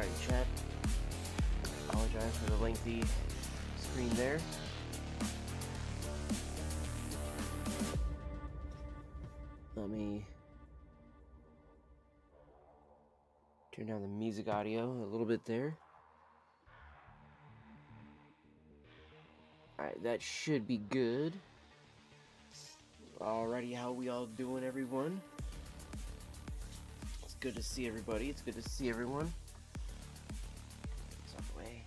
Alrighty, chat. Apologize for the lengthy screen there. Let me turn down the music audio a little bit there. Alright, that should be good. Alrighty, how we all doing, everyone? It's good to see everybody. It's good to see everyone. It's out the way.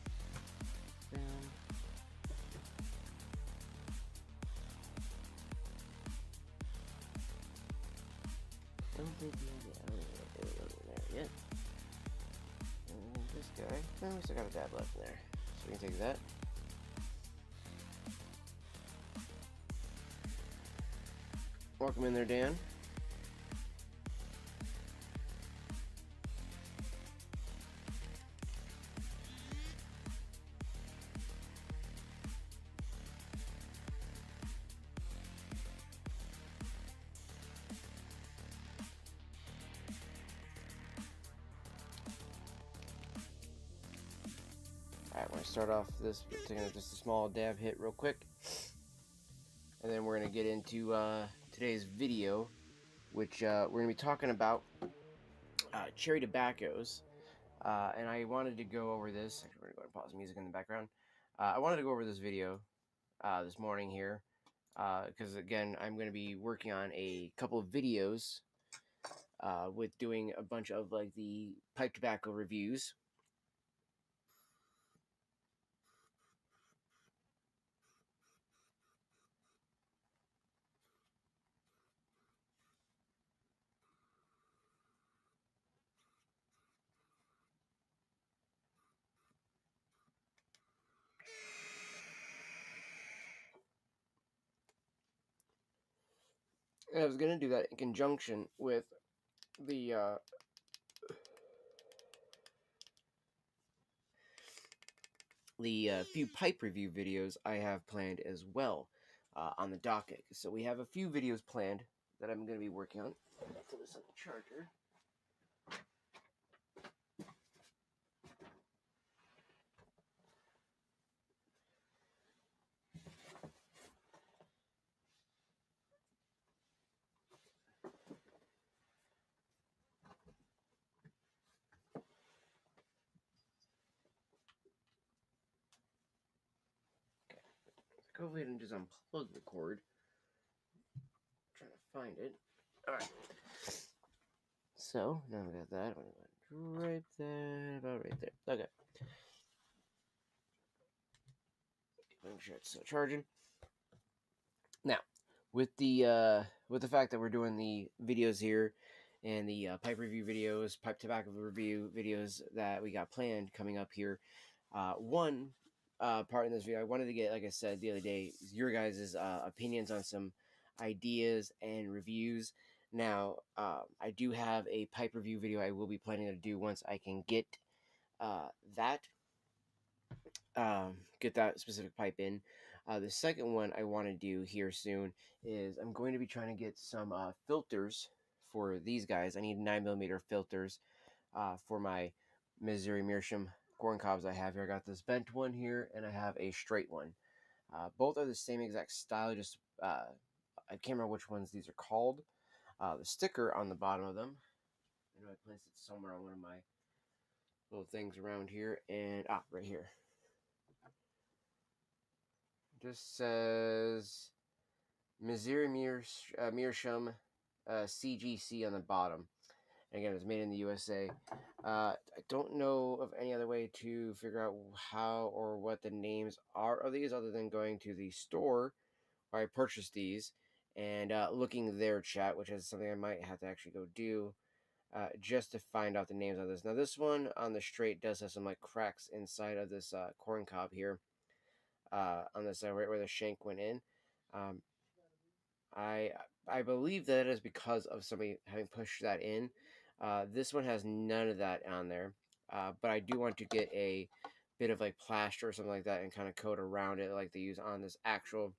I don't think there yet. And this guy. Oh, we still got a dab left in there. So we can take that. Welcome in there, Dan. Alright, we're going to start off this with taking just a small dab hit real quick. And then we're going to get into today's video, which we're going to be talking about cherry tobaccos. And I wanted to go over this. Actually, we're going to go ahead and pause the music in the background. I wanted to go over this video this morning here. Because, again, I'm going to be working on a couple of videos with doing a bunch of like the pipe tobacco reviews. And I was going to do that in conjunction with the few pipe review videos I have planned as well on the docket. So we have a few videos planned that I'm going to be working on. Put this on the charger. Hopefully I didn't just unplug the cord. I'm trying to find it. Alright. So, now we got that. Right there. About right there. Okay. Make sure it's still charging. Now, with the fact that we're doing the videos here and the pipe review videos, pipe tobacco review videos that we got planned coming up here, one part in this video I wanted to get, like I said the other day, your guys' opinions on some ideas and reviews. Now, I do have a pipe review video I will be planning to do once I can get that specific pipe in. The second one I want to do here soon is I'm going to be trying to get some filters for these guys. I need 9mm filters for my Missouri Meerschaum corn cobs I have here. I got this bent one here, and I have a straight one. Both are the same exact style, just I can't remember which ones these are called. The sticker on the bottom of them, I know I placed it somewhere on one of my little things around here, and right here. Just says Missouri Meerschaum CGC on the bottom. And again, it's made in the USA. I don't know of any other way to figure out how or what the names are of these other than going to the store where I purchased these and looking their chat, which is something I might have to actually go do just to find out the names of this. Now, this one on the straight does have some like cracks inside of this corn cob here. On the side right where the shank went in. I believe that is because of somebody having pushed that in. This one has none of that on there, but I do want to get a bit of like plaster or something like that and kind of coat around it like they use on this actual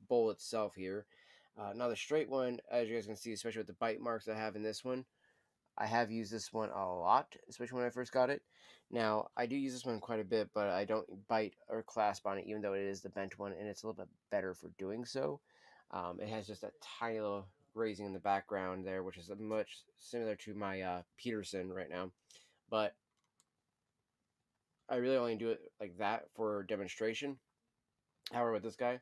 bowl itself here. Now the straight one, as you guys can see, especially with the bite marks I have in this one, I have used this one a lot, especially when I first got it. Now, I do use this one quite a bit, but I don't bite or clasp on it, even though it is the bent one, and it's a little bit better for doing so. It has just a tiny little grazing in the background there, which is much similar to my Peterson right now. But I really only do it like that for demonstration. However, with this guy,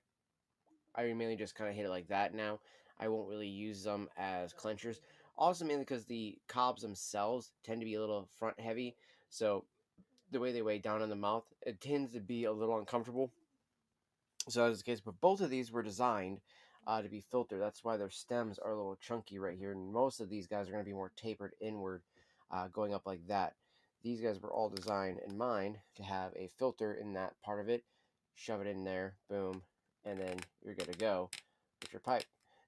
I mainly just kind of hit it like that now. I won't really use them as clenchers. Also, mainly because the cobs themselves tend to be a little front heavy. So the way they weigh down on the mouth, it tends to be a little uncomfortable. So that's the case. But both of these were designed to be filtered. That's why their stems are a little chunky right here. And most of these guys are going to be more tapered inward, going up like that. These guys were all designed in mind to have a filter in that part of it. Shove it in there, boom, and then you're good to go with your pipe.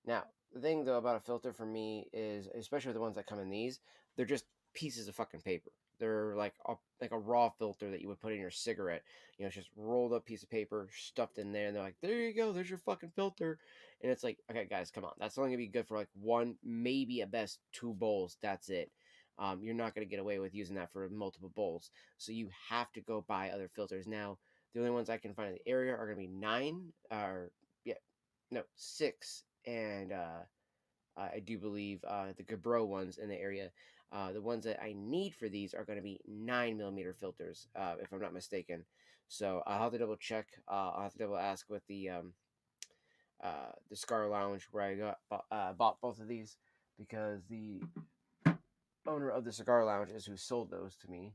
Now, the thing though about a filter for me is, especially the ones that come in these, they're just pieces of fucking paper. They're like a raw filter that you would put in your cigarette. You know, it's just rolled up piece of paper stuffed in there, and they're like, "There you go, there's your fucking filter." And it's like, okay, guys, come on, that's only gonna be good for like one, maybe at best two bowls. That's it. You're not gonna get away with using that for multiple bowls. So you have to go buy other filters. Now, the only ones I can find in the area are gonna be nine, or yeah, no, six, and I do believe the Gabro ones in the area. The ones that I need for these are going to be 9mm filters, if I'm not mistaken. So I'll have to double check. I'll have to double ask with the Scar Lounge where I bought both of these, because the owner of the cigar lounge is who sold those to me,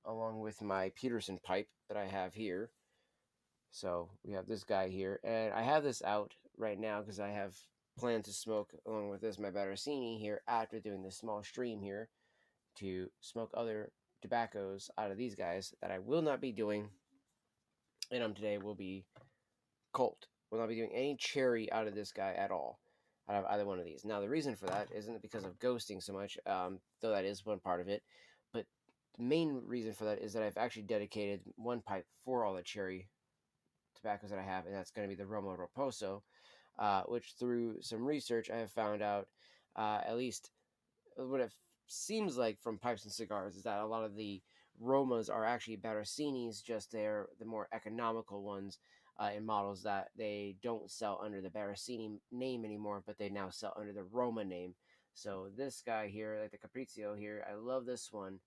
along with my Peterson pipe that I have here. So we have this guy here, and I have this out right now because I have planned to smoke along with this my Battersini here after doing this small stream here, to smoke other tobaccos out of these guys that I will not be doing. And today will be Colt. Will not be doing any cherry out of this guy at all, out of either one of these. Now the reason for that isn't because of ghosting so much, though that is one part of it, but the main reason for that is that I've actually dedicated one pipe for all the cherry tobaccos that I have, and that's going to be the Roma Roposo, which through some research I have found out, at least what it seems like from pipes and cigars, is that a lot of the Romas are actually Barossinis, just they're the more economical ones in models that they don't sell under the Barossini name anymore, but they now sell under the Roma name. So this guy here, like the Capriccio here, I love this one.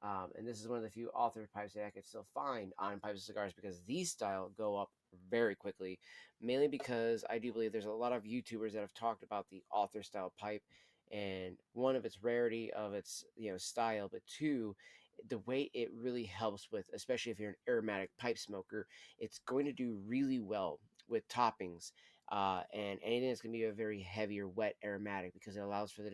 And this is one of the few author pipes that I could still find on pipes and cigars, because these style go up very quickly, mainly because I do believe there's a lot of YouTubers that have talked about the author style pipe, and one of its rarity of its style, but two, the way it really helps with, especially if you're an aromatic pipe smoker, it's going to do really well with toppings, and anything that's going to be a very heavy or wet aromatic, because it allows for the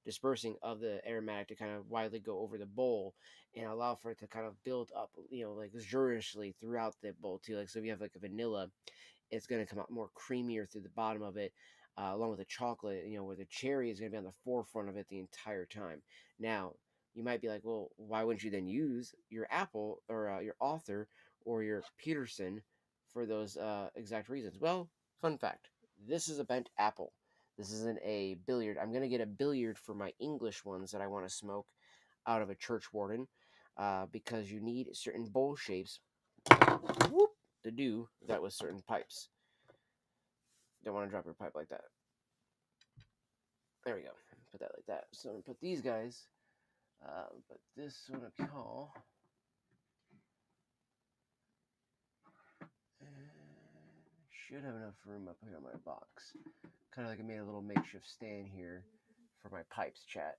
dispersing of the aromatic to kind of widely go over the bowl, and allow for it to kind of build up, like luxuriously throughout the bowl too. Like, so if you have like a vanilla, it's going to come out more creamier through the bottom of it, along with the chocolate, where the cherry is going to be on the forefront of it the entire time. Now, you might be like, well, why wouldn't you then use your apple, or your author, or your Peterson for those exact reasons? Well, fun fact, this is a bent apple. This isn't a billiard. I'm going to get a billiard for my English ones that I want to smoke out of a church warden, because you need certain bowl shapes, whoop, to do that with certain pipes. Don't want to drop your pipe like that. There we go. Put that like that. So I'm going to put these guys, put this one up here. Should have enough room up here on my box. Kind of like I made a little makeshift stand here for my pipes chat.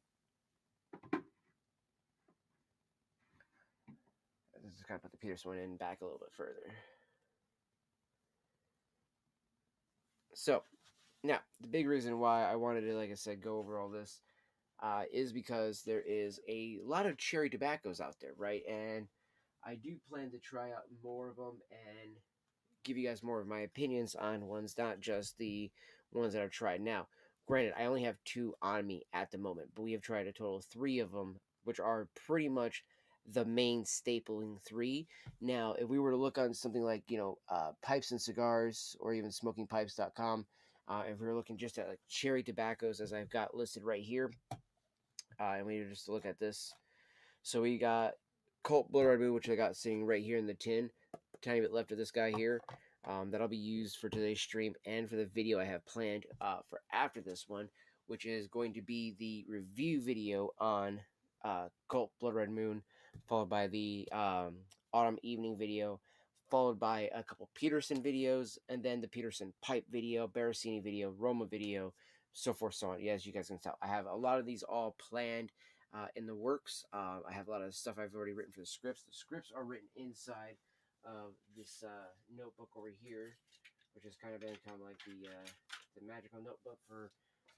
This is kind of put the Peterson one in back a little bit further. So, now, the big reason why I wanted to, like I said, go over all this is because there is a lot of cherry tobaccos out there, right? And I do plan to try out more of them and give you guys more of my opinions on ones, not just the ones that I've tried. Now, granted, I only have two on me at the moment, but we have tried a total of three of them, which are pretty much the main stapling three. Now, if we were to look on something like, Pipes and Cigars, or even smokingpipes.com, if we were looking just at like cherry tobaccos, as I've got listed right here, and we just look at this. So we got Colt Blood Red Moon, which I got sitting right here in the tin. Tiny bit left of this guy here. That'll be used for today's stream and for the video I have planned for after this one, which is going to be the review video on Colt Blood Red Moon, followed by the Autumn Evening video, followed by a couple Peterson videos, and then the Peterson Pipe video, Barasini video, Roma video, so forth, so on. Yeah, as you guys can tell, I have a lot of these all planned in the works. I have a lot of stuff I've already written for the scripts. The scripts are written inside of this notebook over here, which has kind of become like the magical notebook for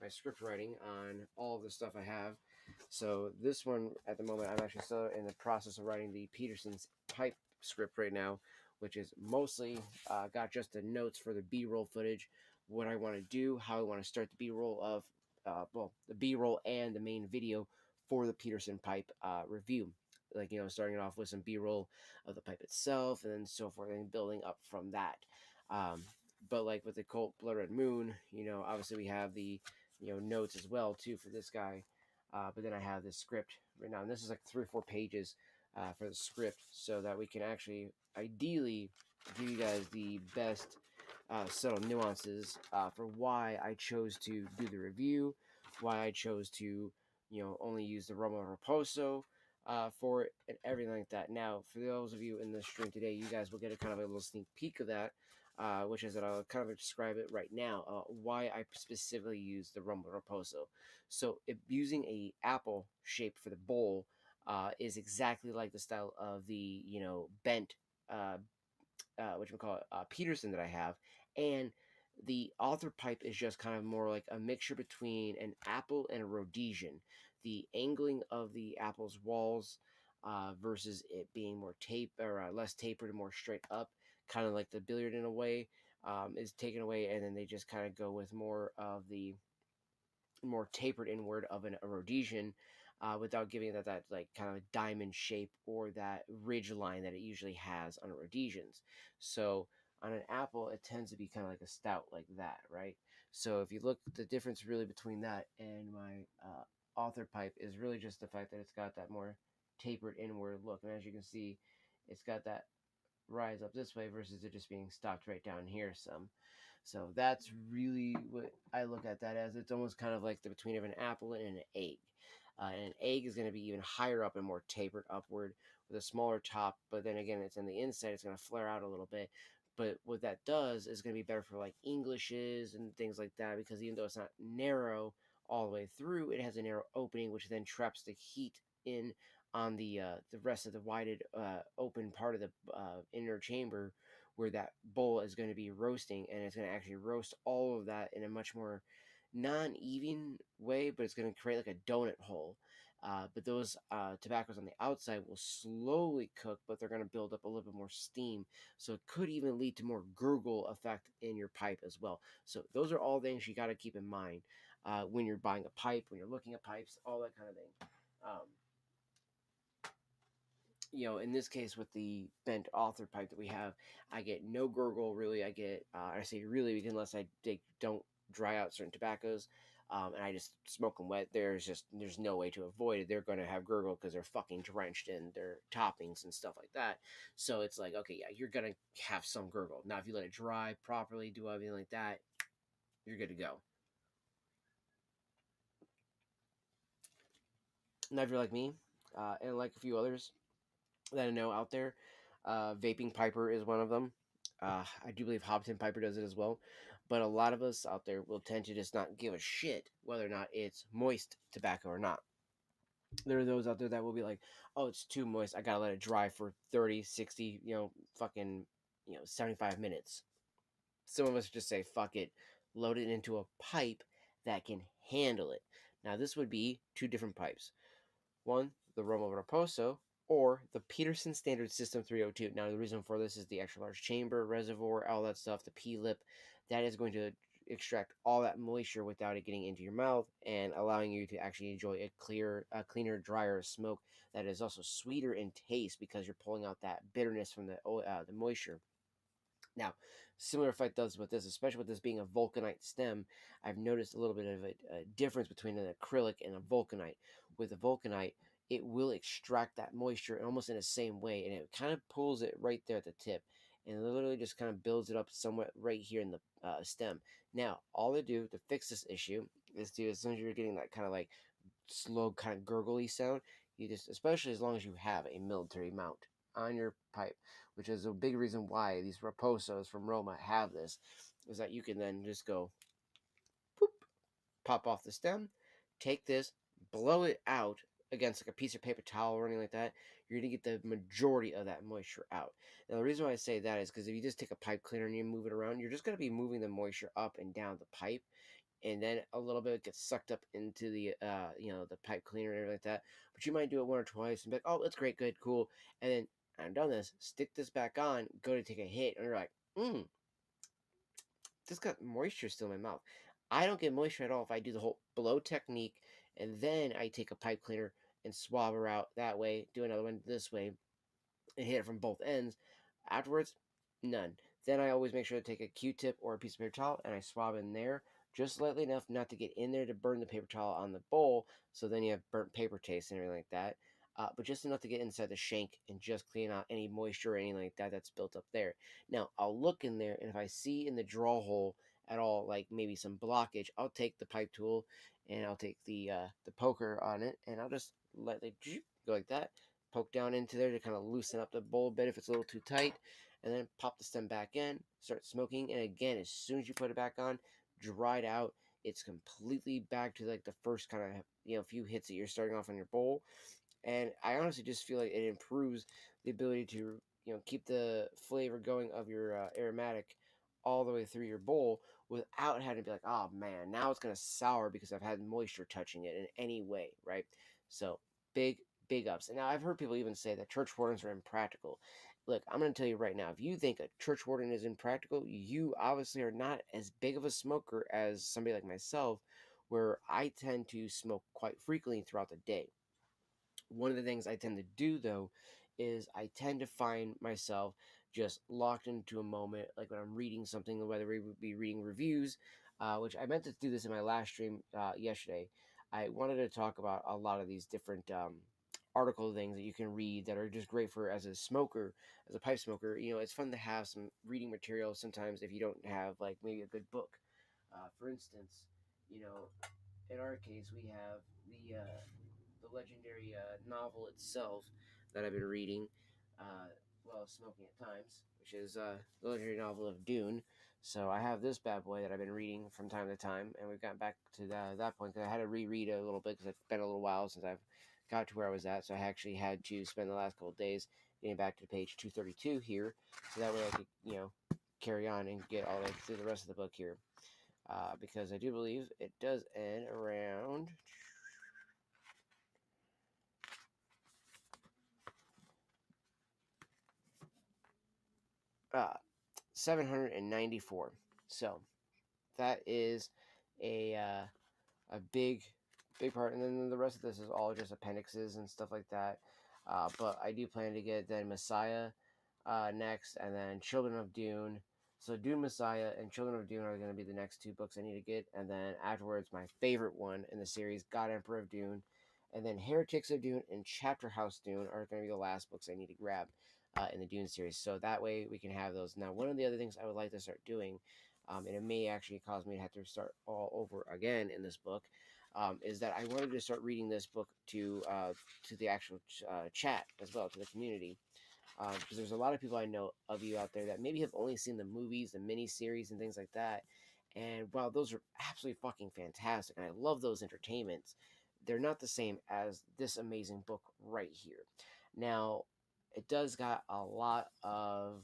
my script writing on all of the stuff I have. So this one, at the moment, I'm actually still in the process of writing the Peterson's Pipe script right now, which is mostly got just the notes for the B-roll footage, what I want to do, how I want to start the B-roll of, the B-roll and the main video for the Peterson Pipe review. Like, starting it off with some B-roll of the pipe itself, and then so forth, and building up from that. But like with the Colt Blood Red Moon, obviously we have the notes as well too for this guy. But then I have this script right now, and this is like 3 or 4 pages for the script, so that we can actually ideally give you guys the best subtle nuances for why I chose to do the review, why I chose to only use the Romo Raposo for it, and everything like that. Now, for those of you in the stream today, you guys will get a kind of a little sneak peek of that, which is that I'll kind of describe it right now, why I specifically use the Romo Raposo. So, using a apple shape for the bowl is exactly like the style of the bent what you call it, Peterson that I have, and the author pipe is just kind of more like a mixture between an apple and a Rhodesian. The angling of the apple's walls versus it being more less tapered and more straight up, kind of like the billiard in a way, is taken away, and then they just kind of go with more of the more tapered inward of a Rhodesian, without giving that like kind of diamond shape or that ridge line that it usually has on Rhodesians. So on an apple, it tends to be kind of like a stout like that, right? So if you look, the difference really between that and my author pipe is really just the fact that it's got that more tapered inward look, and as you can see, it's got that rise up this way versus it just being stopped right down here some. So that's really what I look at that as. It's almost kind of like the between of an apple and an egg. And an egg is going to be even higher up and more tapered upward with a smaller top. But then again, it's on the inside. It's going to flare out a little bit. But what that does is going to be better for like Englishes and things like that, because even though it's not narrow all the way through, it has a narrow opening, which then traps the heat in on the rest of the wided open part of the inner chamber, where that bowl is going to be roasting, and it's going to actually roast all of that in a much more non-even way, but it's going to create like a donut hole. But those tobaccos on the outside will slowly cook, but they're going to build up a little bit more steam, so it could even lead to more gurgle effect in your pipe as well. So those are all things you got to keep in mind when you're buying a pipe, when you're looking at pipes, all that kind of thing. In this case with the bent author pipe that we have, I get no gurgle really. I get, I say really, unless they don't dry out certain tobaccos, and I just smoke them wet. There's no way to avoid it. They're going to have gurgle because they're fucking drenched in their toppings and stuff like that. So it's like, okay, yeah, you're going to have some gurgle. Now, if you let it dry properly, do everything like that, you're good to go. Now, if you're like me, and like a few others that I know out there, Vaping Piper is one of them. I do believe Hobbiton Piper does it as well. But a lot of us out there will tend to just not give a shit whether or not it's moist tobacco or not. There are those out there that will be like, oh, it's too moist. I gotta let it dry for 30, 60, fucking, 75 minutes. Some of us just say, fuck it, load it into a pipe that can handle it. Now, this would be 2 different pipes. One, the Romo Raposo, or the Peterson Standard System 302. Now, the reason for this is the extra large chamber, reservoir, all that stuff, the P-lip, that is going to extract all that moisture without it getting into your mouth and allowing you to actually enjoy a cleaner, drier smoke that is also sweeter in taste because you're pulling out that bitterness from the moisture. Now, similar effect does with this, especially with this being a vulcanite stem. I've noticed a little bit of a difference between an acrylic and a vulcanite. With a vulcanite, it will extract that moisture almost in the same way, and it kind of pulls it right there at the tip, and literally just kind of builds it up somewhat right here in the stem. Now, all they do to fix this issue is to, as soon as you're getting that kind of like slow, kind of gurgly sound, you just, especially as long as you have a military mount on your pipe, which is a big reason why these Raposos from Roma have this, is that you can then just go poop, pop off the stem, take this, blow it out against like a piece of paper towel or anything like that. You're gonna get the majority of that moisture out. Now the reason why I say that is because if you just take a pipe cleaner and you move it around, you're just gonna be moving the moisture up and down the pipe, and then a little bit gets sucked up into the the pipe cleaner and everything like that. But you might do it one or twice and be like, oh, that's great, good, cool. And then I'm done this, stick this back on, go to take a hit, and you're like, this got moisture still in my mouth. I don't get moisture at all if I do the whole blow technique and then I take a pipe cleaner and swab her out that way, do another one this way, and hit it from both ends. Afterwards, none. Then I always make sure to take a Q-tip or a piece of paper towel and I swab in there just lightly enough not to get in there to burn the paper towel on the bowl, so then you have burnt paper taste and everything like that. But just enough to get inside the shank and just clean out any moisture or anything like that that's built up there. Now, I'll look in there, and if I see in the draw hole at all, like maybe some blockage, I'll take the pipe tool and I'll take the poker on it, and I'll just lightly go like that, poke down into there to kind of loosen up the bowl a bit if it's a little too tight, and then pop the stem back in, start smoking, and again, as soon as you put it back on, dried out, it's completely back to like the first kind of few hits that you're starting off on your bowl. And I honestly just feel like it improves the ability to keep the flavor going of your aromatic all the way through your bowl without having to be like, oh man, now it's gonna sour because I've had moisture touching it in any way, right? So big ups. And now I've heard people even say that church wardens are impractical. Look, I'm gonna tell you right now, if you think a church warden is impractical, you obviously are not as big of a smoker as somebody like myself, where I tend to smoke quite frequently throughout the day. One of the things I tend to do though is I tend to find myself just locked into a moment, like when I'm reading something, whether we would be reading reviews, which I meant to do this in my last stream yesterday. I wanted to talk about a lot of these different article things that you can read that are just great for as a smoker, as a pipe smoker. It's fun to have some reading material sometimes if you don't have like maybe a good book. For instance, you know, in our case, we have the legendary novel itself that I've been reading while smoking at times, which is the legendary novel of Dune. So I have this bad boy that I've been reading from time to time, and we've gotten back to that point because I had to reread it a little bit because it's been a little while since I've got to where I was at. So I actually had to spend the last couple of days getting back to page 232 here, so that way I could carry on and get all the way through the rest of the book here. Because I do believe it does end around 794. So that is a big part, and then the rest of this is all just appendixes and stuff like that. But I do plan to get then Messiah next, and then Children of Dune. So Dune Messiah and Children of Dune are going to be the next two books I need to get, and then afterwards my favorite one in the series, God Emperor of Dune, and then Heretics of Dune and Chapter House Dune are going to be the last books I need to grab in the Dune series. So that way we can have those. Now, one of the other things I would like to start doing, and it may actually cause me to have to start all over again in this book, is that I wanted to start reading this book to the actual chat as well, to the community. Because there's a lot of people I know of you out there that maybe have only seen the movies, the miniseries, and things like that. And while those are absolutely fucking fantastic, and I love those entertainments, they're not the same as this amazing book right here. Now, it does got a lot of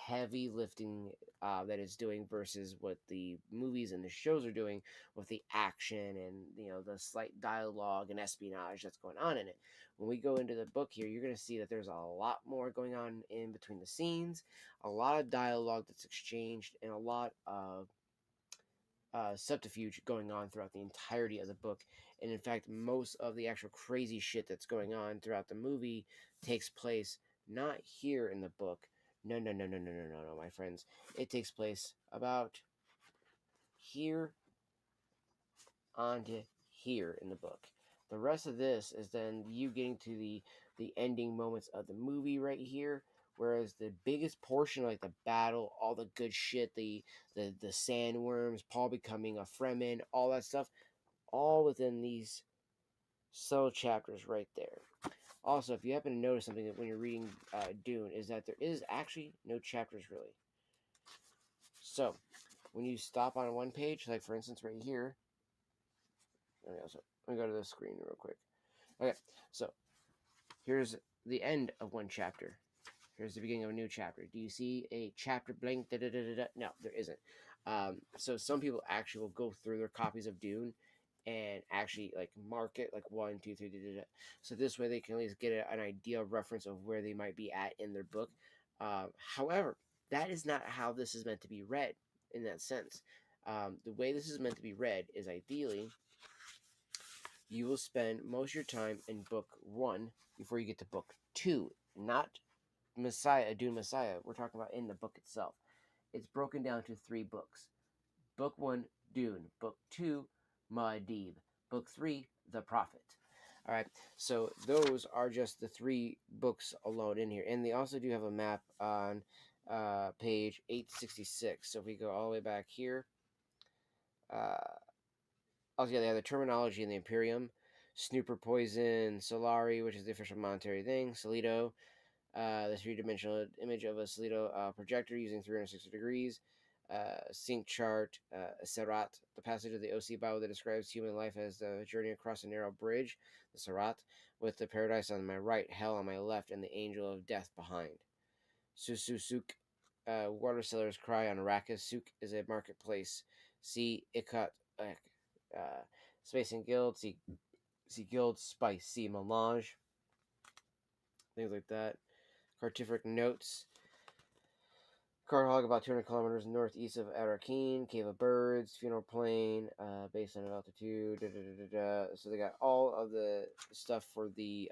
heavy lifting that it's doing versus what the movies and the shows are doing with the action and the slight dialogue and espionage that's going on in it. When we go into the book here, you're going to see that there's a lot more going on in between the scenes, a lot of dialogue that's exchanged, and a lot of subterfuge going on throughout the entirety of the book. And in fact, most of the actual crazy shit that's going on throughout the movie takes place not here in the book, No, no, no, no, no, no, no, no, my friends. It takes place about here onto here in the book. The rest of this is then you getting to the ending moments of the movie right here. Whereas the biggest portion, like the battle, all the good shit, the sandworms, Paul becoming a Fremen, all that stuff, all within these subtle chapters right there. Also, if you happen to notice something when you're reading Dune, is that there is actually no chapters really. So when you stop on one page, like for instance right here, let me go to the screen real quick. Okay, so here's the end of one chapter. Here's the beginning of a new chapter. Do you see a chapter blank? Da, da, da, da, da? No, there isn't. So some people actually will go through their copies of Dune and actually like mark it like 1, 2, 3, da, da, da. So this way they can at least get an idea of reference of where they might be at in their book. However, that is not how this is meant to be read in that sense. The way this is meant to be read is ideally you will spend most of your time in book 1 before you get to book 2, not Messiah, Dune Messiah. We're talking about in the book itself. It's broken down to 3 books. Book 1, Dune. Book 2, Muad'Dib. Book 3, The Prophet. All right, so those are just the 3 books alone in here. And they also do have a map on page 866. So if we go all the way back here, also, yeah, they have the terminology in the Imperium, Snooper Poison, Solari, which is the official monetary thing, Solito, the three-dimensional image of a Solito projector using 360 degrees, sync chart, Serat, the passage of the OC Bible that describes human life as the journey across a narrow bridge, the Serat, with the paradise on my right, hell on my left, and the angel of death behind. Sususuk, water sellers cry on Arrakis. Suk is a marketplace. See Ikat, Space and Guild. See Guild Spice. See Melange. Things like that. Cartific Notes. Card Hog about 200 kilometers northeast of Arrakeen. Cave of Birds. Funeral Plain. Baseline of altitude. Da, da, da, da, da. So they got all of the stuff for the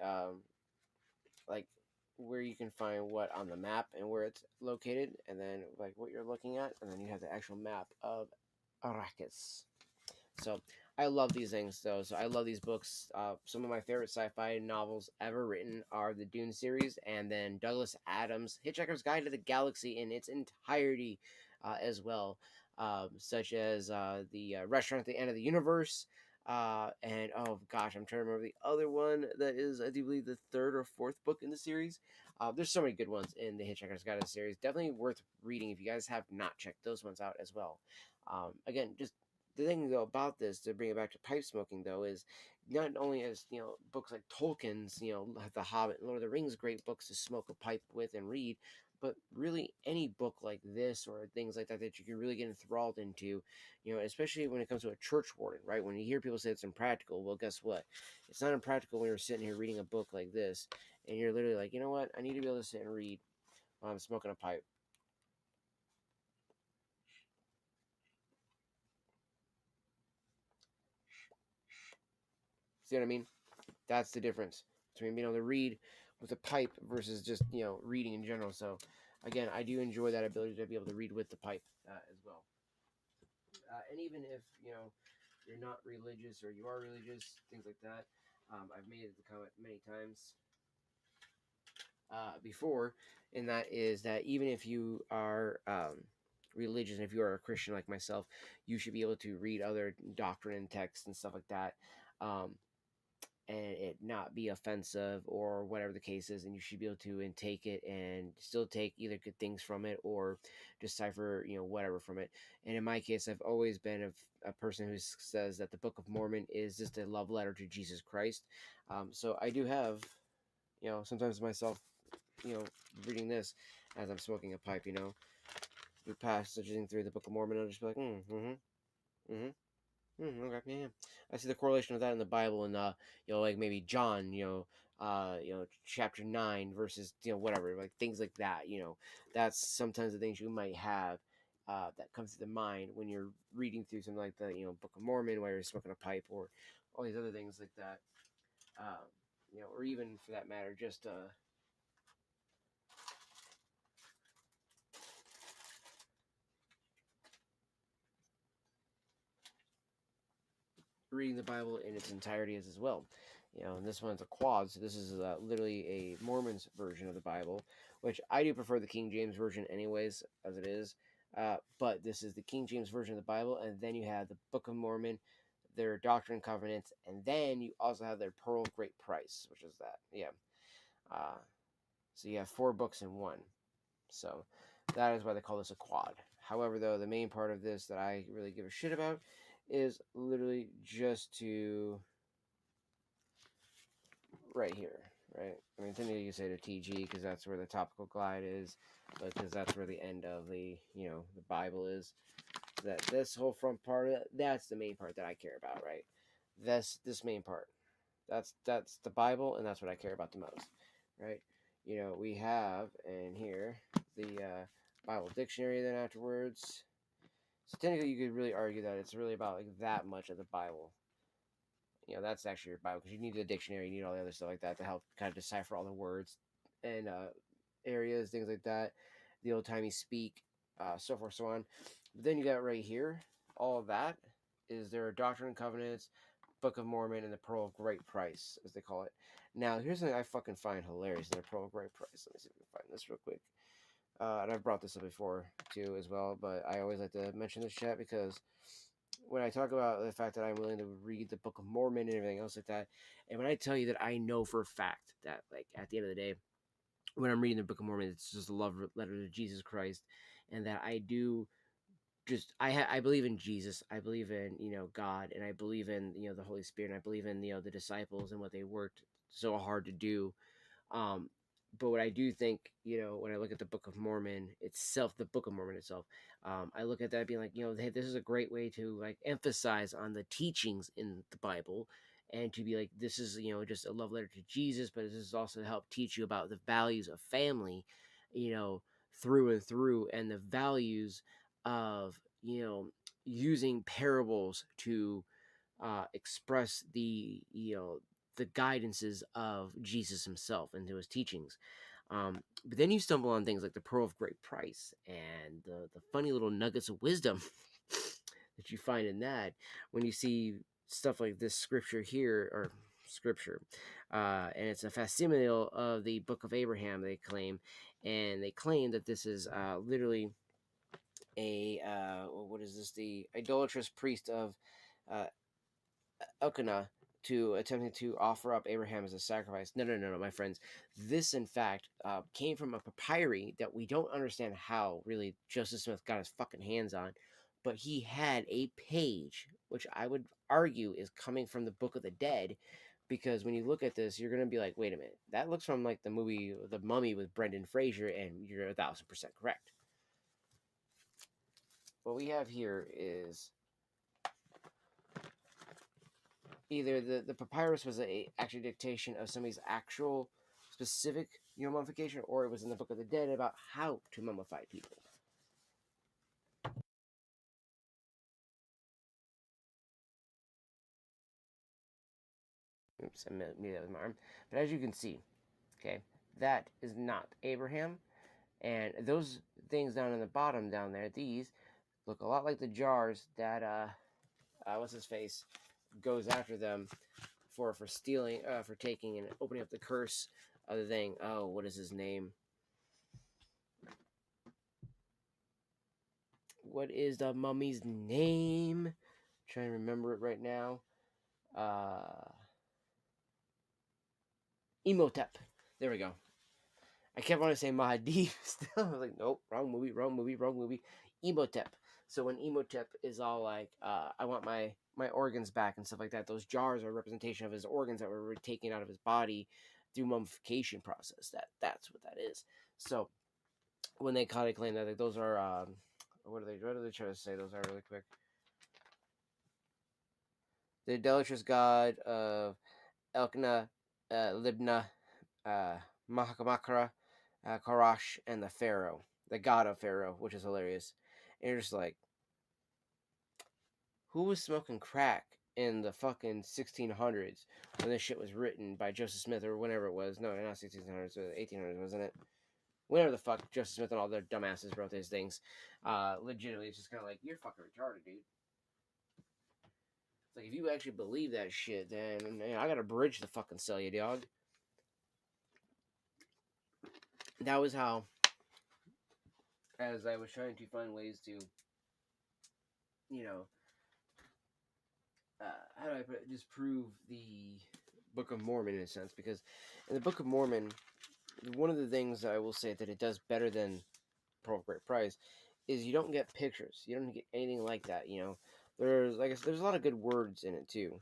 like where you can find what on the map and where it's located, and then like what you're looking at, and then you have the actual map of Arrakis. So I love these things though. So I love these books. Some of my favorite sci-fi novels ever written are the Dune series, and then Douglas Adams' Hitchhiker's Guide to the Galaxy in its entirety as well, such as the Restaurant at the End of the Universe. And oh gosh, I'm trying to remember the other one that is, I do believe, the 3rd or 4th book in the series. There's so many good ones in the Hitchhiker's Guide to the series. Definitely worth reading if you guys have not checked those ones out as well. Again, just the thing though about this, to bring it back to pipe smoking though, is not only is books like Tolkien's The Hobbit and Lord of the Rings great books to smoke a pipe with and read, but really any book like this or things like that that you can really get enthralled into, especially when it comes to a church warden, right? When you hear people say it's impractical, well, guess what? It's not impractical when you're sitting here reading a book like this and you're literally like, you know what? I need to be able to sit and read while I'm smoking a pipe. See what I mean? That's the difference between being able to read with a pipe versus just reading in general. So again, I do enjoy that ability to be able to read with the pipe as well. And even if you're not religious or you are religious, things like that, I've made the comment many times before, and that is that even if you are religious, if you are a Christian like myself, you should be able to read other doctrine and texts and stuff like that. And it not be offensive or whatever the case is, and you should be able to intake it and still take either good things from it or decipher whatever from it. And in my case, I've always been a person who says that the Book of Mormon is just a love letter to Jesus Christ. So I do have sometimes myself reading this as I'm smoking a pipe, through passages through the Book of Mormon. I'll just be like okay, yeah. I see the correlation of that in the Bible, and like maybe John, chapter 9 versus whatever, like things like that. That's sometimes the things you might have that comes to the mind when you're reading through something like the Book of Mormon, while you're smoking a pipe, or all these other things like that. Or even for that matter, just reading the Bible in its entirety as well. And this one's a quad, so this is literally a Mormon's version of the Bible, which I do prefer the King James version, anyways, as it is. But this is the King James version of the Bible, and then you have the Book of Mormon, their Doctrine and Covenants, and then you also have their Pearl of Great Price, which is that. Yeah. So you have 4 books in one. So that is why they call this a quad. However, though, the main part of this that I really give a shit about is literally just to right here, right? I mean, technically you say to TG because that's where the topical glide is, but because that's where the end of the the Bible is. That this whole front part of it, that's the main part that I care about, right? This main part, that's the Bible, and that's what I care about the most, right? We have in here the Bible dictionary. Then afterwards, so technically you could really argue that it's really about like that much of the Bible. That's actually your Bible, because you need the dictionary, you need all the other stuff like that to help kind of decipher all the words and areas, things like that, the old timey speak, so forth, so on. But then you got right here, all of that is their Doctrine and Covenants, Book of Mormon, and the Pearl of Great Price, as they call it. Now, here's something I fucking find hilarious in the Pearl of Great Price. Let me see if we can find this real quick. And I've brought this up before, too, as well, but I always like to mention this chat because when I talk about the fact that I'm willing to read the Book of Mormon and everything else like that, and when I tell you that I know for a fact that, like, at the end of the day, when I'm reading the Book of Mormon, it's just a love letter to Jesus Christ, and that I do just I believe in Jesus, I believe in God, and I believe in the Holy Spirit, and I believe in the disciples and what they worked so hard to do. But what I do think, when I look at the Book of Mormon itself, the Book of Mormon itself, I look at that being like, hey, this is a great way to like emphasize on the teachings in the Bible, and to be like, this is just a love letter to Jesus, but this is also to help teach you about the values of family, through and through, and the values of using parables to express the guidances of Jesus himself and to his teachings. But then you stumble on things like the Pearl of Great Price and the funny little nuggets of wisdom that you find in that when you see stuff like this scripture here, or scripture, and it's a facsimile of the Book of Abraham, they claim, and they claim that this is literally a what is this, the idolatrous priest of uh, Elkanah to attempting to offer up Abraham as a sacrifice. No, my friends. This, in fact, came from a papyri that we don't understand how really Joseph Smith got his fucking hands on, but he had a page, which I would argue is coming from the Book of the Dead, because when you look at this, you're going to be like, wait a minute, that looks from like the movie The Mummy with Brendan Fraser, and you're 1,000% correct. What we have here is either the papyrus was a actual dictation of somebody's actual specific mummification, or it was in the Book of the Dead about how to mummify people. Oops, I made that with my arm. But as you can see, okay, that is not Abraham, and those things down in the bottom down there, these look a lot like the jars that what's his face goes after them for stealing, for taking and opening up the curse of the thing. Oh, what is his name? What is the mummy's name? I'm trying to remember it right now. Imhotep. There we go. I kept wanting to say Mahdi. Still, I was like, nope, wrong movie. Imhotep. So when Imhotep is all like, I want my organs back and stuff like that, those jars are a representation of his organs that were taken out of his body through mummification process. That's what that is. So when they kind of claim that, like, those are what are they trying to say those are really quick? The idolatrous god of Elkanah, Libnah, Mahakamakra, Karash, and the Pharaoh, the god of Pharaoh, which is hilarious. And you're just like, who was smoking crack in the fucking 1600s when this shit was written by Joseph Smith, or whenever it was? No, not 1600s, 1800s, wasn't it? Whenever the fuck Joseph Smith and all their dumbasses wrote these things. Legitimately, it's just kind of like, you're fucking retarded, dude. It's Like, if you actually believe that shit, then I got a bridge to fucking sell you, dog. That was how, as I was trying to find ways to, how do I put it? Just prove the Book of Mormon in a sense, because in the Book of Mormon, one of the things I will say that it does better than Pearl of Great Price is you don't get pictures. You don't get anything like that. There's like I said, there's a lot of good words in it too.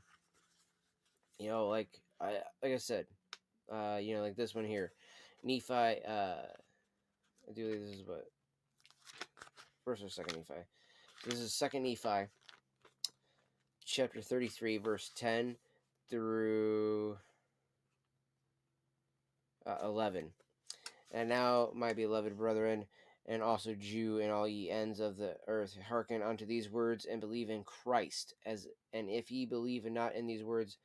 Like I said, like this one here, Nephi. I do this is what first or second Nephi. This is second Nephi, chapter 33, verse 10 through 11. And now, my beloved brethren, and also Jew and all ye ends of the earth, hearken unto these words, and believe in Christ. And if ye believe not in these words,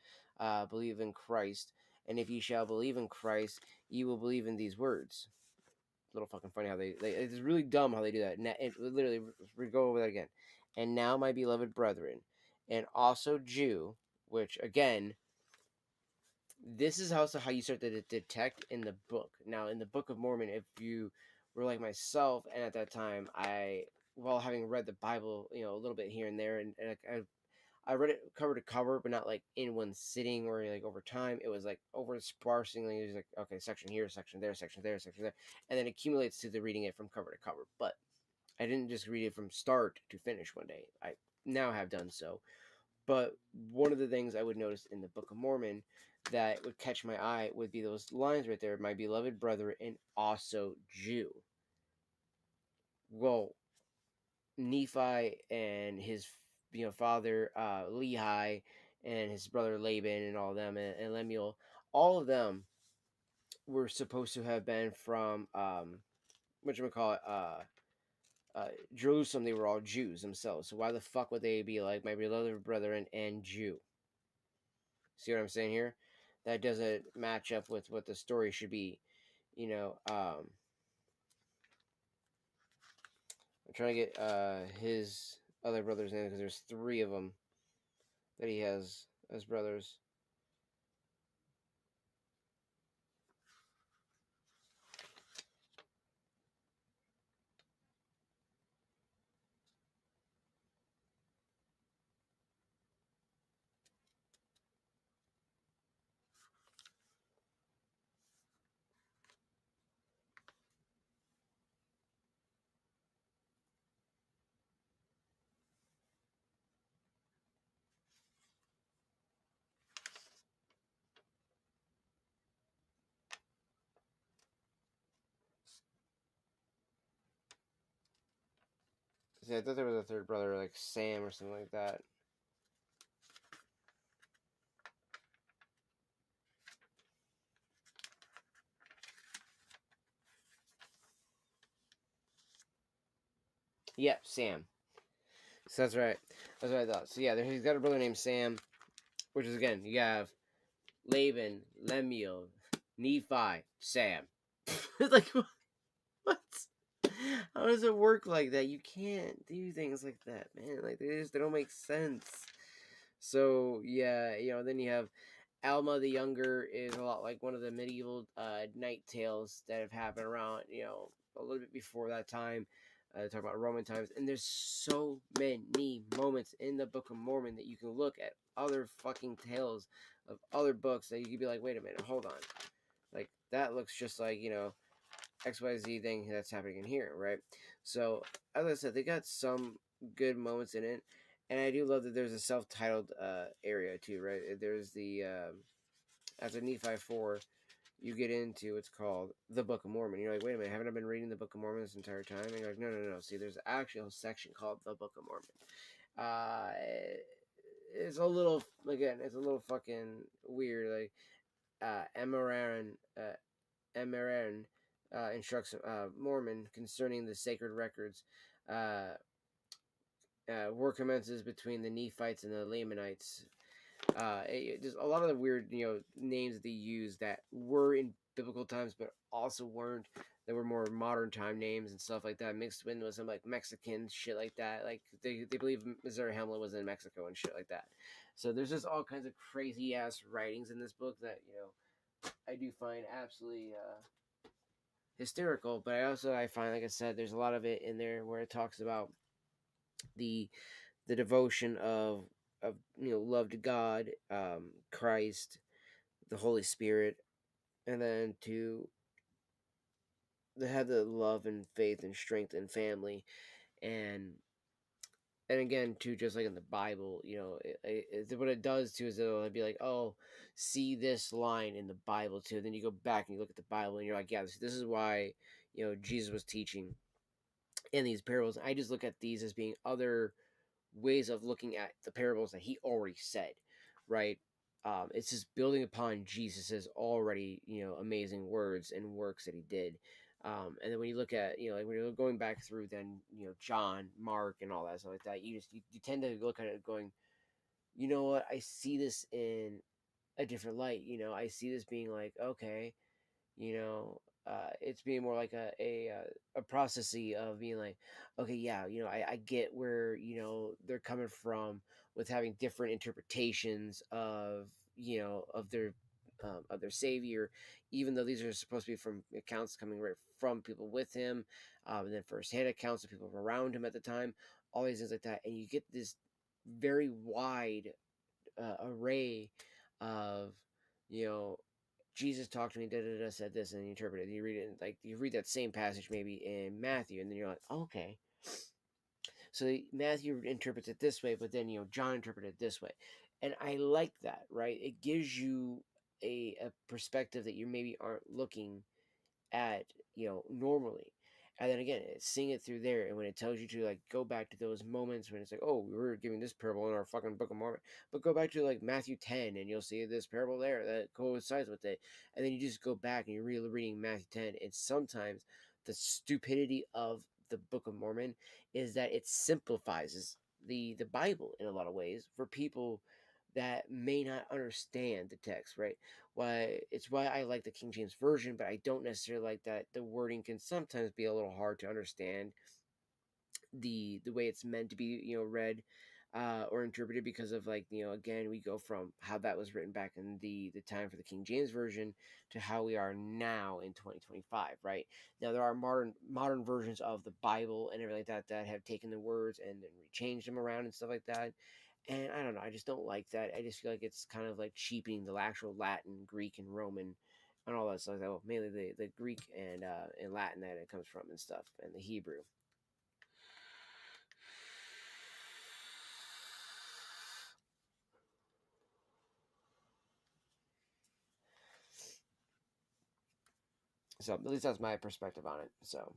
believe in Christ. And if ye shall believe in Christ, ye will believe in these words. A little fucking funny how they it's really dumb how they do that. It literally, we go over that again. And now, my beloved brethren, and also Jew, which again, this is also how you start to detect in the book. Now, in the Book of Mormon, if you were like myself, and at that time, while having read the Bible, a little bit here and there, and I read it cover to cover, but not like in one sitting or like over time. It was like over sparsely. It was like, okay, section here, section there, section there, section there, and then accumulates to the reading it from cover to cover. But I didn't just read it from start to finish one day. I now have done so. But one of the things I would notice in the Book of Mormon that would catch my eye would be those lines right there, my beloved brother and also Jew. Well, Nephi and his father Lehi and his brother Laban and all of them and Lemuel, all of them were supposed to have been from whatchamacallit, Jerusalem. They were all Jews themselves. So why the fuck would they be like my beloved brethren and Jew? See what I'm saying here? That doesn't match up with what the story should be. I'm trying to get his other brother's name because there's 3 of them that he has as brothers. See, I thought there was a 3rd brother, like Sam or something like that. Yeah, Sam. So that's right. That's what I thought. So yeah, he's got a brother named Sam, which is again, you have Laban, Lemuel, Nephi, Sam. It's like, what? How does it work like that? You can't do things like that, man. Like they don't make sense. So yeah, then you have Alma the Younger is a lot like one of the medieval night tales that have happened around, a little bit before that time. Talk about Roman times, and there's so many moments in the Book of Mormon that you can look at other fucking tales of other books that you could be like, wait a minute, hold on, like that looks just like XYZ thing that's happening in here, right? So as I said, they got some good moments in it, and I do love that there's a self-titled area too, right? There's the after Nephi 4, you get into what's called the Book of Mormon. You're like, wait a minute, haven't I been reading the Book of Mormon this entire time? And you're like, no. See, there's actually a section called the Book of Mormon. It's a little fucking weird. Like, Emaran instructs Mormon concerning the sacred records. War commences between the Nephites and the Lamanites. There's a lot of the weird, names that they use that were in biblical times, but also weren't. That were more modern time names and stuff like that, mixed in with some like Mexican shit like that. Like they believe Missouri Hamlet was in Mexico and shit like that. So there's just all kinds of crazy ass writings in this book that I do find absolutely hysterical. But I find, like I said, there's a lot of it in there where it talks about the devotion of love to God, Christ, the Holy Spirit, and then to have the love and faith and strength and family, and again too, just like in the Bible, what it does too is it'll be like, oh, see this line in the Bible too. Then you go back and you look at the Bible and you're like, yeah, this is why Jesus was teaching in these parables. I just look at these as being other ways of looking at the parables that he already said, right? It's just building upon Jesus's already, amazing words and works that he did. And then when you look at, like when you're going back through, then John, Mark, and all that stuff like that, you tend to look at it going, you know what? I see this in a different light. I see this being like, okay, it's being more like a processy of being like, okay, yeah, I get where they're coming from with having different interpretations of of their savior, even though these are supposed to be from accounts coming right from people with him, and then firsthand accounts of people around him at the time, all these things like that, and you get this very wide array of you know Jesus talked to me, da da da, said this, and you interpret it. You read it, like you read that same passage maybe in Matthew, and then you're like, oh, okay. So Matthew interprets it this way, but then John interpreted it this way, and I like that. Right? It gives you a perspective that you maybe aren't looking at normally, and then again seeing it through there, and when it tells you to like go back to those moments when it's like, oh, we were giving this parable in our fucking Book of Mormon, but go back to like Matthew 10 and you'll see this parable there that coincides with it, and then you just go back and you're reading Matthew 10, and sometimes the stupidity of the Book of Mormon is that it simplifies the Bible in a lot of ways for people that may not understand the text, right? Why I like the King James version, but I don't necessarily like that the wording can sometimes be a little hard to understand the way it's meant to be read or interpreted, because of like again we go from how that was written back in the time for the King James version to how we are now in 2025, right? Now there are modern versions of the Bible and everything like that that have taken the words and then rechanged them around and stuff like that, and I don't know, I just don't like that. I just feel like it's kind of like cheapening the actual Latin, Greek, and Roman and all that stuff. Well, mainly the Greek and Latin that it comes from and stuff, and the Hebrew. So at least that's my perspective on it. So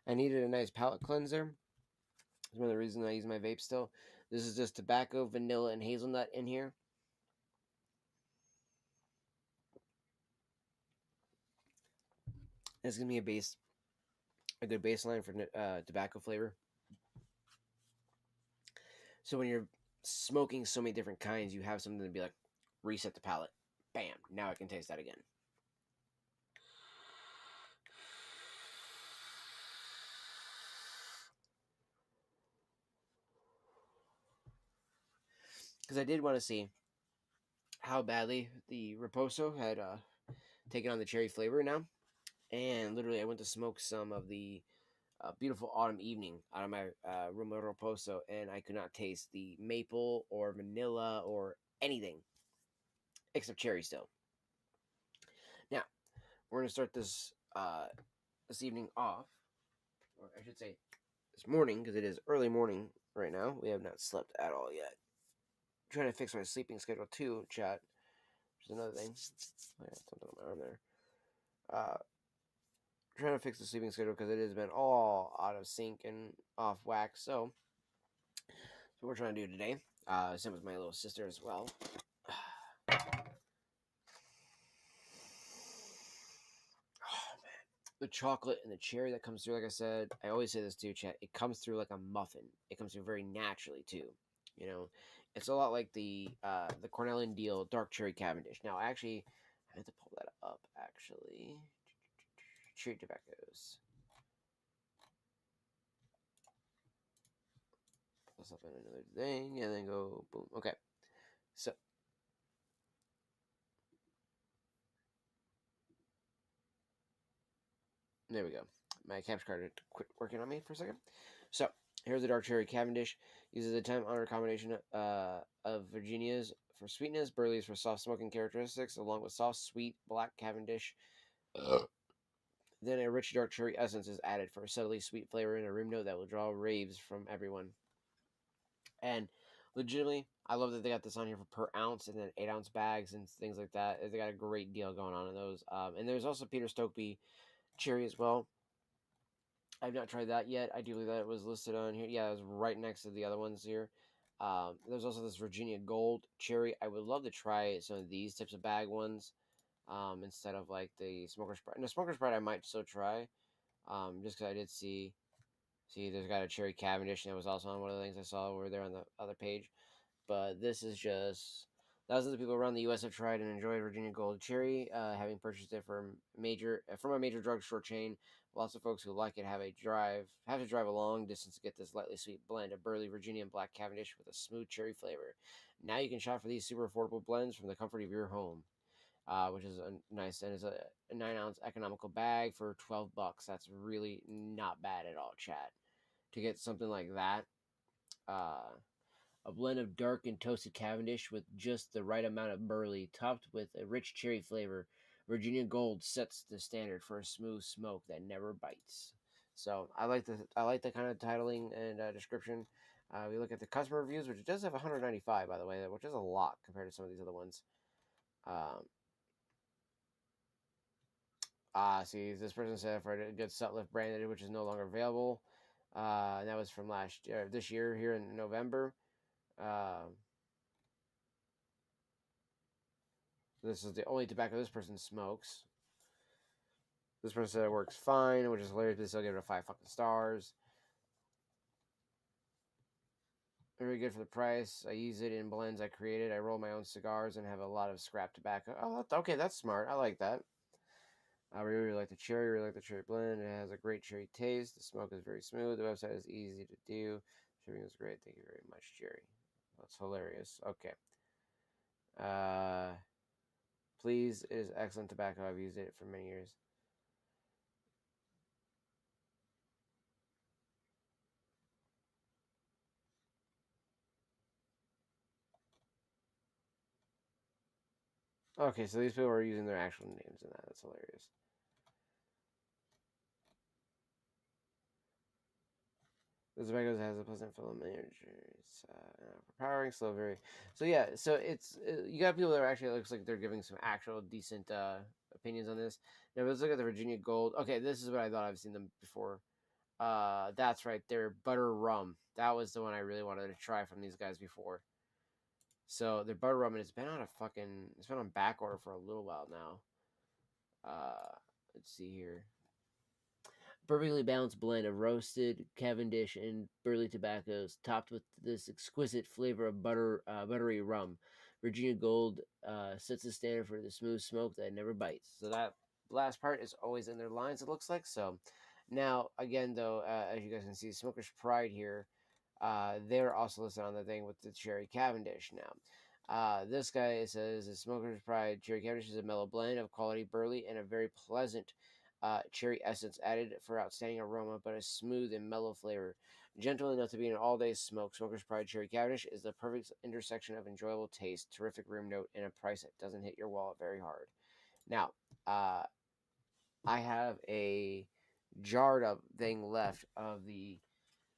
I needed a nice palate cleanser. That's one of the reasons I use my vape still. This is just tobacco, vanilla, and hazelnut in here. It's gonna be a good baseline for tobacco flavor. So when you're smoking so many different kinds, you have something to be like, reset the palate. Bam! Now I can taste that again. Because I did want to see how badly the Reposo had taken on the cherry flavor now, and literally I went to smoke some of the beautiful autumn evening out of my Roma Reposo, and I could not taste the maple or vanilla or anything except cherry still. Now we're gonna start this evening off, or I should say this morning, because it is early morning right now. We have not slept at all yet. I'm trying to fix my sleeping schedule too, chat. Which is another thing. I got something on my arm there. Trying to fix the sleeping schedule because it has been all out of sync and off whack. So what we're trying to do today. Same with my little sister as well. Oh man, the chocolate and the cherry that comes through, like I said, I always say this too, chat. It comes through like a muffin. It comes through very naturally too. You know, it's a lot like the Cornell and Deal dark cherry Cavendish. Now, actually, I have to pull that up. Actually, cherry tobaccos. Pull this up in another thing, and then go boom. Okay, so there we go. My capture card quit working on me for a second. So here's the dark cherry Cavendish. Uses a time-honored combination of Virginias for sweetness, Burley's for soft smoking characteristics, along with soft, sweet black Cavendish. Then a rich dark cherry essence is added for a subtly sweet flavor and a room note that will draw raves from everyone. And legitimately, I love that they got this on here for per ounce and then 8-ounce bags and things like that. They got a great deal going on in those. And there's also Peter Stokeby cherry as well. I've not tried that yet. I do believe that it was listed on here. Yeah, it was right next to the other ones here. There's also this Virginia Gold cherry. I would love to try some of these types of bag ones instead of like the Smoker's Pride. No, Smoker's Pride I might still try just because I did see there's got a cherry Cavendish and it was also on one of the things I saw over there on the other page. But this is just thousands of people around the U.S. have tried and enjoyed Virginia Gold Cherry, having purchased it from a major drugstore chain. Lots of folks who like it have to drive a long distance to get this lightly sweet blend of Burley Virginia and Black Cavendish with a smooth cherry flavor. Now you can shop for these super affordable blends from the comfort of your home, which is nice. And it's a 9-ounce economical bag for $12. That's really not bad at all, chat. To get something like that, uh, a blend of dark and toasted Cavendish with just the right amount of burley, topped with a rich cherry flavor. Virginia Gold sets the standard for a smooth smoke that never bites. So I like the kind of titling and description. We look at the customer reviews, which does have 195 by the way, which is a lot compared to some of these other ones. See, this person said for a good Sutliff branded, which is no longer available. And that was from this year here in November. This is the only tobacco this person smokes. This person said it works fine, which is hilarious, but they still give it a 5 fucking stars. Very good for the price. I use it in blends I created. I roll my own cigars and have a lot of scrap tobacco. Oh, okay, that's smart. I like that. I really like the cherry. Really like the cherry blend. It has a great cherry taste. The smoke is very smooth. The website is easy to do. Shipping is great. Thank you very much, Jerry. That's hilarious. Okay. Please, it is excellent tobacco. I've used it for many years. Okay, so these people are using their actual names in that. That's hilarious. The tobacco has a pleasant filament. It's overpowering, slow, very. So yeah, so it's you got people that are actually, it looks like they're giving some actual decent opinions on this. Now let's look at the Virginia Gold. Okay, this is what I thought I've seen them before. That's right, their butter rum. That was the one I really wanted to try from these guys before. So their butter rum, and it's been on back order for a little while now. Let's see here. Perfectly balanced blend of roasted Cavendish and burley tobaccos, topped with this exquisite flavor of buttery rum. Virginia Gold sets the standard for the smooth smoke that never bites. So that last part is always in their lines, it looks like. So now, again, though, as you guys can see, Smoker's Pride here, they're also listed on the thing with the Cherry Cavendish now. This guy says the Smoker's Pride Cherry Cavendish is a mellow blend of quality burley and a very pleasant cherry essence added for outstanding aroma, but a smooth and mellow flavor. Gentle enough to be an all-day smoke, Smoker's Pride Cherry Cavendish is the perfect intersection of enjoyable taste, terrific room note, and a price that doesn't hit your wallet very hard. Now, I have a jarred up thing left of the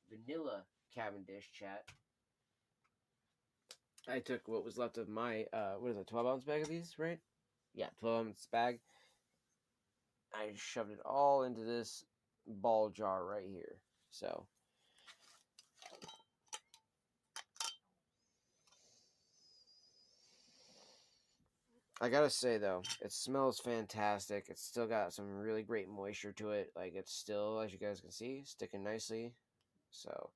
vanilla Cavendish, chat. I took what was left of my 12-ounce bag of these, right? Yeah, 12-ounce bag. I shoved it all into this ball jar right here. So I gotta say though, it smells fantastic. It's still got some really great moisture to it. Like it's still, as you guys can see, sticking nicely. So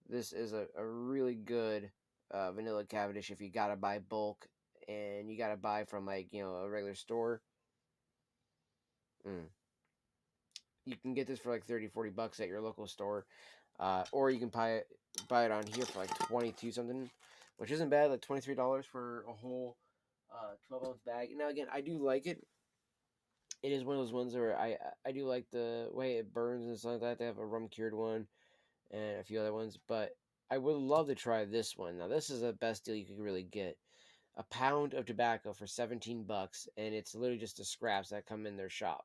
this is a really good vanilla Cavendish if you gotta buy bulk and you gotta buy from like a regular store. Mm. You can get this for like 30-40 bucks at your local store, or you can buy it on here for like 22 something, which isn't bad. Like $23 for a whole 12-ounce bag. Now again, I do like it. It is one of those ones where I do like the way it burns and stuff like that. They have a rum cured one and a few other ones, but I would love to try this one. Now this is the best deal you could really get. A pound of tobacco for 17 bucks, and it's literally just the scraps that come in their shop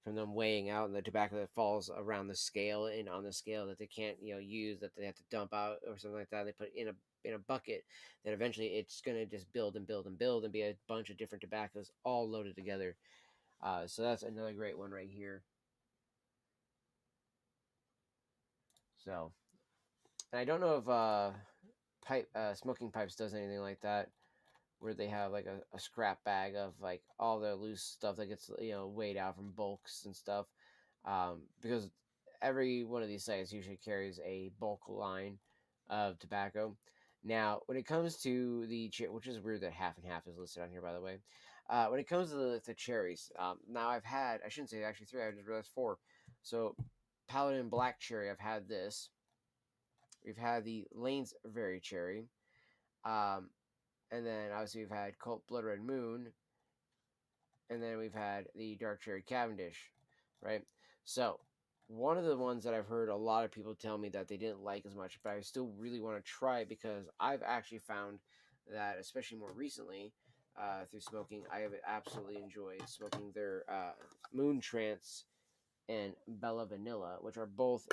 from them weighing out and the tobacco that falls around the scale and on the scale that they can't use, that they have to dump out or something like that. They put it in a bucket that eventually it's going to just build and build and build and be a bunch of different tobaccos all loaded together. So that's another great one right here. So, and I don't know if smoking pipes does anything like that, where they have like a scrap bag of like all the loose stuff that gets weighed out from bulks and stuff, because every one of these sites usually carries a bulk line of tobacco. Now, when it comes to which is weird that half and half is listed on here, by the way. When it comes to the cherries, now I shouldn't say actually three, I just realized four. So, Paladin Black Cherry, I've had this. We've had the Lane's Very Cherry. Um, and then obviously we've had Colt Blood Red Moon, and then we've had the Dark Cherry Cavendish, right? So one of the ones that I've heard a lot of people tell me that they didn't like as much, but I still really want to try it because I've actually found that, especially more recently, through smoking, I have absolutely enjoyed smoking their Moon Trance and Bella Vanilla, which are both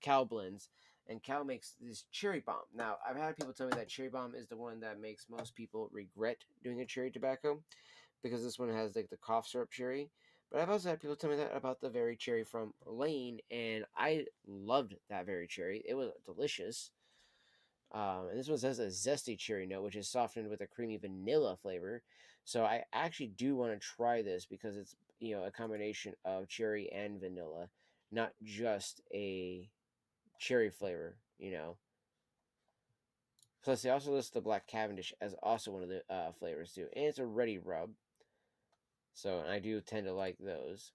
Cal blends. And Cal makes this cherry bomb. Now, I've had people tell me that cherry bomb is the one that makes most people regret doing a cherry tobacco because this one has like the cough syrup cherry. But I've also had people tell me that about the very cherry from Lane, and I loved that very cherry. It was delicious. And this one has a zesty cherry note, which is softened with a creamy vanilla flavor. So I actually do want to try this because it's a combination of cherry and vanilla, not just a cherry flavor. Plus, they also list the Black Cavendish as also one of the flavors too, and it's a ready rub. So I do tend to like those.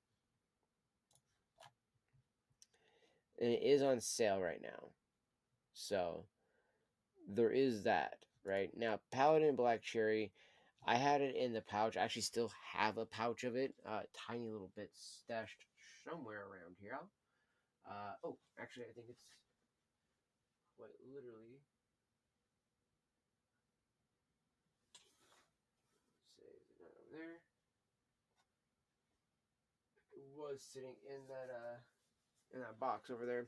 And it is on sale right now. So there is that, right? Now, Paladin Black Cherry, I had it in the pouch. I actually still have a pouch of it, tiny little bit stashed somewhere around here. Oh, actually, I think it's quite literally. Say, is it not over there? It was sitting in that box over there.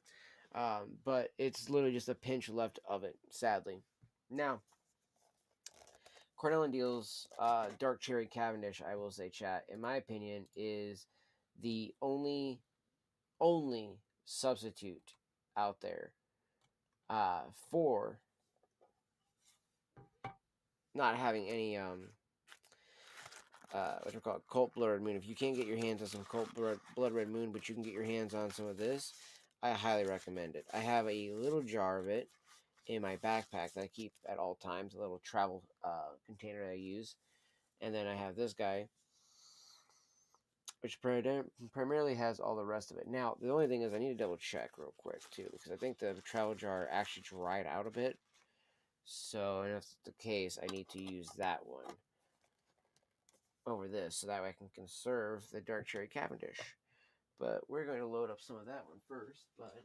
But it's literally just a pinch left of it, sadly. Now, Cornell and Deal's Dark Cherry Cavendish, I will say, chat, in my opinion, is the only substitute out there for not having any what you call it, Colt Blood Red Moon. If you can't get your hands on some Colt Blood Red Moon, but you can get your hands on some of this, I highly recommend it. I have a little jar of it in my backpack that I keep at all times, a little travel container that I use. And then I have this guy, which primarily has all the rest of it. Now, the only thing is I need to double check real quick, too, because I think the travel jar actually dried out a bit. So, and if it's the case, I need to use that one over this, so that way I can conserve the Dark Cherry Cavendish. But we're going to load up some of that one first, but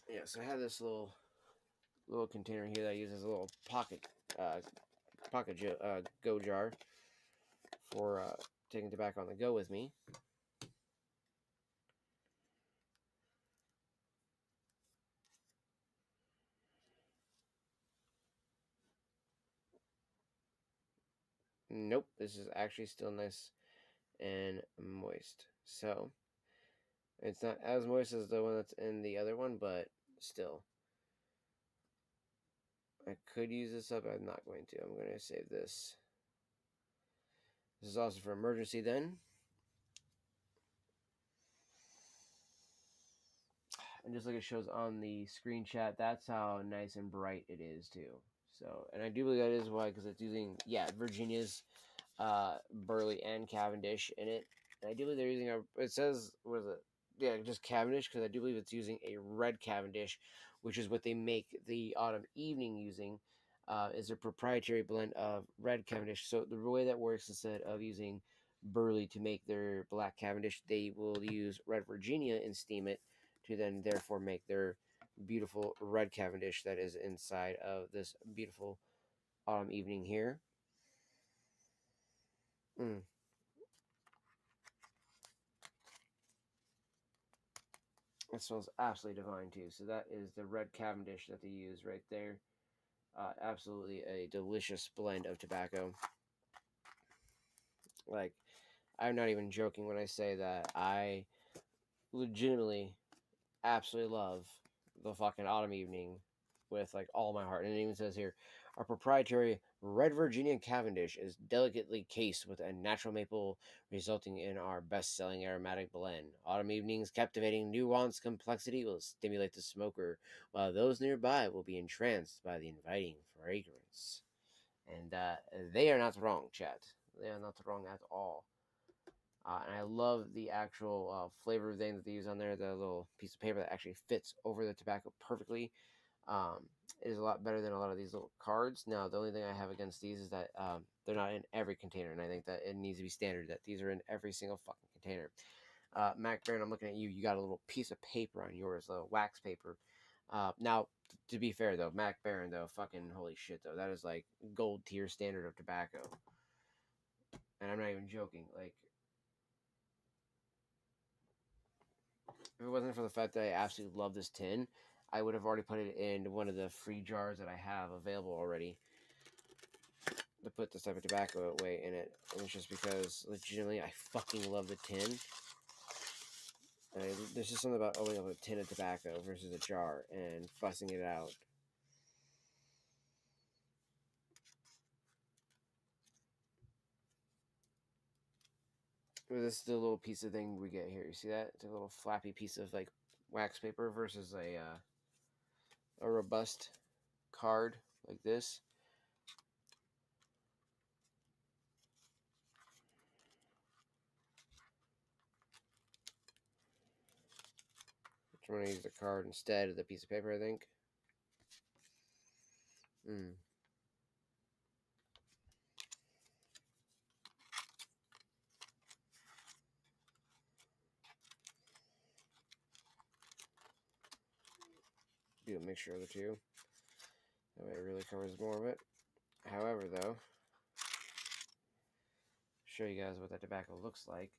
yeah, so I have this little container here that I use as a little pocket go jar for taking tobacco on the go with me. Nope, this is actually still nice and moist. So it's not as moist as the one that's in the other one, but still. I could use this up. I'm not going to. I'm going to save this. This is also for emergency then. And just like it shows on the screen chat, that's how nice and bright it is too. So, and I do believe that is why, because it's using, Virginia's Burley and Cavendish in it. And I do believe they're using it says, what is it? Yeah, just Cavendish, because I do believe it's using a red Cavendish, which is what they make the Autumn Evening using, is a proprietary blend of red Cavendish. So the way that works, instead of using Burley to make their black Cavendish, they will use red Virginia and steam it to then therefore make their beautiful red Cavendish that is inside of this beautiful Autumn Evening here. It smells absolutely divine too. So that is the red Cavendish that they use right there. Absolutely a delicious blend of tobacco. Like, I'm not even joking when I say that I legitimately absolutely love the fucking Autumn Evening with like all my heart. And it even says here, our proprietary Red Virginia Cavendish is delicately cased with a natural maple, resulting in our best-selling aromatic blend. Autumn Evening's captivating nuanced complexity will stimulate the smoker, while those nearby will be entranced by the inviting fragrance. And they are not wrong, chat. They are not wrong at all. And I love the actual flavor thing that they use on there, the little piece of paper that actually fits over the tobacco perfectly. It is a lot better than a lot of these little cards. Now, the only thing I have against these is that they're not in every container, and I think that it needs to be standard that these are in every single fucking container. Mac Baron, I'm looking at you. You got a little piece of paper on yours, a little wax paper. Now, to be fair though, Mac Baron though, fucking holy shit though, that is like gold tier standard of tobacco, and I'm not even joking. Like, if it wasn't for the fact that I absolutely love this tin, I would have already put it in one of the free jars that I have available already to put this type of tobacco away in it. And it's just because, legitimately, I fucking love the tin. And there's just something about opening up a tin of tobacco versus a jar and fussing it out. This is the little piece of thing we get here. You see that? It's a little flappy piece of like wax paper versus a robust card like this. I'm going to use the card instead of the piece of paper, I think. Do a mixture of the two. That way it really covers more of it. However, though, show you guys what that tobacco looks like.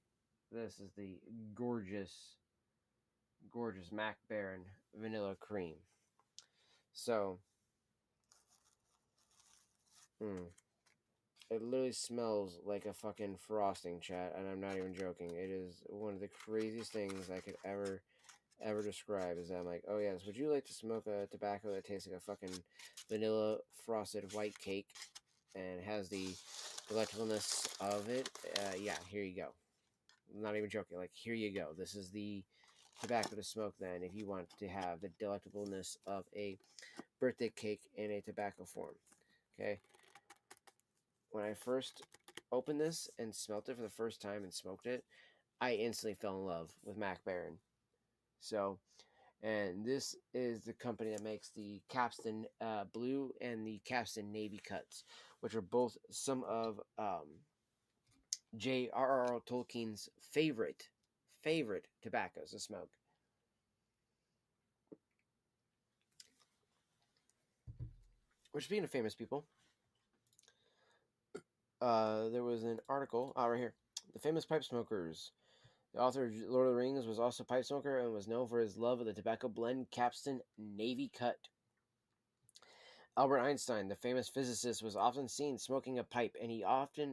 This is the gorgeous, gorgeous Mac Baron Vanilla Cream. So, it literally smells like a fucking frosting, chat, and I'm not even joking. It is one of the craziest things I could ever describe. Is that I'm like, oh yes, would you like to smoke a tobacco that tastes like a fucking vanilla frosted white cake and has the delectableness of it? Yeah, here you go. I'm not even joking. Like, here you go. This is the tobacco to smoke then if you want to have the delectableness of a birthday cake in a tobacco form. Okay. When I first opened this and smelt it for the first time and smoked it, I instantly fell in love with Mac Baron. So, and this is the company that makes the Capstan Blue and the Capstan Navy cuts, which are both some of J.R.R. Tolkien's favorite tobaccos to smoke. Which, speaking of famous people, there was an article right here. The famous pipe smokers. The author of Lord of the Rings was also a pipe smoker and was known for his love of the tobacco blend Capstan Navy Cut. Albert Einstein, the famous physicist, was often seen smoking a pipe, and he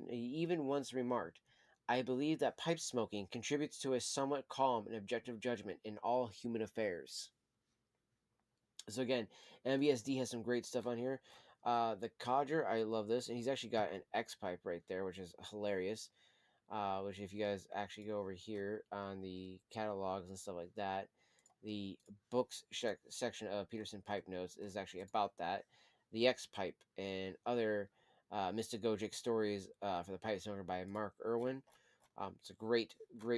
even once remarked, "I believe that pipe smoking contributes to a somewhat calm and objective judgment in all human affairs." So again, MBSD has some great stuff on here. The Codger, I love this, and he's actually got an X pipe right there, which is hilarious. Which if you guys actually go over here on the catalogs and stuff like that, the books section of Peterson Pipe Notes is actually about that. The X Pipe and other mystagogic stories for the pipe smoker by Mark Irwin. It's a great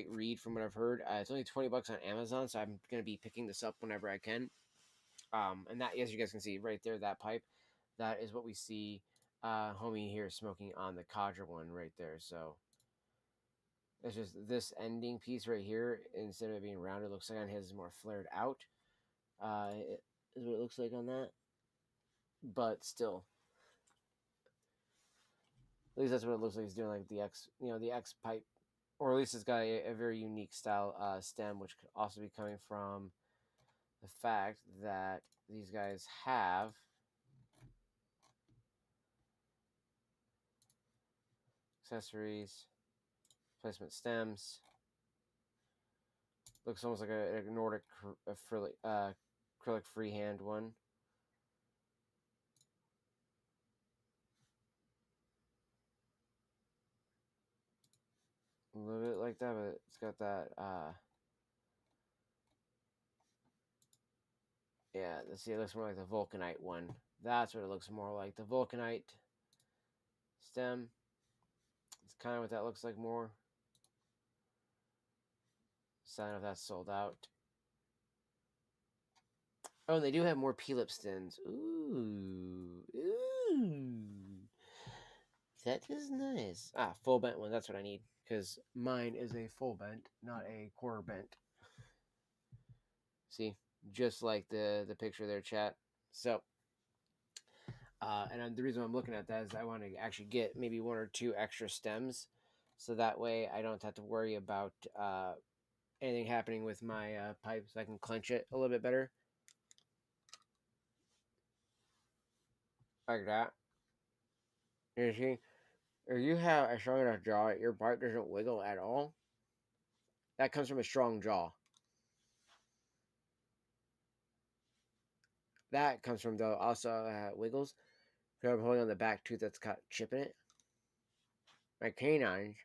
read from what I've heard. It's only $20 on Amazon, so I'm going to be picking this up whenever I can. And that, as you guys can see right there, that pipe, that is what we see homie here smoking on the Codger one right there. So it's just this ending piece right here, instead of it being rounded, looks like on his is more flared out. It is what it looks like on that. But still, at least that's what it looks like. He's doing like the X, the X pipe, or at least it's got a very unique style stem, which could also be coming from the fact that these guys have accessories, placement stems. Looks almost like a Nordic acrylic freehand one. A little bit like that, but it's got that yeah, let's see, it looks more like the vulcanite one. That's what it looks more like. The vulcanite stem. It's kind of what that looks like more. Sign if that's sold out. Oh, and they do have more P-lip stems. Ooh. That is nice. Full bent one. That's what I need, because mine is a full bent, not a quarter bent. See, just like the picture there, chat. So, and the reason I'm looking at that is I want to actually get maybe 1 or 2 extra stems, so that way I don't have to worry about anything happening with my pipe, so I can clench it a little bit better. Like that. You see, if you have a strong enough jaw, your pipe doesn't wiggle at all. That comes from a strong jaw. That comes from, though, also wiggles. So I'm holding on the back tooth that's got chip in it. My canines,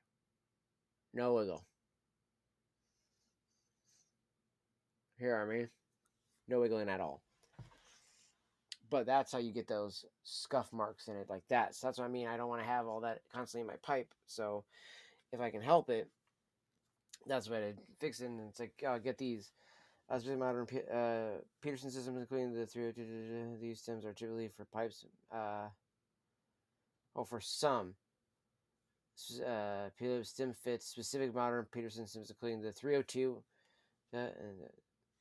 no wiggle. Here, I mean, no wiggling at all. But that's how you get those scuff marks in it like that. So that's what I mean. I don't want to have all that constantly in my pipe. So if I can help it, that's what I fix it. And it's like, get these. As with modern Peterson systems, including the 302, these stems are typically for pipes. For some. Stem fits specific modern Peterson systems, including the 302.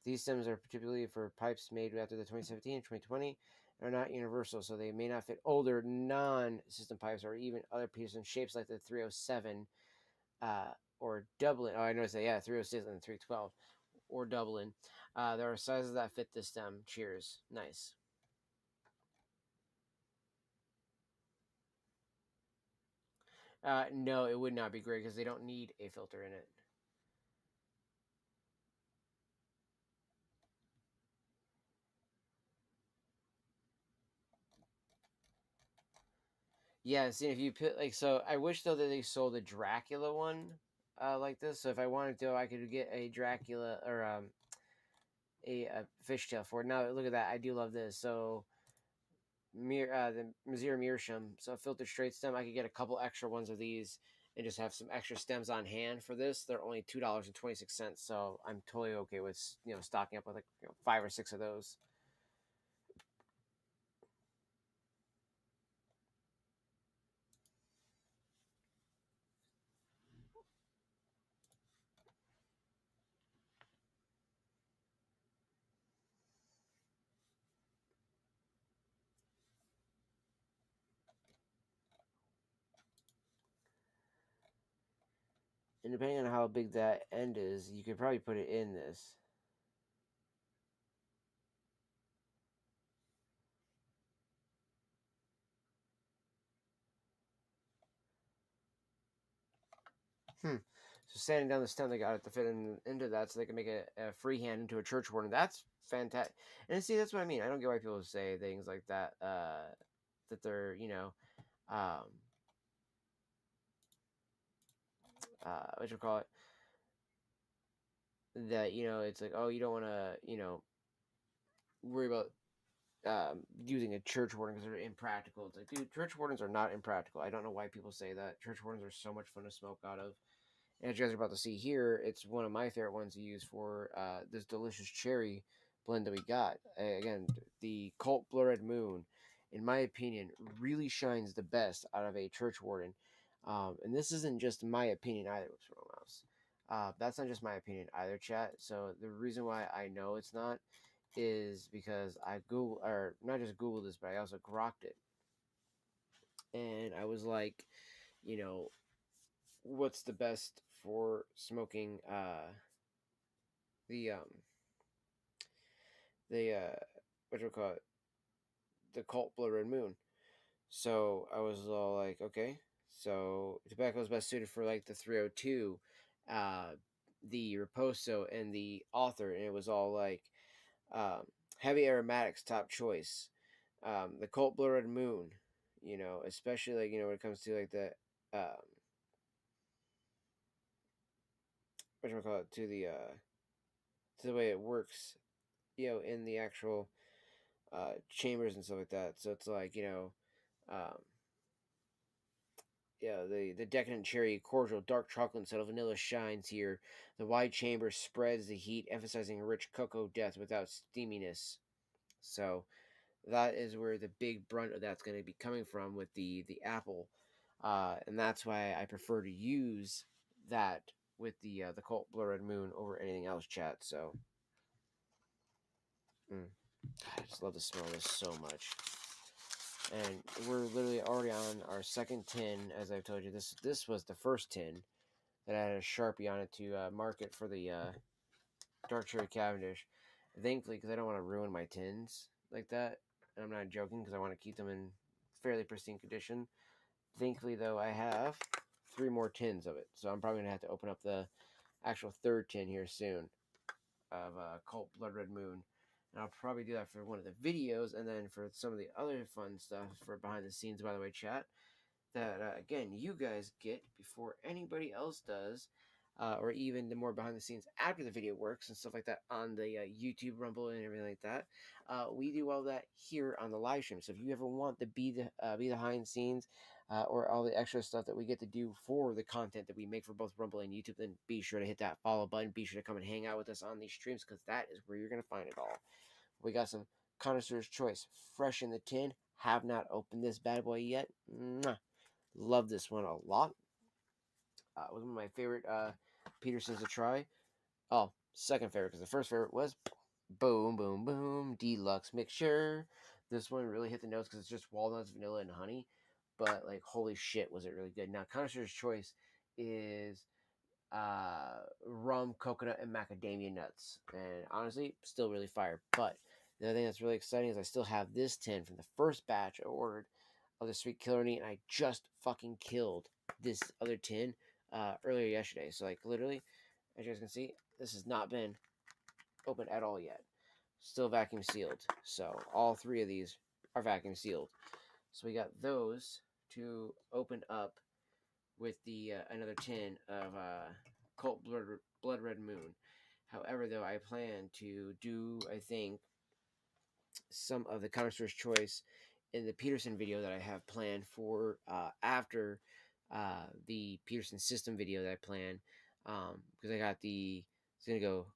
These stems are particularly for pipes made after the 2017 and 2020 and are not universal, so they may not fit older non-system pipes or even other Peterson shapes like the 307 or Dublin. Oh, I noticed that, yeah, 306 and 312 or Dublin. There are sizes that fit this stem. Cheers. Nice. No, it would not be great because they don't need a filter in it. Yeah, see, if you put so I wish though that they sold a Dracula one like this. So if I wanted to, I could get a Dracula or a fishtail for it. Now look at that, I do love this. So the Missouri Meerschaum, so filtered straight stem. I could get a couple extra ones of these and just have some extra stems on hand for this. They're only $2.26, so I'm totally okay with stocking up with 5 or 6 of those. And depending on how big that end is, you could probably put it in this. So sanding down the stem, they got it to fit into that, so they can make a freehand into a church warden. That's fantastic. And see, that's what I mean. I don't get why people say things like that. that they're um, what you call it, that it's like, oh, you don't want to worry about using a church warden because they're impractical. It's like, dude, church wardens are not impractical. I don't know why people say that. Church wardens are so much fun to smoke out of. And as you guys are about to see here, it's one of my favorite ones to use for this delicious cherry blend that we got. Again, the Cult Blood Red Moon, in my opinion, really shines the best out of a church warden. And this isn't just my opinion either. That's not just my opinion either, chat. So the reason why I know it's not is because I Google, or not just Googled this, but I also grokked it, and I was like, you know, what's the best for smoking the the what do we call it, the Cult Blood Red Moon. So I was all like, okay, so tobacco is best suited for like the 302, the Reposo, and the Author, and it was all like um, heavy aromatics top choice. The Colt Blood Red Moon, especially like when it comes to like the what do I call it, to the way it works, in the actual chambers and stuff like that. So it's like um, the decadent cherry cordial dark chocolate instead of vanilla shines here. The wide chamber spreads the heat, emphasizing a rich cocoa depth without steaminess. So that is where the big brunt of that's going to be coming from with the apple, and that's why I prefer to use that with the Cult Blood Red Moon over anything else, chat. So I just love the smell of this so much. And we're literally already on our second tin. As I've told you, this was the first tin that I had a Sharpie on it to mark it for the Dark Cherry Cavendish. Thankfully, because I don't want to ruin my tins like that, and I'm not joking, because I want to keep them in fairly pristine condition. Thankfully, though, I have 3 more tins of it, so I'm probably gonna have to open up the actual third tin here soon of Cult Blood Red Moon. And I'll probably do that for one of the videos, and then for some of the other fun stuff for behind the scenes, by the way, chat, that again you guys get before anybody else does, or even the more behind the scenes after the video works and stuff like that on the YouTube Rumble and everything like that. We do all that here on the live stream. So if you ever want to be the behind the scenes, or all the extra stuff that we get to do for the content that we make for both Rumble and YouTube, then be sure to hit that follow button. Be sure to come and hang out with us on these streams, because that is where you're gonna find it all. We got some Connoisseur's Choice fresh in the tin. Have not opened this bad boy yet. Mwah. Love this one a lot. It was one of my favorite Petersons to try. Oh, second favorite, because the first favorite was Boom Boom Boom Deluxe Mixture. This one really hit the notes because it's just walnuts, vanilla, and honey. But like, holy shit, was it really good? Now, Connoisseur's Choice is rum, coconut, and macadamia nuts, and honestly, still really fire. But the other thing that's really exciting is I still have this tin from the first batch I ordered of the Sweet Killer Neat, and I just fucking killed this other tin earlier yesterday. So like, literally, as you guys can see, this has not been opened at all yet. Still vacuum sealed. So all 3 of these are vacuum sealed. So we got those to open up with the another tin of Cult Blood Red Moon. However, though, I plan to do, I think, some of the Connoisseur's Choice in the Peterson video that I have planned for after the Peterson system video that I plan, because I got it's gonna go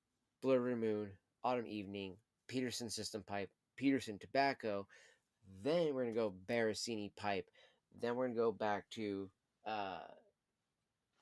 Blood Red Moon, Autumn Evening, Peterson system pipe, Peterson tobacco, then we're gonna go Barasini pipe, then we're gonna go back to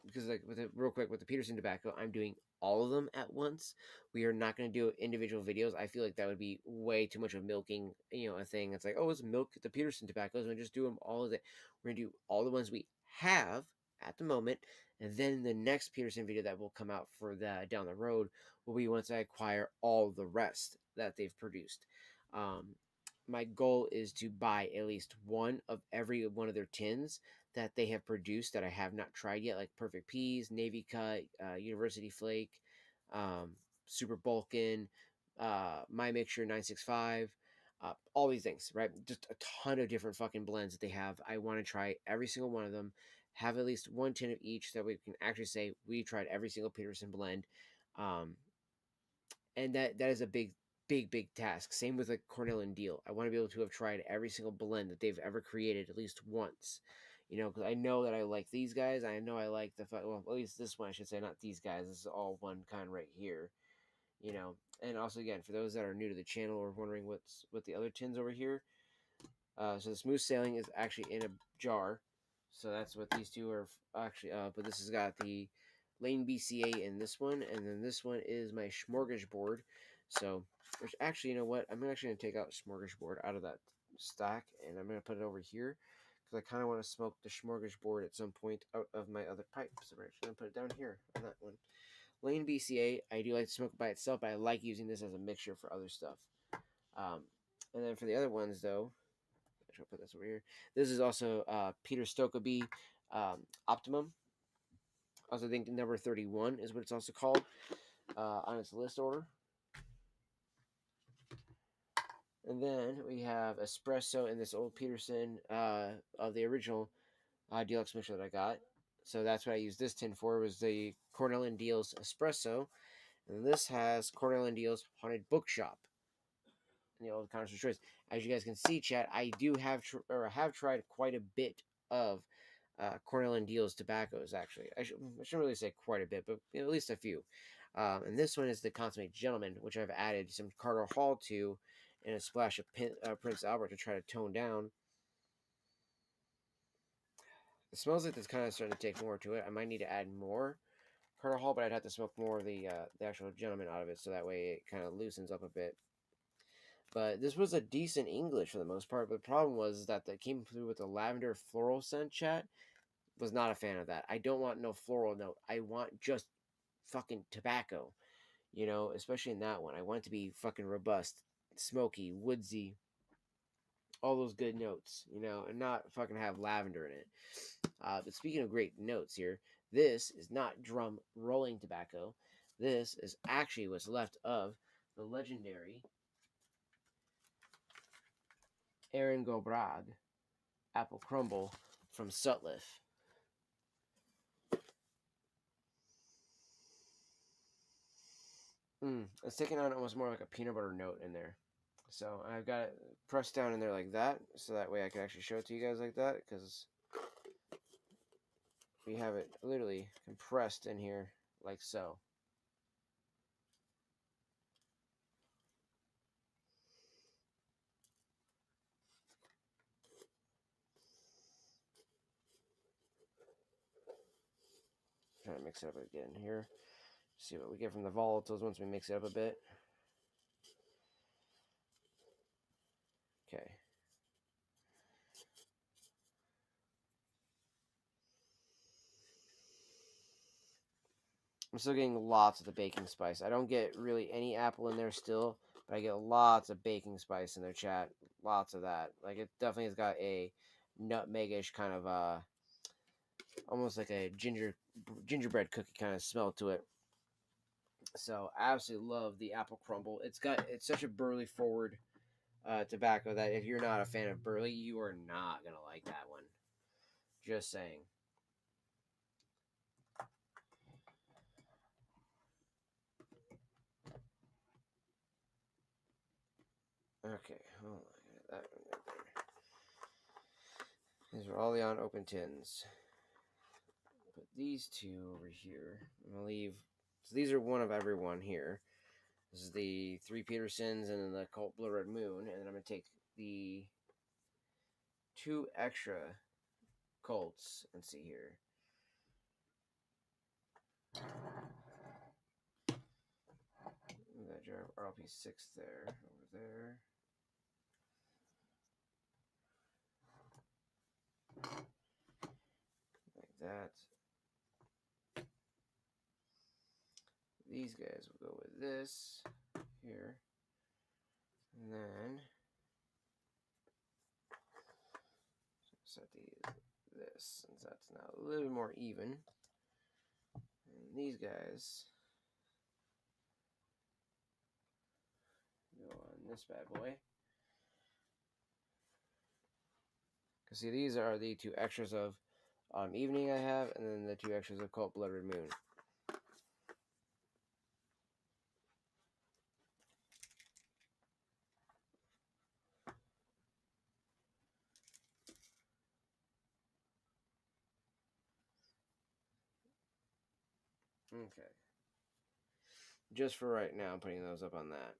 because like real quick with the Peterson tobacco, I'm doing all of them at once. We are not going to do individual videos. I feel like that would be way too much of milking, a thing. It's like, oh, let's milk the Peterson tobaccos and just do them all of it. We're going to do all the ones we have at the moment, and then the next Peterson video that will come out for the down the road will be once I acquire all the rest that they've produced. My goal is to buy at least one of every one of their tins that they have produced that I have not tried yet, like Perfect Peas, Navy Cut, University Flake, Super Bulkin, My Mixture 965, all these things, right? Just a ton of different fucking blends that they have. I want to try every single one of them, have at least one tin of each, so that we can actually say we tried every single Peterson blend. Um, and that is a big task. Same with like Cornell and Deal. I want to be able to have tried every single blend that they've ever created at least once. You know, because I know that I like these guys. I know I like well, at least this one I should say, not these guys. This is all one kind right here. You know, and also again for those that are new to the channel or wondering what the other tins over here. So the smooth sailing is actually in a jar. So that's what these two are actually. But this has got the Lane BCA in this one, and then this one is my smorgasbord. So there's actually, you know what? I'm actually gonna take out smorgasbord out of that stack, and I'm gonna put it over here because I kind of want to smoke the smorgasbord at some point out of my other pipe. So we're actually gonna put it down here on that one. Lane BCA, I do like to smoke it by itself, but I like using this as a mixture for other stuff. And then for the other ones, though, I'll put this over here. This is also Peter Stokkebye Optimum. Also, I think number 31 is what it's also called on its list order. And then we have espresso in this old Peterson of the original deluxe mixer that I got. So that's what I used this tin for, was the Cornell and Deal's espresso. And this has Cornell and Deal's Haunted Bookshop in the old Connoisseur's Choice. As you guys can see, chat, I do have tried quite a bit of Cornell and Deal's tobaccos. Actually, I shouldn't really say quite a bit, but at least a few. And this one is the Consummate Gentleman, which I've added some Carter Hall to, and a splash of Prince Albert to try to tone down. It smells like it's kind of starting to take more to it. I might need to add more Carter Hall, but I'd have to smoke more of the actual Gentleman out of it, so that way it kind of loosens up a bit. But this was a decent English for the most part. But the problem was that they came through with the lavender floral scent, chat. Was not a fan of that. I don't want no floral note. I want just fucking tobacco. You know, especially in that one. I want it to be fucking robust, smoky, woodsy, all those good notes, you know, and not fucking have lavender in it. But speaking of great notes here, this is not drum rolling tobacco. This is actually what's left of the legendary Aaron Gobrad apple crumble from Sutliff. It's taking on almost more like a peanut butter note in there. So I've got it pressed down in there like that, so that way I can actually show it to you guys like that, because we have it literally compressed in here like so. Trying to mix it up again here. See what we get from the volatiles once we mix it up a bit. Okay. I'm still getting lots of the baking spice. I don't get really any apple in there still, but I get lots of baking spice in their, chat. Lots of that. Like, it definitely has got a nutmegish kind of almost like a gingerbread cookie kind of smell to it. So I absolutely love the apple crumble. It's such a burley forward tobacco that if you're not a fan of burley, you are not gonna like that one. Just saying. Okay, hold on. That one right there. These are all the unopened tins. Put these two over here. I'm gonna leave. So these are one of every one here. This is the 3 Petersons and then the Cult Blood Red Moon, and then I'm gonna take the 2 extra Colts and see here. That jar of RLP6 there, over there. Like that. These guys will go with this here. And then set this, since that's now a little bit more even. And these guys go on this bad boy. See, these are the 2 extras of Evening I have, and then the 2 extras of Cult Blood Red Moon. Okay. Just for right now, I'm putting those up on that.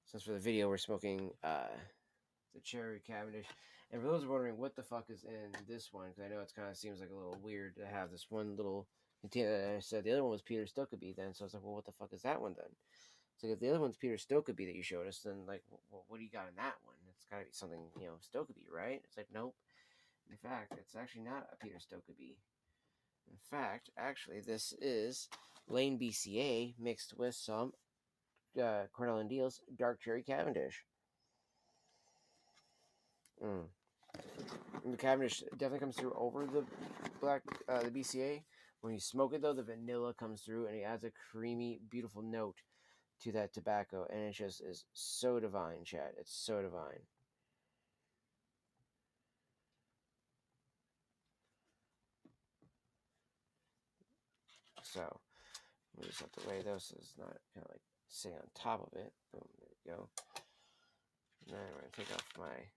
Since for the video, we're smoking the Cherry Cavendish. And for those wondering what the fuck is in this one, because I know it kind of seems like a little weird to have this one little container. I said the other one was Peter Stokkeby then, so I was like, well, what the fuck is that one then? So if the other one's Peter Stokkeby that you showed us, then like, what do you got in that one? It's got to be something, Stokkeby, right? It's like, nope. In fact, it's actually not a Peter Stokkeby. In fact, actually, this is Lane BCA mixed with some Cornell and Deal's Dark Cherry Cavendish. And the Cavendish definitely comes through over the black, the BCA. When you smoke it, though, the vanilla comes through and it adds a creamy, beautiful note to that tobacco, and it just is so divine, Chad. It's so divine. So, we just have to weigh those so it's not kind of like sitting on top of it. Boom, there we go. Now we're going to take off my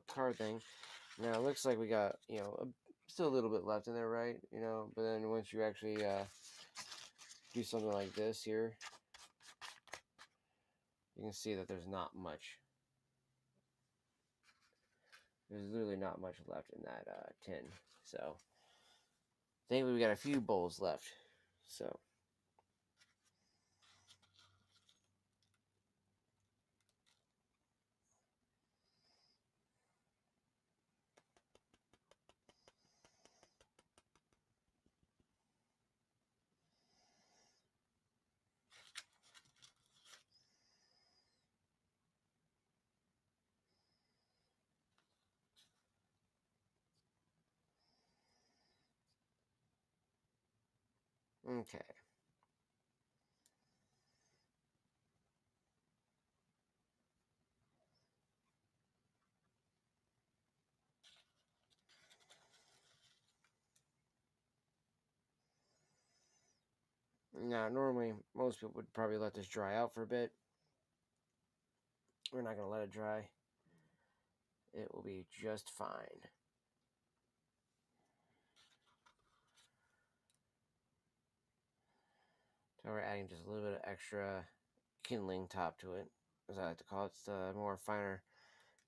card thing. Now it looks like we got, still a little bit left in there, right? But then once you actually do something like this here, you can see that there's not much. There's literally not much left in that tin. So, thankfully we got a few bowls left. So. Okay. Now, normally, most people would probably let this dry out for a bit. We're not going to let it dry. It will be just fine. So we're adding just a little bit of extra kindling top to it, as I like to call it. It's the more finer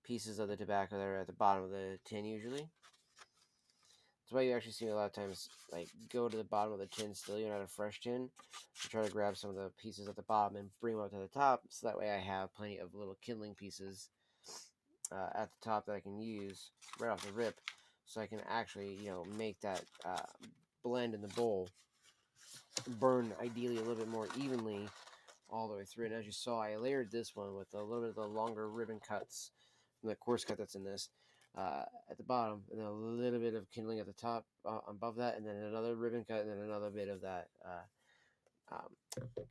pieces of the tobacco that are at the bottom of the tin usually. That's why you actually see me a lot of times like go to the bottom of the tin still, not a fresh tin, to try to grab some of the pieces at the bottom and bring them up to the top, so that way I have plenty of little kindling pieces at the top that I can use right off the rip, so I can actually make that blend in the bowl burn ideally a little bit more evenly all the way through. And as you saw, I layered this one with a little bit of the longer ribbon cuts from the coarse cut that's in this at the bottom, and then a little bit of kindling at the top above that, and then another ribbon cut, and then another bit of that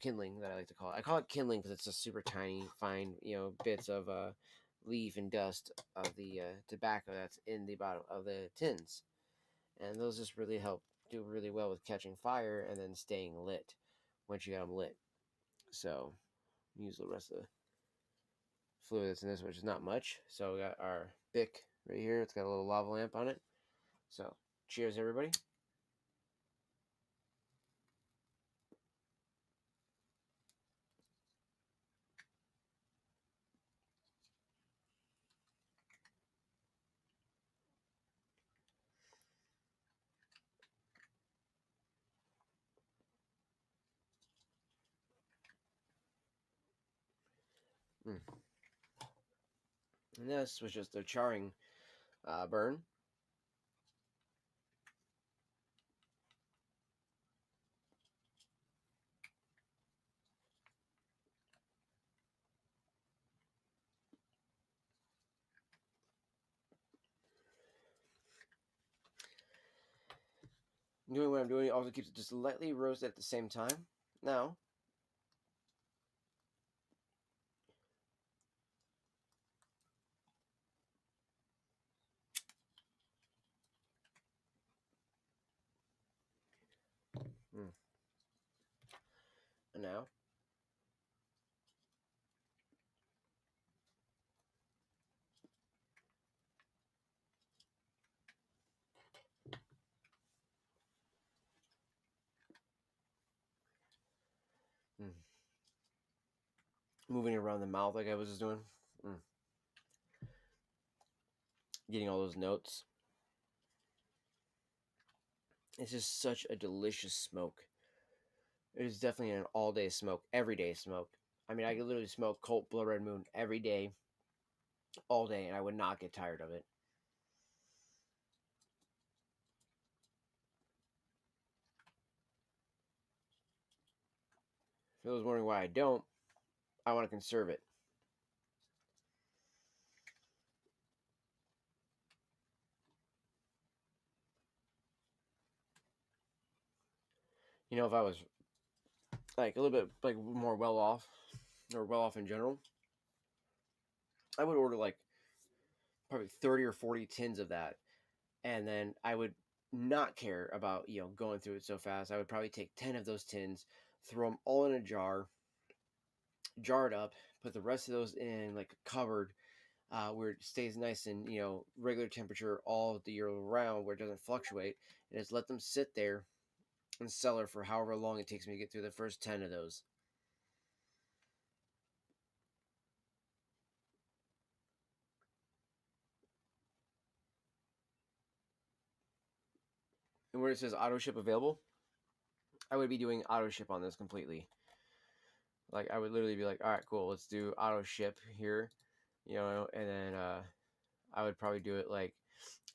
kindling that I like to call it. I call it kindling because it's just super tiny, fine, bits of leaf and dust of the tobacco that's in the bottom of the tins, and those just really help do really well with catching fire and then staying lit once you got them lit. So use the rest of the fluid that's in this, which is not much. So we got our Bic right here. It's got a little lava lamp on it. So cheers, everybody. And this was just a charring burn. Doing what I'm doing also keeps it just lightly roasted at the same time. Now, Mm. And now, mm. Moving around the mouth like I was just doing. Mm. Getting all those notes. It's just such a delicious smoke. It is definitely an all day smoke, everyday smoke. I mean, I could literally smoke Colt Blood Red Moon every day, all day, and I would not get tired of it. If I was wondering why I don't, I want to conserve it. You know, if I was like a little bit like more well off or well off in general, I would order like probably 30 or 40 tins of that, and then I would not care about going through it so fast. I would probably take 10 of those tins, throw them all in a jar it up, put the rest of those in like a cupboard where it stays nice and regular temperature all the year round, where it doesn't fluctuate, and just let them sit there and cellar for however long it takes me to get through the first 10 of those. And where it says auto ship available, I would be doing auto ship on this completely. Like I would literally be like, all right, cool, let's do auto ship here, and then I would probably do it like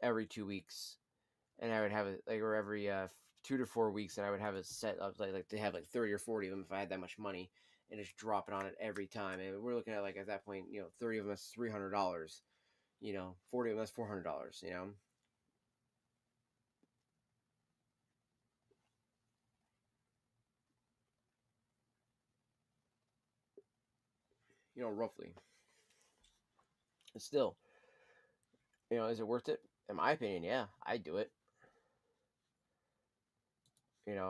every 2 weeks, and I would have it like or every 2 to 4 weeks, and I would have it set up like to have like 30 or 40 of them if I had that much money, and just drop it on it every time. And we're looking at like at that point, 30 of them is $300, 40 of them is $400, roughly. And still, is it worth it? In my opinion, yeah, I'd do it.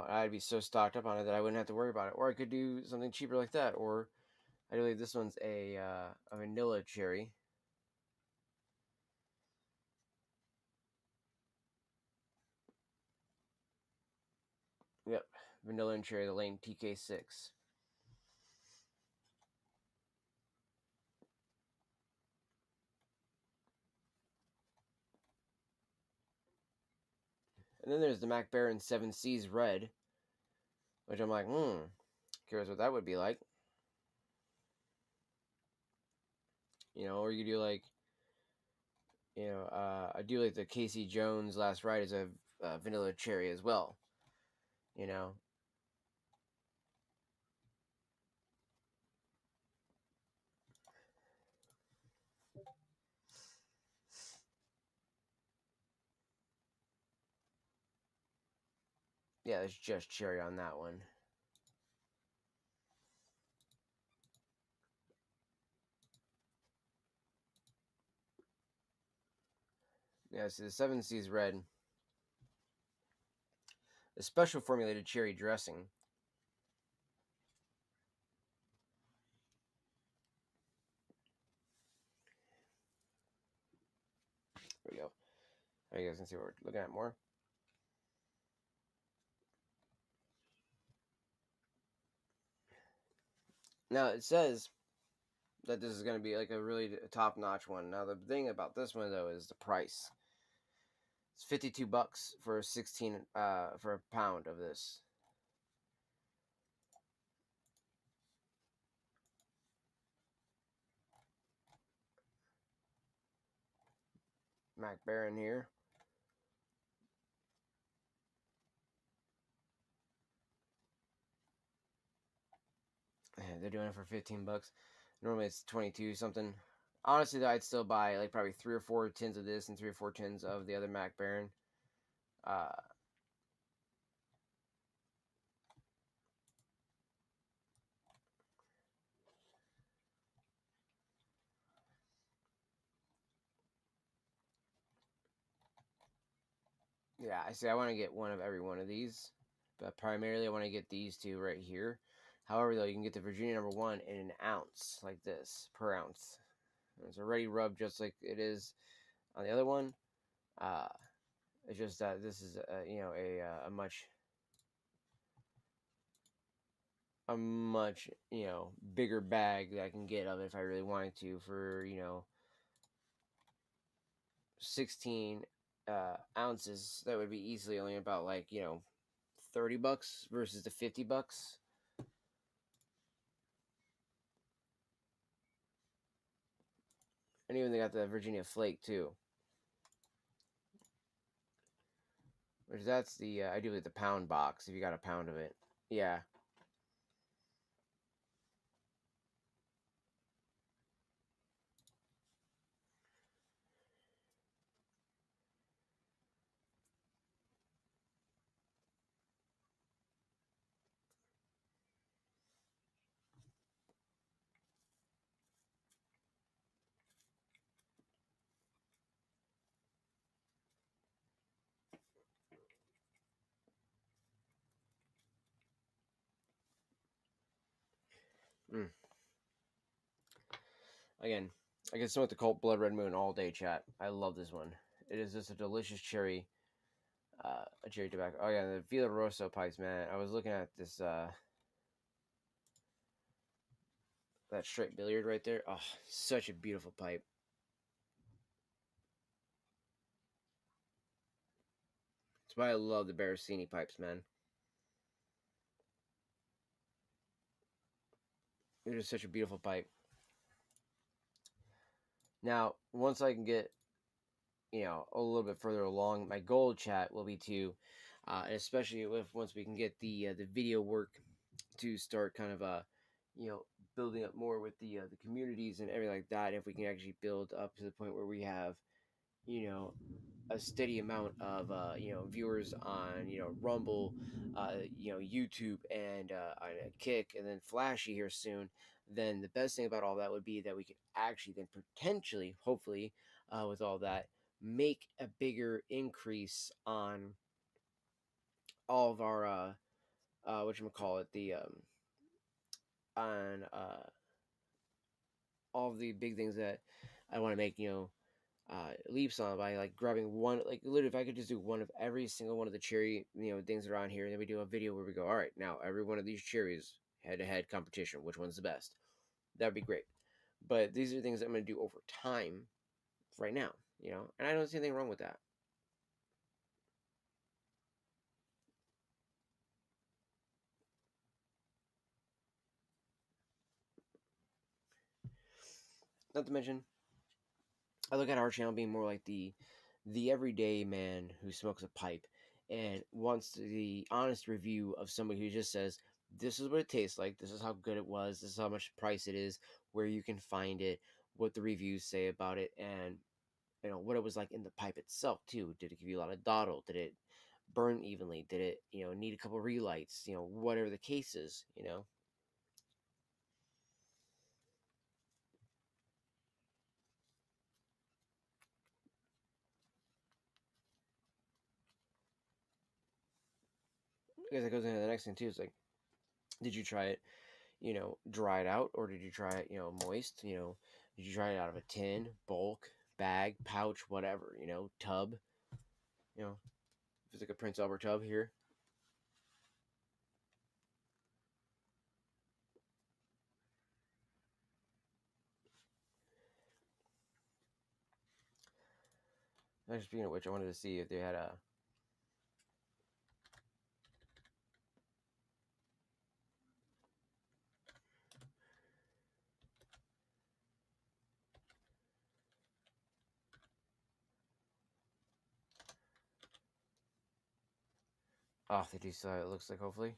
I'd be so stocked up on it that I wouldn't have to worry about it. Or I could do something cheaper like that. Or I believe this one's a vanilla cherry. Yep, vanilla and cherry, the Lane TK6. And then there's the Mac Baron 7C's Red, which I'm like, curious what that would be like. Or you do like, I do like the Casey Jones Last Ride is a vanilla cherry as well. You know, yeah, there's just cherry on that one. Yeah, see the 7C's Red, a special formulated cherry dressing. There we go. Now you guys can see what we're looking at more. Now it says that this is going to be like a really top-notch one. Now the thing about this one though is the price. It's $52 for 16 for a pound of this. Mac Baron here. They're doing it for $15. Normally it's 22 something. Honestly, though, I'd still buy like probably 3 or 4 tins of this and 3 or 4 tins of the other Mac Baron. Uh, yeah, I see. I want to get one of every one of these. but primarily I want to get these two right here. However, though, you can get the Virginia number one in an ounce, like this, per ounce. It's already rubbed just like it is on the other one. Uh, it's just that this is, a much bigger bag that I can get of it if I really wanted to for 16 ounces. That would be easily only about like $30 versus the $50. And even they got the Virginia Flake too, which that's the I do like the pound box if you got a pound of it. Yeah. Mm. Again, I can smoke the Colt Blood Red Moon all day, chat. I love this one. It is just a delicious cherry, a cherry tobacco. Oh yeah, the Villa Rosso pipes, man. I was looking at this that straight billiard right there. Oh, such a beautiful pipe. That's why I love the Barricini pipes, man. It is such a beautiful pipe. Now, once I can get a little bit further along, my goal, chat, will be to, especially if once we can get the video work to start kind of building up more with the communities and everything like that. If we can actually build up to the point where we have you know a steady amount of viewers on Rumble, YouTube, and on Kick, and then Flashy here soon. Then the best thing about all that would be that we could actually then potentially, hopefully, with all that, make a bigger increase on all of our what you call it, the on all of the big things that I want to make leaps on by like grabbing one, like literally if I could just do one of every single one of the cherry things around here, and then we do a video where we go, all right, now every one of these cherries head to head competition, which one's the best. That'd be great. But these are things I'm going to do over time right now, and I don't see anything wrong with that. Not to mention, I look at our channel being more like the everyday man who smokes a pipe and wants the honest review of somebody who just says, this is what it tastes like, this is how good it was, this is how much price it is, where you can find it, what the reviews say about it, and what it was like in the pipe itself too. Did it give you a lot of dottle? Did it burn evenly? Did it need a couple relights? Whatever the case is. Because that goes into the next thing too. It's like, did you try it dried out, or did you try it moist? Did you try it out of a tin, bulk, bag, pouch, whatever, tub? If it's like a Prince Albert tub here. Actually, speaking of which, I wanted to see if they had a oh, they do sell it, looks like, hopefully.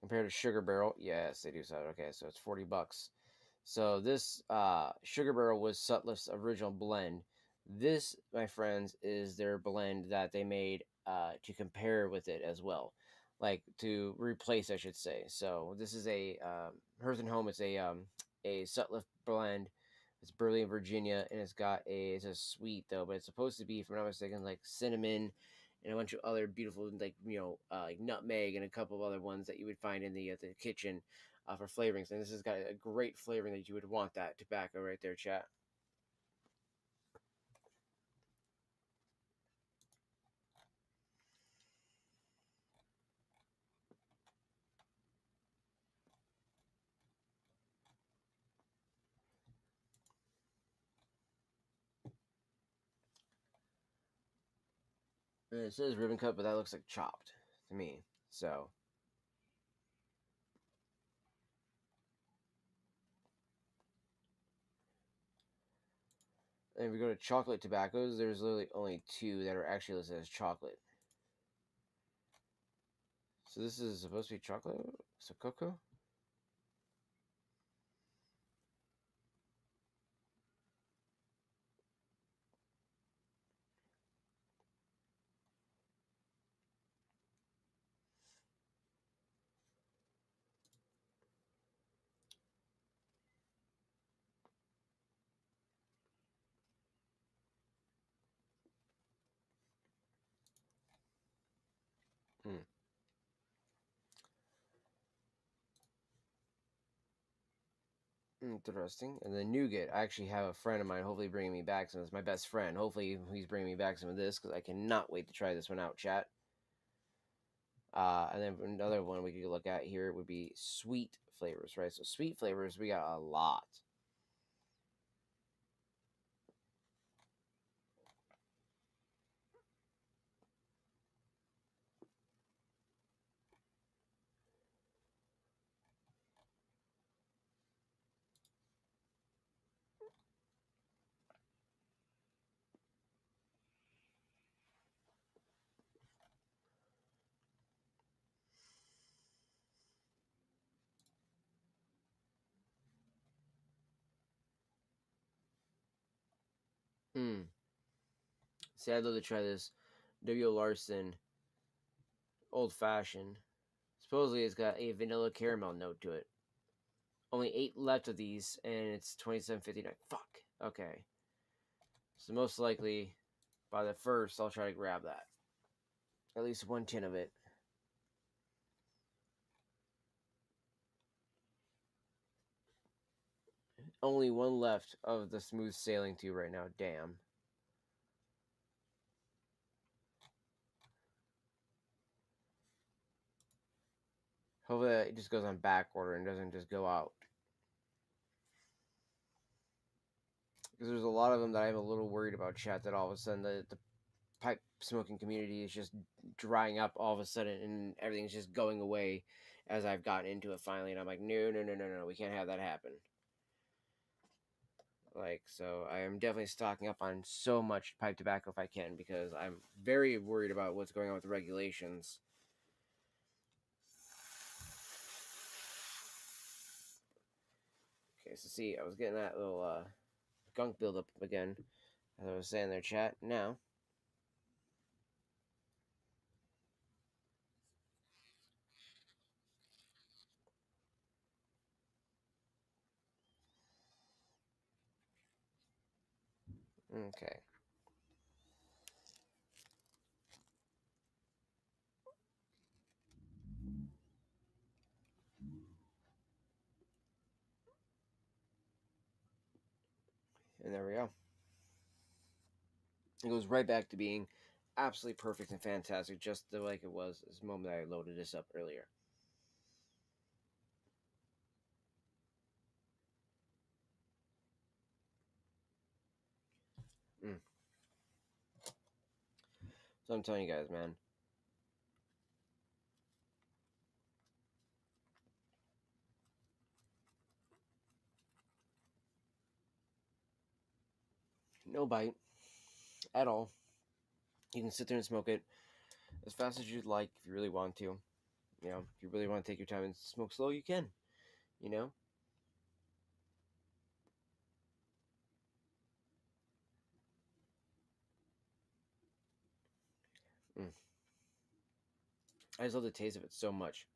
Compared to Sugar Barrel, yes, they do sell it. Okay, so it's $40. So this Sugar Barrel was Sutliff's original blend. This, my friends, is their blend that they made to compare with it as well, like to replace, I should say. So this is a Hearth and Home. It's a Sutliff blend. It's Burley, Virginia, and it's a sweet though, but it's supposed to be, if I'm not mistaken, like cinnamon and a bunch of other beautiful, like like nutmeg and a couple of other ones that you would find in the kitchen for flavorings. And this has got a great flavoring that you would want that tobacco right there, chat. And it says ribbon cut, but that looks like chopped to me. So. And if we go to chocolate tobaccos, there's literally only two that are actually listed as chocolate. So this is supposed to be chocolate? So cocoa? Hmm. Interesting. And then nougat. I actually have a friend of mine hopefully bringing me back some. It's my best friend. Hopefully he's bringing me back some of this because I cannot wait to try this one out, chat. And then another one we could look at here would be sweet flavors, right? So sweet flavors, we got a lot. Hmm. See, I'd love to try this W. Larson old fashioned. Supposedly it's got a vanilla caramel note to it. Only 8 left of these, and it's $27.59. Fuck. Okay. So most likely, by the first, I'll try to grab that. At least 1 tin of it. Only 1 left of the smooth sailing 2 right now. Damn. Hopefully it just goes on back order and doesn't just go out. Because there's a lot of them that I'm a little worried about, chat, that all of a sudden the pipe smoking community is just drying up all of a sudden and everything's just going away as I've gotten into it finally. And I'm like, no, we can't have that happen. Like, so I am definitely stocking up on so much pipe tobacco if I can because I'm very worried about what's going on with the regulations. Okay, so see, I was getting that little gunk buildup again, as I was saying in their chat. Now, okay. And there we go. It goes right back to being absolutely perfect and fantastic, just like it was this moment I loaded this up earlier. Mm. So I'm telling you guys, man. No bite at all. You can sit there and smoke it as fast as you'd like if you really want to. You know, if you really want to take your time and smoke slow, you can. You know? Mm. I just love the taste of it so much.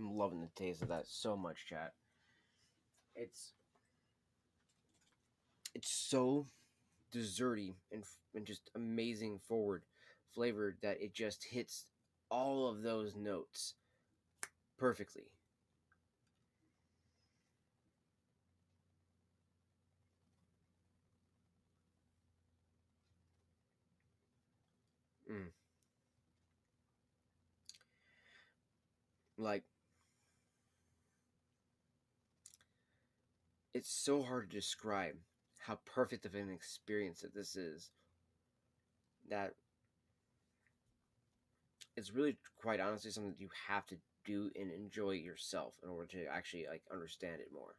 I'm loving the taste of that so much, chat. It's it's so desserty and just amazing forward flavored that it just hits all of those notes perfectly. Mm. Like, it's so hard to describe how perfect of an experience that this is, that it's really, quite honestly, something that you have to do and enjoy yourself in order to actually like understand it more.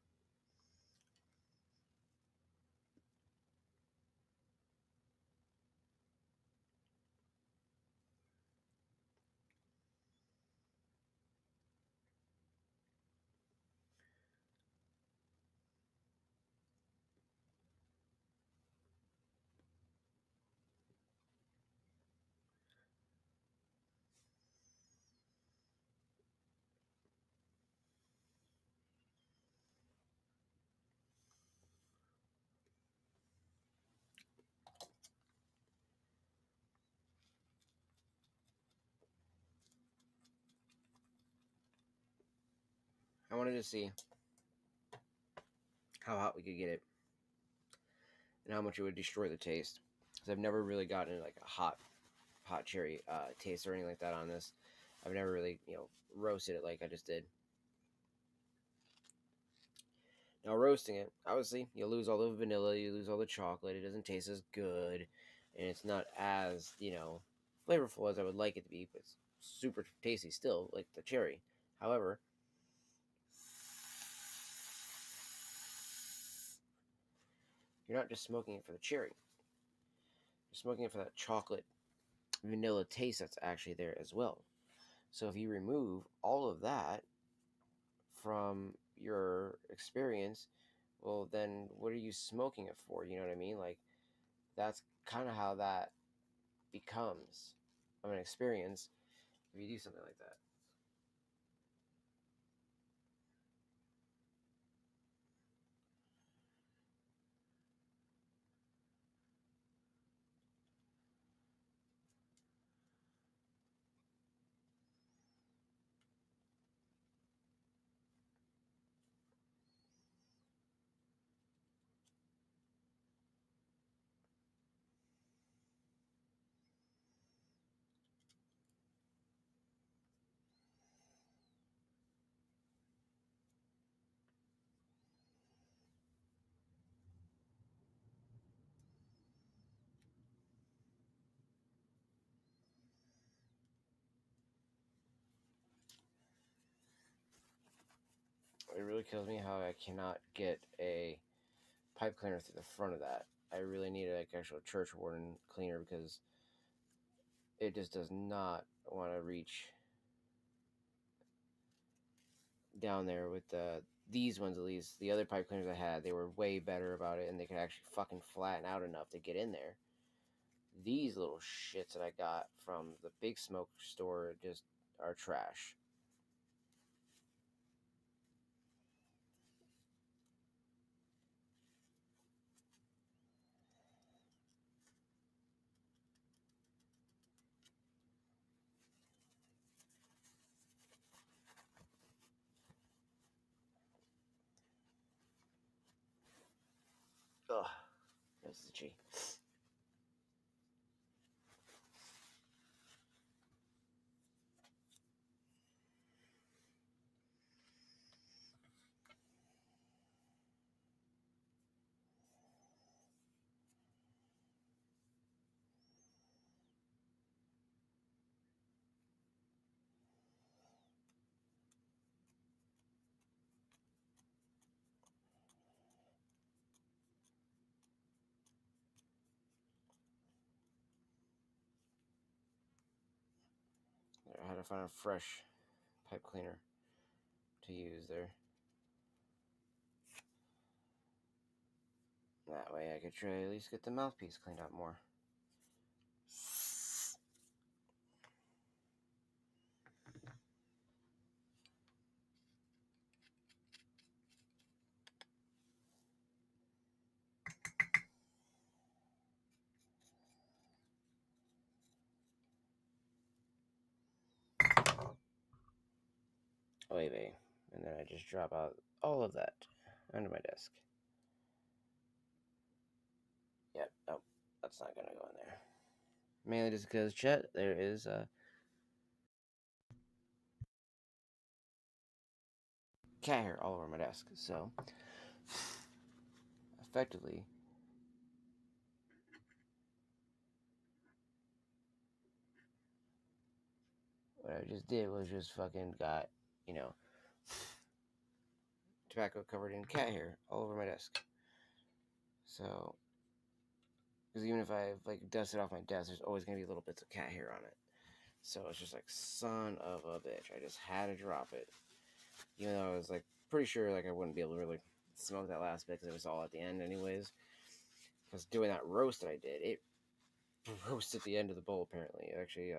I wanted to see how hot we could get it and how much it would destroy the taste, because I've never really gotten like a hot cherry taste or anything like that on this. I've never really roasted it like I just did. Now roasting it, obviously you lose all the vanilla, you lose all the chocolate. It doesn't taste as good, and it's not as flavorful as I would like it to be. But it's super tasty still, like the cherry. However, you're not just smoking it for the cherry. You're smoking it for that chocolate vanilla taste that's actually there as well. So if you remove all of that from your experience, well, then what are you smoking it for? You know what I mean? Like, that's kind of how that becomes of an experience if you do something like that. It really kills me how I cannot get a pipe cleaner through the front of that. I really need like actual church warden cleaner because it just does not want to reach down there with these ones. At least the other pipe cleaners I had, they were way better about it, and they could actually fucking flatten out enough to get in there. These little shits that I got from the big smoke store just are trash. Ugh, this is G. I had to find a fresh pipe cleaner to use there. That way I could try at least get the mouthpiece cleaned out more. Wait, and then I just drop out all of that under my desk. Yep. Oh, that's not gonna go in there. Mainly just because, Chet, there is cat hair all over my desk. So, effectively, what I just did was just fucking got, you know, tobacco covered in cat hair all over my desk. So, because even if I like dust it off my desk, there's always gonna be little bits of cat hair on it. So it's just like, son of a bitch. I just had to drop it, even though I was like pretty sure like I wouldn't be able to really smoke that last bit because it was all at the end anyways. Because doing that roast that I did, it roasted the end of the bowl. Apparently, it actually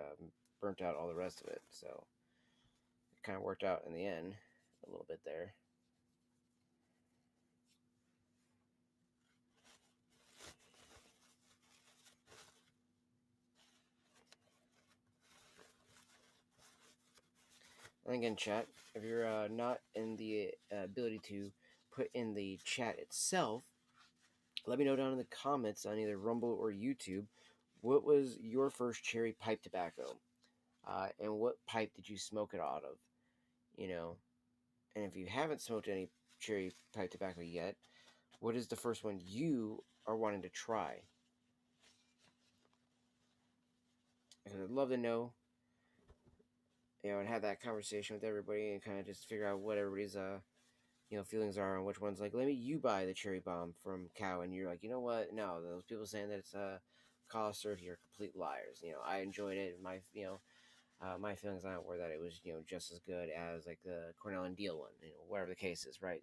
burnt out all the rest of it. So it kind of worked out in the end a little bit there. And again, chat, if you're not in the ability to put in the chat itself, let me know down in the comments on either Rumble or YouTube, what was your first cherry pipe tobacco? And what pipe did you smoke it out of? You know, and if you haven't smoked any cherry pipe tobacco yet, what is the first one you are wanting to try? Because I'd love to know, and have that conversation with everybody and kind of just figure out what everybody's feelings are on which one's like, let me you buy the cherry bomb from Cow, and you're like, you know what? No, those people saying that it's a cost serve, you're complete liars. I enjoyed it. My feelings on it were that it was just as good as like the Cornell and Deal one. Whatever the case is, right?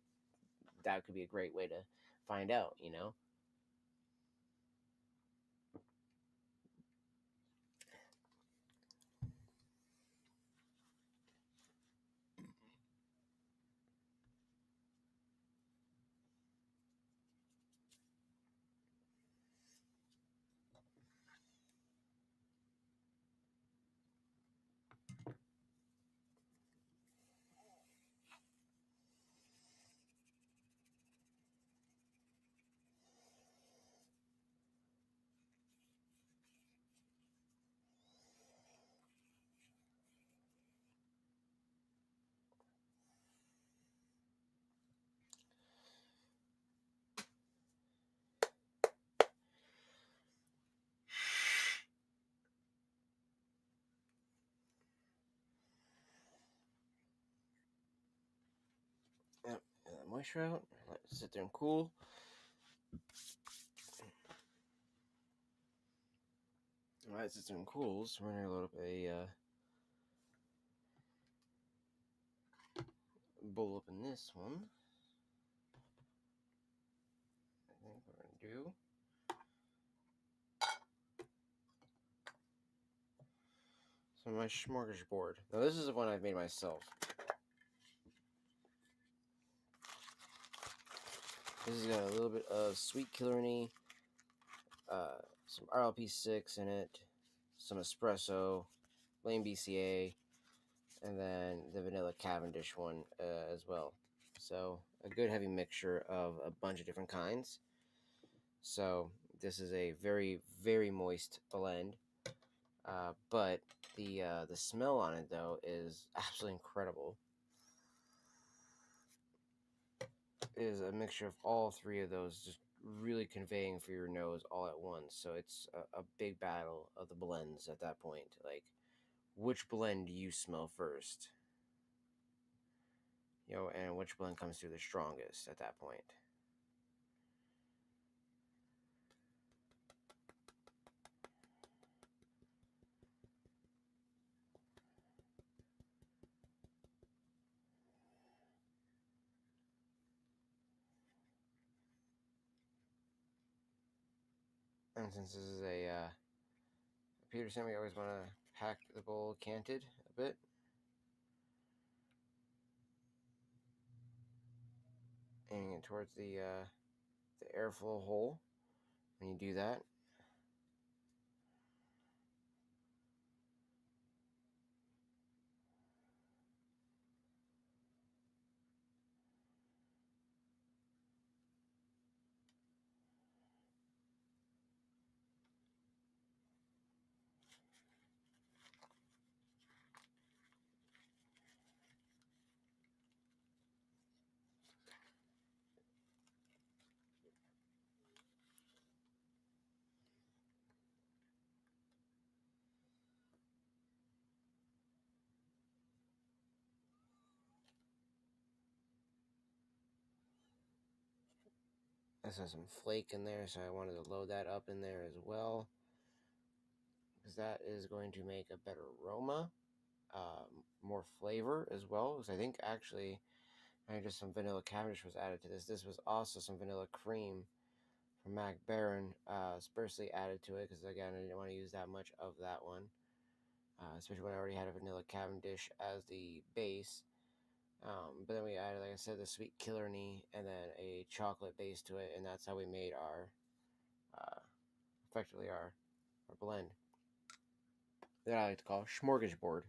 That could be a great way to find out. Yep, moisture out. Let it sit there and cool. Alright, it sits there and cools. We're gonna load up a bowl up in this one. I think we're gonna do so my smorgasbord. Now this is the one I've made myself. This has got a little bit of sweet Killarney, some RLP6 in it, some espresso, plain BCA, and then the vanilla Cavendish one as well. So a good heavy mixture of a bunch of different kinds. So this is a very, very moist blend. But the smell on it though is absolutely incredible. It is a mixture of all three of those, just really conveying for your nose all at once. So it's a big battle of the blends at that point. Like, which blend do you smell first? And which blend comes through the strongest at that point? And since this is a Peterson, we always want to pack the bowl canted a bit. Aiming it towards the airflow hole. When you do that, This has some flake in there, so I wanted to load that up in there as well, because that is going to make a better aroma, more flavor as well. Because I think actually, just some vanilla Cavendish was added to this. This was also some vanilla cream from Mac Baron, sparsely added to it, because again, I didn't want to use that much of that one, especially when I already had a vanilla Cavendish as the base. But then we added, like I said, the sweet Killarney and then a chocolate base to it, and that's how we made our, effectively our blend that I like to call smorgasbord.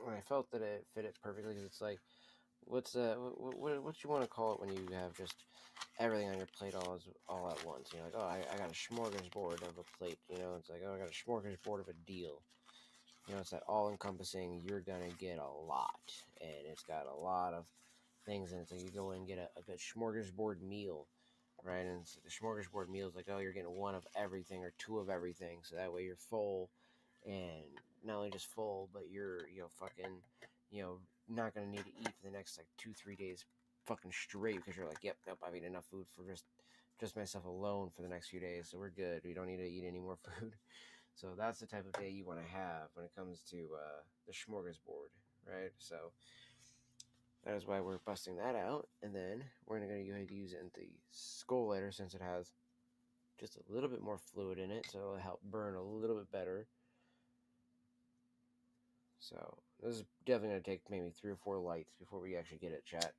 And I felt that it fit it perfectly, because it's like, what you want to call it when you have just everything on your plate all at once? You know, like, oh, I got a smorgasbord of a plate. You know, it's like, oh, I got a smorgasbord of a deal. You know, it's that all-encompassing, you're going to get a lot, and it's got a lot of things in it. So you go in and get a good smorgasbord meal, right? And so the smorgasbord meal is like, oh, you're getting one of everything or two of everything, so that way you're full, and not only just full, but you're, fucking, not going to need to eat for the next, like, 2-3 days fucking straight, because you're like, yep, nope, I've eaten enough food for just myself alone for the next few days, so we're good. We don't need to eat any more food. So that's the type of day you want to have when it comes to the smorgasbord, right? So that is why we're busting that out, and then we're going to go ahead and use it in the skull lighter, since it has just a little bit more fluid in it, so it'll help burn a little bit better. So this is definitely going to take maybe 3 or 4 lights before we actually get it, chat.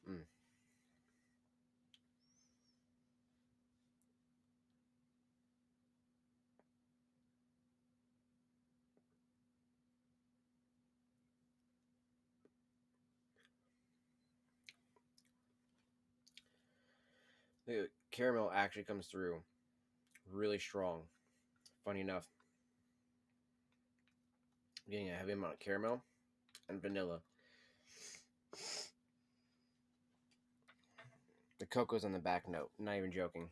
Mm. The caramel actually comes through really strong. Funny enough, I'm getting a heavy amount of caramel and vanilla. The cocoa's on the back note. Not even joking.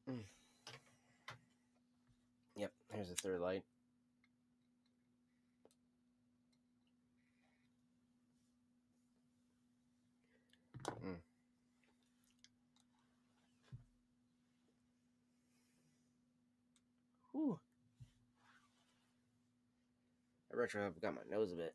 Mm. Yep, here's the third light. Mm. Whew. I retro got my nose a bit.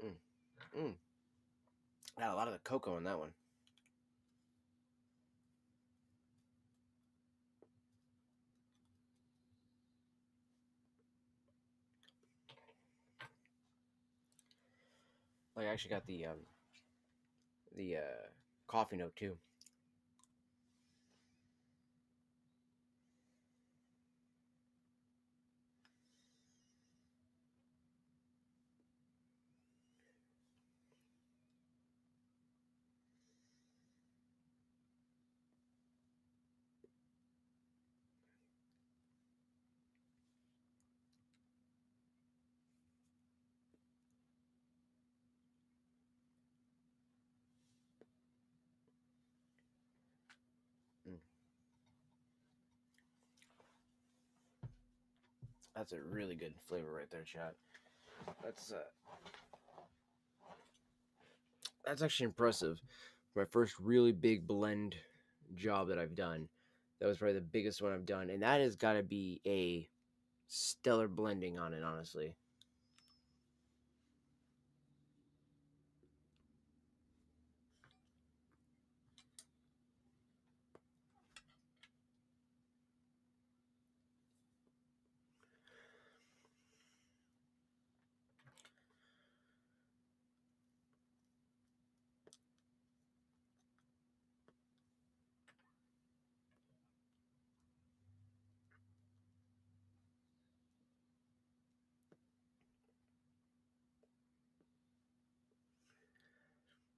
Mm. Mm. Got a lot of the cocoa in that one. Like, I actually got the coffee note too. That's a really good flavor right there, chat. That's that's actually impressive. My first really big blend job that I've done. That was probably the biggest one I've done, and that has got to be a stellar blending on it, honestly.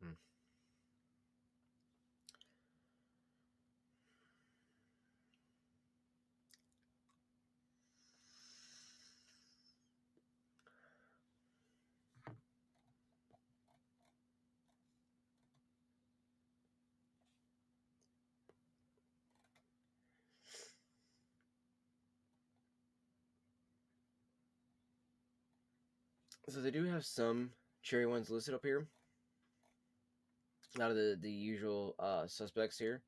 Hmm. So they do have some cherry ones listed up here. Out of the usual suspects here.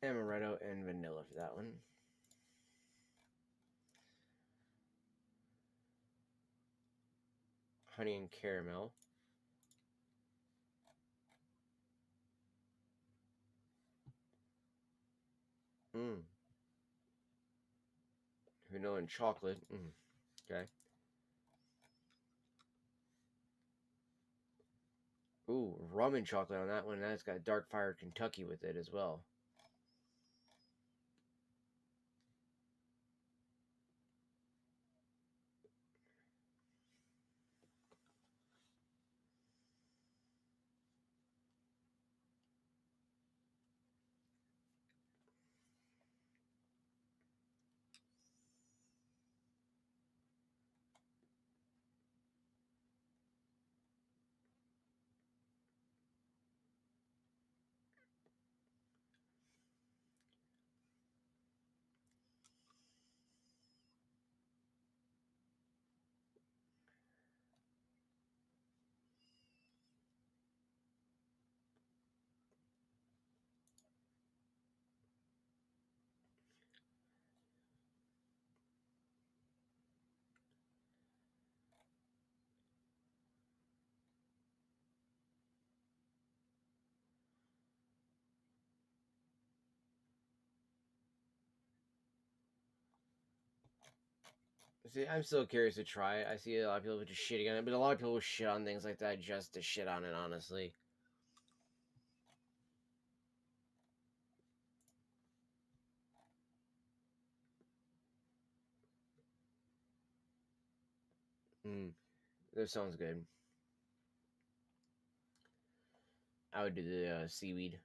Amaretto and vanilla for that one. Honey and caramel. Mm. Vanilla and chocolate. Mm. Okay. Ooh, rum and chocolate on that one. That's got dark fire Kentucky with it as well. See, I'm still curious to try it. I see a lot of people just shitting on it, but a lot of people shit on things like that just to shit on it, honestly. Mm, that sounds good. I would do the seaweed.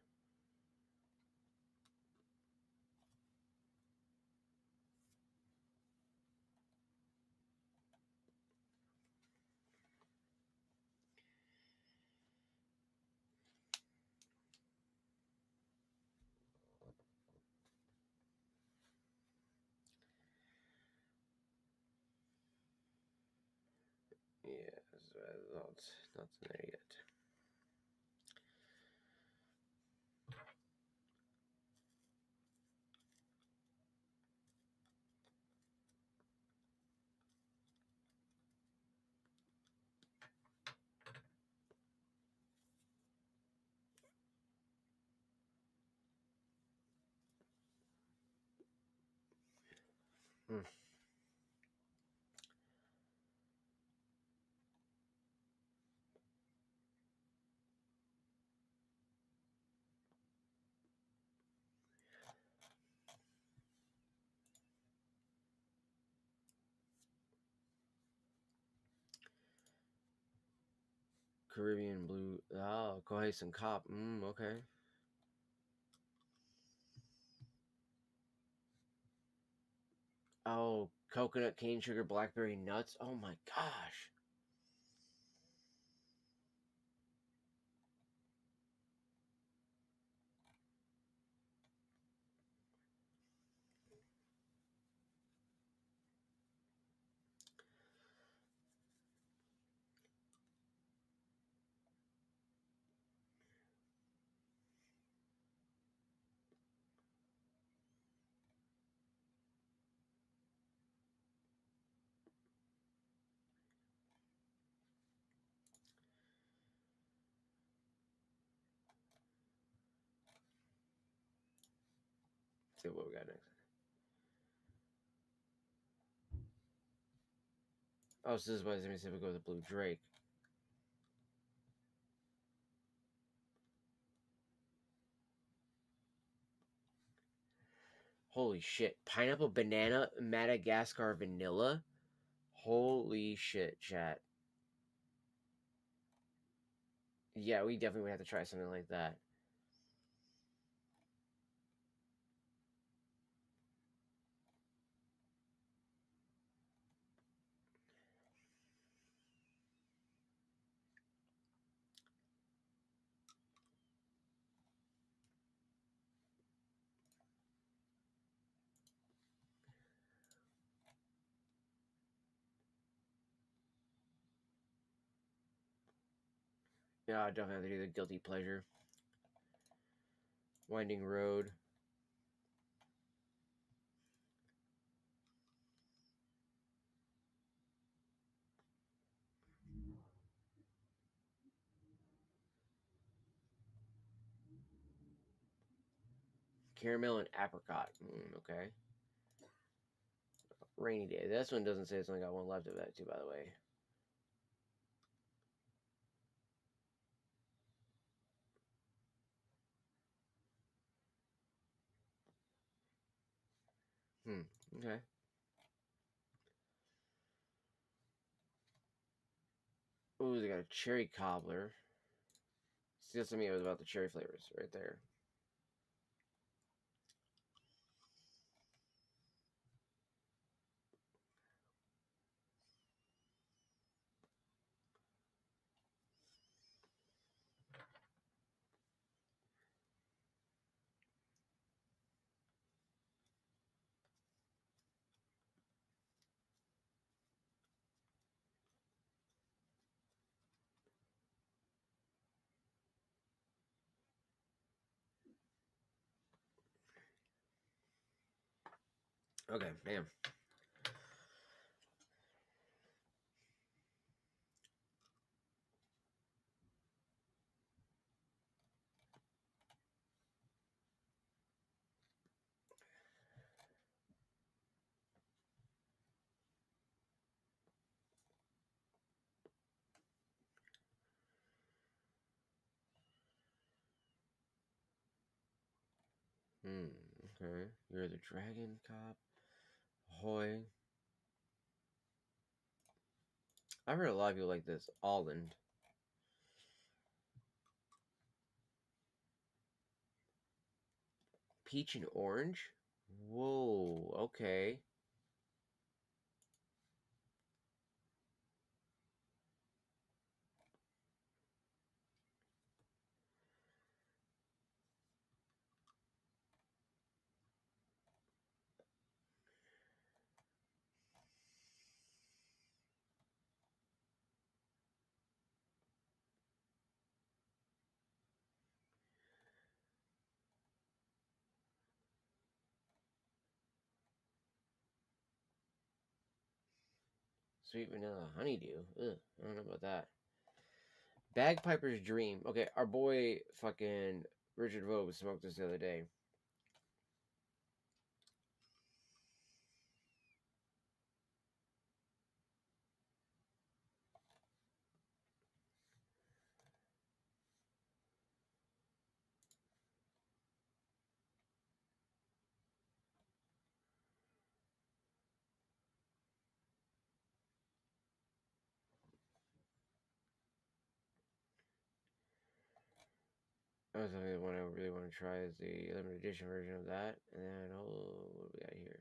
Yeah, not there yet. Mm. Caribbean blue. Oh, Kohei and Cop. Okay. Oh, coconut, cane sugar, blackberry nuts. Oh my gosh. Let's see what we got next. Oh, so this is why let me see if we go with the blue Drake. Holy shit. Pineapple, banana, Madagascar, vanilla. Holy shit, chat. Yeah, we definitely would have to try something like that. Yeah, I definitely have to do the guilty pleasure. Winding Road. Caramel and apricot. Okay. Rainy Day. This one doesn't say it's only got one left of that too, by the way. Okay. Ooh, they got a cherry cobbler. See, that's what I mean about the cherry flavors right there. Okay, man. Okay. You're the Dragon Cop. Hoy. I've heard a lot of people like this. Alland. Peach and orange? Whoa, okay. Sweet vanilla honeydew. Ugh, I don't know about that. Bagpiper's Dream. Okay, our boy fucking Richard Vogue smoked this the other day. That's the one I really want to try is the limited edition version of that. And then, oh, what do we got here?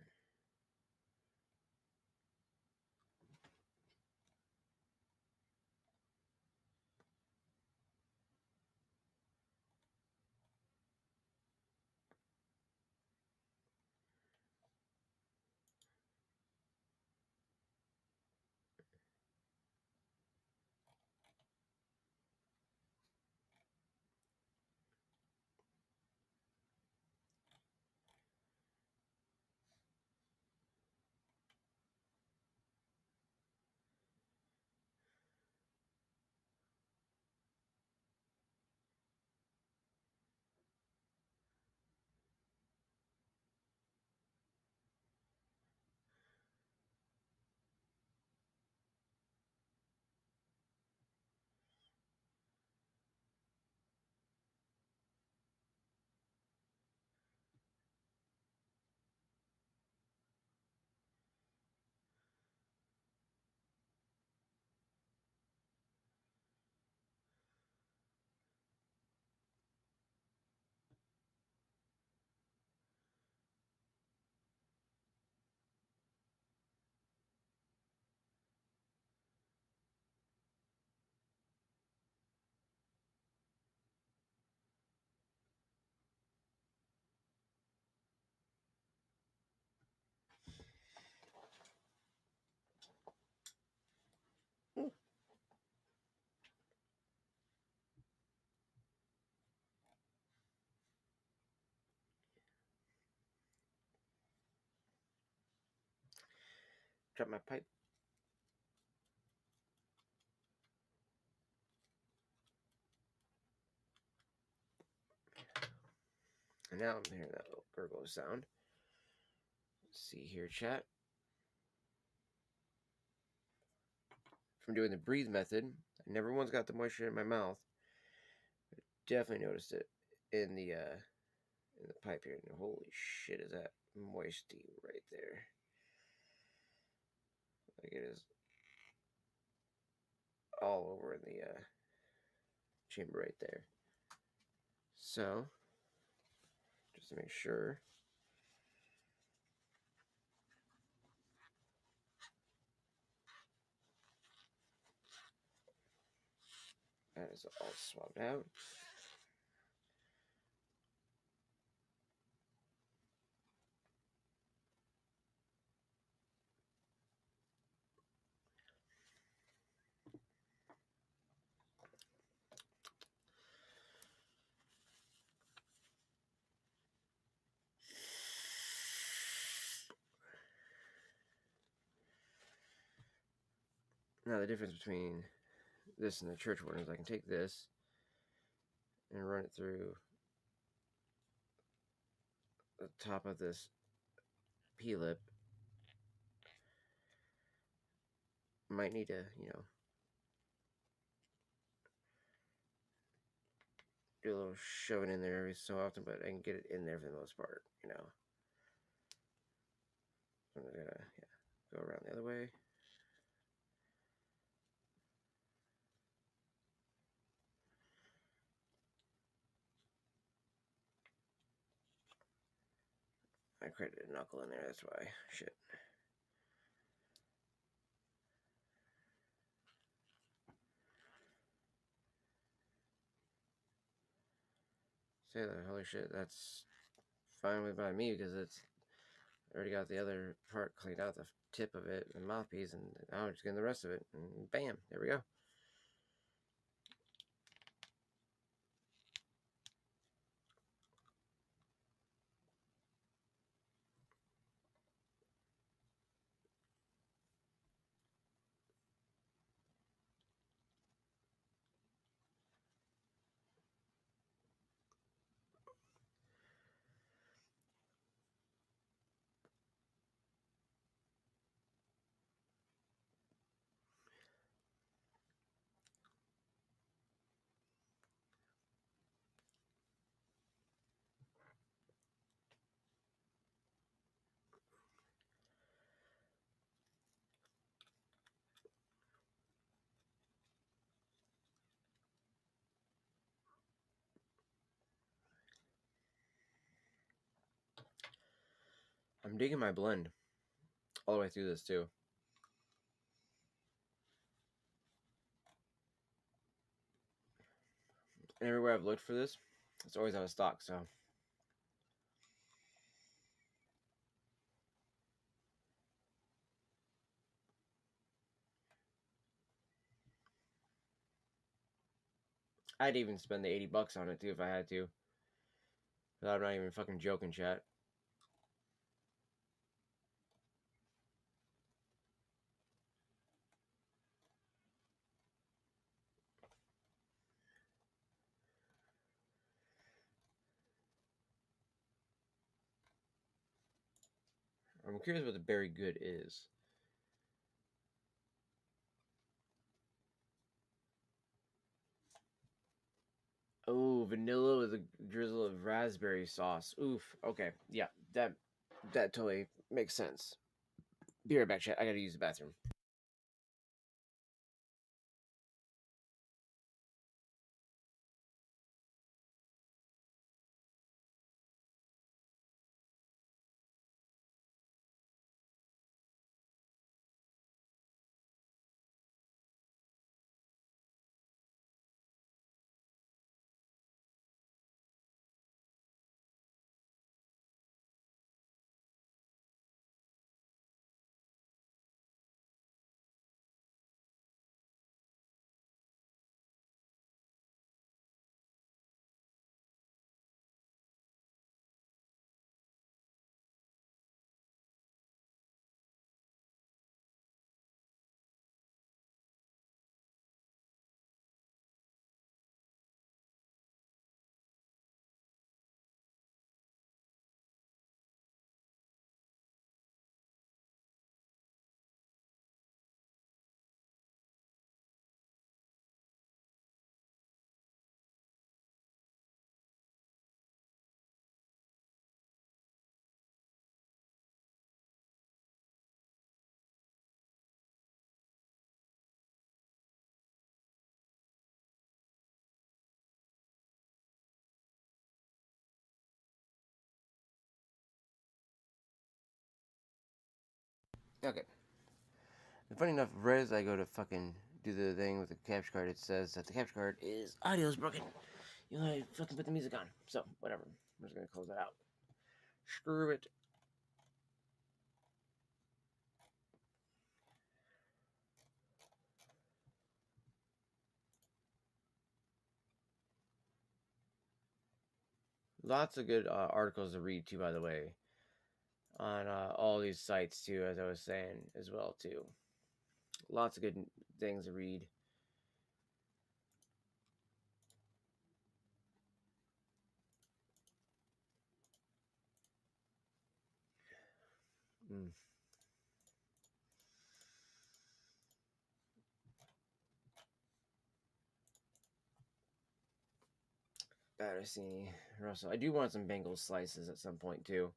Drop my pipe. And now I'm hearing that little gurgle sound. Let's see here, chat. From doing the breathe method, I never once got the moisture in my mouth. I definitely noticed it in the pipe here. And holy shit, is that moisty right there? Like it is all over in the chamber right there. So, just to make sure. That is all swabbed out. Now the difference between this and the church one is I can take this and run it through the top of this P-lip. Might need to, do a little shoving in there every so often, but I can get it in there for the most part, So I'm gonna go around the other way. I created a knuckle in there, that's why. Shit. Say that, holy shit, that's fine with by me because it's already got the other part cleaned out, the tip of it, the mouthpiece, and now I'm just getting the rest of it, and bam, there we go. I'm digging my blend all the way through this too. And everywhere I've looked for this, it's always out of stock. So I'd even spend the $80 on it too if I had to. I'm not even fucking joking, chat. I'm curious what the Berry Good is. Oh, vanilla with a drizzle of raspberry sauce. Oof. Okay. Yeah, that totally makes sense. Be right back, chat. I gotta use the bathroom. Okay. And funny enough, right as I go to fucking do the thing with the capture card, it says that the capture card is audio is broken. You know, I fucking put the music on. So, whatever. I'm just gonna close that out. Screw it. Lots of good articles to read too, by the way, on all these sites too, as I was saying as well too. Lots of good things to read. Mm. Battersea, Russell. I do want some Bengal slices at some point too.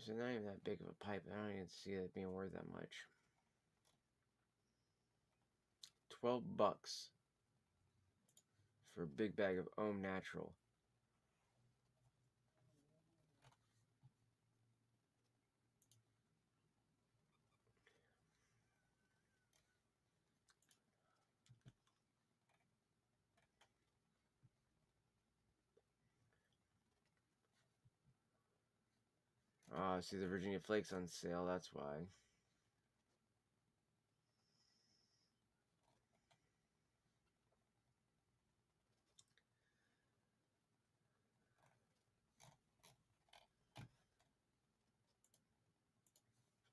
So not even that big of a pipe. I don't even see it being worth that much. $12 for a big bag of Ohm Natural. Oh, I see the Virginia Flakes on sale. That's why.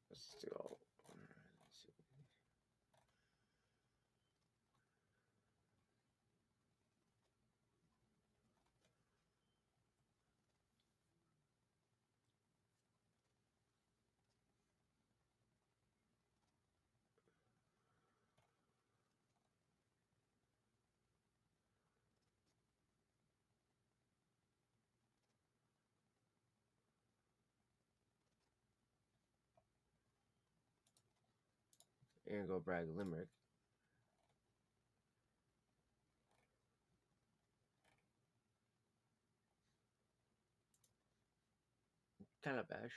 Let's do all. Aaron Go Bragg Limerick. Calabash.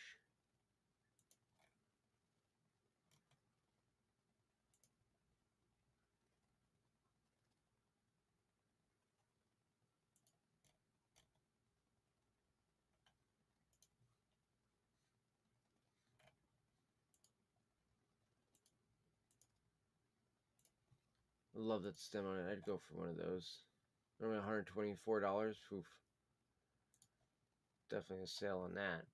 Love that stem on it. I'd go for one of those. Only $124. Oof. Definitely a sale on that.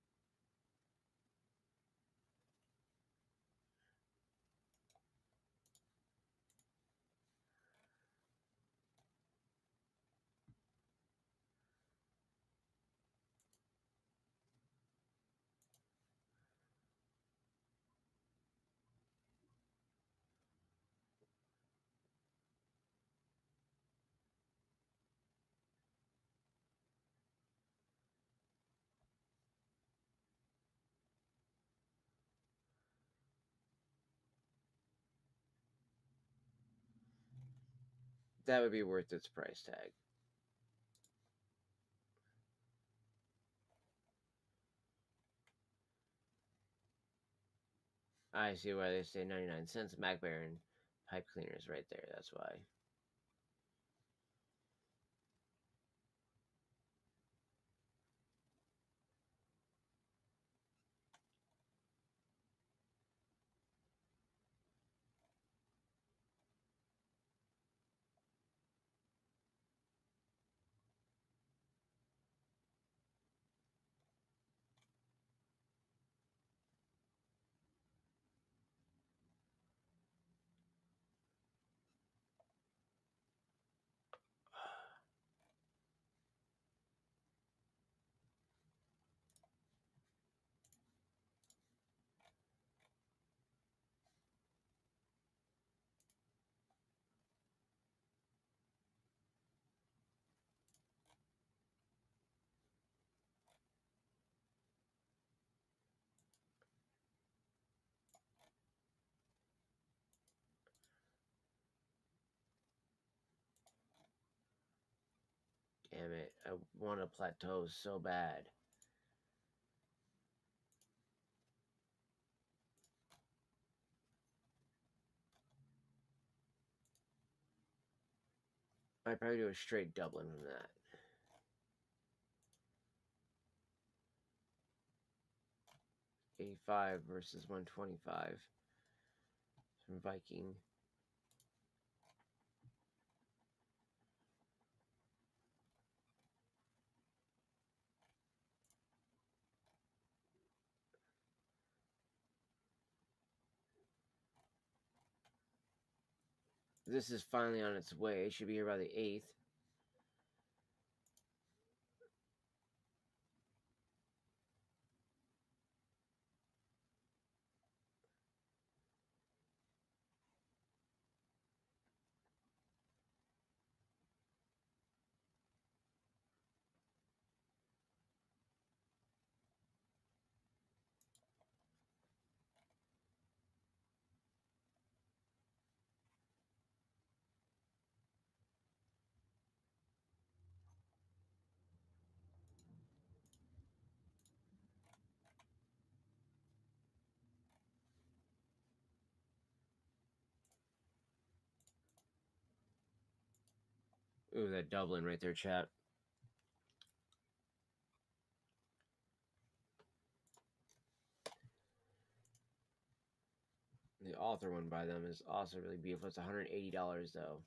That would be worth its price tag. I see why they say 99 cents. Mac Baron pipe cleaners right there. That's why. Damn it. I want a plateau so bad. I'd probably do a straight Dublin from that. $85 versus $125 from Viking. This is finally on its way. It should be here by the 8th. Ooh, that Dublin right there, chat. The author one by them is also really beautiful. It's $180 though.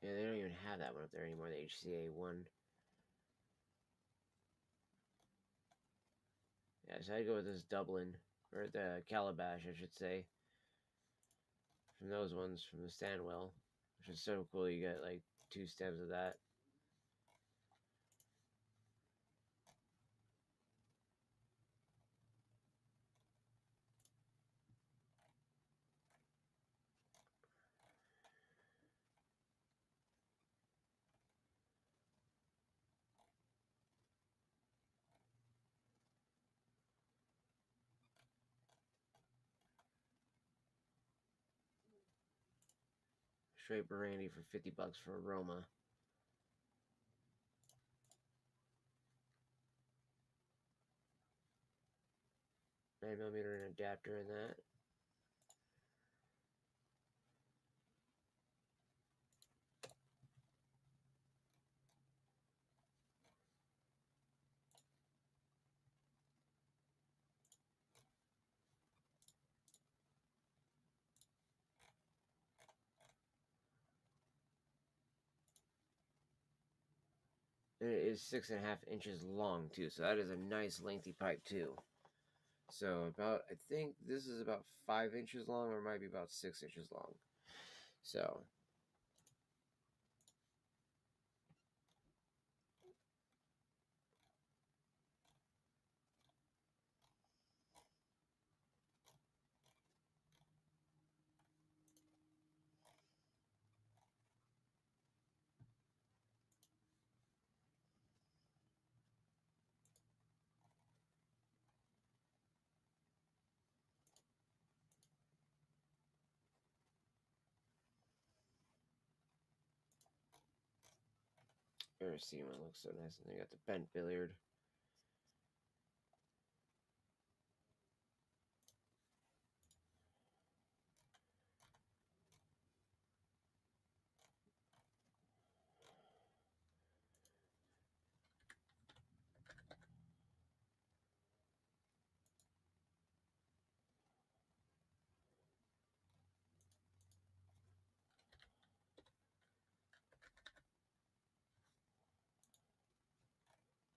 Yeah, they don't even have that one up there anymore, the HCA one. Yeah, so I'd go with this Dublin, or the Calabash, I should say. From those ones, from the Stanwell, which is so cool. You get like 2 stems of that. Straight brandy for $50 for aroma. 9mm and adapter in that. And it is 6.5 inches long too, so that is a nice lengthy pipe too. So about, I think this is about 5 inches long, or might be about 6 inches long. So ever see one looks so nice, and they got the bent billiard.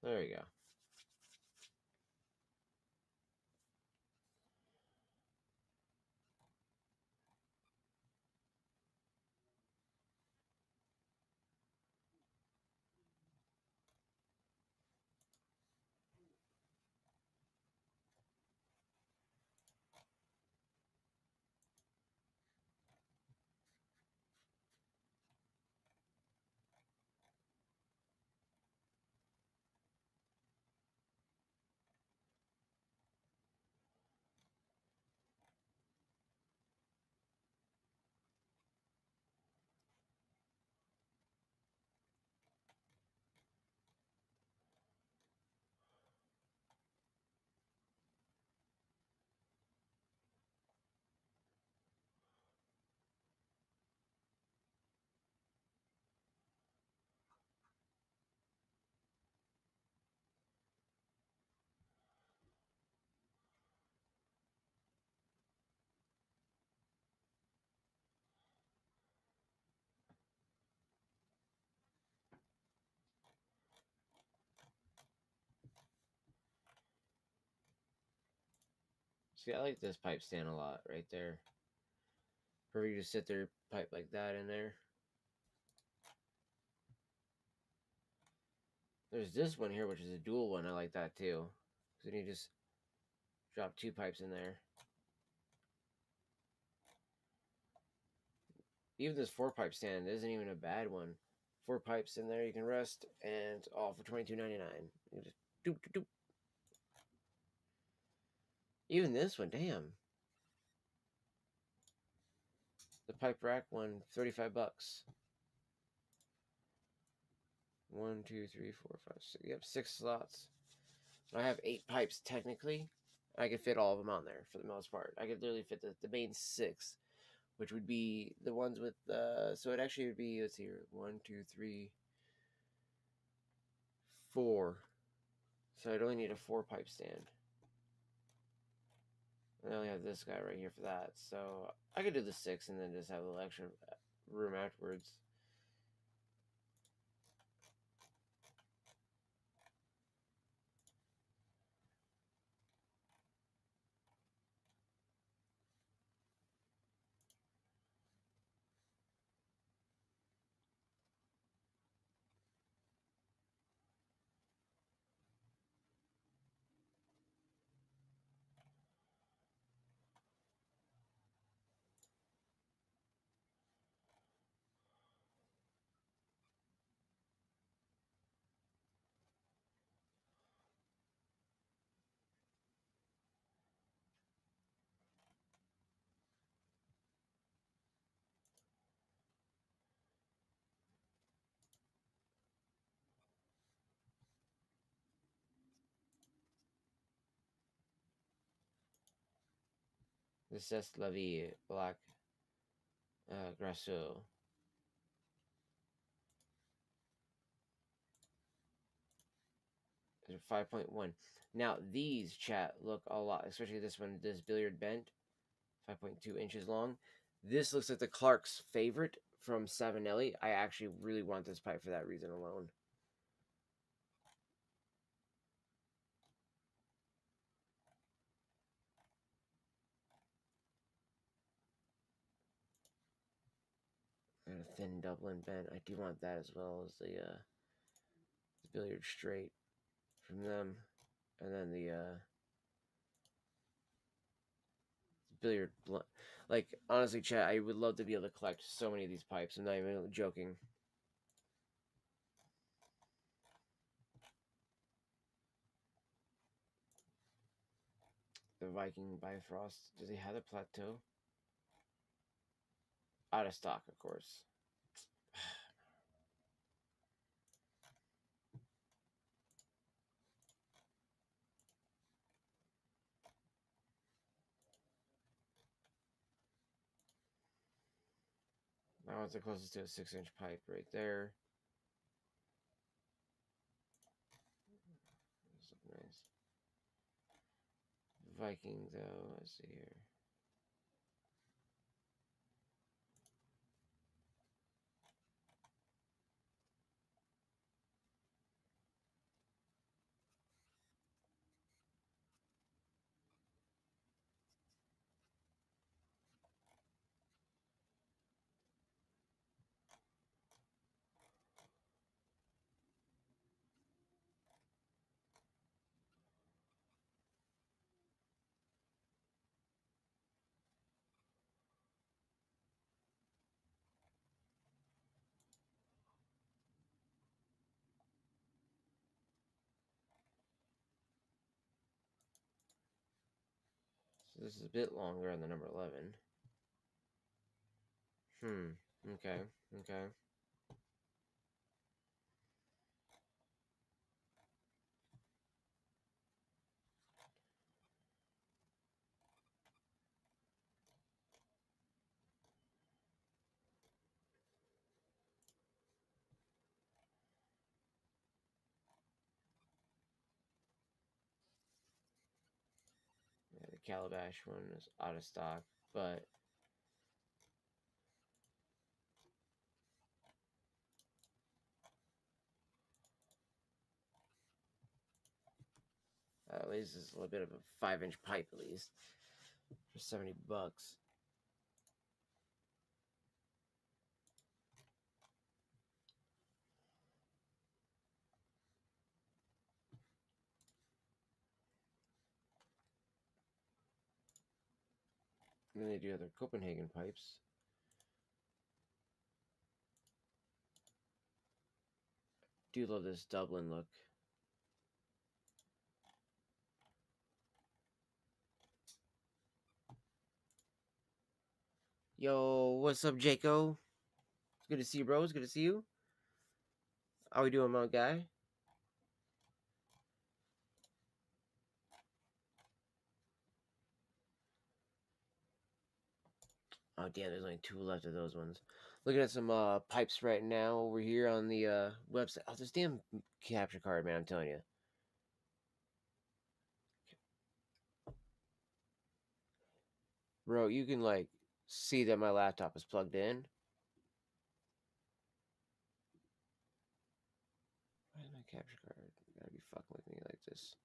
There you go. See, I like this pipe stand a lot right there. Perfect to sit there, pipe like that in there. There's this one here, which is a dual one. I like that too. So then you just drop 2 pipes in there. Even this 4-pipe stand isn't even a bad one. 4 pipes in there, you can rest, and all for $22.99. You just doop doop doop. Even this one, damn. The pipe rack one, $35. 1, 2, 3, 4, 5, 6. Yep, 6 slots. I have 8 pipes technically. I could fit all of them on there for the most part. I could literally fit the main 6, which would be the ones with so it actually would be, let's see here, 1, 2, 3, 4. So I'd only need a 4-pipe stand. I only have this guy right here for that, so I could do the 6 and then just have a little extra room afterwards. This is La Vie, Black Grasso. They're 5.1. Now, these, chat, look a lot, especially this one, this billiard bent, 5.2 inches long. This looks like the Clark's favorite from Savinelli. I actually really want this pipe for that reason alone. And a thin Dublin bent. I do want that as well as the billiard straight from them. And then the billiard blunt. Like, honestly, chat, I would love to be able to collect so many of these pipes. I'm not even joking. The Viking Bifrost. Does he have a plateau? Out of stock, of course. That one's the closest to a 6-inch pipe right there. Those look nice. Viking, though, let's see here. So this is a bit longer on the number 11. Okay. Okay. Yeah, the Calabash one is out of stock, but at least it's a little bit of a 5-inch pipe, at least for $70. And then they do other Copenhagen pipes. Do love this Dublin look. Yo, what's up, Jaco? It's good to see you, bro. It's good to see you. How we doing, my guy? Oh, damn, there's only 2 left of those ones. Looking at some pipes right now over here on the website. Oh, this damn capture card, man, I'm telling you. Bro, you can, like, see that my laptop is plugged in. Where's my capture card? You gotta be fucking with me like this.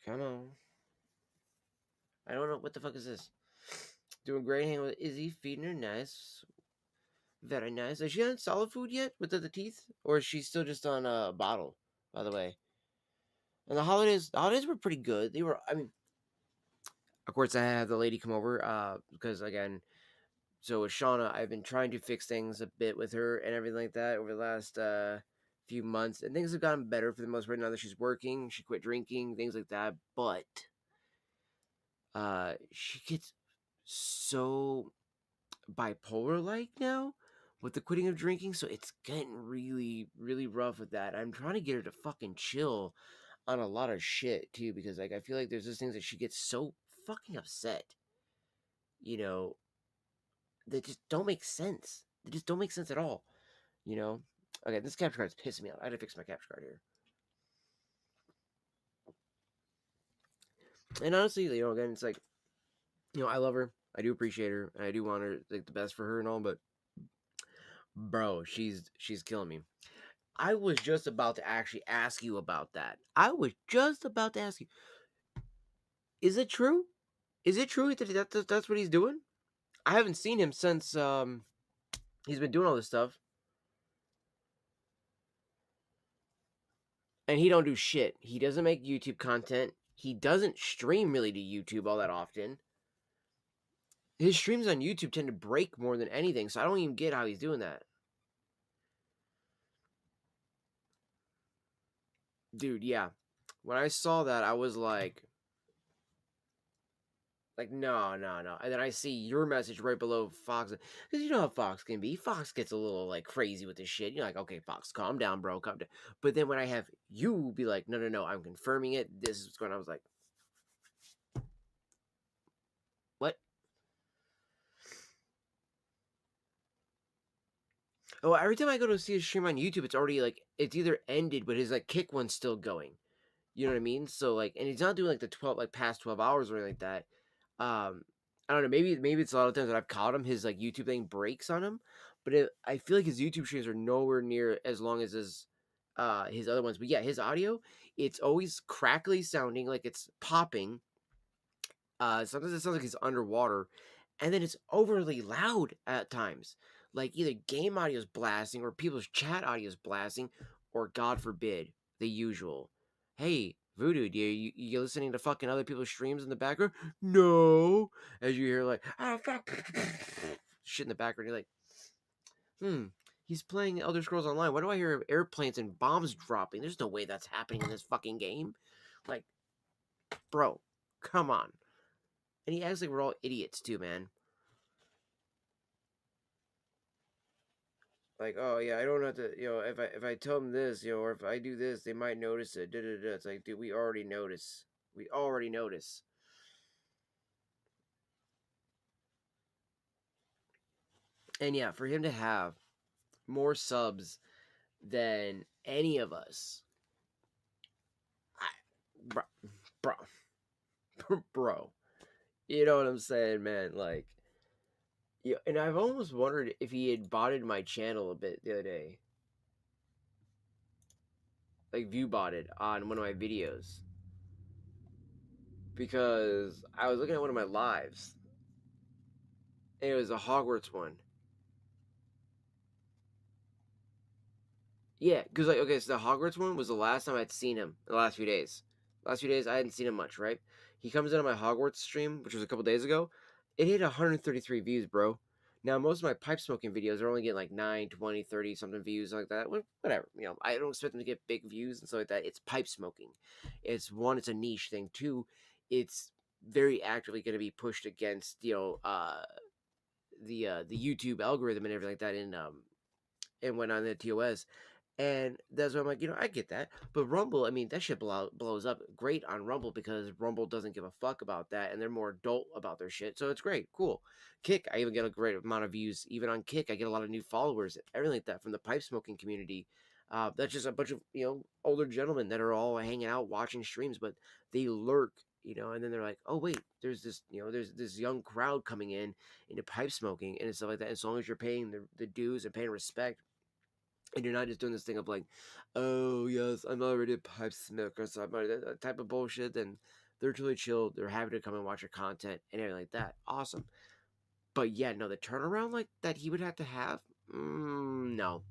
Come on. I don't know. What the fuck is this? Doing great hanging with Izzy, feeding her nice. Very nice. Is she on solid food yet with the teeth? Or is she still just on a bottle, by the way? And the holidays were pretty good. They were, I mean, of course, I had the lady come over because, again, so with Shauna, I've been trying to fix things a bit with her and everything like that over the last few months. And things have gotten better for the most part now that she's working. She quit drinking, things like that. But she gets so bipolar like now with the quitting of drinking, so it's getting really, really rough with that. I'm trying to get her to fucking chill on a lot of shit too, because like I feel like there's just things that she gets so fucking upset, you know, that just don't make sense. They just don't make sense at all, you know. Okay, this capture card's pissing me off. I gotta fix my capture card here. And honestly, you know, again, it's like, you know, I love her, I do appreciate her, and I do want her like the best for her and all, but bro, she's killing me. I was just about to actually ask you about that. I was just about to ask you, is it true? Is it true that's what he's doing? I haven't seen him since he's been doing all this stuff, and he don't do shit. He doesn't make YouTube content. He doesn't stream really to YouTube all that often. His streams on YouTube tend to break more than anything, so I don't even get how he's doing that. Dude, yeah. When I saw that, I was like, no, no, no. And then I see your message right below Fox. Because you know how Fox can be. Fox gets a little, like, crazy with this shit. You're like, okay, Fox, calm down, bro, calm down. But then when I have you be like, no, no, no, I'm confirming it. This is what's going on. I was like, what? Oh, every time I go to see his stream on YouTube, it's already, like, it's either ended, but his, like, kick one's still going. You know what I mean? So, like, and he's not doing, like, the 12, like, past 12 hours or anything like that. I don't know. Maybe it's a lot of times that I've caught him. His like YouTube thing breaks on him, but I feel like his YouTube streams are nowhere near as long as his other ones. But yeah, his audio, it's always crackly sounding, like it's popping. Sometimes it sounds like he's underwater, and then it's overly loud at times. Like either game audio is blasting or people's chat audio is blasting, or God forbid, the usual. Hey, Voodoo, you listening to fucking other people's streams in the background? No. As you hear like fuck shit in the background, you're like, he's playing Elder Scrolls Online. Why do I hear airplanes and bombs dropping? There's no way that's happening in this fucking game. Like, bro, come on. And he acts like we're all idiots too, man. Like, oh yeah, I don't have to, you know, if I tell them this, you know, or if I do this, they might notice it. Da, da, da. It's like, dude, we already notice. We already notice. And yeah, for him to have more subs than any of us, I, bro, bro, bro, you know what I'm saying, man? Like, yeah, and I've almost wondered if he had botted my channel a bit the other day, like view botted on one of my videos, because I was looking at one of my lives, and it was a Hogwarts one. Yeah, because like okay, so the Hogwarts one was the last time I'd seen him in the last few days. Last few days I hadn't seen him much, right? He comes in on my Hogwarts stream, which was a couple days ago. It hit 133 views, bro. Now most of my pipe smoking videos are only getting like 9, 20, 30 something views like that. Whatever, you know, I don't expect them to get big views and stuff like that. It's pipe smoking. It's one, it's a niche thing. Two, it's very actively going to be pushed against, you know, the YouTube algorithm and everything like that and went on the TOS. And that's why I'm like, you know, I get that. But Rumble, I mean, that shit blows up great on Rumble because Rumble doesn't give a fuck about that and they're more adult about their shit. So it's great. Cool. Kick, I even get a great amount of views. Even on Kick, I get a lot of new followers, everything like that from the pipe smoking community. That's just a bunch of, you know, older gentlemen that are all hanging out watching streams, but they lurk, you know, and then they're like, oh, wait, there's this, you know, there's this young crowd coming in into pipe smoking and stuff like that. As long as you're paying the dues and paying respect, and you're not just doing this thing of like, oh yes, I'm already a pipe smoker, so I'm already that type of bullshit. Then they're totally chill. They're happy to come and watch your content and everything like that. Awesome. But yeah, no, the turnaround like that he would have to have, no,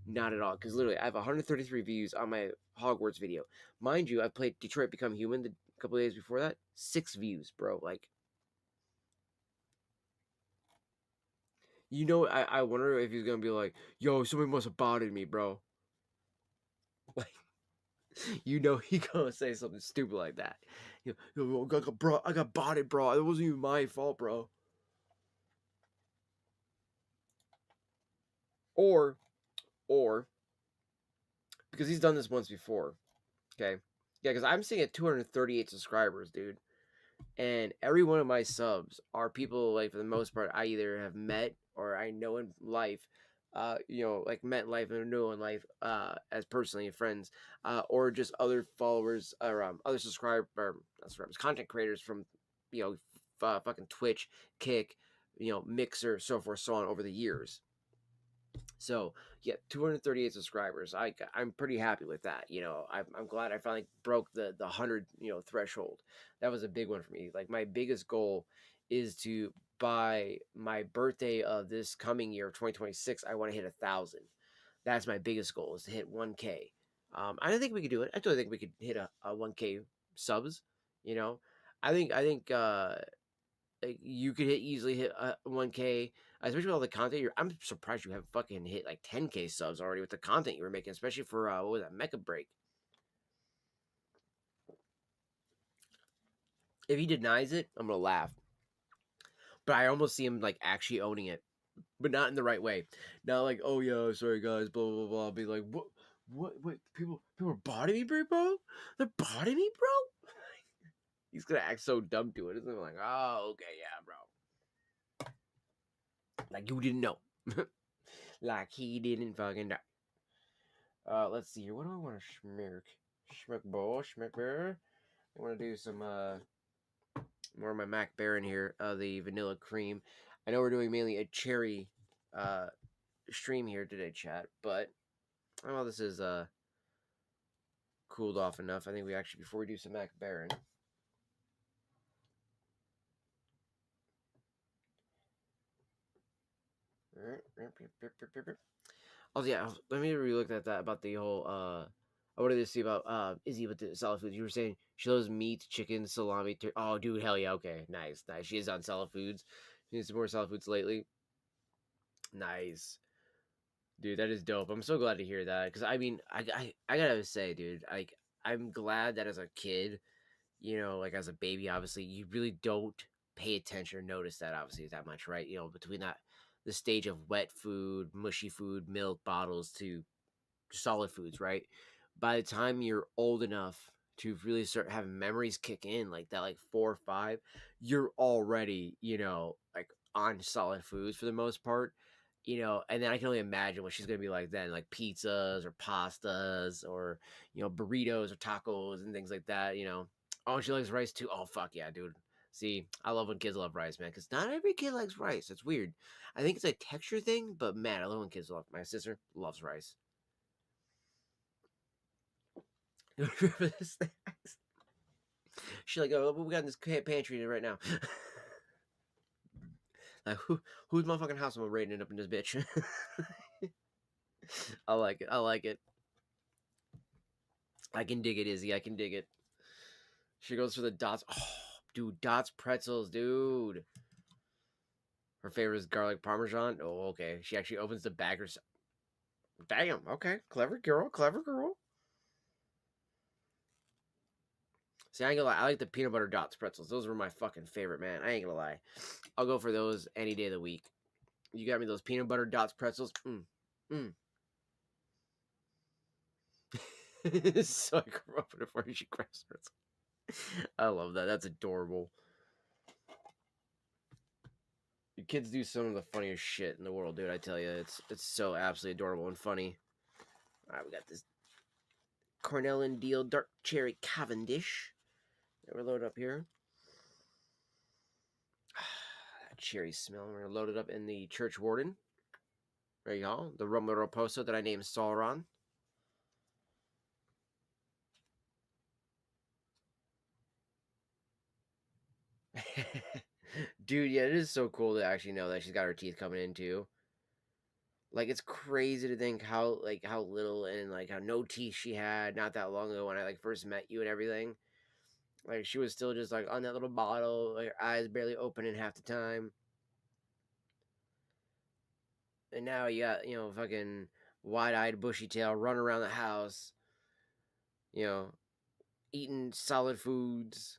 not at all. Because literally, I have 133 views on my Hogwarts video. Mind you, I played Detroit Become Human the couple of days before that. 6 views, bro. Like, you know, I wonder if he's gonna be like, yo, somebody must have botted me, bro. Like, you know he gonna say something stupid like that. You know, bro, I got botted, bro. It wasn't even my fault, bro. or or because he's done this once before. Okay, yeah, because I'm sitting at 238 subscribers, dude, and every one of my subs are people like for the most part I either have met or I know in life. Like met in life and know in life, as personally friends, or just other followers or other not subscribers, content creators from, fucking Twitch, Kick, Mixer, so forth, so on over the years. So yeah, 238 subscribers. I'm pretty happy with that. I'm glad I finally broke the 100 threshold. That was a big one for me. Like my biggest goal is to by my birthday of this coming year, 2026, I want to hit 1,000. That's my biggest goal, is to hit 1K. I don't think we could do it. I totally think we could hit a 1K subs. You know, I think like you could easily hit 1K, especially with all the content. I'm surprised you haven't fucking hit like 10K subs already with the content you were making, especially for what was that, Mecha Break. If he denies it, I'm gonna laugh. But I almost see him like actually owning it, but not in the right way. Not like, oh yeah, sorry guys, blah blah blah. I'll be like, what? People are botting me, bro. They're botting me, bro. He's gonna act so dumb to it. It's like, oh okay, yeah, bro. Like you didn't know. Like he didn't fucking know. Let's see here. What do I want to schmirk? Schmick bear. I want to do some more of my Mac Baron here. The vanilla cream. I know we're doing mainly a cherry stream here today, chat, but well, this is cooled off enough. I think we actually, before we do some Mac Baron. Oh yeah, let me relook at that about the whole I wanted to see about Izzy with the solid foods. You were saying she loves meat, chicken, salami. Oh, dude, hell yeah, okay, nice. She is on solid foods. She needs some more solid foods lately. Nice, dude. That is dope. I'm so glad to hear that because I mean, I gotta say, dude, like I'm glad that as a kid, like as a baby, obviously, you really don't pay attention or notice that obviously that much, right? Between that the stage of wet food, mushy food, milk bottles to solid foods, right? By the time you're old enough to really start having memories kick in, like that, like 4 or 5, you're already, like on solid foods for the most part. And then I can only imagine what she's gonna be like then, like pizzas or pastas or burritos or tacos and things like that. Oh, she likes rice too. Oh fuck yeah, dude. See, I love when kids love rice, man, because not every kid likes rice. It's weird. I think it's a texture thing, but man, I love when kids love. My sister loves rice. She's like, oh, we got in this pantry right now. Like, whose motherfucking house am I raiding up in this bitch? I like it. I like it. I can dig it, Izzy. I can dig it. She goes for the Dots. Oh, dude, Dots pretzels, dude. Her favorite is garlic parmesan. Oh, okay. She actually opens the bag herself. Damn. Okay. Clever girl. Clever girl. See, I ain't gonna lie. I like the peanut butter Dots pretzels. Those were my fucking favorite, man. I ain't gonna lie. I'll go for those any day of the week. You got me those peanut butter Dots pretzels. So I grew up before she grabs pretzels. I love that. That's adorable. Your kids do some of the funniest shit in the world, dude. I tell you, it's so absolutely adorable and funny. All right, we got this Cornell and Deal Dark Cherry Cavendish that we're loaded up here. That cherry smell. We're gonna load it up in the Church Warden. There you go. The Romo Roposo that I named Sauron. Dude, yeah, it is so cool to actually know that she's got her teeth coming in too. Like it's crazy to think how little and like how no teeth she had not that long ago when I like first met you and everything. Like she was still just like on that little bottle, like her eyes barely opening half the time. And now you got, fucking wide-eyed bushy tail running around the house, you know, eating solid foods,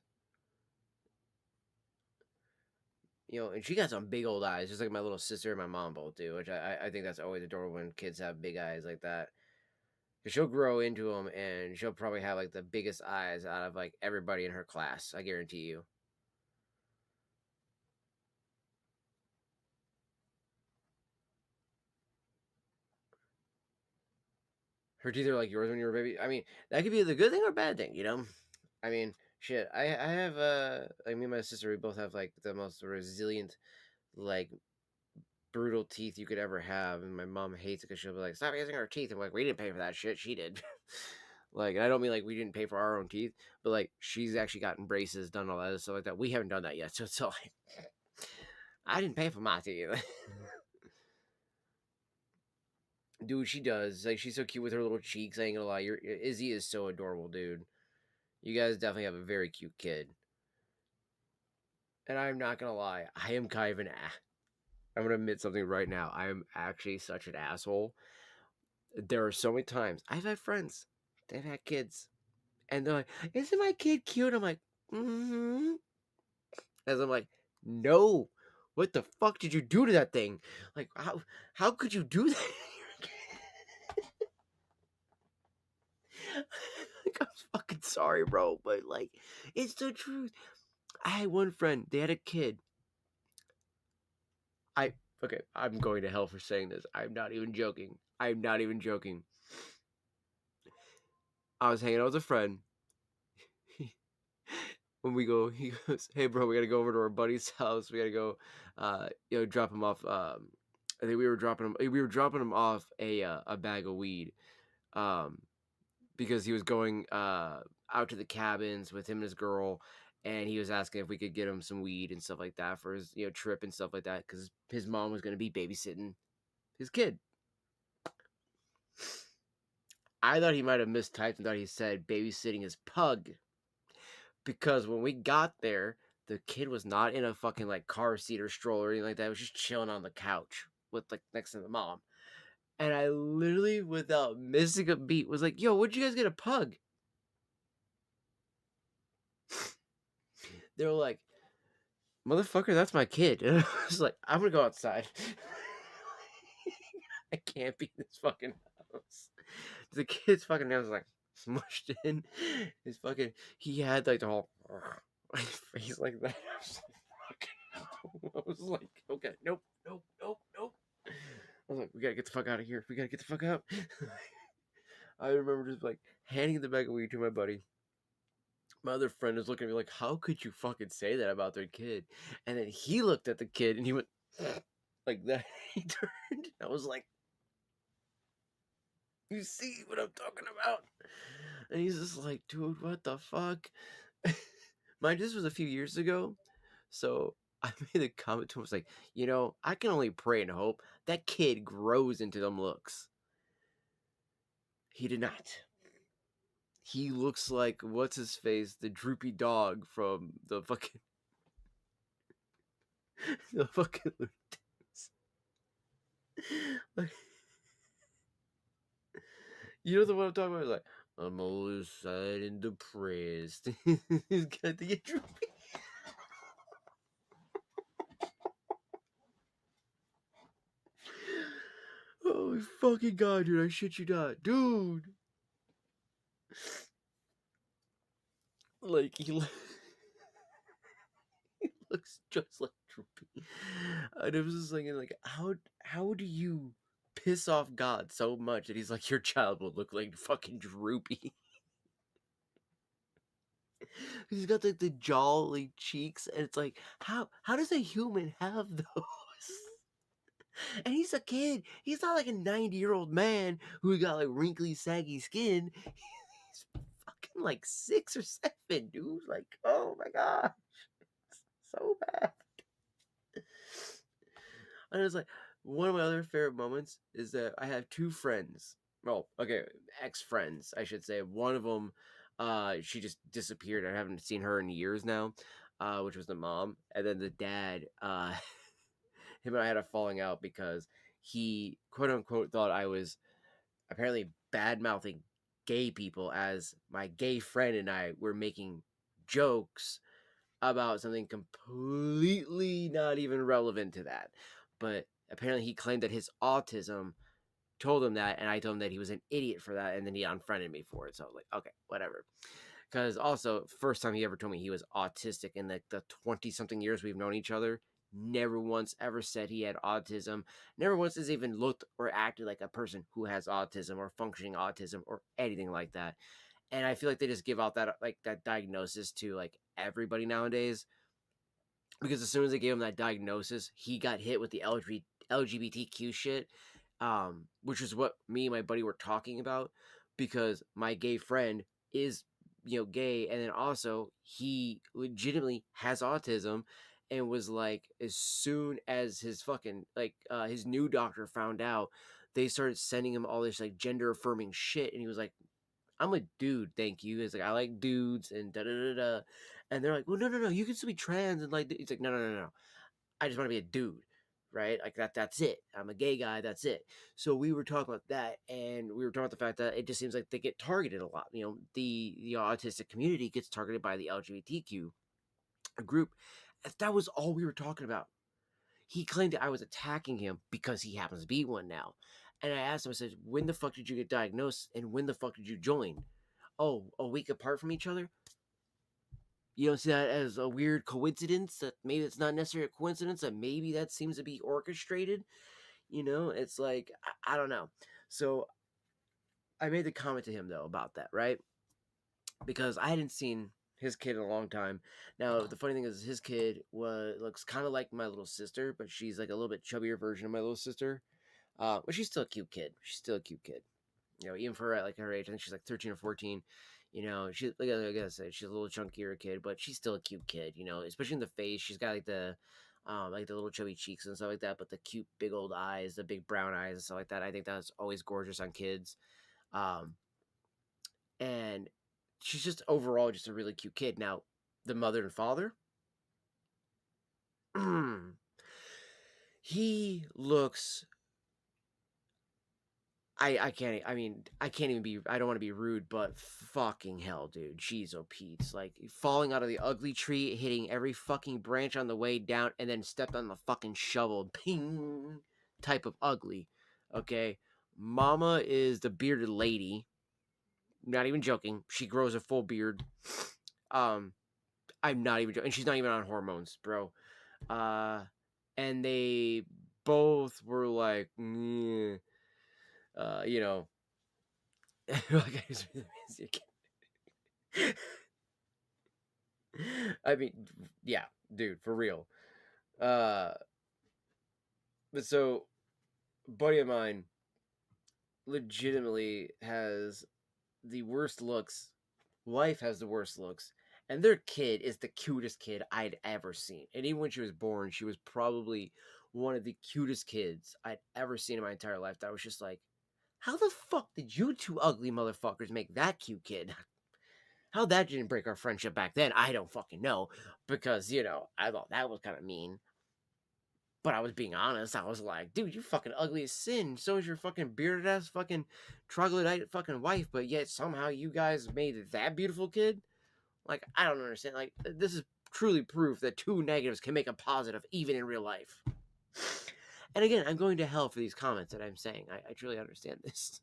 and she got some big old eyes, just like my little sister and my mom both do, which I think that's always adorable when kids have big eyes like that. Because she'll grow into them, and she'll probably have like the biggest eyes out of like everybody in her class. I guarantee you. Her teeth are like yours when you were a baby. I mean, that could be the good thing or bad thing, I mean, shit. I have like me and my sister, we both have like the most resilient, like brutal teeth you could ever have, and my mom hates it because she'll be like, "Stop using our teeth." I'm like, "We didn't pay for that shit. She did." Like, and I don't mean like we didn't pay for our own teeth, but like she's actually gotten braces, done all that stuff like that. We haven't done that yet, so it's like I didn't pay for my teeth. Dude, she does. Like, she's so cute with her little cheeks. I ain't gonna lie, Izzy is so adorable, dude. You guys definitely have a very cute kid. And I'm not gonna lie, I am kind of I'm gonna admit something right now. I am actually such an asshole. There are so many times I've had friends, they've had kids, and they're like, "Isn't my kid cute?" I'm like, "Mm-hmm." As I'm like, "No, what the fuck did you do to that thing? Like, how could you do that?" Like, I'm fucking sorry, bro, but like, it's the truth. I had one friend, they had a kid. I Okay, I'm going to hell for saying this. I'm not even joking. I'm not even joking. I was hanging out with a friend. When we go, he goes, "Hey, bro, we gotta go over to our buddy's house. We gotta go, drop him off." I think We were dropping him off a bag of weed, um, because he was going out to the cabins with him and his girl, and he was asking if we could get him some weed and stuff like that for his trip and stuff like that because his mom was gonna be babysitting his kid. I thought he might have mistyped and thought he said babysitting his pug. Because when we got there, the kid was not in a fucking like car seat or stroller or anything like that. It was just chilling on the couch with like next to the mom. And I literally, without missing a beat, was like, "Yo, where'd you guys get a pug?" They were like, "Motherfucker, that's my kid." And I was like, "I'm gonna go outside." I can't be in this fucking house. The kid's fucking nose was like smushed in. He had like the whole face like that. I was like, okay, nope, nope, nope, nope. I was like, we gotta get the fuck out of here. We gotta get the fuck out. I remember just like handing the bag of weed to my buddy. My other friend was looking at me like, how could you fucking say that about their kid? And then he looked at the kid and he went like that. He turned. I was like, you see what I'm talking about? And he's just like, dude, what the fuck? Mind this was a few years ago. So I made a comment to him. I was like, I can only pray and hope that kid grows into them looks. He did not. He looks like what's his face, the droopy dog from the fucking the fucking like, you know the one I'm talking about? He's like, I'm always sad and depressed. He's got to get droopy. Oh fucking god, dude! I shit you not, dude. Like he looks just like Droopy. And I was just thinking, like, how do you piss off God so much that he's like, your child will look like fucking Droopy? He's got like the jolly cheeks, and it's like, how does a human have those? And he's a kid. He's not like a 90-year-old man who got like wrinkly, saggy skin. He's fucking like 6 or 7, dude. Like, oh my god, so bad. And it's like one of my other favorite moments is that I have 2 friends. Well, okay, ex-friends, I should say. One of them, she just disappeared. I haven't seen her in years now, which was the mom. And then the dad, him and I had a falling out because he, quote unquote, thought I was apparently bad mouthing gay people as my gay friend and I were making jokes about something completely not even relevant to that. But apparently, he claimed that his autism told him that, and I told him that he was an idiot for that, and then he unfriended me for it. So I was like, okay, whatever. Because also, first time he ever told me he was autistic in the 20 something years we've known each other, never once ever said he had autism. Never once has even looked or acted like a person who has autism or functioning autism or anything like that. And I feel like they just give out that like that diagnosis to like everybody nowadays, because as soon as they gave him that diagnosis, he got hit with the LGBTQ shit, which is what me and my buddy were talking about, because my gay friend is, gay, and then also he legitimately has autism, and was like, as soon as his fucking like his new doctor found out, they started sending him all this like gender affirming shit, and he was like, I'm a dude, thank you. It's like, I like dudes and da da da da. And they're like, well, no, no, no, you can still be trans and like. It's like, no, no, no, no. I just want to be a dude, right? Like that. That's it. I'm a gay guy. That's it. So we were talking about that, and we were talking about the fact that it just seems like they get targeted a lot. The autistic community gets targeted by the LGBTQ group. That was all we were talking about. He claimed that I was attacking him because he happens to be one now. And I asked him, I said, when the fuck did you get diagnosed and when the fuck did you join? Oh, a week apart from each other? You don't see that as a weird coincidence? That maybe it's not necessarily a coincidence, that maybe that seems to be orchestrated? It's like, I don't know. So I made the comment to him, though, about that, right? Because I hadn't seen his kid in a long time. Now, the funny thing is, his kid looks kind of like my little sister, but she's like a little bit chubbier version of my little sister. But she's still a cute kid. She's still a cute kid. Even for like her age, I think she's like 13 or 14. She like I said, she's a little chunkier kid, but she's still a cute kid. Especially in the face, she's got like the little chubby cheeks and stuff like that, but the cute big old eyes, the big brown eyes and stuff like that. I think that's always gorgeous on kids. Um, and she's just overall just a really cute kid. Now, the mother and father, he looks. I can't even be. I don't want to be rude, but fucking hell, dude, she's Pete's like falling out of the ugly tree, hitting every fucking branch on the way down, and then stepped on the fucking shovel, ping, type of ugly. Okay, Mama is the bearded lady. Not even joking. She grows a full beard. Um, I'm not even joking. And she's not even on hormones, bro. Uh, and they both were like, you know, I mean, yeah, dude, for real. Uh, but so, buddy of mine legitimately has the worst looks. Wife has the worst looks, and their kid is the cutest kid I'd ever seen. And even when she was born, she was probably one of the cutest kids I'd ever seen in my entire life. That was just like, how the fuck did you two ugly motherfuckers make that cute kid? How that didn't break our friendship back then, I don't fucking know. Because, I thought that was kind of mean. But I was being honest. I was like, dude, you fucking ugly as sin. So is your fucking bearded ass fucking troglodyte fucking wife. But yet somehow you guys made that beautiful kid? Like, I don't understand. Like, this is truly proof that two negatives can make a positive, even in real life. And again, I'm going to hell for these comments that I'm saying. I truly understand this.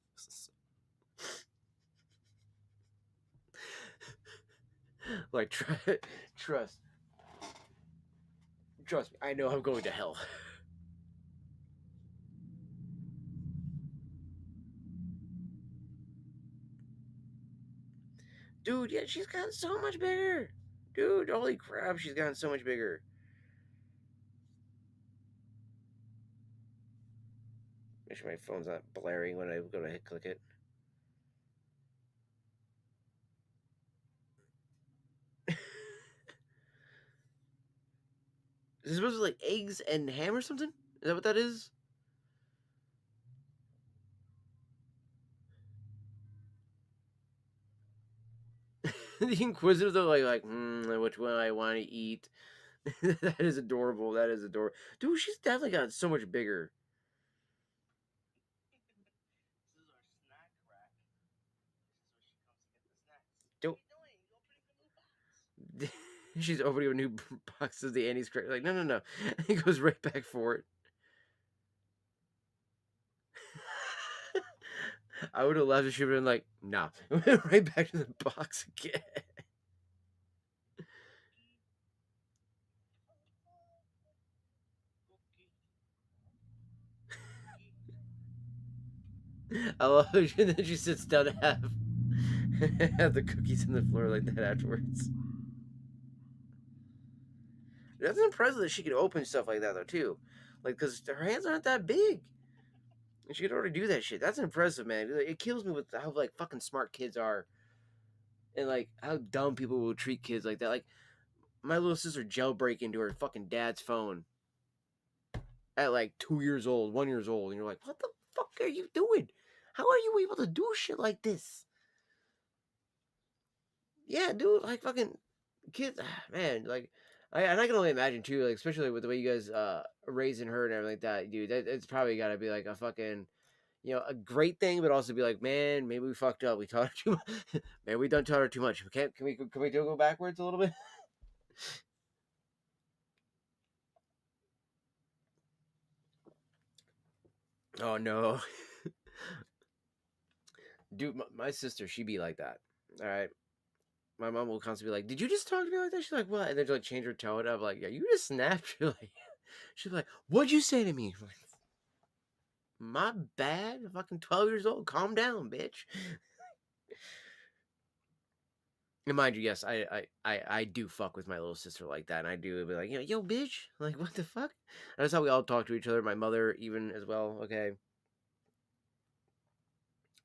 Like, trust me, I know I'm going to hell. Dude, yeah, she's gotten so much bigger. Dude, holy crap, she's gotten so much bigger. Make sure my phone's not blaring when I go to hit click it. Is this supposed to be like eggs and ham or something? Is that what that is? The Inquisitive, though, which one I want to eat. That is adorable. That is adorable. Dude, she's definitely gotten so much bigger. Don't. She's opening a new box of the Annie's cracker. Like, no, no, no. And he goes right back for it. I would have laughed if she would have been like, nah. Right back to the box again. I love it. And then she sits down to have the cookies on the floor like that afterwards. That's impressive that she could open stuff like that though too, like because her hands aren't that big, and she could already do that shit. That's impressive, man. It kills me with how like fucking smart kids are, and like how dumb people will treat kids like that. Like my little sister jailbreak into her fucking dad's phone at like 2 years old, 1 years old, and you're like, what the fuck are you doing? How are you able to do shit like this? Yeah, dude, like fucking kids, man. Like, and I can only imagine too, like especially with the way you guys raising her and everything like that, dude. It's probably got to be like a fucking, a great thing, but also be like, man, maybe we fucked up. We taught her too much. Man, we done taught her too much. Can we do go backwards a little bit? Oh no, dude, my sister, she be like that. All right, my mom will constantly be like, "Did you just talk to me like that?" She's like, "What?" And then she like change her tone. I'm like, "Yeah, you just snapped." She's like, "What'd you say to me?" I'm like, my bad. I'm fucking 12 years old. Calm down, bitch. And mind you, yes, I do fuck with my little sister like that, and I do be like, yo, bitch, like what the fuck? And that's how we all talk to each other. My mother even as well. Okay,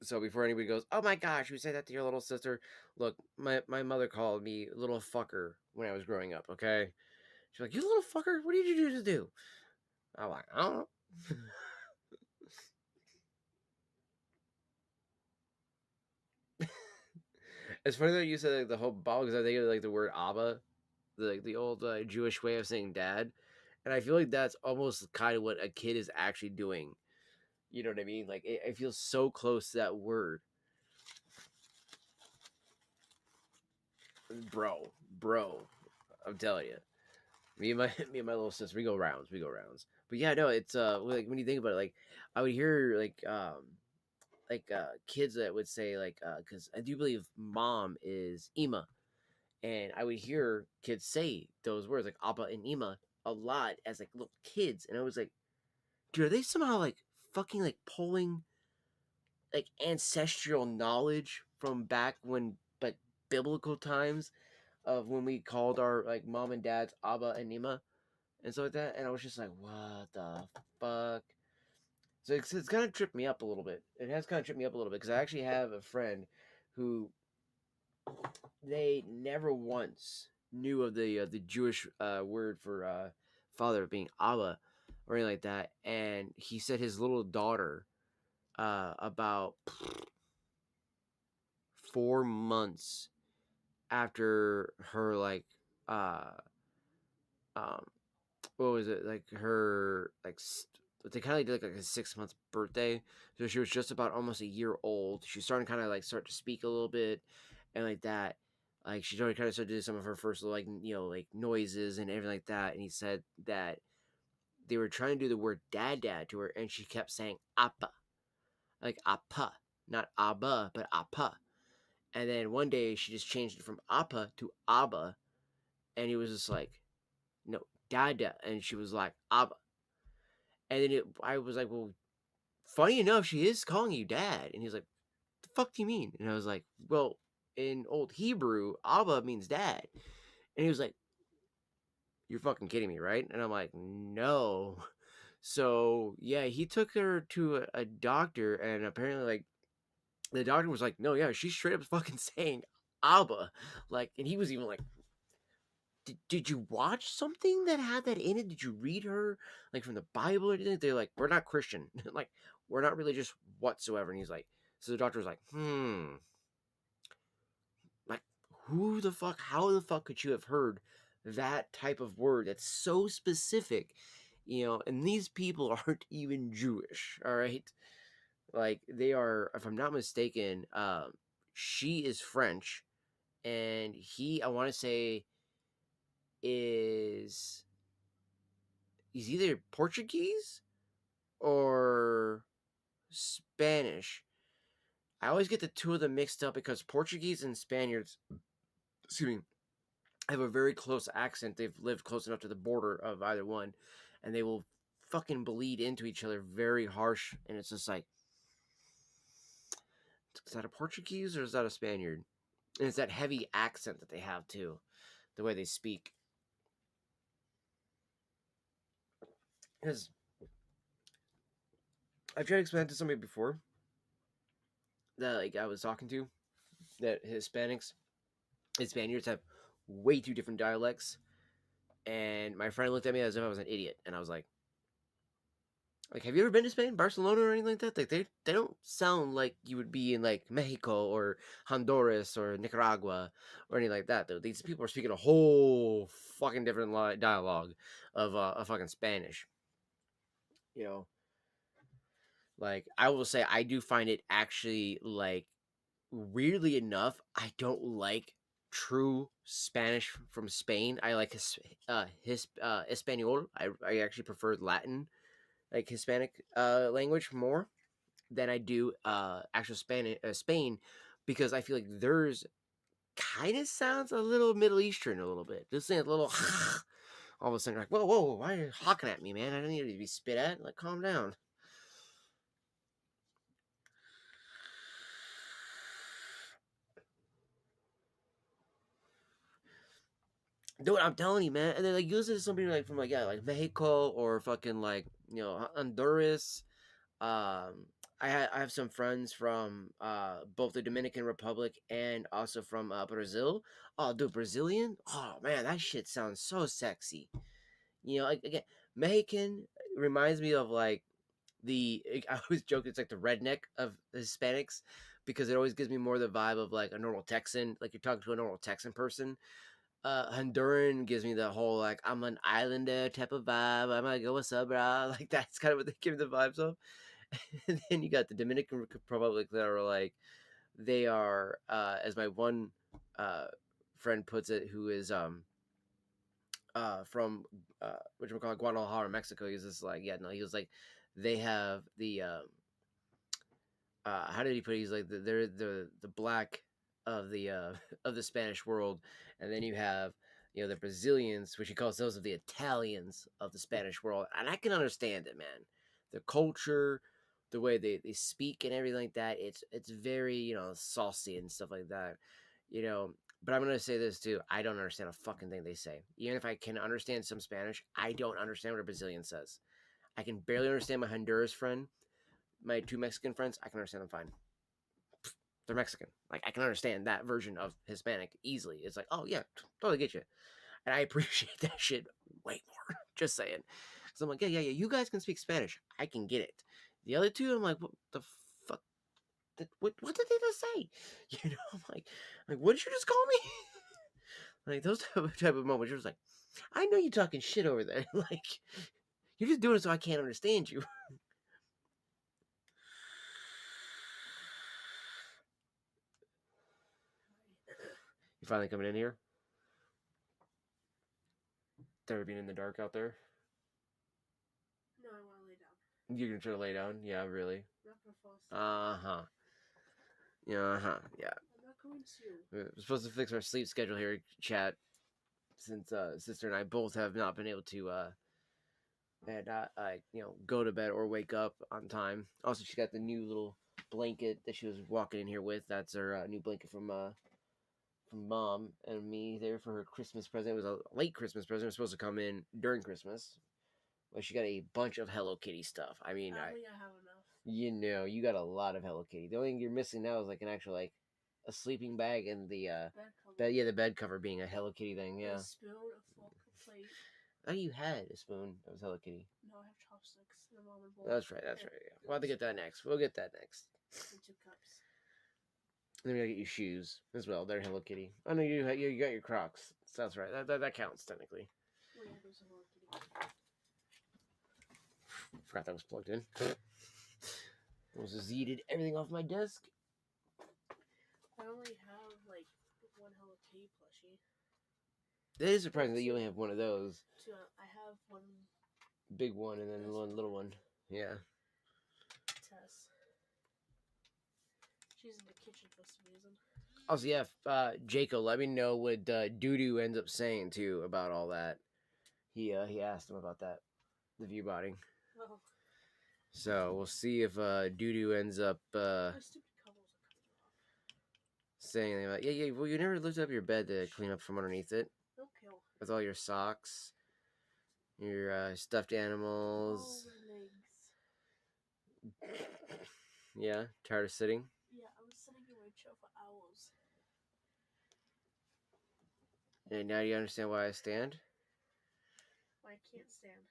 so before anybody goes, oh my gosh, you say that to your little sister? Look, my mother called me little fucker when I was growing up. Okay, she's like, you little fucker, what did you do? I'm like, I don't know. It's funny that you said like, the whole ball because I think of like the word Abba, the old Jewish way of saying dad, and I feel like that's almost kind of what a kid is actually doing. You know what I mean? Like it feels so close to that word, bro. I'm telling you, me and my me and my little sister, we go rounds. But yeah, no, it's like when you think about it, like I would hear kids that would say like because I do believe mom is Ima, and I would hear kids say those words like Abba and Ima a lot as like little kids, and I was like, dude, are they somehow like fucking like pulling like ancestral knowledge from back when like biblical times of when we called our like mom and dads Abba and Ima and stuff like that, and I was just like, what the fuck? So it's kind of tripped me up a little bit. It has kind of tripped me up a little bit because I actually have a friend who they never once knew of the Jewish word for father being Abba or anything like that, and he said his little daughter about 4 months after her like uh um what was it like her like they kind of did like a 6 months birthday, so she was just about almost a year old. She was starting to kind of like start to speak a little bit and like that, like she's already kind of started to do some of her first like like noises and everything like that, and he said that they were trying to do the word dad to her and she kept saying appa, like appa, not abba but appa. And then one day she just changed it from appa to abba, and he was just like, no, dada, and she was like abba. And then I was like, well, funny enough, she is calling you dad. And he's like, the fuck do you mean? And I was like, well, in old Hebrew, Abba means dad. And he was like, you're fucking kidding me, right? And I'm like, no. So yeah, he took her to a doctor, and apparently, like, the doctor was like, no, yeah, she's straight up fucking saying Abba. Like, and he was even like, did you watch something that had that in it? Did you read her like from the Bible or anything? They're like, we're not Christian. Like, we're not religious whatsoever. And he's like, so the doctor was like, like, who the fuck, how the fuck could you have heard that type of word that's so specific? And these people aren't even Jewish, all right? Like, they are, if I'm not mistaken, she is French, and he, I want to say, is he's either Portuguese or Spanish. I always get the two of them mixed up because Portuguese and Spaniards, excuse me, have a very close accent. They've lived close enough to the border of either one, and they will fucking bleed into each other very harsh. And it's just like, is that a Portuguese or is that a Spaniard? And it's that heavy accent that they have too, the way they speak. Because I've tried to explain it to somebody before that like I was talking to that Hispanics and Spaniards have way too different dialects. And my friend looked at me as if I was an idiot, and I was like, have you ever been to Spain, Barcelona, or anything like that? Like, they don't sound like you would be in like Mexico or Honduras or Nicaragua or anything like that. Though these people are speaking a whole fucking different dialogue of fucking Spanish. You know, like I will say, I do find it actually like weirdly enough, I don't like true Spanish from Spain. I like Espanol. I actually prefer Latin, like Hispanic language more than I do actual Spain, because I feel like theirs kind of sounds a little Middle Eastern a little bit. This thing a little all of a sudden like, whoa, why are you hawking at me, man? I don't need to be spit at. Like, calm down. Dude, I'm telling you, man. And then like use it as somebody like from like like Mexico or fucking like Honduras. I have some friends from both the Dominican Republic and also from Brazil. Oh, dude, Brazilian. Oh man, that shit sounds so sexy. Like again, Mexican reminds me of like I always joke it's like the redneck of the Hispanics because it always gives me more the vibe of like a normal Texan, like you're talking to a normal Texan person. Honduran gives me the whole like I'm an islander type of vibe. I'm like, what's up, bro? Like that's kind of what they give me the vibes of. And then you got the Dominican Republic that are like they are as my one friend puts it, who is from which we call Guadalajara, Mexico. He's just like, yeah, no, he was like they have the how did he put it? He's like they're the black of the of the Spanish world, and then you have the Brazilians, which he calls those of the Italians of the Spanish world, and I can understand it, man. The culture, the way they speak and everything like that, it's very saucy and stuff like that, you know. But I'm gonna say this too: I don't understand a fucking thing they say. Even if I can understand some Spanish, I don't understand what a Brazilian says. I can barely understand my Honduras friend. My two Mexican friends, I can understand them fine. They're Mexican. Like I can understand that version of Hispanic easily. It's like, oh yeah, totally get you, and I appreciate that shit way more. Just saying. So I'm like, yeah. You guys can speak Spanish. I can get it. The other two, I'm like, what the fuck? What did they just say? I'm like, what did you just call me? Like those type of moments. You're just like, I know you talking shit over there. Like you're just doing it so I can't understand you. You finally coming in here? Tired of being in the dark out there? No, I want to lay down. You're gonna try to lay down? Yeah, really? I'm not gonna fall asleep. Uh-huh. Yeah. I'm not going to. We're supposed to fix our sleep schedule here, chat, since sister and I both have not been able to go to bed or wake up on time. Also, she got the new little blanket that she was walking in here with. That's her new blanket from mom and me there for her Christmas present. It was a late Christmas present. It was supposed to come in during Christmas. But she got a bunch of Hello Kitty stuff. I mean, I think I have enough. You got a lot of Hello Kitty. The only thing you're missing now is like an actual like a sleeping bag and the the bed cover being a Hello Kitty thing. Yeah. A spoon, a fork, a plate. Oh, you had a spoon that was Hello Kitty. No, I have chopsticks and a ramen bowl. That's right. Yeah. We'll have to get that next. We'll get that next. And 2 cups. Then we gotta get you shoes as well. They're Hello Kitty. Oh no, you got your Crocs. So that's right. That counts technically. Oh yeah, those are Hello Kitty. Forgot that was plugged in. Almost yeeted everything off my desk. I only have like 1 Hello Kitty plushie. It is surprising that you only have one of those. So I have one. Big one and then one little one. Yeah. Tess. She's in the kitchen for some reason. Also, yeah, Jacob, let me know what Doo ends up saying too about all that. He asked him about that, the view botting. Oh. So we'll see if Doo ends up My stupid covers are coming off. saying anything about, yeah. Well, you never lifted up your bed to clean up from underneath it Okay. with all your socks, your stuffed animals. All my legs. Yeah, tired of sitting. Yeah, I was sitting in my chair for hours. And now you understand why I stand? Why I can't stand.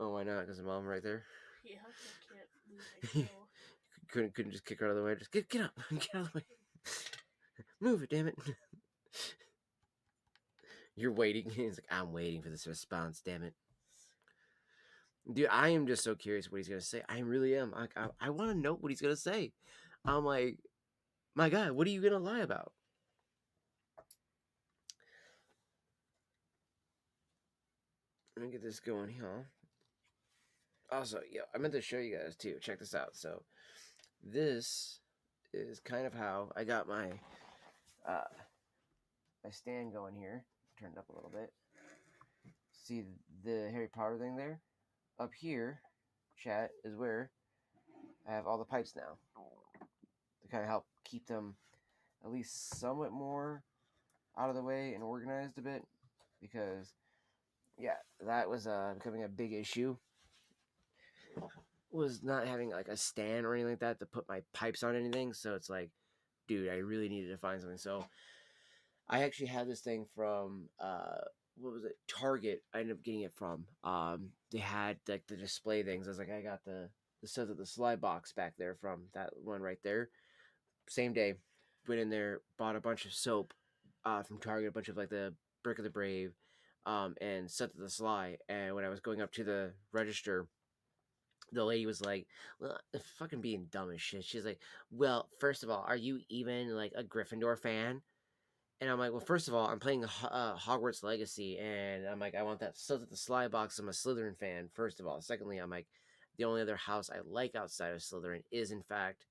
Oh, why not? Because the mom right there. Yeah, I can't move my chair. couldn't just kick her out of the way. Just get up, get out of the way. Move it, damn it. You're waiting. He's like, I'm waiting for this response, damn it. Dude, I am just so curious what he's gonna say. I really am. I want to know what he's gonna say. I'm like, my God, what are you gonna lie about? Let me get this going here. Also, yeah, I meant to show you guys too. Check this out. So, this is kind of how I got my my stand going here. Turned up a little bit. See the Harry Potter thing there? Up here, chat, is where I have all the pipes now to kind of help keep them at least somewhat more out of the way and organized a bit, because yeah, that was becoming a big issue, was not having like a stand or anything like that to put my pipes on anything. So it's like, dude, I really needed to find something. So I actually had this thing from what was it, Target. I ended up getting it from they had like the display things. I was like, I got the stuff of the slide box back there from that one right there. Same day, went in there, bought a bunch of soap from Target, a bunch of like the Brick of the Brave, and set to the sly. And when I was going up to the register, the lady was like, well, fucking being dumb as shit. She's like, well, first of all, are you even like a Gryffindor fan? And I'm like, well, first of all, I'm playing Hogwarts Legacy, and I'm like, I want that stuff at the slide box. I'm a Slytherin fan, first of all. Secondly, I'm like, the only other house I like outside of Slytherin is, in fact,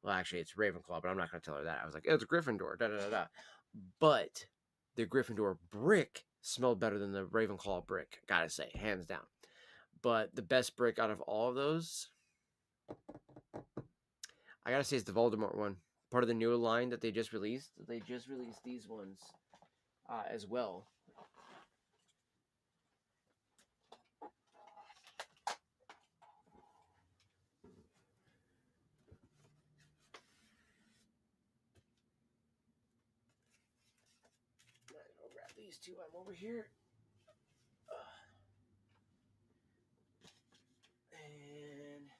well, actually, it's Ravenclaw, but I'm not going to tell her that. I was like, it's Gryffindor, da da da da. But the Gryffindor brick smelled better than the Ravenclaw brick, gotta say, hands down. But the best brick out of all of those, I gotta say, is the Voldemort one. Part of the newer line that they just released. They just released these ones as well. I'll grab these two. I'm over here. And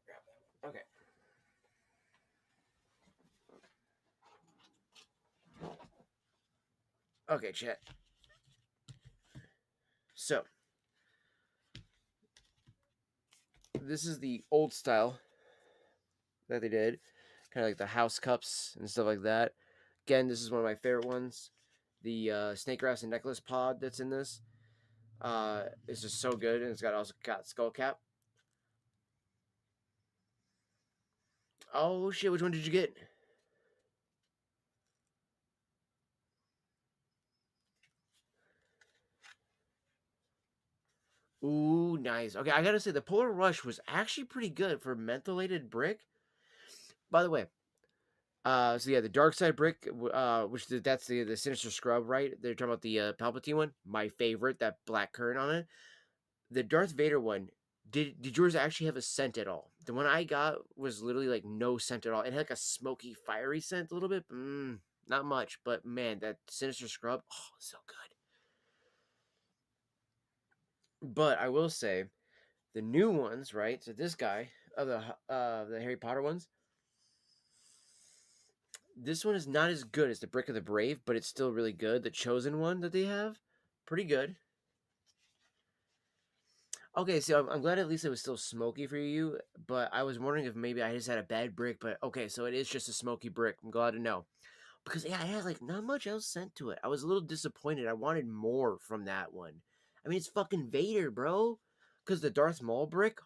grab that one. Okay. Okay, chat. So, this is the old style that they did. Kind of like the house cups and stuff like that. Again, this is one of my favorite ones. The snake grass and necklace pod that's in this is just so good, and it's also got skull cap. Oh shit! Which one did you get? Ooh, nice. Okay, I gotta say the Polar Rush was actually pretty good for mentholated brick. By the way, so yeah, the Dark Side brick, that's the Sinister Scrub, right? They're talking about the Palpatine one, my favorite, that black currant on it. The Darth Vader one, did yours actually have a scent at all? The one I got was literally like no scent at all. It had like a smoky, fiery scent a little bit. Not much, but man, that Sinister Scrub, oh, so good. But I will say, the new ones, right? So this guy of the Harry Potter ones, this one is not as good as the Brick of the Brave, but it's still really good. The Chosen one that they have, pretty good. Okay, so I'm glad at least it was still smoky for you, but I was wondering if maybe I just had a bad brick. But okay, so it is just a smoky brick. I'm glad to know because yeah, it has like not much else sent to it. I was a little disappointed. I wanted more from that one. I mean, it's fucking Vader, bro. Because the Darth Maul brick,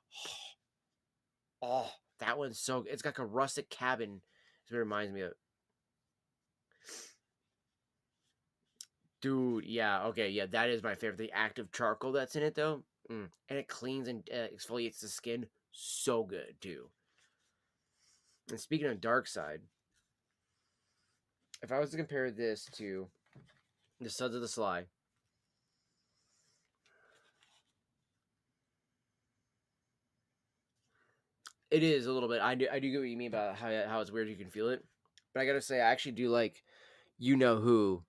oh, that one's so. It's got like a rustic cabin. That's what it reminds me of. Dude, yeah, okay, yeah, that is my favorite. The active charcoal that's in it, though, and it cleans and exfoliates the skin so good too. And speaking of dark side, if I was to compare this to the Suds of the Sly, it is a little bit. I do get what you mean about how it's weird. You can feel it, but I gotta say, I actually do like you know who.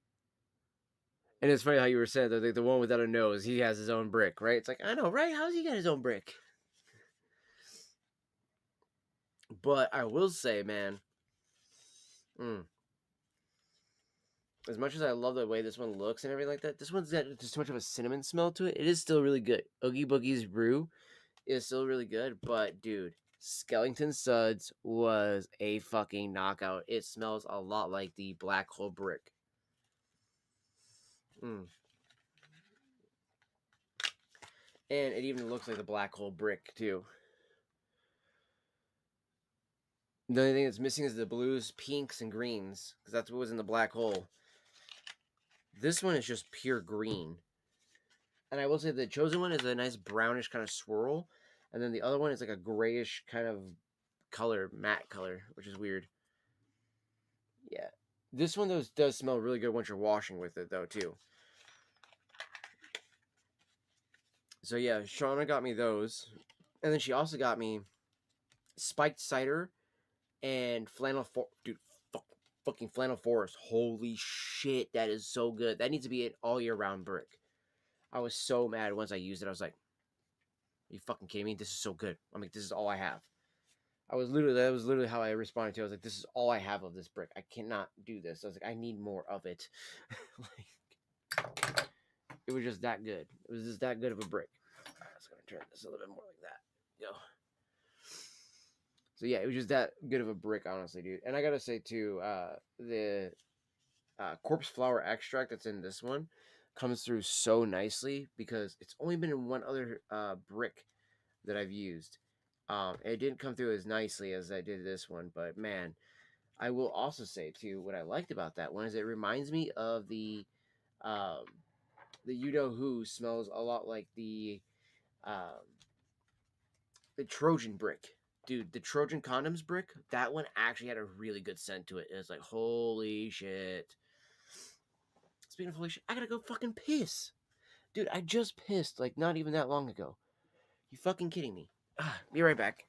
And it's funny how you were saying that like, the one without a nose, he has his own brick, right? It's like I know, right? How's he got his own brick? But I will say, man, mm, as much as I love the way this one looks and everything like that, this one's got just too much of a cinnamon smell to it. It is still really good. Oogie Boogie's brew is still really good, but dude, Skellington Suds was a fucking knockout. It smells a lot like the black hole brick. Mm. And it even looks like the black hole brick too. The only thing that's missing is the blues, pinks, and greens, because that's what was in the black hole. This one is just pure green. And I will say the chosen one is a nice brownish kind of swirl, and then the other one is like a grayish kind of color, matte color, which is weird. Yeah, this one does smell really good once you're washing with it though too. So yeah, Shauna got me those, and then she also got me spiked cider and dude, fucking flannel forest. Holy shit, that is so good. That needs to be an all year round brick. I was so mad once I used it. I was like, "Are you fucking kidding me? This is so good. I mean, this is all I have." That was literally how I responded to it. I was like, this is all I have of this brick. I cannot do this. I was like, I need more of it. Like, it was just that good. It was just that good of a brick. I was going to turn this a little bit more like that. Yo. So yeah, it was just that good of a brick, honestly, dude. And I gotta say too, the corpse flower extract that's in this one comes through so nicely because it's only been in one other brick that I've used. It didn't come through as nicely as I did this one, but man, I will also say too, what I liked about that one is it reminds me of um, the you know who smells a lot like um, the Trojan brick. Dude, the Trojan condoms brick, that one actually had a really good scent to it. It was like, holy shit. Speaking of holy shit, I gotta go fucking piss. Dude, I just pissed like not even that long ago. You fucking kidding me? Be right back.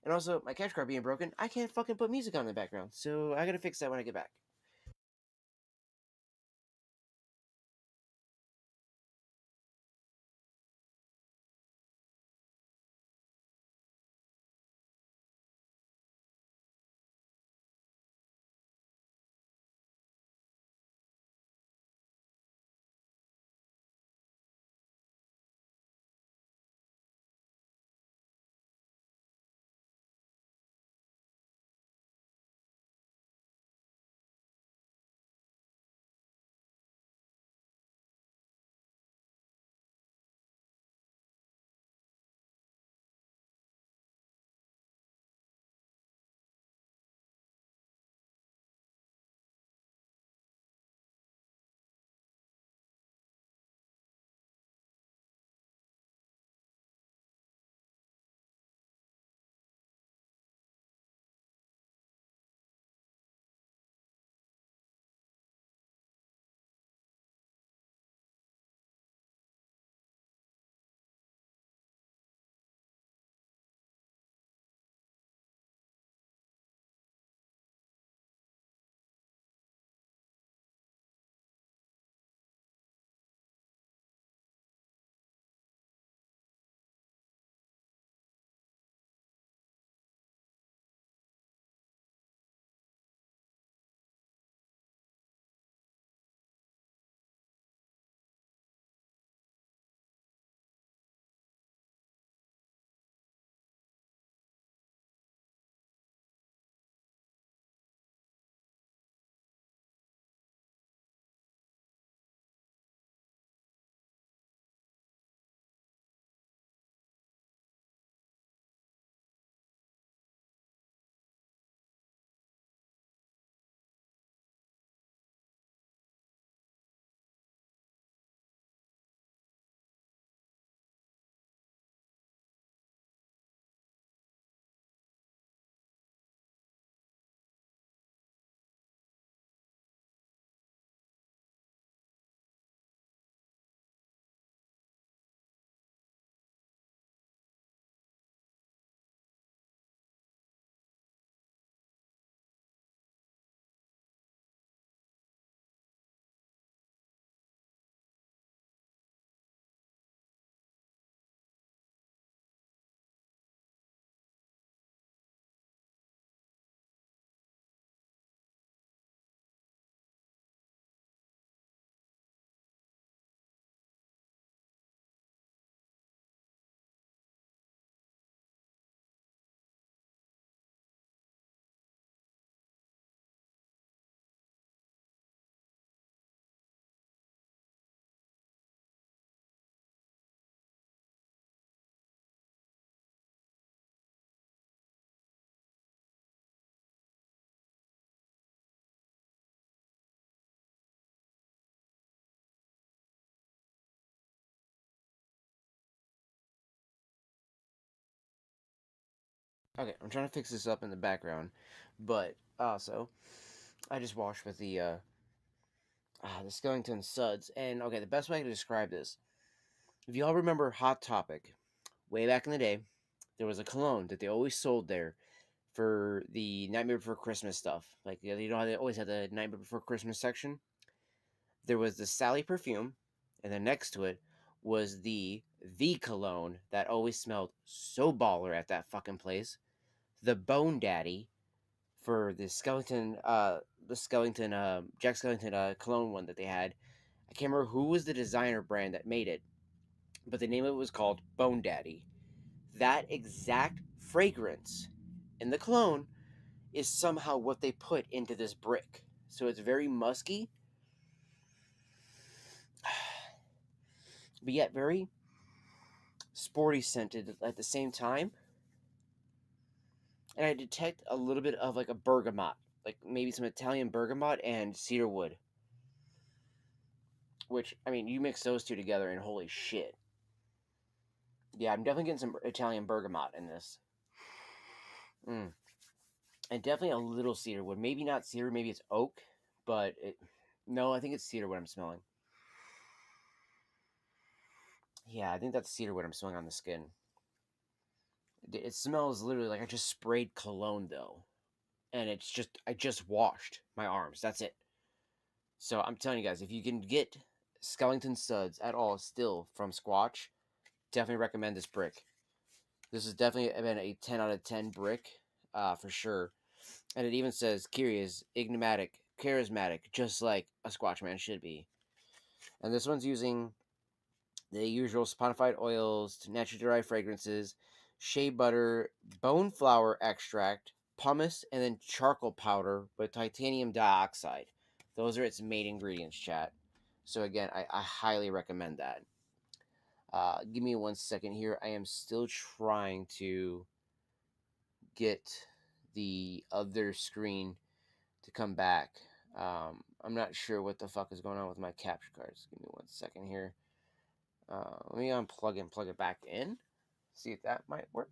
And also, my cash card being broken, I can't fucking put music on in the background. So I gotta fix that when I get back. Okay, I'm trying to fix this up in the background, but also I just washed with the Skellington Suds, and okay, the best way to describe this, if y'all remember Hot Topic, way back in the day, there was a cologne that they always sold there for the Nightmare Before Christmas stuff. Like, you know how they always had the Nightmare Before Christmas section? There was the Sally perfume, and then next to it was the cologne that always smelled so baller at that fucking place. The Bone Daddy for the Skellington, Jack Skellington cologne one that they had. I can't remember who was the designer brand that made it, but the name of it was called Bone Daddy. That exact fragrance in the cologne is somehow what they put into this brick. So it's very musky, but yet very sporty scented at the same time. And I detect a little bit of like a bergamot, like maybe some Italian bergamot and cedar wood. Which, I mean, you mix those two together and holy shit. Yeah, I'm definitely getting some Italian bergamot in this. Mm. And definitely a little cedar wood. Maybe not cedar, maybe it's oak, but no, I think it's cedar wood I'm smelling. Yeah, I think that's cedar wood I'm smelling on the skin. It smells literally like I just sprayed cologne though. And I just washed my arms. That's it. So I'm telling you guys, if you can get Skellington Suds at all still from Squatch, definitely recommend this brick. This has definitely been a 10 out of 10 brick, for sure. And it even says curious, enigmatic, charismatic, just like a Squatchman should be. And this one's using the usual saponified oils, naturally derived fragrances, shea butter, bone flower extract, pumice, and then charcoal powder with titanium dioxide. Those are its main ingredients, chat. So again, I highly recommend that. Give me 1 second here. I am still trying to get the other screen to come back. I'm not sure what the fuck is going on with my capture cards. Give me 1 second here. Let me unplug and plug it back in. See if that might work.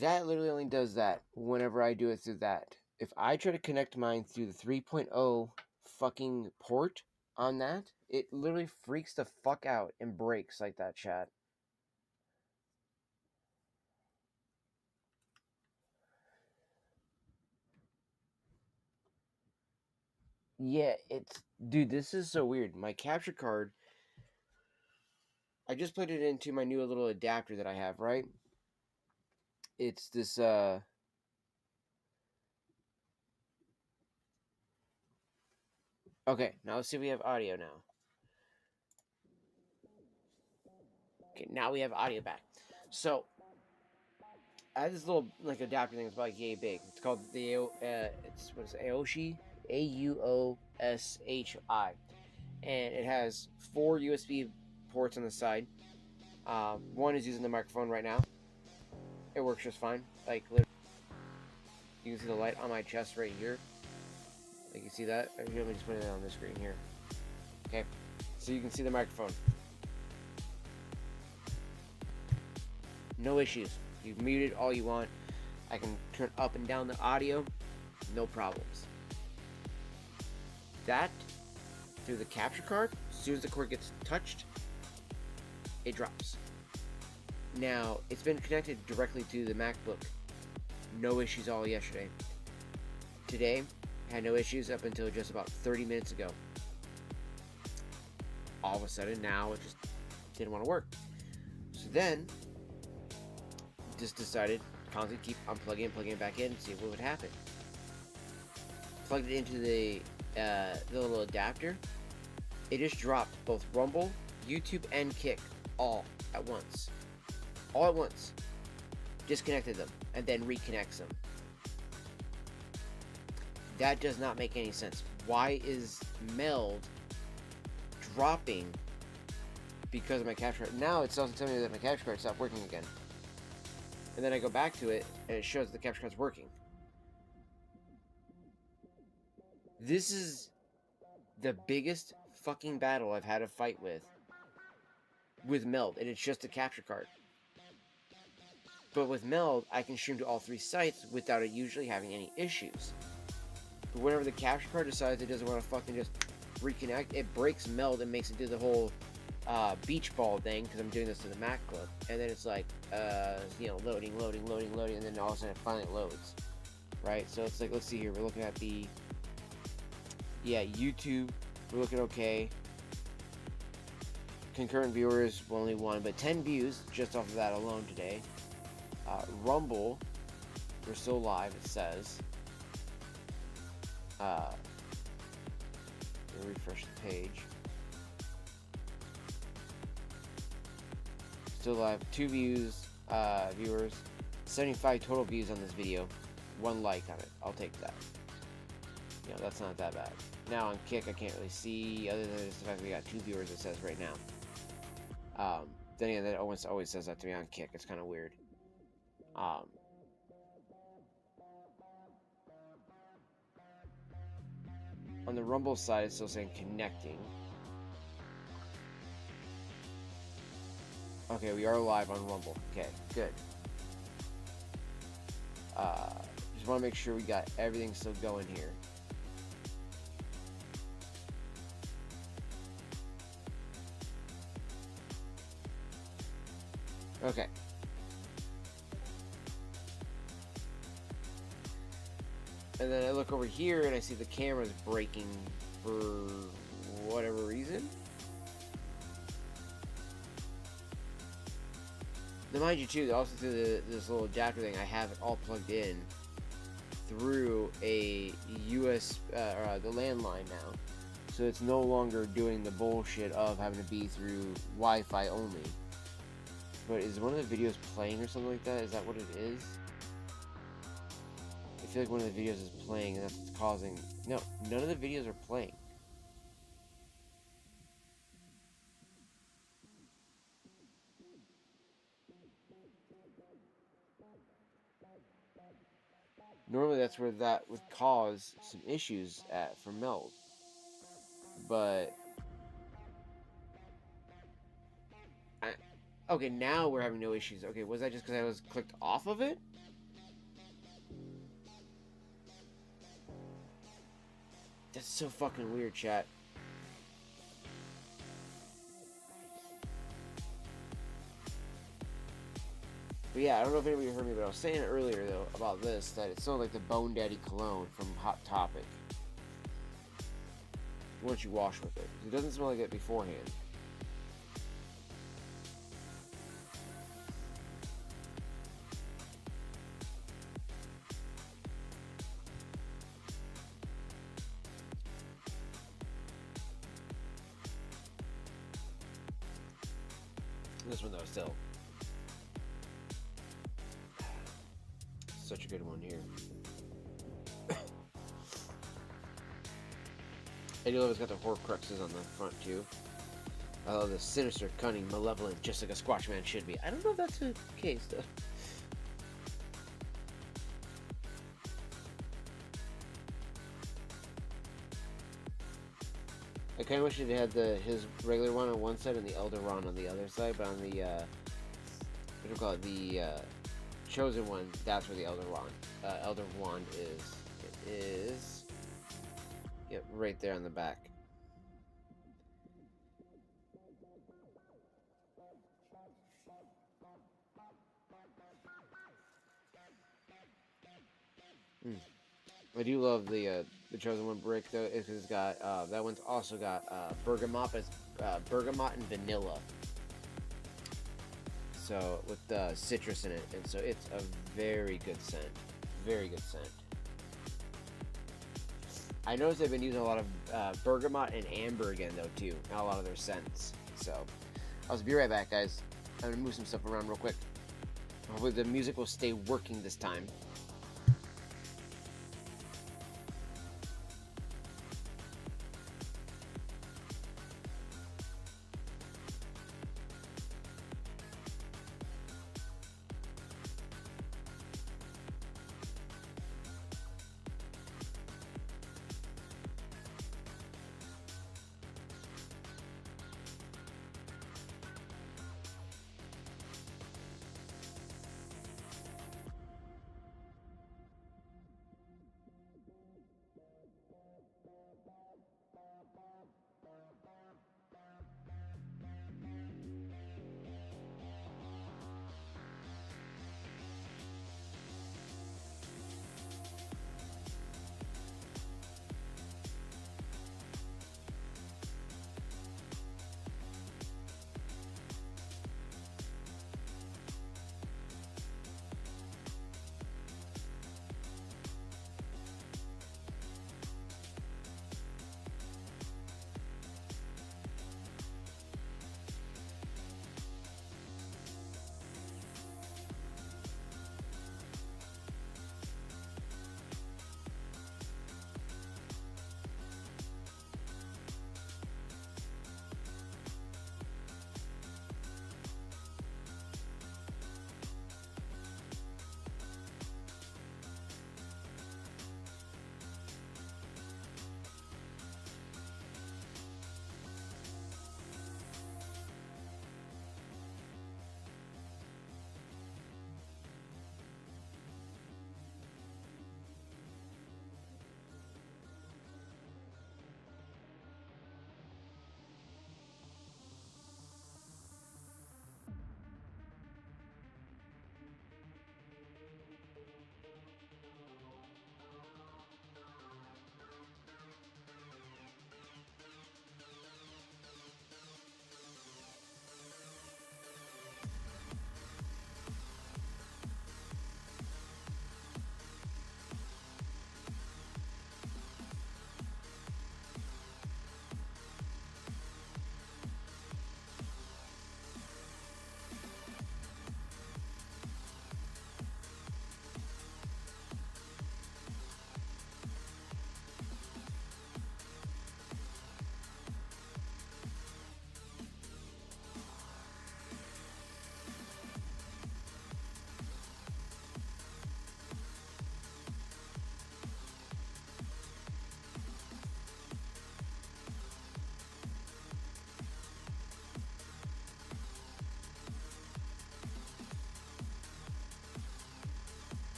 That literally only does that whenever I do it through that. If I try to connect mine through the 3.0 fucking port on that, it literally freaks the fuck out and breaks like that, chat. Yeah, it's... Dude, this is so weird. My capture card, I just put it into my new little adapter that I have, right? It's this, Okay, now let's see if we have audio now. Okay, now we have audio back. So, I have this little, like, adapter thing that's about yay big. It's called the, it's, what is it, Aoshi? Aoshi. And it has 4 USB ports on the side. One is using the microphone right now. It works just fine. Like, literally, you can see the light on my chest right here. Like, you see that? Let me just put it on the screen here. Okay, so you can see the microphone. No issues. You've muted all you want. I can turn up and down the audio. No problems. That, through the capture card, as soon as the cord gets touched, it drops. Now, it's been connected directly to the MacBook. No issues all yesterday. Today, I had no issues up until just about 30 minutes ago. All of a sudden, now it just didn't want to work. So then, just decided constantly keep unplugging and plugging it back in and see what would happen. Plugged it into the little adapter. It just dropped both Rumble, YouTube, and Kick all at once. All at once. Disconnected them and then reconnects them. That does not make any sense. Why is Meld dropping because of my capture card? Now it's also telling me that my capture card stopped working again. And then I go back to it and it shows that the capture card's working. This is the biggest fucking battle I've had to fight with Meld, and it's just a capture card. But with Meld, I can stream to all 3 sites without it usually having any issues. But whenever the capture card decides it doesn't want to fucking just reconnect, it breaks Meld and makes it do the whole beach ball thing, because I'm doing this to the MacBook. And then it's like, loading, and then all of a sudden it finally loads. Right? So it's like, let's see here, we're looking at the... Yeah, YouTube, we're looking okay. Concurrent viewers, only 1, but 10 views just off of that alone today. Rumble, we're still live, it says. Refresh the page. Still live, 2 views, viewers, 75 total views on this video, 1 like on it. I'll take that. You know, that's not that bad. Now on Kick, I can't really see, other than just the fact that we got 2 viewers, it says right now. Then again, that always says that to me on Kick. It's kind of weird. On the Rumble side, it's still saying connecting. Okay, we are live on Rumble. Okay, good. Just want to make sure we got everything still going here. Okay. And then I look over here and I see the camera's breaking for whatever reason. Now mind you too, also through this little adapter thing, I have it all plugged in through a the landline now. So it's no longer doing the bullshit of having to be through Wi-Fi only. But is one of the videos playing or something like that? Is that what it is? I feel like one of the videos is playing and that's what's causing... No, none of the videos are playing. Normally that's where that would cause some issues for Meld. But... okay, now we're having no issues. Okay, was that just because I was clicked off of it? That's so fucking weird, chat. But yeah, I don't know if anybody heard me, but I was saying earlier, though, about this, that it smelled like the Bone Daddy cologne from Hot Topic. Once you wash with it. It doesn't smell like it beforehand. This one, though, still. Such a good one here. I do love it's got the Horcruxes on the front, too. I love the sinister, cunning, malevolent, just like a Squatch Man should be. I don't know if that's the case, though. I kind of wish it had his regular one on one side and the Elder Wand on the other side, but on the, what do you call it, the, Chosen one, that's where the Elder Wand is. It is, yep, right there on the back. I do love the Chosen One brick though, because it's got that one's also got bergamot, bergamot and vanilla. So with citrus in it, and so it's a very good scent. Very good scent. I noticed they've been using a lot of bergamot and amber again though too, not a lot of their scents. So I'll be right back, guys. I'm gonna move some stuff around real quick. Hopefully the music will stay working this time.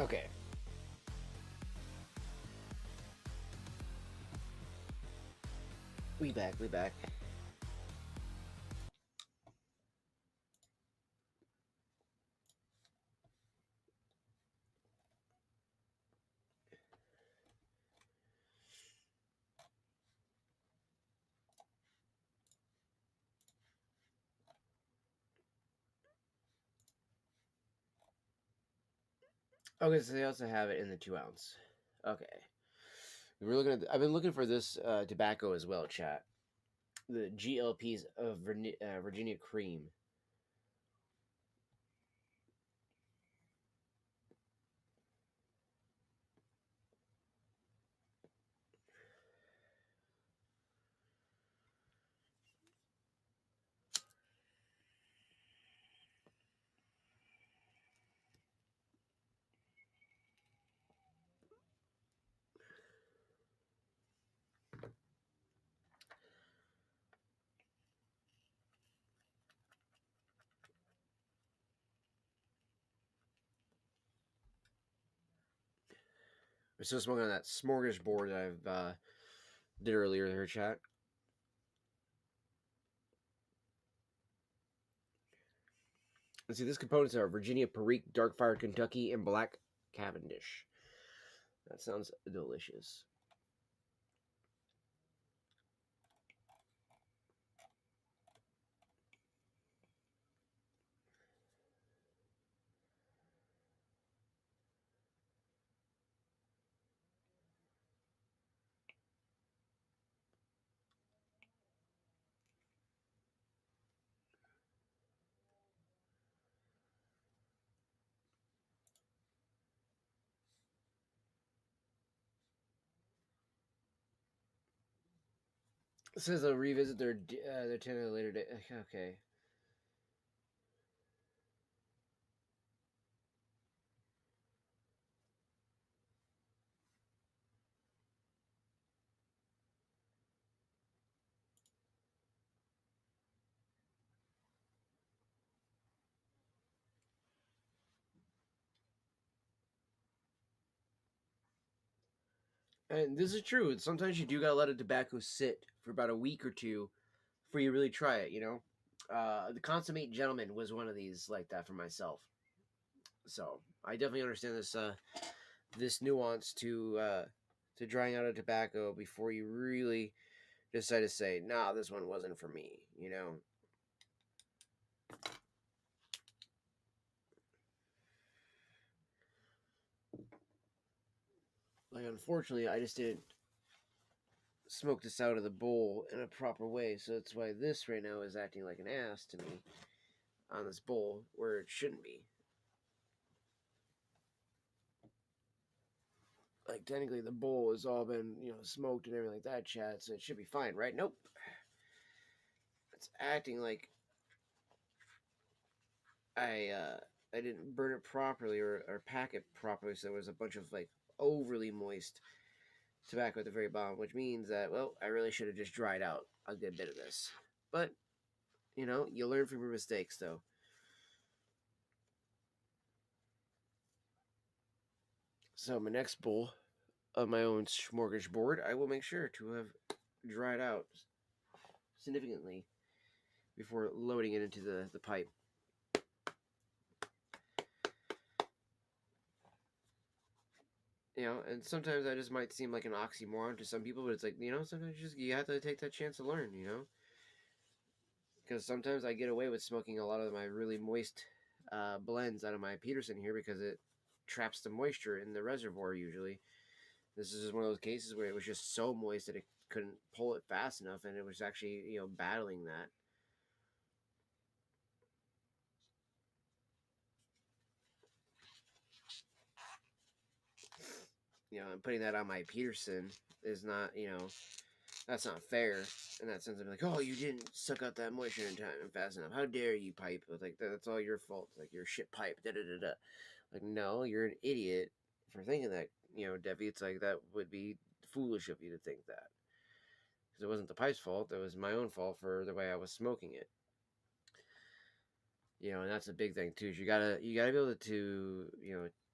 Okay. We back. Okay, so they also have it in the 2 ounce. Okay. We're looking at. I've been looking for this tobacco as well, chat. The GLPs of Virginia Cream. We're still smoking on that smorgasbord that I've did earlier in her chat. Let's see, these components are Virginia Perique, Dark Fire Kentucky, and Black Cavendish. That sounds delicious. It says they'll revisit their 10 at a later date. Okay. And this is true. Sometimes you do gotta let a tobacco sit for about a week or two before you really try it. The Consummate Gentleman was one of these like that for myself. So I definitely understand this nuance to drying out a tobacco before you really decide to say, nah, this one wasn't for me. Like unfortunately, I just didn't smoke this out of the bowl in a proper way, so that's why this right now is acting like an ass to me on this bowl where it shouldn't be. Like technically the bowl has all been smoked and everything like that, chat, so it should be fine, right? Nope. It's acting like I didn't burn it properly or pack it properly, so there was a bunch of like overly moist tobacco at the very bottom, which means that, well, I really should have just dried out a good bit of this. But you learn from your mistakes, though. So my next bowl of my own smorgasbord, I will make sure to have dried out significantly before loading it into the pipe. And sometimes that just might seem like an oxymoron to some people, but it's like, sometimes you have to take that chance to learn, Because sometimes I get away with smoking a lot of my really moist blends out of my Peterson here because it traps the moisture in the reservoir usually. This is just one of those cases where it was just so moist that it couldn't pull it fast enough, and it was actually, battling that. And putting that on my Peterson is not, that's not fair in that sense. I'm like, oh, you didn't suck out that moisture in time and fast enough. How dare you, pipe? Like, that's all your fault. It's like, you're a shit pipe. Da da da da. Like, no, you're an idiot for thinking that, Debbie. It's like, that would be foolish of you to think that. Because it wasn't the pipe's fault. It was my own fault for the way I was smoking it. And that's a big thing too. Is you gotta be able to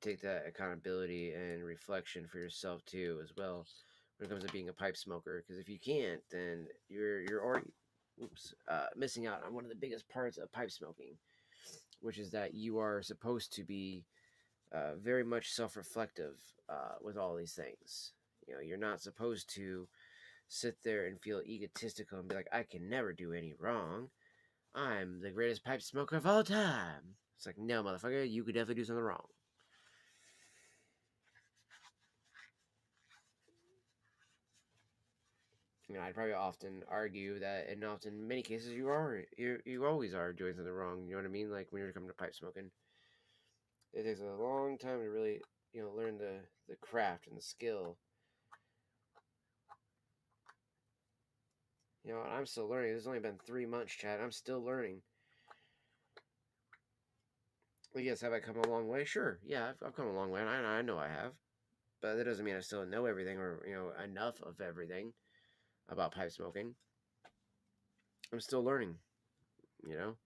take that accountability and reflection for yourself too, as well, when it comes to being a pipe smoker. Because if you can't, then you're already missing out on one of the biggest parts of pipe smoking, which is that you are supposed to be very much self-reflective with all these things. You know, you're not supposed to sit there and feel egotistical and be like, I can never do any wrong. I'm the greatest pipe smoker of all time. It's like, no, motherfucker, you could definitely do something wrong. You know, I'd probably often argue that, and often in many cases, you always are doing something wrong. You know what I mean? Like when you're coming to pipe smoking, it takes a long time to really, learn the craft and the skill. You know, and I'm still learning. It's only been 3 months, Chad. I'm still learning. Well, yes, have I come a long way? Sure. Yeah, I've come a long way, and I know I have. But that doesn't mean I still know everything or, enough of everything about pipe smoking. I'm still learning, you know?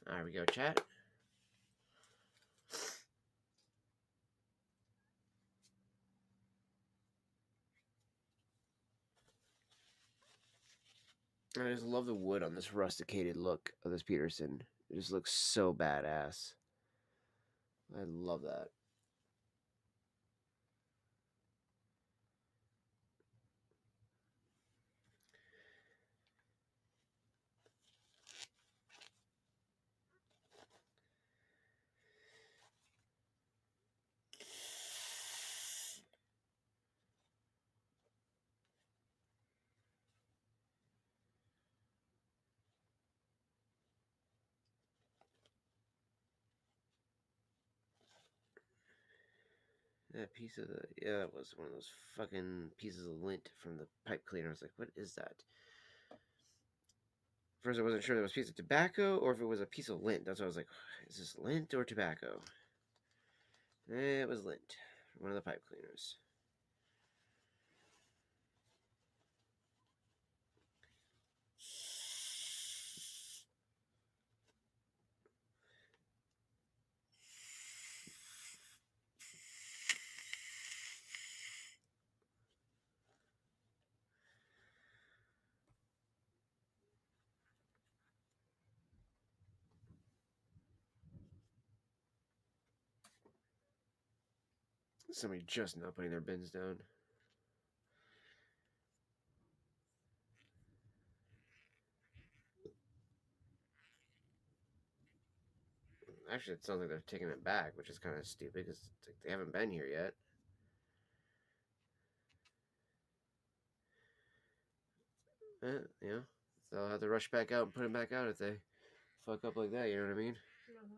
There we go, chat. I just love the wood on this rusticated look of this Peterson. It just looks so badass. I love that. That piece of the that was one of those fucking pieces of lint from the pipe cleaner. I was like, what is that? First, I wasn't sure if it was a piece of tobacco or if it was a piece of lint. That's why I was like, is this lint or tobacco? It was lint. One of the pipe cleaners. Somebody just not putting their bins down. Actually, it sounds like they're taking it back, which is kind of stupid because like they haven't been here yet. You know, they'll have to rush back out and put it back out if they fuck up like that. You know what I mean? Uh-huh.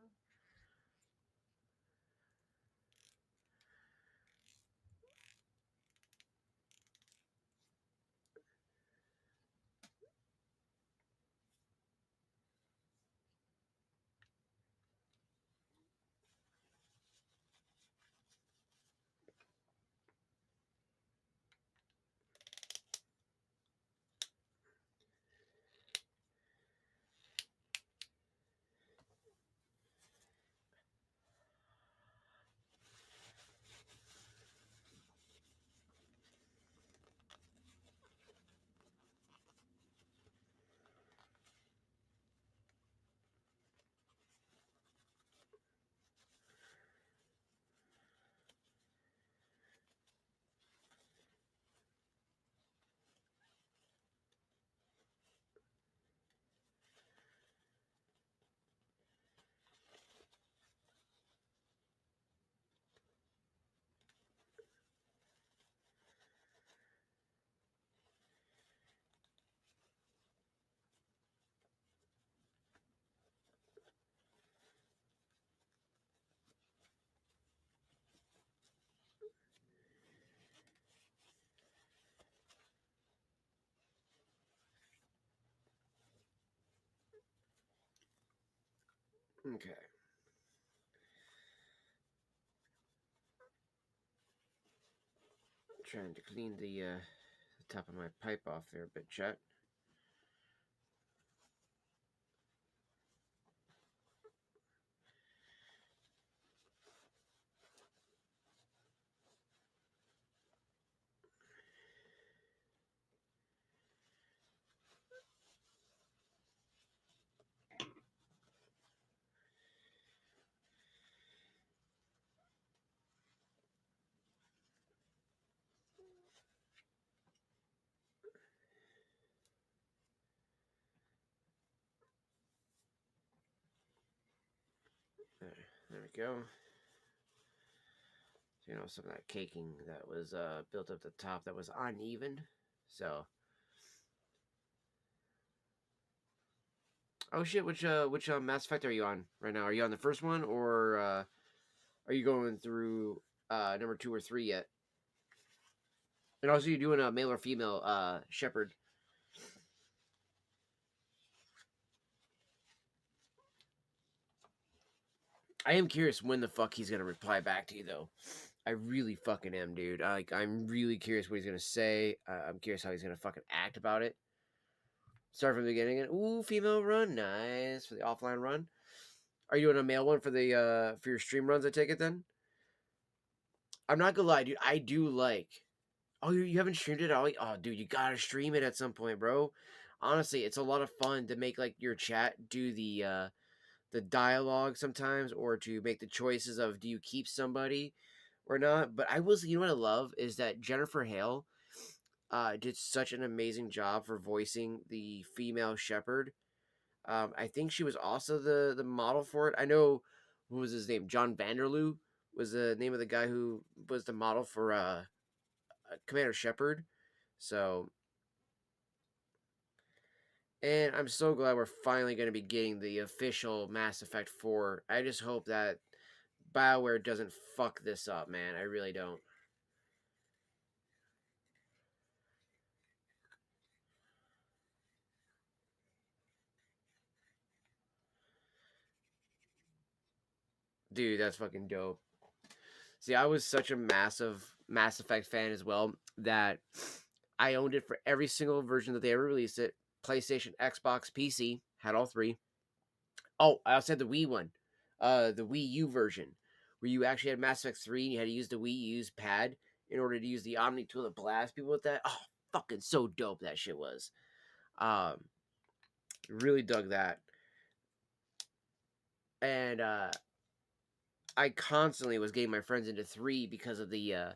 Okay. Trying to clean the top of my pipe off there a bit, chat. There we go. So, some of that caking that was built up the top that was uneven. So, oh shit, which Mass Effect are you on right now? Are you on the first one, or are you going through number 2 or 3 yet? And also, you doing a male or female Shepherd? I am curious when the fuck he's gonna reply back to you, though. I really fucking am, dude. I'm really curious what he's gonna say. I'm curious how he's gonna fucking act about it. Start from the beginning. And ooh, female run, nice for the offline run. Are you doing a male one for the for your stream runs? I take it then. I'm not gonna lie, dude. I do like. Oh, you haven't streamed it? Oh, dude, you gotta stream it at some point, bro. Honestly, it's a lot of fun to make like your chat do the dialogue sometimes, or to make the choices of do you keep somebody or not. But I was, you know what I love is that Jennifer Hale did such an amazing job for voicing the female shepherd. I think she was also the model for it. I know, what was his name? John Vanderloo was the name of the guy who was the model for Commander Shepard. So, and I'm so glad we're finally going to be getting the official Mass Effect 4. I just hope that BioWare doesn't fuck this up, man. I really don't. Dude, that's fucking dope. See, I was such a massive Mass Effect fan as well that I owned it for every single version that they ever released it. PlayStation, Xbox, PC, had all three. Oh, I also had the Wii one, the Wii U version, where you actually had Mass Effect 3 and you had to use the Wii U's pad in order to use the Omni tool to blast people with that. Oh, fucking so dope that shit was. Um, really dug that. And I constantly was getting my friends into 3 because of the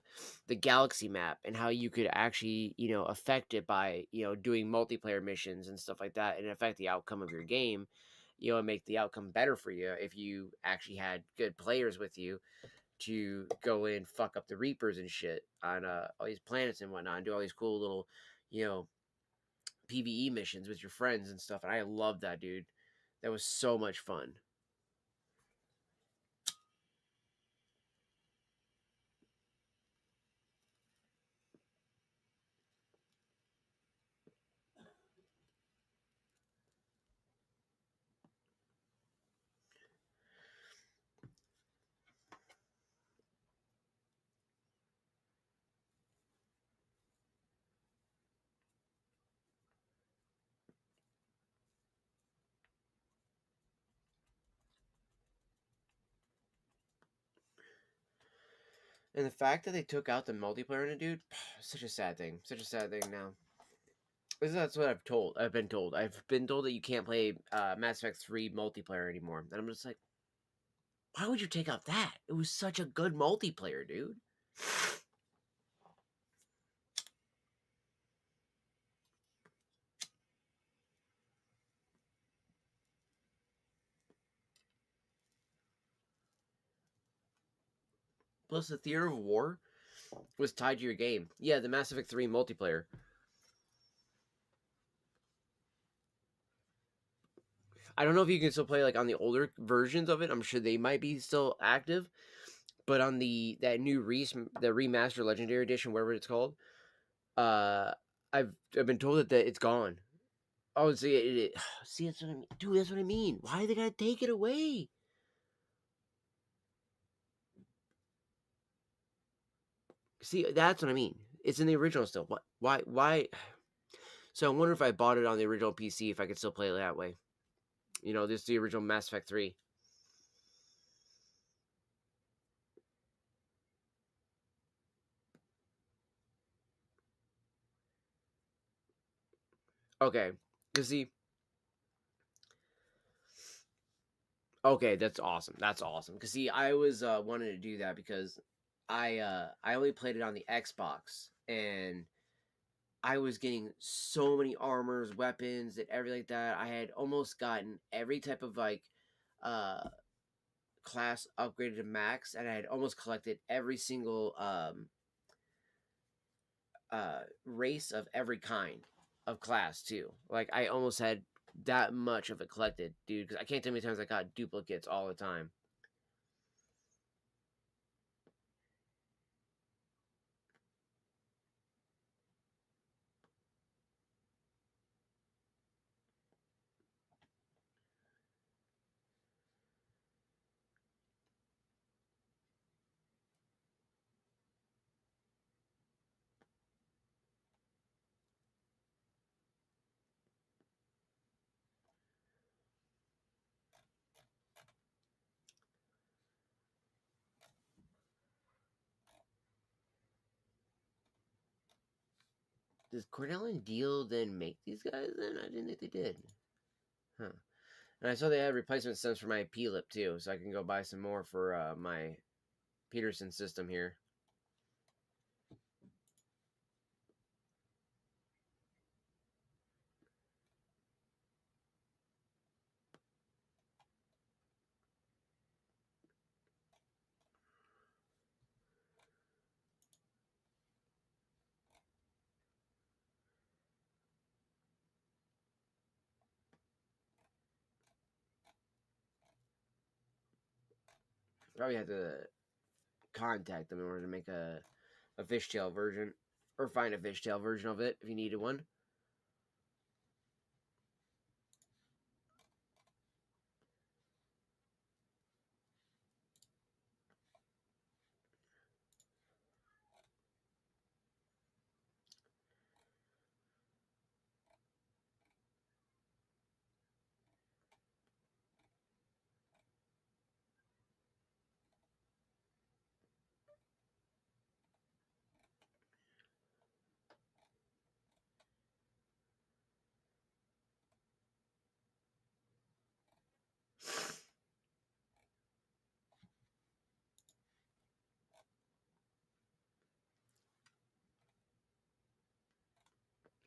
galaxy map and how you could actually, affect it by, doing multiplayer missions and stuff like that and affect the outcome of your game, and make the outcome better for you if you actually had good players with you to go in, fuck up the Reapers and shit on all these planets and whatnot, and do all these cool little, you know, PvE missions with your friends and stuff. And I love that, dude. That was so much fun. And the fact that they took out the multiplayer in it, dude, such a sad thing. Such a sad thing now. That's what I've been told. I've been told that you can't play Mass Effect 3 multiplayer anymore. And I'm just like, why would you take out that? It was such a good multiplayer, dude. Plus, the theater of war was tied to your game. Yeah, the Mass Effect 3 multiplayer. I don't know if you can still play like on the older versions of it. I'm sure they might be still active, but on that new the remaster legendary edition, whatever it's called, uh, I've been told that it's gone. Oh, see, see, that's what I mean, dude. That's what I mean. Why they gotta take it away? See, that's what I mean. It's in the original still. What? Why? Why? So I wonder if I bought it on the original PC, if I could still play it that way. This is the original Mass Effect 3. Okay. Cause see, okay, that's awesome. That's awesome. Cause see, I was wanting to do that because I only played it on the Xbox, and I was getting so many armors, weapons, and everything like that. I had almost gotten every type of uh class upgraded to max, and I had almost collected every single race of every kind of class too. Like I almost had that much of it collected, dude. Because I can't tell how many times I got duplicates all the time. Does Cornell and Deal then make these guys? Then I didn't think they did. Huh. And I saw they had replacement stems for my P-lip too, so I can go buy some more for my Peterson system here. Probably have to contact them in order to make a fishtail version, or find a fishtail version of it if you needed one.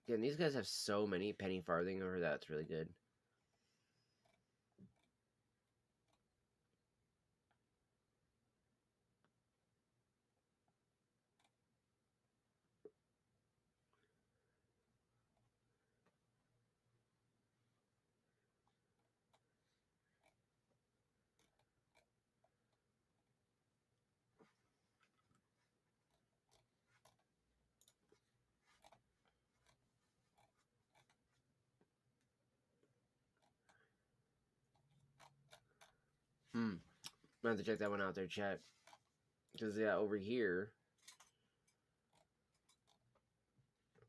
Again, these guys have so many penny farthing over that. It's really good. Hmm. I have to check that one out there, chat. Because yeah, over here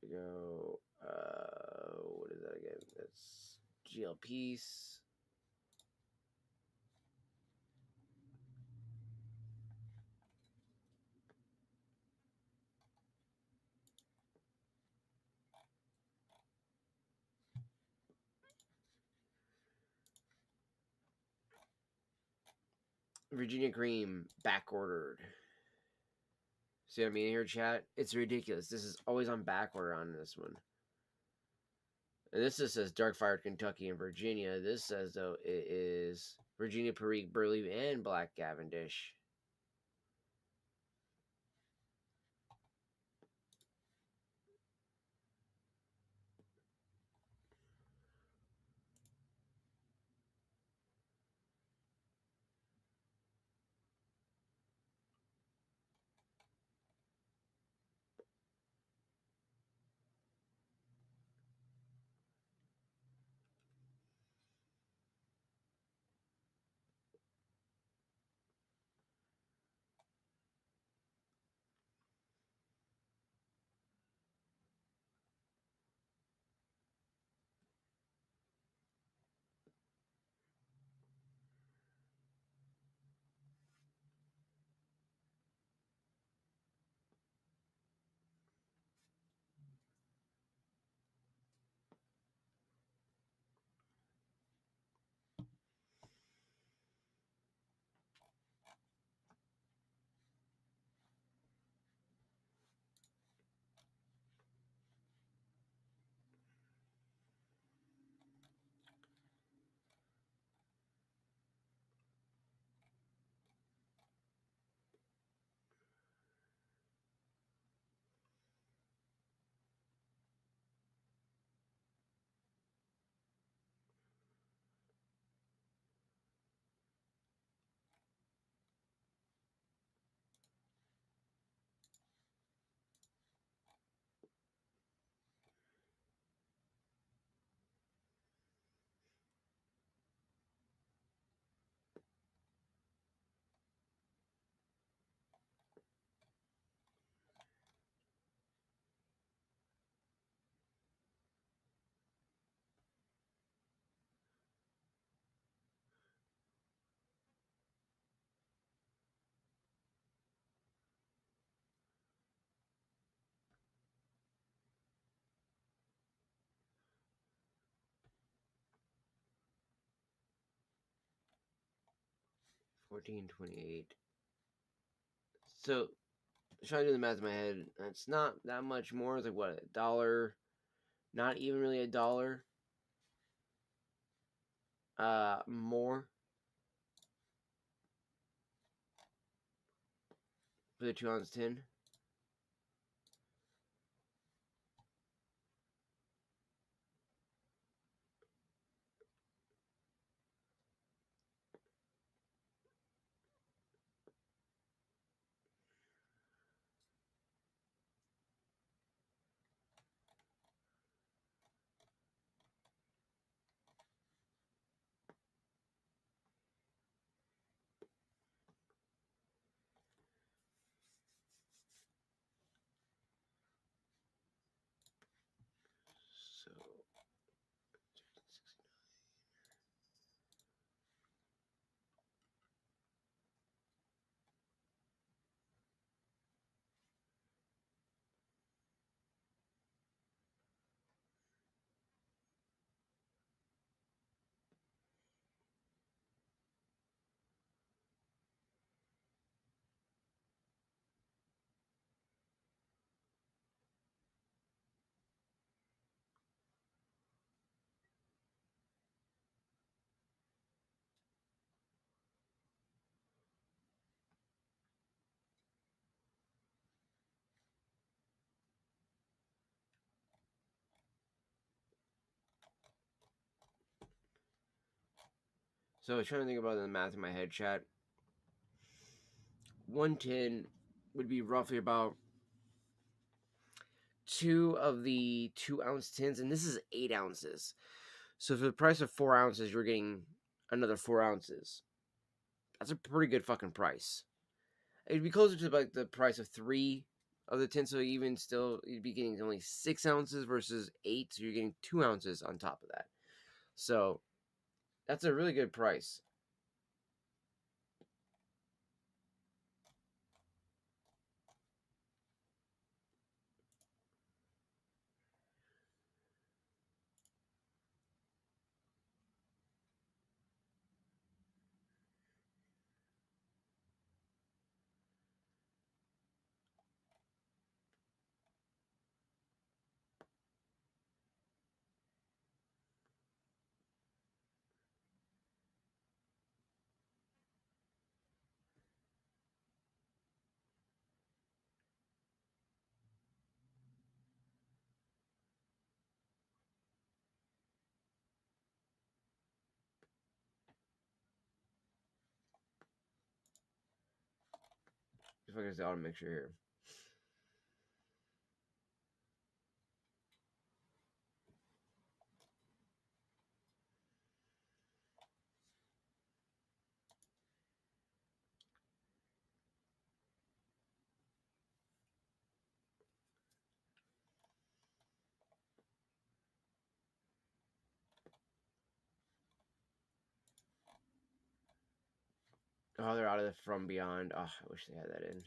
we go. What is that again? That's GL Peace. Virginia Cream back ordered. See what I mean here, chat? It's ridiculous. This is always on back order on this one. And this just says Dark Fired Kentucky and Virginia. This says, though, it is Virginia, Perique, Burley, and Black Cavendish. 14.28. So trying to do the math in my head, it's not that much more. It's like what, $1? Not even really $1. More for the 2-ounce tin. So I was trying to think about the math in my head, chat. 1 tin would be roughly about 2 of the 2-ounce tins, and this is 8 ounces. So for the price of 4 ounces, you're getting another 4 ounces. That's a pretty good fucking price. It'd be closer to like the price of 3 of the tin, so even still, you'd be getting only 6 ounces versus 8, so you're getting 2 ounces on top of that. So that's a really good price. Just like I said, I'll make sure here. Oh, they're out of the From Beyond. Oh, I wish they had that in.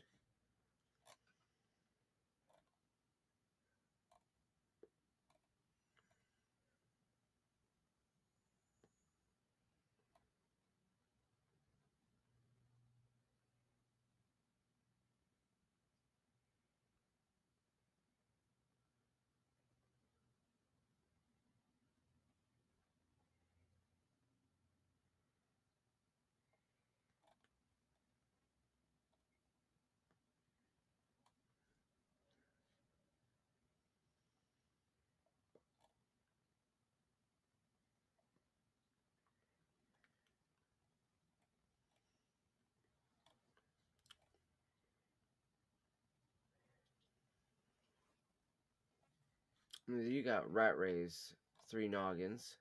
You got Rat Rays, 3 noggins.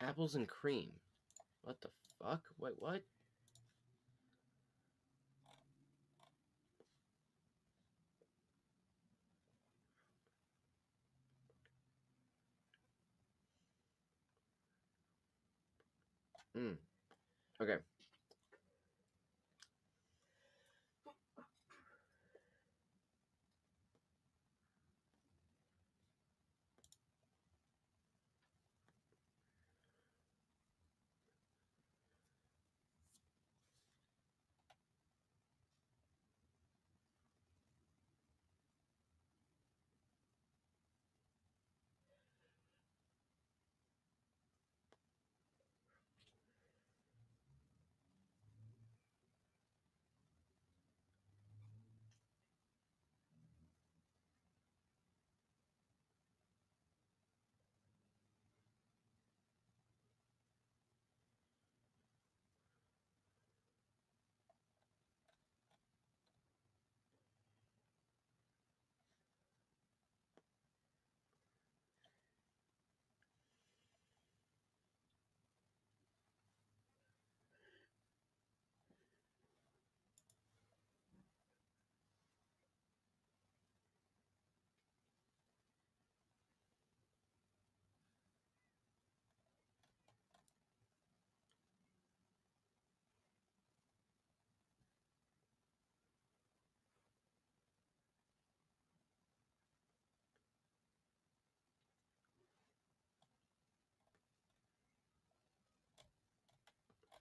Apples and cream. What the fuck? Wait, what? Okay.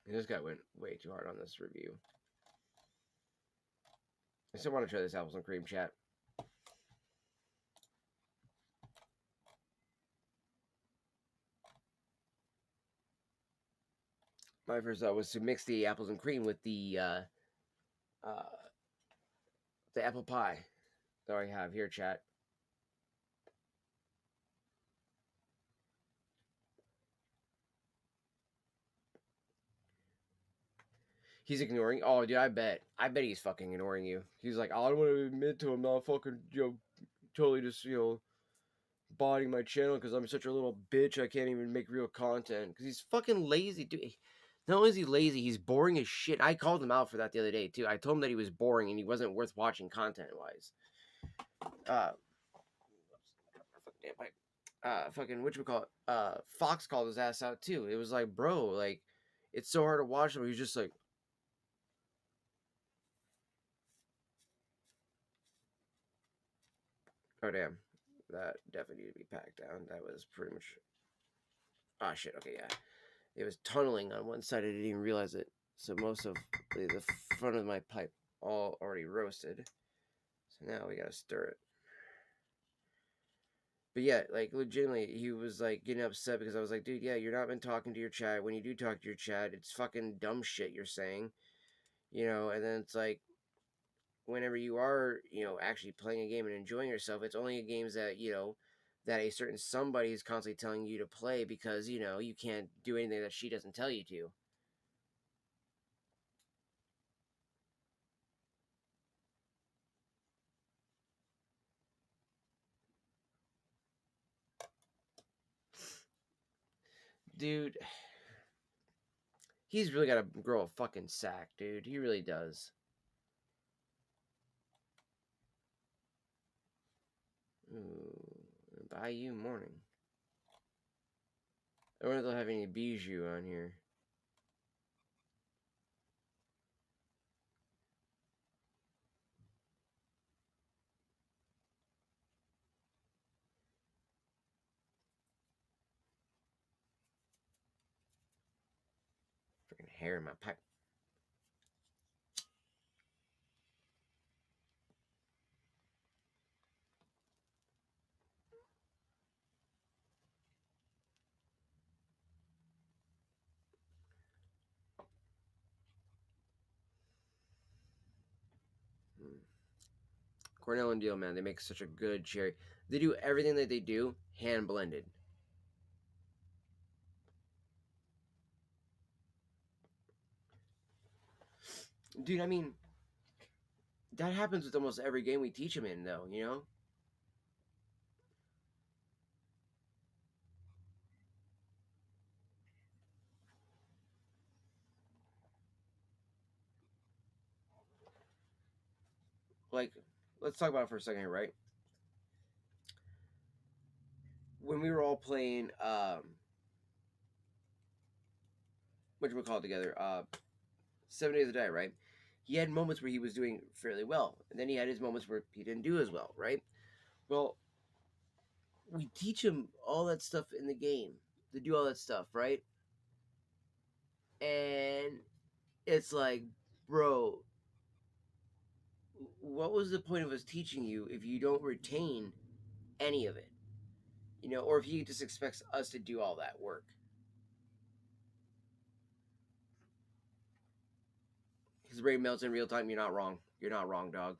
This guy went way too hard on this review. I still want to try this apples and cream, chat. My first thought was to mix the apples and cream with the apple pie that I have here, chat. He's ignoring. Oh, dude, I bet he's fucking ignoring you. He's like, I don't want to admit to him not fucking, totally just, botting my channel because I'm such a little bitch. I can't even make real content because he's fucking lazy, dude. Not only is he lazy, he's boring as shit. I called him out for that the other day too. I told him that he was boring and he wasn't worth watching content wise. Fucking whatchamacallit, Fox called his ass out too. It was like, bro, like, it's so hard to watch him. He's just like, oh damn, that definitely needed to be packed down. That was pretty much. Ah shit. Okay, yeah, it was tunneling on one side. I didn't even realize it. So most of the front of my pipe all already roasted. So now we gotta stir it. But yeah, like legitimately, he was like getting upset because I was like, dude, yeah, you're not been talking to your chat. When you do talk to your chat, it's fucking dumb shit you're saying, And then it's like, whenever you are, actually playing a game and enjoying yourself, it's only games that that a certain somebody is constantly telling you to play because you can't do anything that she doesn't tell you to. Dude, he's really got to grow a fucking sack, dude. He really does. Ooh, Bayou Morning. I wonder if they'll have any bijou on here. Freaking hair in my pipe. Cornell and Deal, man, they make such a good cherry. They do everything that they do hand blended. Dude, I mean, that happens with almost every game we teach them in, though. like, let's talk about it for a second here, right? When we were all playing, whatchamacallit together, 7 Days to Die, right? He had moments where he was doing fairly well, and then he had his moments where he didn't do as well, right? Well, we teach him all that stuff in the game to do all that stuff, right? And it's like, bro, what was the point of us teaching you if you don't retain any of it? You know, or if he just expects us to do all that work. His brain melts in real time. You're not wrong. You're not wrong, dog.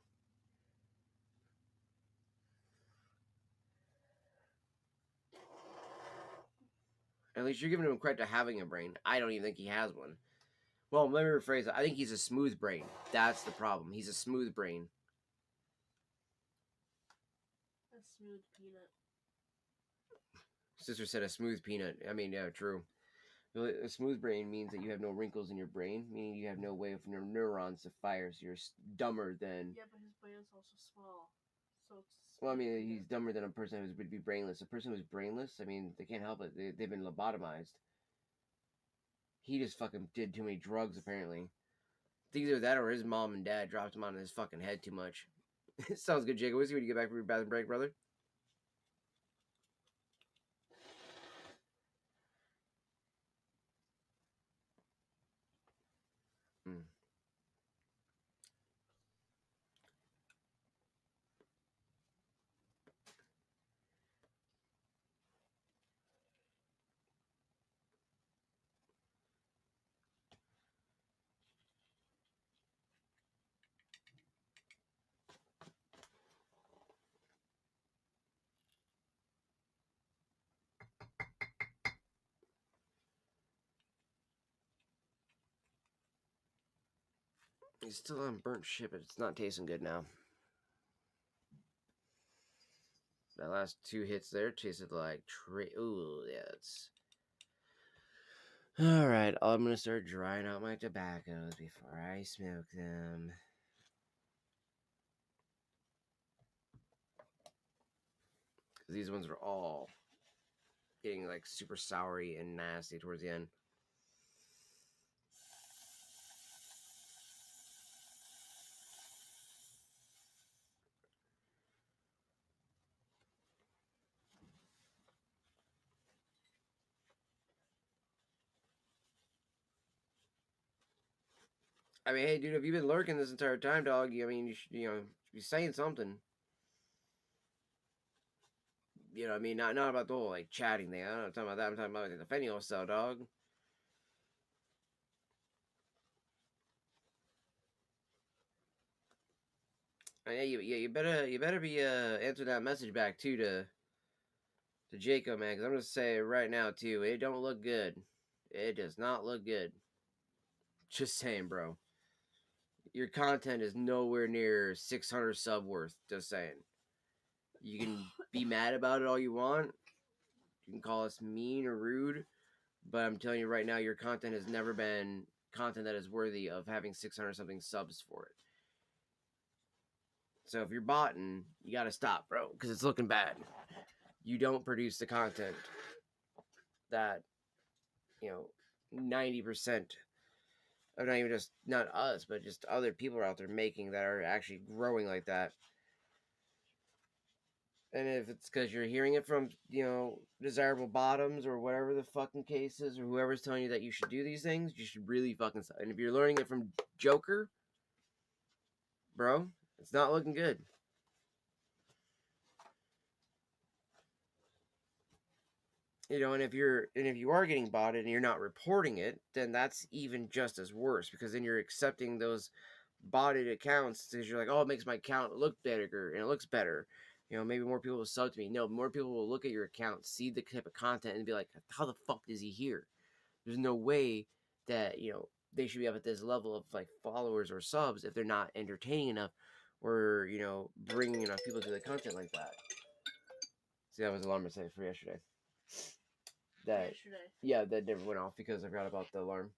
At least you're giving him credit to having a brain. I don't even think he has one. Well, let me rephrase it. I think he's a smooth brain. That's the problem. He's a smooth brain. A smooth peanut. Sister said a smooth peanut. I mean, yeah, true. A smooth brain means that you have no wrinkles in your brain, meaning you have no way of your neurons to fire, so you're dumber than... Yeah, but his brain is also small. So it's... Well, I mean, he's dumber than a person who would be brainless. A person who's brainless, I mean, they can't help it. They've been lobotomized. He just fucking did too many drugs, apparently. It's either that or his mom and dad dropped him on his fucking head too much. Sounds good, Jacob. We'll see when you get back from your bathroom break, brother. He's still on burnt shit, but it's not tasting good now. That last 2 hits there tasted like ooh, yeah, it's... Alright, I'm gonna start drying out my tobaccos before I smoke them. These ones are all getting like super soury and nasty towards the end. I mean, hey, dude, if you've been lurking this entire time, dog, I mean, you should, be saying something. You know what I mean? Not about the whole, like, chatting thing. I'm not talking about that. I'm talking about like, defending yourself, dog. Yeah, you better be answering that message back too to Jacob, man. Because I'm gonna say right now too, it don't look good. It does not look good. Just saying, bro. Your content is nowhere near 600 sub worth. Just saying. You can be mad about it all you want. You can call us mean or rude, but I'm telling you right now, your content has never been content that is worthy of having 600 something subs for it. So if you're botting, you gotta stop, bro, because it's looking bad. You don't produce the content that 90% of not us, but just other people are out there making that are actually growing like that. And if it's because you're hearing it from, desirable bottoms or whatever the fucking case is, or whoever's telling you that you should do these things, you should really fucking stop. And if you're learning it from Joker, bro, it's not looking good. And if you are getting botted and you're not reporting it, then that's even just as worse, because then you're accepting those botted accounts because you're like, oh, it makes my account look better and it looks better. Maybe more people will sub to me. No, more people will look at your account, see the type of content, and be like, how the fuck is he here? There's no way that, they should be up at this level of, like, followers or subs if they're not entertaining enough or, bringing enough people to the content like that. See, that was alarm I set for yesterday. Yesterday? Yeah, that never went off because I forgot about the alarm.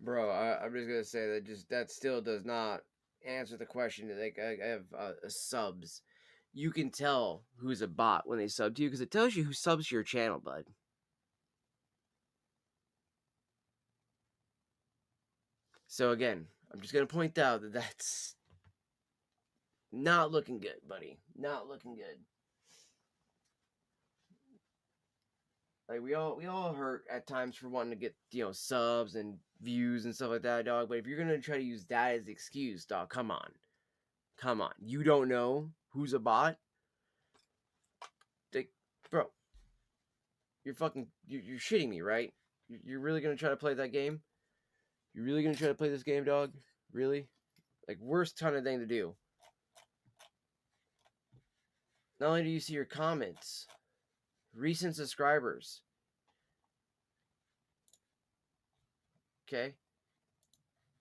Bro, I'm just gonna say that still does not answer the question. Like I have subs. You can tell who's a bot when they sub to you because it tells you who subs to your channel, bud. So again, I'm just gonna point out that that's not looking good, buddy. Not looking good. Like we all hurt at times for wanting to get subs and views and stuff like that, dog. But if you're gonna try to use that as the excuse, dog, come on, come on. You don't know who's a bot, like, bro. You're shitting me, right? You're really gonna try to play that game? You're really gonna try to play this game, dog? Really? Like, worst kind of thing to do. Not only do you see your comments, recent subscribers. Okay.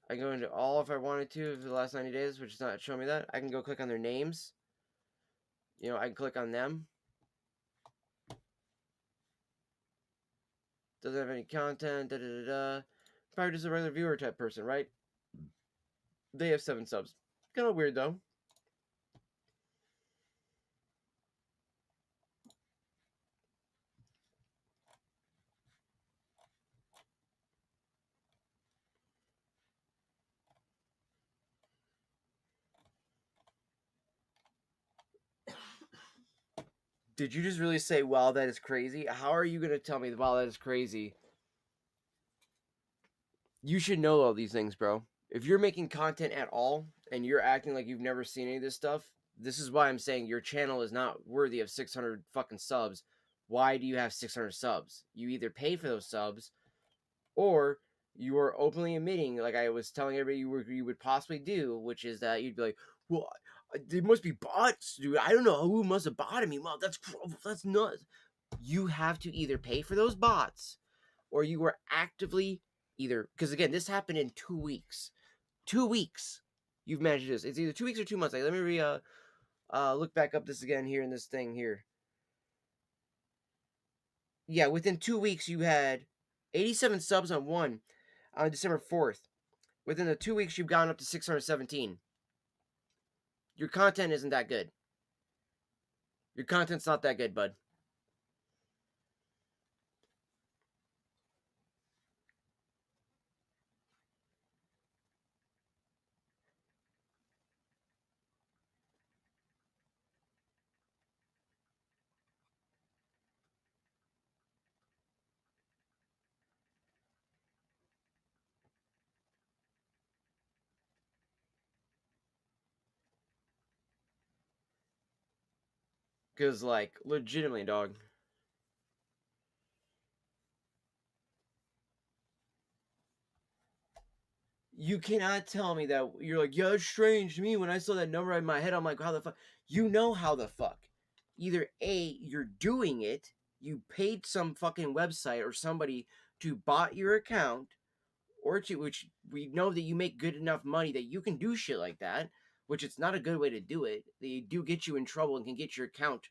I can go into all if I wanted to for the last 90 days, which is not showing me that. I can go click on their names. I can click on them. Doesn't have any content. Probably just a regular viewer type person, right? They have 7 subs. Kind of weird though. Did you just really say, wow, that is crazy? How are you going to tell me, wow, that is crazy? You should know all these things, bro. If you're making content at all and you're acting like you've never seen any of this stuff, this is why I'm saying your channel is not worthy of 600 fucking subs. Why do you have 600 subs? You either pay for those subs or you are openly admitting, like I was telling everybody you would possibly do, which is that you'd be like, well, there must be bots, dude. I don't know who must have botted me. Well, that's nuts. You have to either pay for those bots or you were actively either, because again, this happened in 2 weeks. 2 weeks. You've managed this. It's either 2 weeks or 2 months. Like, let me look back up this again here in this thing here. Yeah, within 2 weeks you had 87 subs on December 4th. Within the 2 weeks you've gone up to 617. Your content isn't that good. Your content's not that good, bud. Because, like, legitimately, dog. You cannot tell me that you're like, yeah, it's strange to me. When I saw that number in my head, I'm like, how the fuck? You know how the fuck. Either A, you're doing it, you paid some fucking website or somebody to bot your account, or to which we know that you make good enough money that you can do shit like that, which it's not a good way to do it. They do get you in trouble and can get your account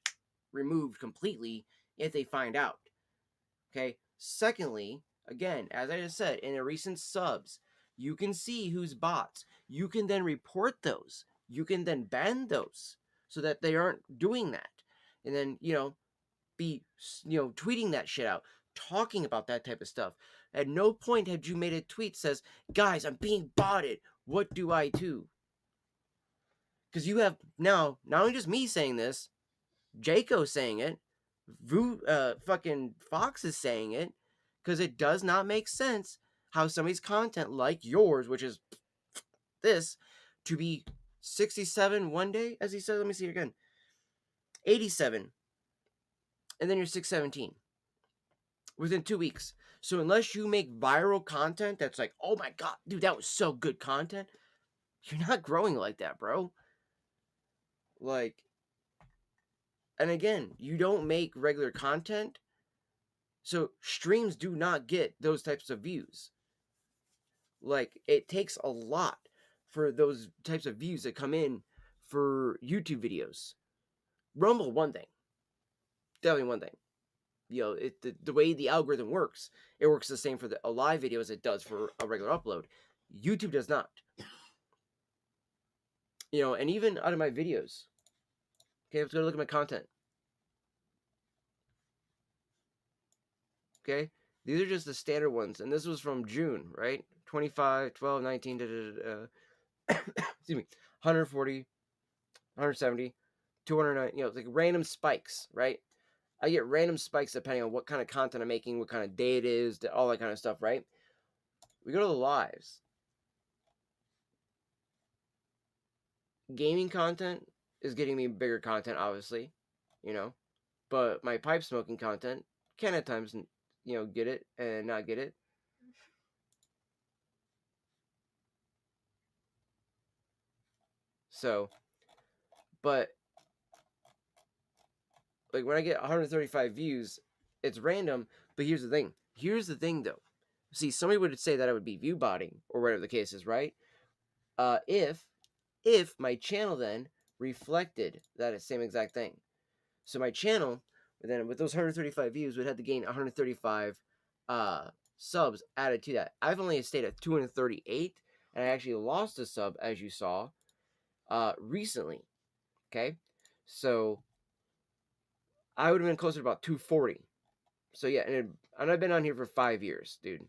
removed completely if they find out. Okay. Secondly, again, as I just said, in the recent subs, you can see who's bots. You can then report those. You can then ban those so that they aren't doing that. And then, be, tweeting that shit out, talking about that type of stuff. At no point had you made a tweet says, guys, I'm being botted. What do I do? Because you have now, not only just me saying this, Jaco saying it, fucking Fox is saying it, because it does not make sense how somebody's content like yours, which is this, to be 67 one day, as he said. Let me see again. 87, and then you're 617 within 2 weeks. So unless you make viral content that's like, oh my god, dude, that was so good content, you're not growing like that, bro. Like, and again, you don't make regular content, so streams do not get those types of views. Like, it takes a lot for those types of views that come in for YouTube videos. Rumble, one thing. Definitely one thing. the way the algorithm works, it works the same for a live video as it does for a regular upload. YouTube does not. And even out of my videos. Okay, let's go look at my content. Okay, these are just the standard ones, and this was from June, right? 25, 12, 19, excuse me, 140, 170, 209, like random spikes, right? I get random spikes depending on what kind of content I'm making, what kind of day it is, all that kind of stuff, right? We go to the lives. Gaming content is getting me bigger content, obviously, but my pipe smoking content can at times, get it and not get it. So, but like when I get 135 views, it's random. But here's the thing. Though. See, somebody would say that I would be view botting or whatever the case is, right? If my channel then reflected that same exact thing. So my channel, then with those 135 views, would have to gain 135 subs added to that. I've only stayed at 238, and I actually lost a sub, as you saw, recently. Okay, so I would have been closer to about 240. So yeah, and I've been on here for 5 years, dude.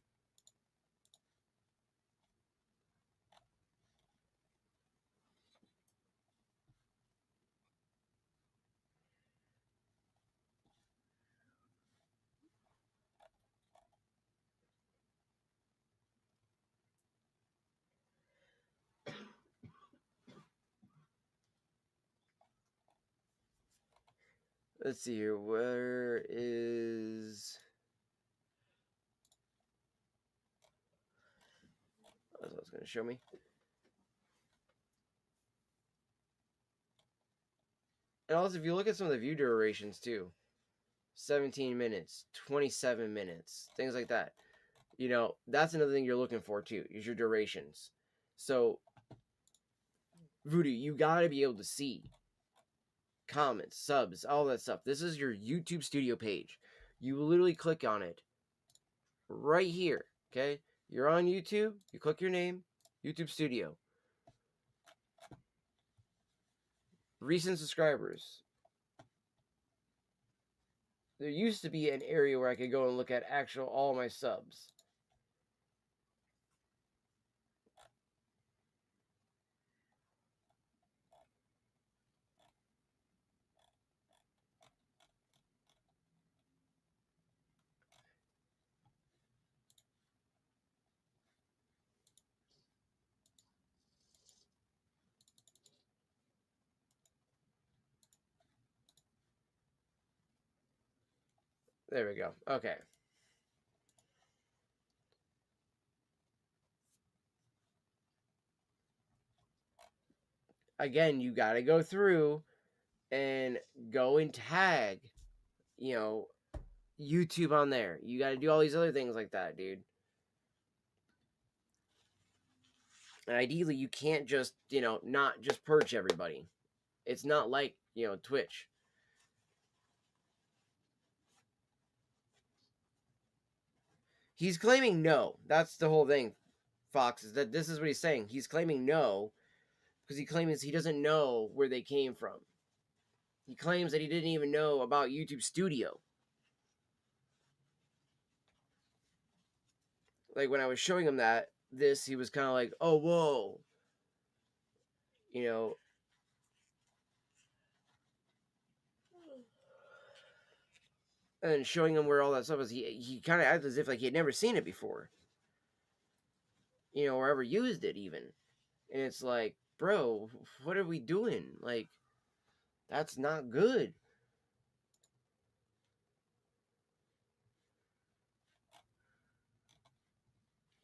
Let's see here. Where is... That's what it's going to show me. And also, if you look at some of the view durations too, 17 minutes, 27 minutes, things like that. That's another thing you're looking for too, is your durations. So, Voodoo, you gotta be able to see comments, subs, all that stuff. This is your YouTube Studio page. You literally click on it right here, okay? You're on YouTube, you click your name, YouTube Studio. Recent subscribers. There used to be an area where I could go and look at all my subs. There we go. Okay. Again, you got to go through and go and tag, YouTube on there. You got to do all these other things like that, dude. And ideally, you can't just, not just purge everybody. It's not like, Twitch. He's claiming no. That's the whole thing, Fox, is that this is what he's saying. He's claiming no because he claims he doesn't know where they came from. He claims that he didn't even know about YouTube Studio. Like when I was showing him this, he was kind of like, oh, whoa. And showing him where all that stuff is, he kind of acted as if like he had never seen it before. Or ever used it even. And it's like, bro, what are we doing? Like, that's not good.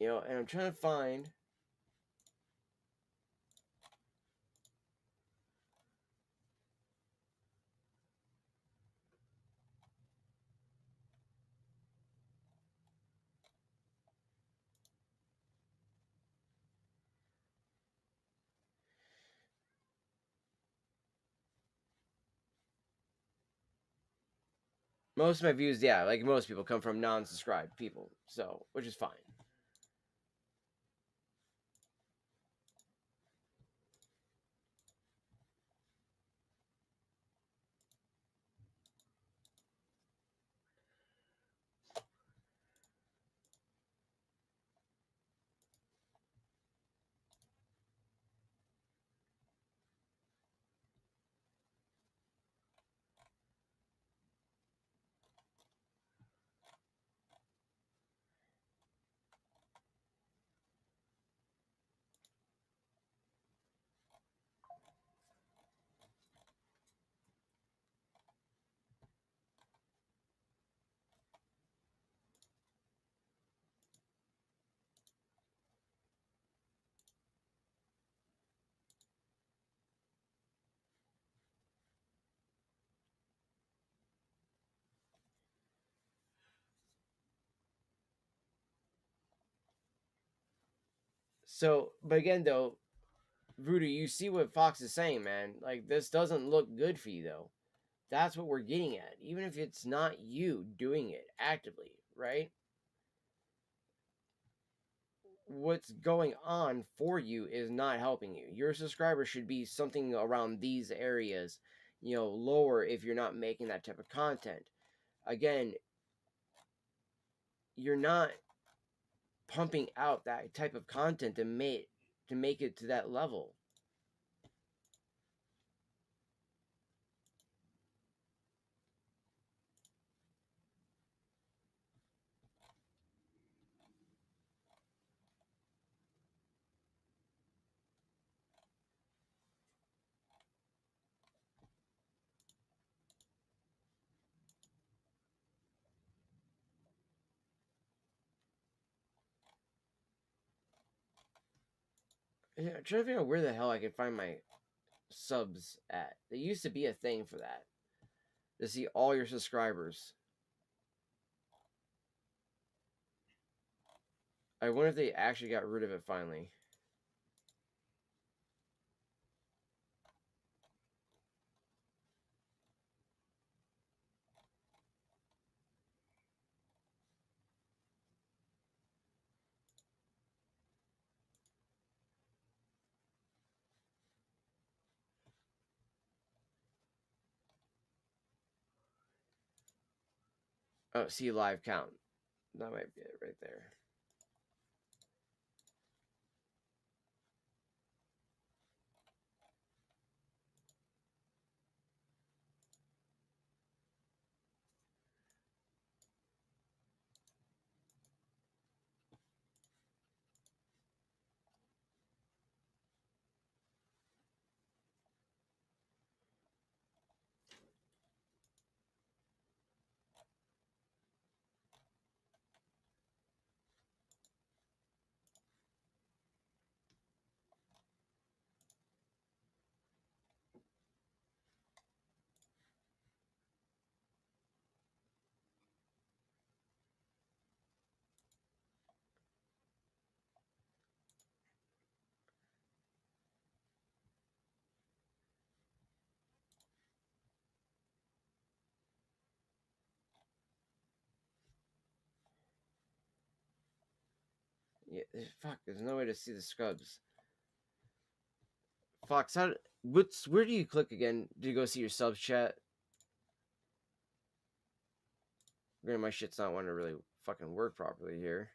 And I'm trying to find... Most of my views, yeah, like most people, come from non-subscribed people, so which is fine. So, but again, though, Voodoo, you see what Fox is saying, man. Like, this doesn't look good for you, though. That's what we're getting at. Even if it's not you doing it actively, right? What's going on for you is not helping you. Your subscribers should be something around these areas, lower if you're not making that type of content. Again, you're not pumping out that type of content to make it to that level. Yeah, I'm trying to figure out where the hell I can find my subs at. There used to be a thing for that, to see all your subscribers. I wonder if they actually got rid of it finally. Oh, see live count. That might be it right there. Yeah, fuck. There's no way to see the scrubs. Fox, where do you click again? Do you go see your subs chat? Granted, my shit's not wanting to really fucking work properly here.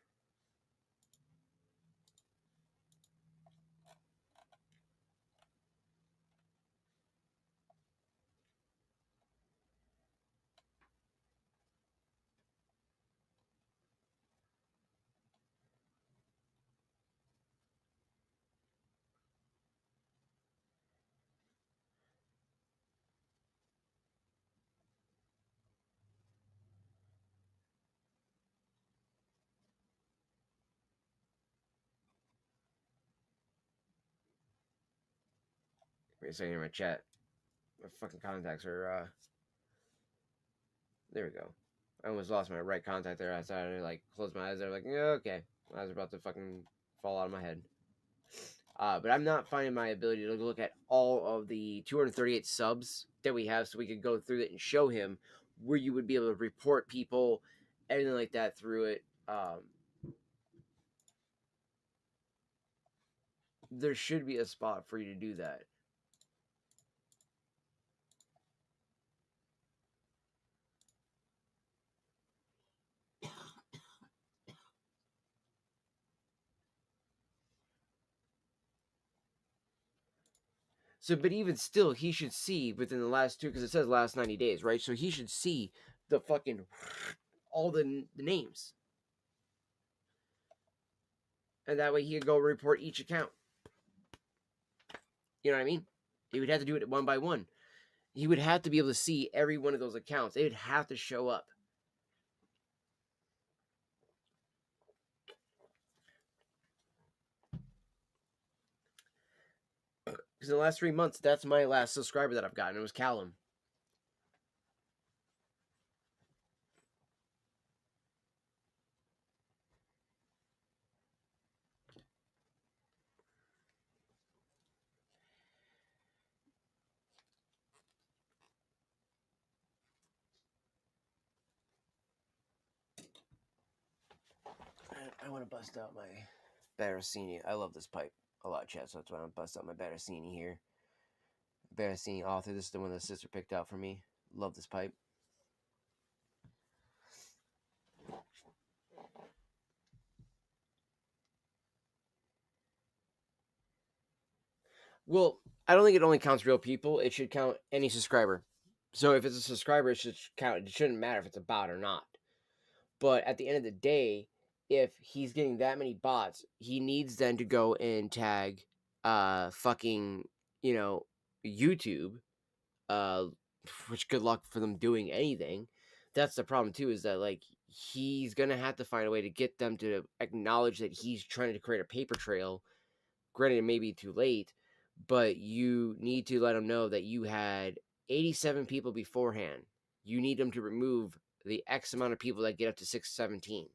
Wait a second, in my chat. My fucking contacts are. There we go. I almost lost my right contact there. I started to close my eyes. They're like, yeah, okay. I was about to fucking fall out of my head. But I'm not finding my ability to look at all of the 238 subs that we have, so we could go through it and show him where you would be able to report people, everything like that through it. There should be a spot for you to do that. So, but even still, he should see within the last two, because it says last 90 days, right? So he should see the fucking all the names, and that way he could go report each account. You know what I mean? He would have to do it one by one. He would have to be able to see every one of those accounts. They would have to show up. Because in the last 3 months, that's my last subscriber that I've gotten. It was Callum. I want to bust out my Barasini. I love this pipe a lot, chat. So that's why I'm bust out my Barasini here. Barasini author. This is the one that sister picked out for me. Love this pipe. Well, I don't think it only counts real people. It should count any subscriber. So if it's a subscriber, it should count. It shouldn't matter if it's a bot or not. But at the end of the day, if he's getting that many bots, he needs then to go and tag fucking, YouTube, which good luck for them doing anything. That's the problem too, is that like he's gonna have to find a way to get them to acknowledge that he's trying to create a paper trail. Granted, it may be too late, but you need to let them know that you had 87 people beforehand. You need them to remove the X amount of people that get up to 617.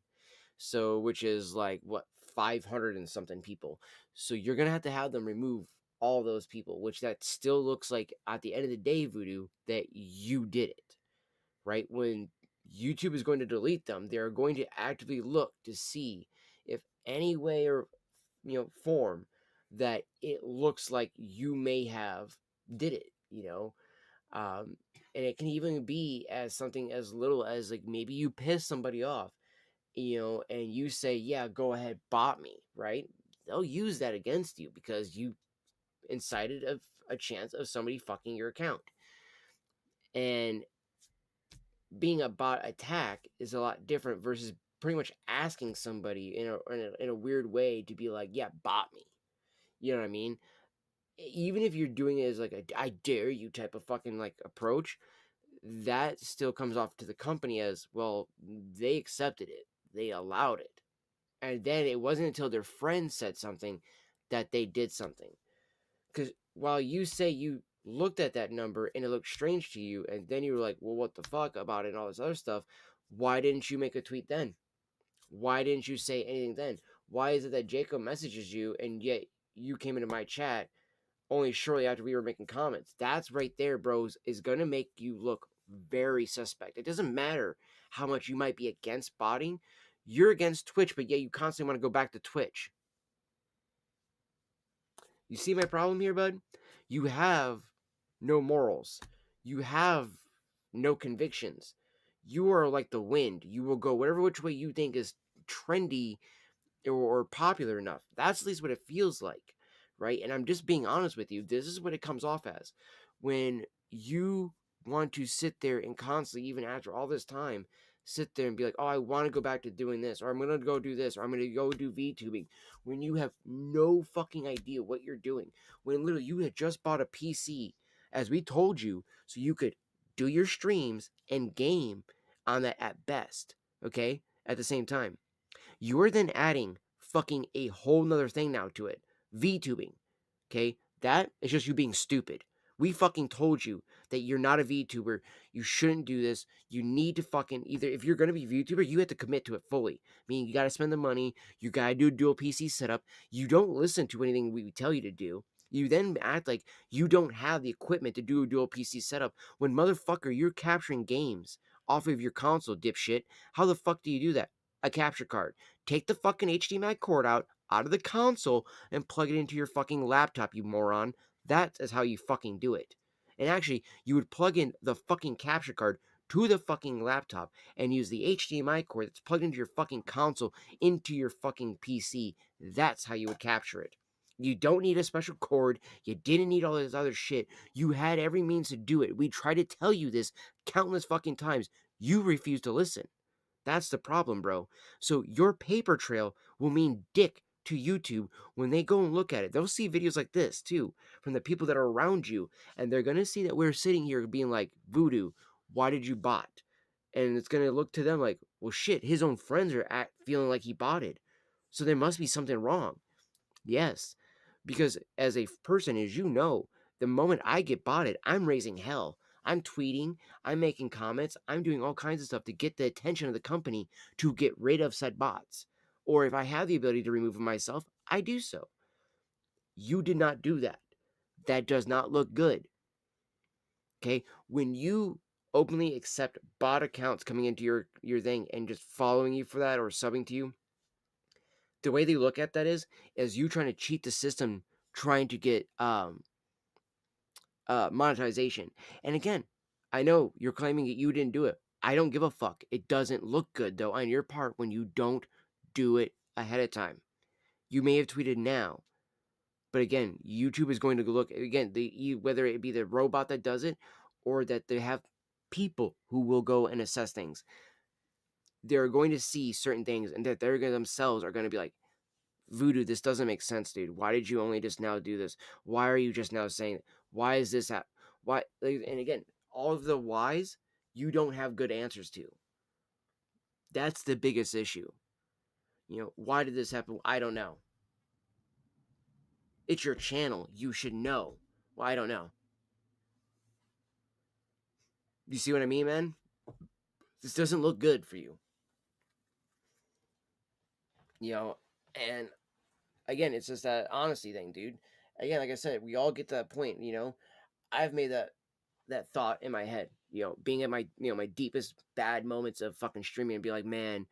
So, which is like what, 500 and something people. So you're gonna have to have them remove all those people, which that still looks like at the end of the day, Voodoo, that you did it, right? When YouTube is going to delete them, they're going to actively look to see if any way or form that it looks like you may have did it, and it can even be as something as little as like maybe you piss somebody off, and you say, yeah, go ahead, bot me, right? They'll use that against you because you incited a chance of somebody fucking your account. And being a bot attack is a lot different versus pretty much asking somebody in a weird way to be like, yeah, bot me. You know what I mean? Even if you're doing it as like a I dare you type of fucking like approach, that still comes off to the company as, well, they accepted it. They allowed it. And then it wasn't until their friend said something that they did something. Because while you say you looked at that number and it looked strange to you, and then you were like, well, what the fuck about it and all this other stuff, why didn't you make a tweet then? Why didn't you say anything then? Why is it that Jacob messages you and yet you came into my chat only shortly after we were making comments? That's right there, bros, is going to make you look very suspect. It doesn't matter how much you might be against botting. You're against Twitch, but yet you constantly want to go back to Twitch. You see my problem here, bud? You have no morals. You have no convictions. You are like the wind. You will go whatever which way you think is trendy or popular enough. That's at least what it feels like, right? And I'm just being honest with you. This is what it comes off as. When you want to sit there and constantly, even after all this time, sit there and be like, oh, I want to go back to doing this, or I'm going to go do this, or I'm going to go do VTubing, when you have no fucking idea what you're doing. When literally you had just bought a PC, as we told you, so you could do your streams and game on that at best, okay? At the same time. You're then adding fucking a whole nother thing now to it. VTubing. Okay? That is just you being stupid. We fucking told you that you're not a VTuber. You shouldn't do this. You need to fucking either, if you're going to be a VTuber, you have to commit to it fully. Meaning you got to spend the money. You got to do a dual PC setup. You don't listen to anything we tell you to do. You then act like you don't have the equipment to do a dual PC setup when, motherfucker, you're capturing games off of your console, dipshit. How the fuck do you do that? A capture card. Take the fucking HDMI cord out of the console and plug it into your fucking laptop, you moron. That is how you fucking do it. And actually, you would plug in the fucking capture card to the fucking laptop and use the HDMI cord that's plugged into your fucking console into your fucking PC. That's how you would capture it. You don't need a special cord. You didn't need all this other shit. You had every means to do it. We tried to tell you this countless fucking times. You refuse to listen. That's the problem, bro. So your paper trail will mean dick to YouTube when they go and look at it. They'll see videos like this too from the people that are around you, and they're gonna see that we're sitting here being like, Voodoo, why did you bot? And it's gonna look to them like, well, shit, his own friends are feeling like he botted, so there must be something wrong. Yes, because as a person, as you know, the moment I get botted, I'm raising hell. I'm tweeting, I'm making comments, I'm doing all kinds of stuff to get the attention of the company to get rid of said bots. Or if I have the ability to remove them myself, I do so. You did not do that. That does not look good. Okay? When you openly accept bot accounts coming into your thing and just following you for that or subbing to you, the way they look at that is you trying to cheat the system, trying to get monetization. And again, I know you're claiming that you didn't do it. I don't give a fuck. It doesn't look good though on your part when you don't do it ahead of time. You may have tweeted now, but again, YouTube is going to look again. Whether it be the robot that does it or that they have people who will go and assess things. They're going to see certain things, and that they're themselves are going to be like, Voodoo, this doesn't make sense, dude. Why did you only just now do this? Why are you just now saying? Why is this at? Why? And again, all of the whys you don't have good answers to. That's the biggest issue. You know, why did this happen? I don't know. It's your channel. You should know. Well, I don't know. You see what I mean, man? This doesn't look good for you. You know, and again, it's just that honesty thing, dude. Again, like I said, we all get to that point, you know. I've made that thought in my head, you know, being at my, you know, my deepest bad moments of fucking streaming and be like, man,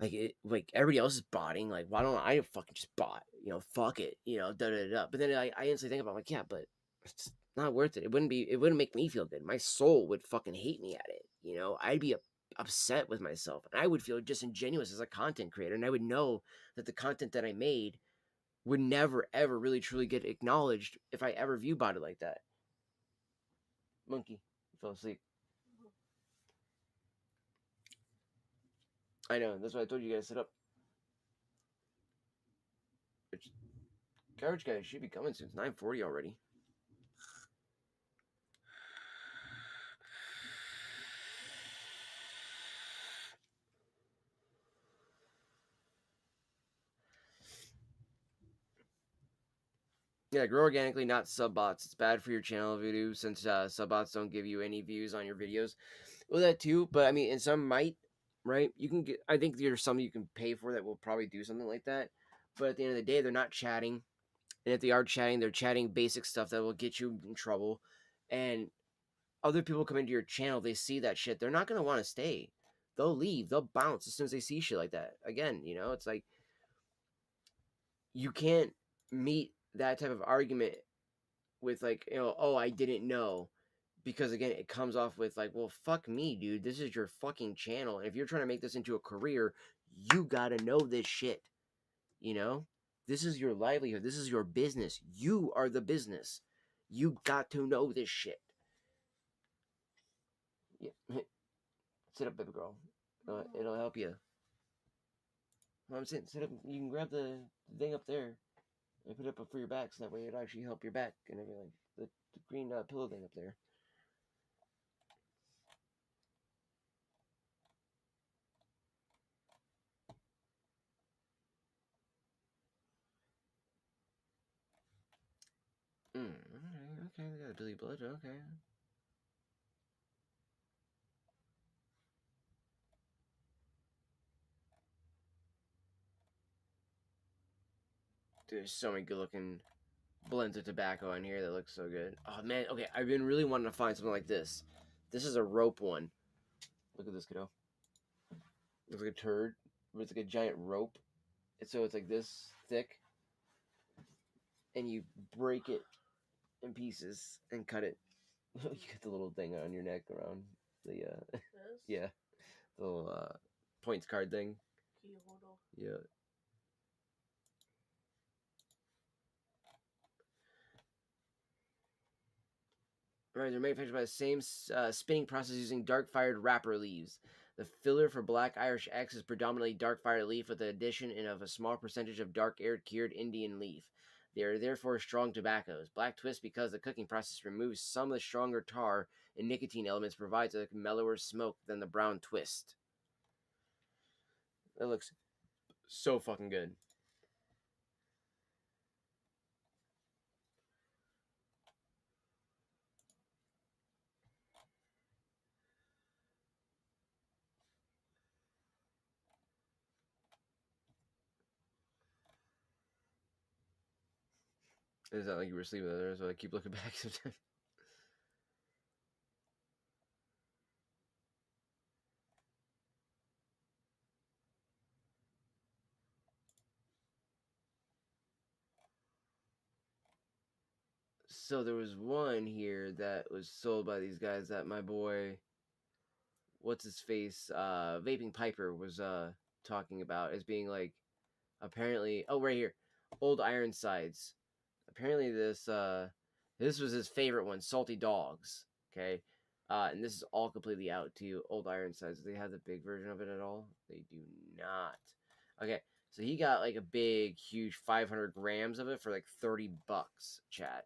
like everybody else is botting, like why don't I fucking just bot, you know, fuck it, you know, da da da. But then I instantly think about like, yeah, but it's not worth it. It wouldn't make me feel good. My soul would fucking hate me at it, you know. I'd be upset with myself, and I would feel disingenuous as a content creator, and I would know that the content that I made would never ever really truly get acknowledged if I ever view botted like that. Monkey, you fell asleep. I know. That's why I told you guys to sit up. Garbage guys should be coming soon. It's 9:40 already. Yeah, grow organically, not sub bots. It's bad for your channel, Voodoo, since sub bots don't give you any views on your videos. Well, that too, but I mean, and some might, right? You can get. I think there's some you can pay for that will probably do something like that. But at the end of the day, they're not chatting, and if they are chatting, they're chatting basic stuff that will get you in trouble. And other people come into your channel, they see that shit, they're not gonna want to stay. They'll leave. They'll bounce as soon as they see shit like that. Again, you know, it's like you can't meet that type of argument with like, you know, oh, I didn't know, because again, it comes off with like, well, fuck me, dude, this is your fucking channel, and if you're trying to make this into a career, you gotta know this shit, you know. This is your livelihood, this is your business, you are the business, you got to know this shit. Yeah. Sit up, baby girl. It'll help you. I'm saying, sit up, you can grab the thing up there and put it up for your back, so that way it'll actually help your back and everything. The green pillow thing up there. Okay, we got a Billy Blood, okay. There's so many good looking blends of tobacco in here that look so good. Oh man, okay, I've been really wanting to find something like this. This is a rope one. Look at this, kiddo. Looks like a turd, but it's like a giant rope. And so it's like this thick, and you break it in pieces and cut it. You get the little thing on your neck around the yeah, the little points card thing. Key holder. Yeah. Right, they're manufactured by the same spinning process using dark-fired wrapper leaves. The filler for Black Irish X is predominantly dark-fired leaf with the addition of a small percentage of dark-aired cured Indian leaf. They are therefore strong tobaccos. Black Twist, because the cooking process removes some of the stronger tar and nicotine elements, provides a mellower smoke than the Brown Twist. That looks so fucking good. Is that like you were sleeping there? So I keep looking back sometimes. So there was one here that was sold by these guys that my boy, what's his face, Vaping Piper was talking about as being like apparently, oh, right here, Old Ironsides. Apparently this was his favorite one, Salty Dogs. Okay. And this is all completely out to Old Ironsides. Do they have the big version of it at all? They do not. Okay, so he got like a big, huge 500 grams of it for like $30, chat.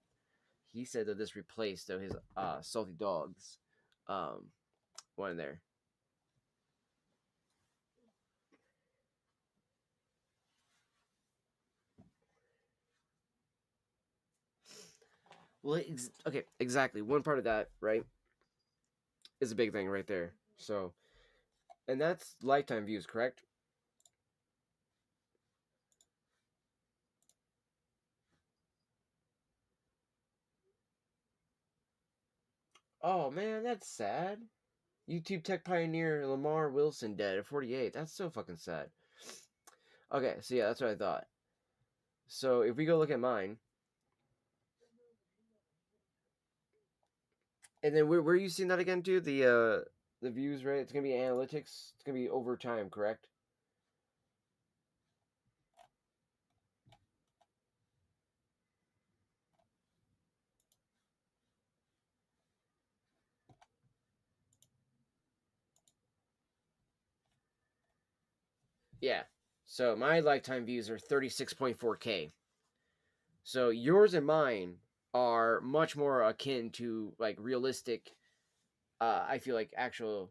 He said that this replaced though his Salty Dogs one there. Well, okay, exactly. One part of that, right, is a big thing right there. So, and that's lifetime views, correct? Oh man, that's sad. YouTube tech pioneer Lamar Wilson dead at 48. That's so fucking sad. Okay, so yeah, that's what I thought. So if we go look at mine, and then where are you seeing that again, dude? The views, right? It's gonna be analytics. It's gonna be over time, correct? Yeah. So my lifetime views are 36.4K. So yours and mine are much more akin to like realistic I feel like actual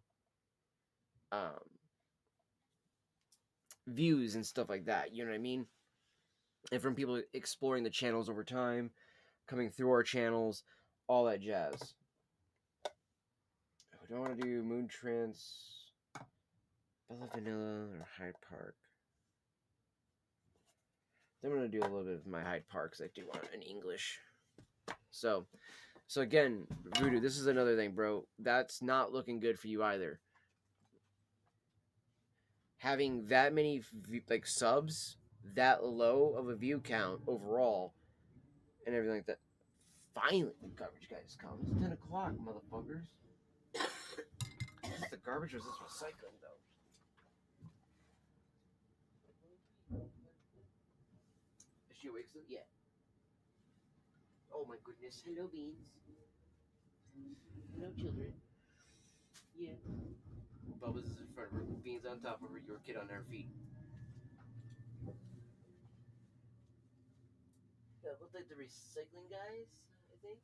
um views and stuff like that, you know what I mean? And from people exploring the channels over time, coming through our channels, all that jazz. I don't want to do Moon Trance, Bella Vanilla, or Hyde Park. Then I'm going to do a little bit of my Hyde Park because I do want it in English. So again, Voodoo, this is another thing, bro. That's not looking good for you either. Having that many like subs, that low of a view count overall, and everything like that. Finally, the garbage guys come. It's 10 o'clock, motherfuckers. Is this the garbage or is this recycling, though? Is she awake still? Yeah. Oh my goodness. Hello, Beans. Hello, children. Yeah. Bubba's is in front of her. Beans on top of her. Your kid on her feet. That looked like the recycling guys, I think.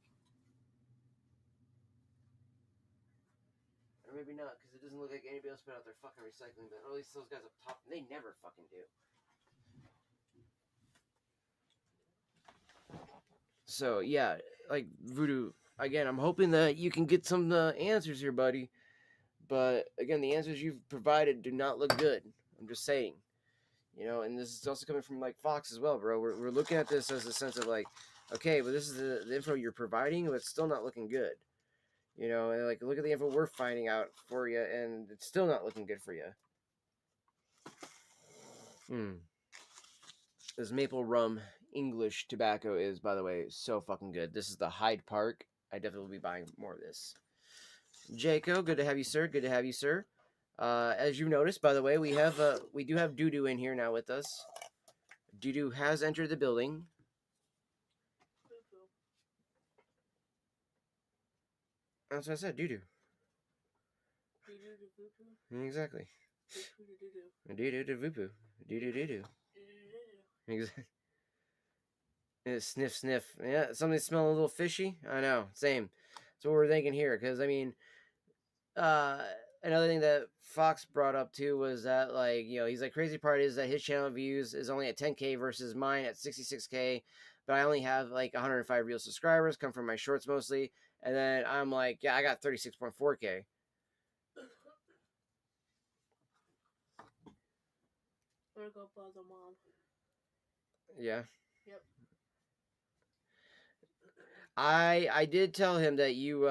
Or maybe not, because it doesn't look like anybody else put out their fucking recycling bin. Or at least those guys up top. They never fucking do. So, yeah, like, Voodoo, again, I'm hoping that you can get some answers here, buddy. But, again, the answers you've provided do not look good. I'm just saying. You know, and this is also coming from, like, Fox as well, bro. We're looking at this as a sense of, like, okay, but this is the info you're providing, but it's still not looking good. You know, and like look at the info we're finding out for you, and it's still not looking good for you. This maple rum English tobacco is, by the way, so fucking good. This is the Hyde Park. I definitely will be buying more of this. Jaco, good to have you, sir. Good to have you, sir. As you noticed, by the way, we do have Doo in here now with us. Doo has entered the building. That's what I said, Doo. Exactly. Doo to voopoo. Doo. Exactly. Sniff, sniff. Yeah, something smelling a little fishy. I know. Same. That's what we're thinking here. Because I mean, another thing that Fox brought up too was that, like, you know, he's like, crazy part is that his channel views is only at 10K versus mine at 66K, but I only have like 105 real subscribers, come from my shorts mostly, and then I'm like, yeah, I got 36.4K. I'm gonna go buzz a mom. Yeah. Yep. I did tell him that you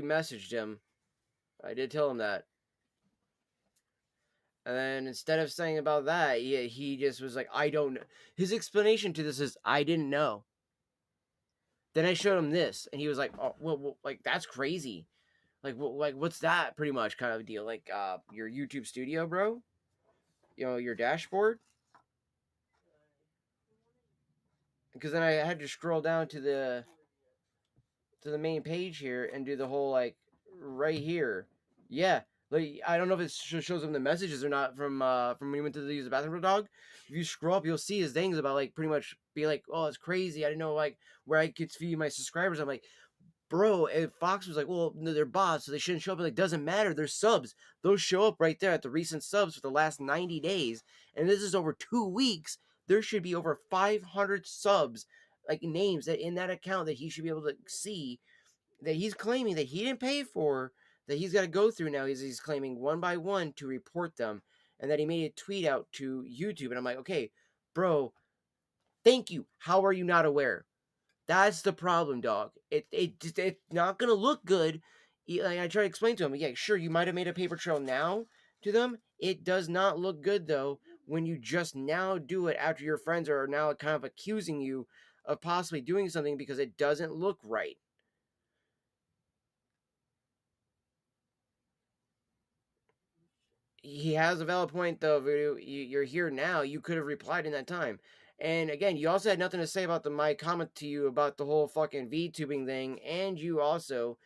messaged him. I did tell him that. And then instead of saying about that, he just was like, I don't know. His explanation to this is, I didn't know. Then I showed him this, and he was like, oh, well like, that's crazy. Like, what's that? Pretty much kind of deal. Like, your YouTube studio, bro? You know, your dashboard? Because then I had to scroll down to the main page here and do the whole, like, right here. Yeah. Like, I don't know if it shows him the messages or not from when he went to use the bathroom dog. If you scroll up, you'll see his things about, like, pretty much be like, oh, it's crazy. I didn't know, like, where I could feed my subscribers. I'm like, bro, if Fox was like, well, no, they're bots, so they shouldn't show up. Like, doesn't matter. They're subs. Those show up right there at the recent subs for the last 90 days. And this is over 2 weeks. There should be over 500 subs, like, names that in that account that he should be able to see that he's claiming that he didn't pay for, that he's got to go through now. He's claiming one by one to report them, and that he made a tweet out to YouTube. And I'm like, okay, bro, thank you. How are you not aware? That's the problem, dog. It's not gonna look good. Like, I try to explain to him, yeah, sure, you might have made a paper trail now to them. It does not look good though when you just now do it after your friends are now kind of accusing you of possibly doing something because it doesn't look right. He has a valid point though, Voodoo. You're here now. You could have replied in that time. And again, you also had nothing to say about my comment to you about the whole fucking VTubing thing, and you also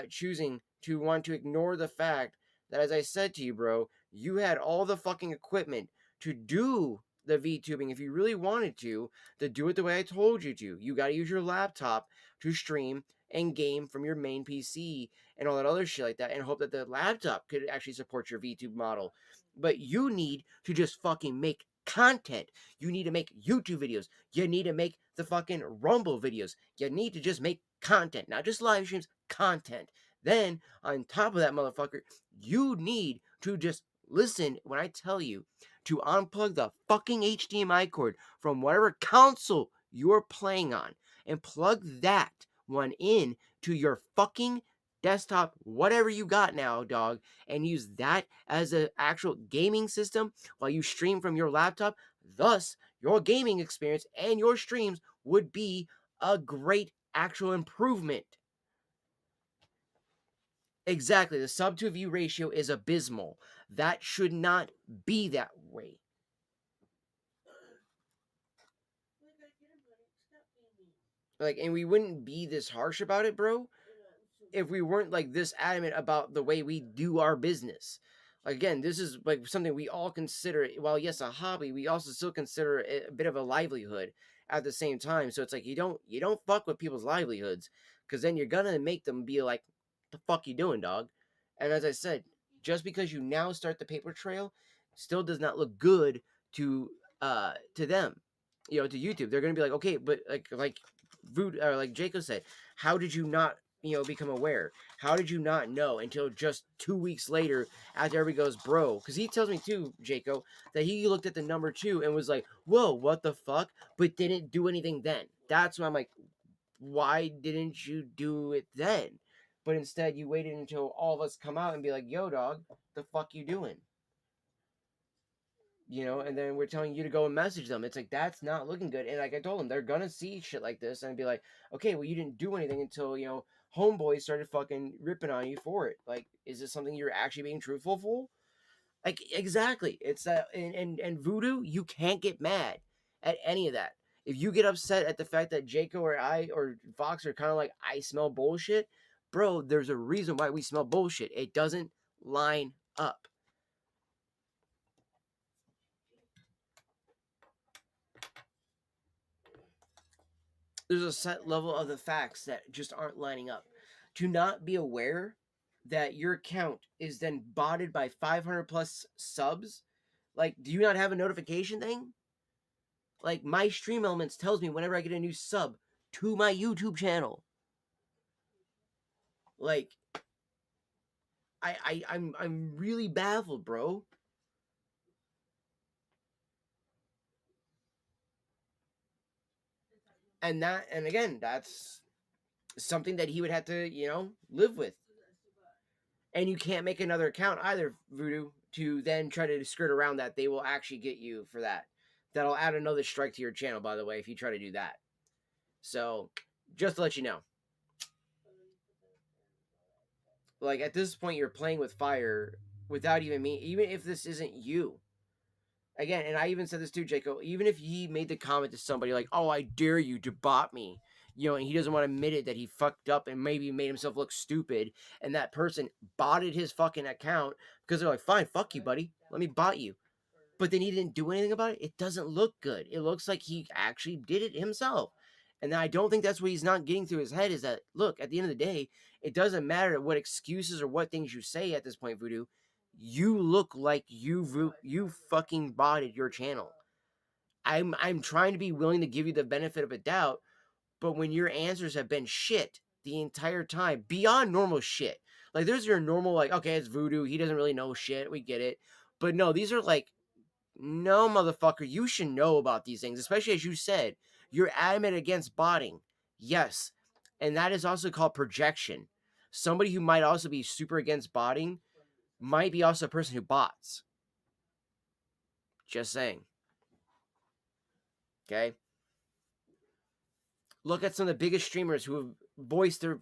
choosing to want to ignore the fact that, as I said to you, bro, you had all the fucking equipment to do the VTubing if you really wanted to do it the way I told you to. You got to use your laptop to stream and game from your main PC and all that other shit like that, and hope that the laptop could actually support your VTube model. But you need to just fucking make content. You need to make YouTube videos. You need to make the fucking Rumble videos. You need to just make content, not just live streams, content. Then, on top of that, motherfucker, you need to just listen when I tell you to unplug the fucking HDMI cord from whatever console you're playing on and plug that one in to your fucking desktop, whatever you got now, dog, and use that as an actual gaming system while you stream from your laptop. Thus, your gaming experience and your streams would be a great actual improvement. Exactly. The sub to view ratio is abysmal. That should not be that way. Like, and we wouldn't be this harsh about it, bro, if we weren't like this adamant about the way we do our business. Again, this is like something we all consider, while yes, a hobby, we also still consider it a bit of a livelihood at the same time. So it's like you don't fuck with people's livelihoods, because then you're gonna make them be like, the fuck you doing, dog? And as I said, just because you now start the paper trail still does not look good to them, you know, to YouTube. They're gonna be like, okay, but like Vood, or like Jacob said, how did you not, you know, become aware? How did you not know until just 2 weeks later after everybody goes, bro? Because he tells me too, Jacob, that he looked at the number 2 and was like, whoa, what the fuck? But didn't do anything then. That's why I'm like, why didn't you do it then? But instead, you waited until all of us come out and be like, "Yo, dog, the fuck you doing?" And then we're telling you to go and message them. It's like, that's not looking good. And like I told them, they're gonna see shit like this and be like, okay, well, you didn't do anything until homeboys started fucking ripping on you for it. Like, is this something you're actually being truthful for? Like, exactly. It's that. And Voodoo, you can't get mad at any of that. If you get upset at the fact that Jaco or I or Fox are kind of like, I smell bullshit, bro, there's a reason why we smell bullshit. It doesn't line up. There's a set level of the facts that just aren't lining up. To not be aware that your account is then botted by 500 plus subs, like, do you not have a notification thing? Like, my Stream Elements tells me whenever I get a new sub to my YouTube channel. Like, I'm really baffled, bro. And again, that's something that he would have to, live with. And you can't make another account either, Voodoo, to then try to skirt around that. They will actually get you for that. That'll add another strike to your channel, by the way, if you try to do that. So, just to let you know. Like, at this point, you're playing with fire without even even if this isn't you. Again, and I even said this too, Jaco, even if he made the comment to somebody like, oh, I dare you to bot me, and he doesn't want to admit it that he fucked up and maybe made himself look stupid, and that person botted his fucking account because they're like, fine, fuck you, buddy, let me bot you. But then he didn't do anything about it. It doesn't look good. It looks like he actually did it himself. And I don't think that's what he's not getting through his head is that, look, at the end of the day, it doesn't matter what excuses or what things you say at this point, Voodoo. You look like you fucking botted your channel. I'm trying to be willing to give you the benefit of a doubt, but when your answers have been shit the entire time, beyond normal shit. Like, there's your normal, like, okay, it's Voodoo, he doesn't really know shit, we get it. But no, these are like, no, motherfucker, you should know about these things, especially as you said, you're adamant against botting. Yes. And that is also called projection. Somebody who might also be super against botting might be also a person who bots. Just saying. Okay? Look at some of the biggest streamers who have voiced their,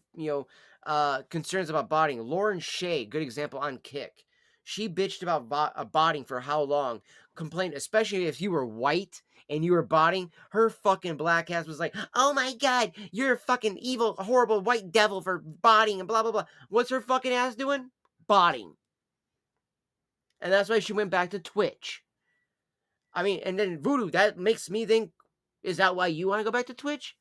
concerns about botting. Lauren Shea, good example on Kick. She bitched about botting for how long? Complained, especially if you were white and you were botting. Her fucking black ass was like, oh my god, you're a fucking evil, horrible white devil for botting and blah, blah, blah. What's her fucking ass doing? Botting. And that's why she went back to Twitch. I mean, and then Voodoo, that makes me think, is that why you want to go back to Twitch?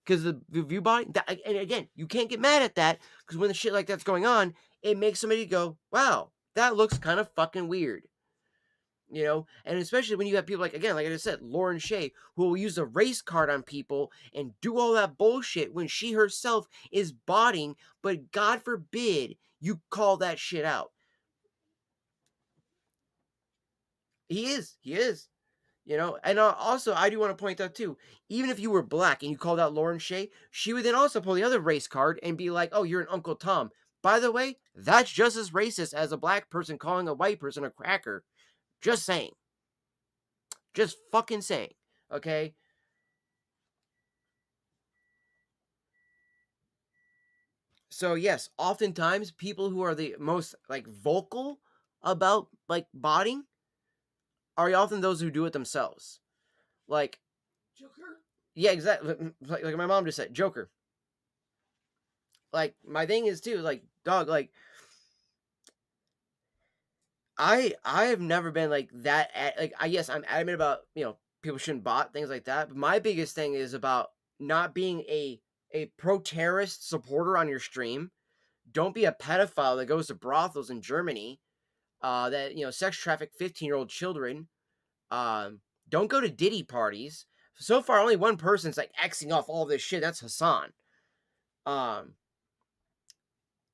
Because the view botting, and again, you can't get mad at that, because when the shit like that's going on, it makes somebody go, wow, that looks kind of fucking weird. And especially when you have people like, again, like I just said, Lauren Shea, who will use a race card on people and do all that bullshit when she herself is botting, but God forbid you call that shit out. He is. And also, I do want to point out too, even if you were black and you called out Lauren Shea, she would then also pull the other race card and be like, oh, you're an Uncle Tom. By the way, that's just as racist as a black person calling a white person a cracker. Just saying. Just fucking saying. Okay? So yes, oftentimes people who are the most like vocal about like botting are often those who do it themselves. Like Joker? Yeah, exactly. Like my mom just said, Joker. Like, my thing is too, like, dog, like, I have never been like that like, yes, I'm adamant about, people shouldn't bot things like that, but my biggest thing is about not being a pro-terrorist supporter on your stream. Don't be a pedophile that goes to brothels in Germany, that, sex traffic 15-year-old children. Don't go to Diddy parties. So far, only one person's like Xing off all this shit. That's Hassan.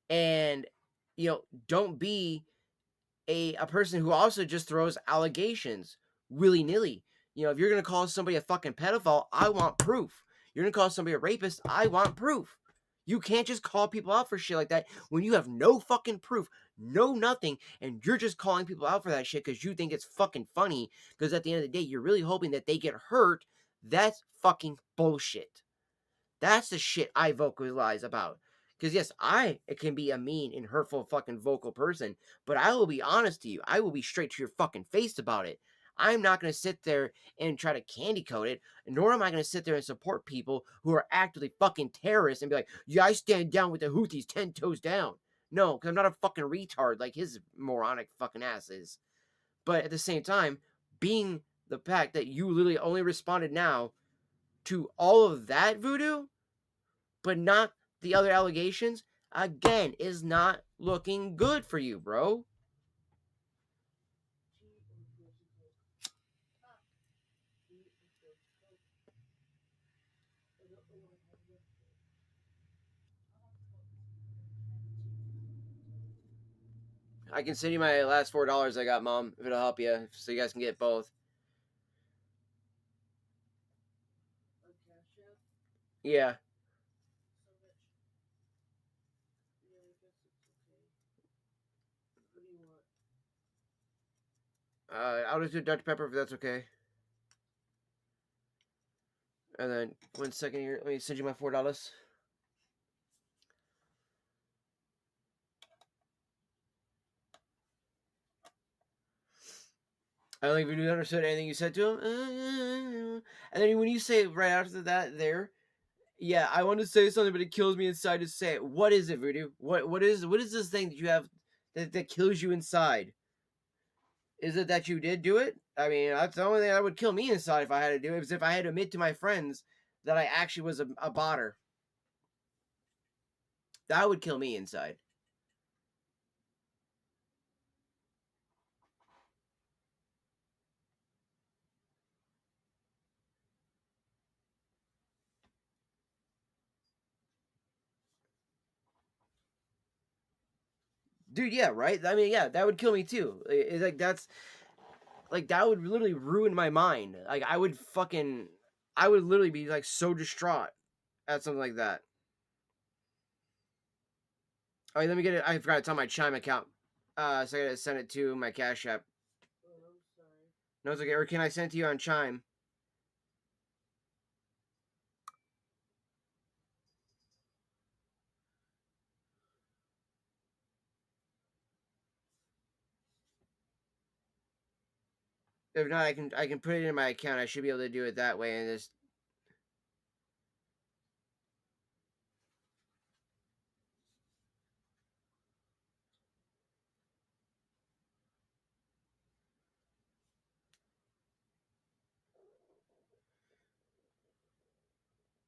And don't be a person who also just throws allegations willy-nilly. If you're gonna call somebody a fucking pedophile, I want proof. You're gonna call somebody a rapist, I want proof. You can't just call people out for shit like that when you have no fucking proof, no nothing, and you're just calling people out for that shit because you think it's fucking funny. Because at the end of the day, you're really hoping that they get hurt. That's fucking bullshit. That's the shit I vocalize about. Because yes, it can be a mean and hurtful fucking vocal person, but I will be honest to you. I will be straight to your fucking face about it. I'm not going to sit there and try to candy coat it, nor am I going to sit there and support people who are actively fucking terrorists and be like, yeah, I stand down with the Houthis 10 toes down. No, because I'm not a fucking retard like his moronic fucking ass is. But at the same time, being the fact that you literally only responded now to all of that voodoo, but not the other allegations, again, is not looking good for you, bro. I can send you my last $4 I got, Mom, if it'll help you, so you guys can get both. Yeah. I'll just do Dr. Pepper if that's okay. And then 1 second here, let me send you my $4. I don't think we understood anything you said to him. And then when you say right after that, yeah, I want to say something, but it kills me inside to say it. What is it, Voodoo? What is this thing that you have that kills you inside? Is it that you did do it? I mean, that's the only thing that would kill me inside if I had to do it. Was if I had to admit to my friends that I actually was a botter. That would kill me inside. Dude, yeah, right? I mean, yeah, that would kill me too. It's like that would literally ruin my mind. Like I would literally be like so distraught at something like that. All right, let me get it. I forgot it's on my Chime account. So I gotta send it to my Cash App. No, it's okay. Or can I send it to you on Chime? If not, I can put it in my account. I should be able to do it that way and just.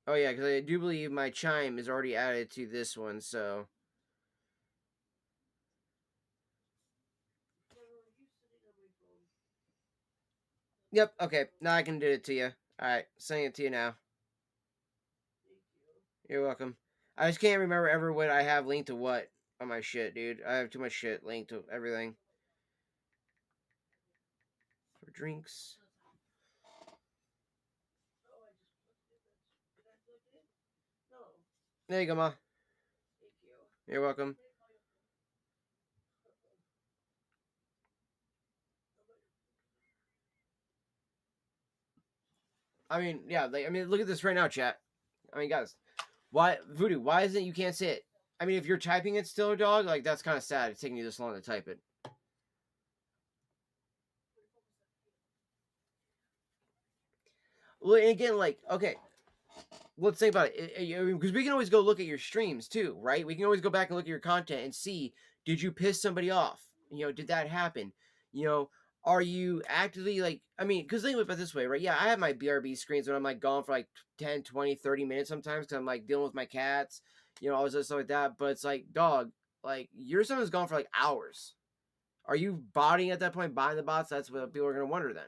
Oh yeah, because I do believe my Chime is already added to this one. So. Yep. Okay. Now I can do it to you. All right, sending it to you now. You're welcome. I just can't remember ever what I have linked to what on my shit, dude. I have too much shit linked to everything. For drinks. There you go, Ma. You're welcome. I mean, yeah. Look at this right now, chat. I mean, guys, why Voodoo? Why isn't you can't say it? I mean, if you're typing it still, dog, like that's kind of sad. It's taking you this long to type it. Well, and again, like, okay, let's think about it. Because we can always go look at your streams too, right? We can always go back and look at your content and see, did you piss somebody off? Did that happen? Are you actively like, I mean, because think about it this way, right? Yeah, I have my BRB screens when I'm like gone for like 10, 20, 30 minutes sometimes because I'm like dealing with my cats, all this stuff like that. But it's like, dog, like your son is gone for like hours. Are you botting at that point, buying the bots? That's what people are going to wonder then.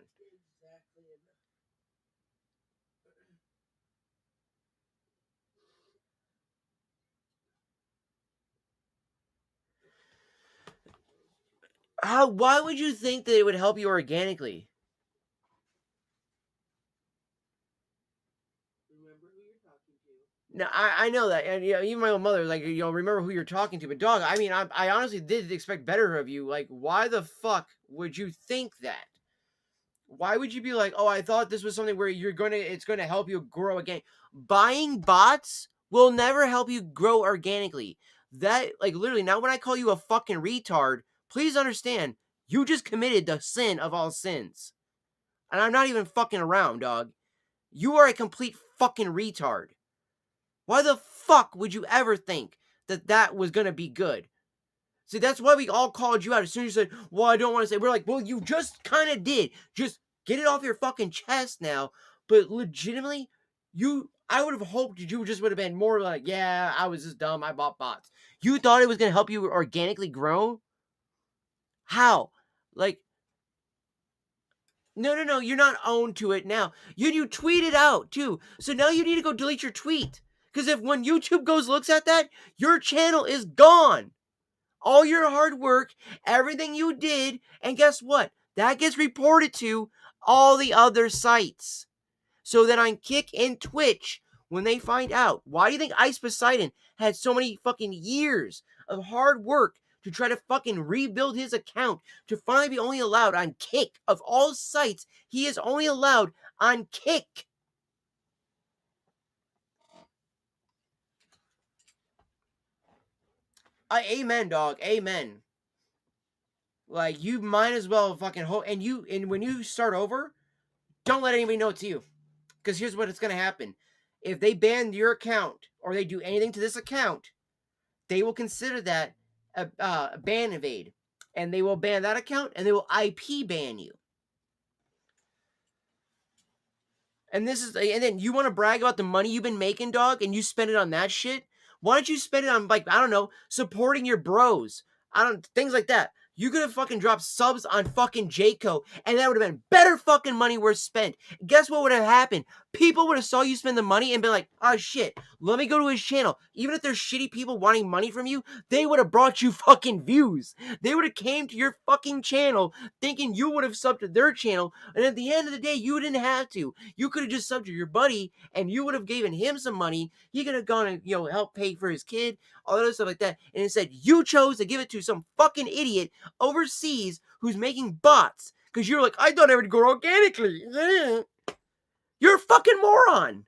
Why would you think that it would help you organically? No, I know that, and even my own mother, like, remember who you're talking to. But dog, I mean, I honestly did expect better of you. Like, why the fuck would you think that? Why would you be like, oh, I thought this was something where it's gonna help you grow again? Buying bots will never help you grow organically. That, like, literally, now when I call you a fucking retard, please understand, you just committed the sin of all sins. And I'm not even fucking around, dog. You are a complete fucking retard. Why the fuck would you ever think that that was gonna be good? See, that's why we all called you out as soon as you said, well, I don't want to say. We're like, well, you just kind of did. Just get it off your fucking chest now. But legitimately, I would have hoped you just would have been more like, yeah, I was just dumb. I bought bots. You thought it was going to help you organically grow? How? Like, no, you're not owned to it now. You tweet it out, too. So now you need to go delete your tweet. Because if when YouTube looks at that, your channel is gone. All your hard work, everything you did, and guess what? That gets reported to all the other sites. So that on Kick and Twitch, when they find out, why do you think Ice Poseidon had so many fucking years of hard work to try to fucking rebuild his account to finally be only allowed on Kick? Of all sites, he is only allowed on Kick. Amen, dog. Amen. Like, you might as well fucking hope. And when you start over, don't let anybody know it's you. Because here's what it's going to happen. If they ban your account or they do anything to this account, they will consider that a ban evade. And they will ban that account and they will IP ban you. And then you want to brag about the money you've been making, dog, and you spend it on that shit? Why don't you spend it on, like, I don't know, supporting your bros? Things like that. You could have fucking dropped subs on fucking Jayco, and that would have been better fucking money worth spent. Guess what would have happened? People would have saw you spend the money and been like, oh shit, let me go to his channel. Even if there's shitty people wanting money from you, they would have brought you fucking views. They would have came to your fucking channel thinking you would have subbed to their channel, and at the end of the day, you didn't have to. You could have just subbed to your buddy, and you would have given him some money. He could have gone and, help pay for his kid, all that other stuff like that. And instead, you chose to give it to some fucking idiot overseas who's making bots because you're like, I thought I would grow organically. You're a fucking moron.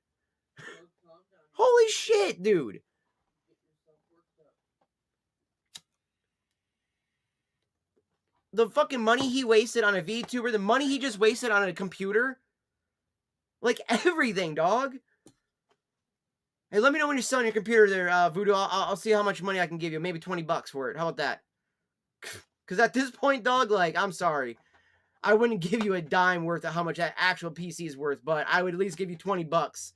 Holy shit, dude. The fucking money he wasted on a VTuber, the money he just wasted on a computer. Like, everything, dog. Hey, let me know when you're selling your computer there, Voodoo. I'll see how much money I can give you. Maybe $20 for it. How about that? Because at this point, dog, like, I'm sorry. I wouldn't give you a dime worth of how much that actual PC is worth, but I would at least give you $20.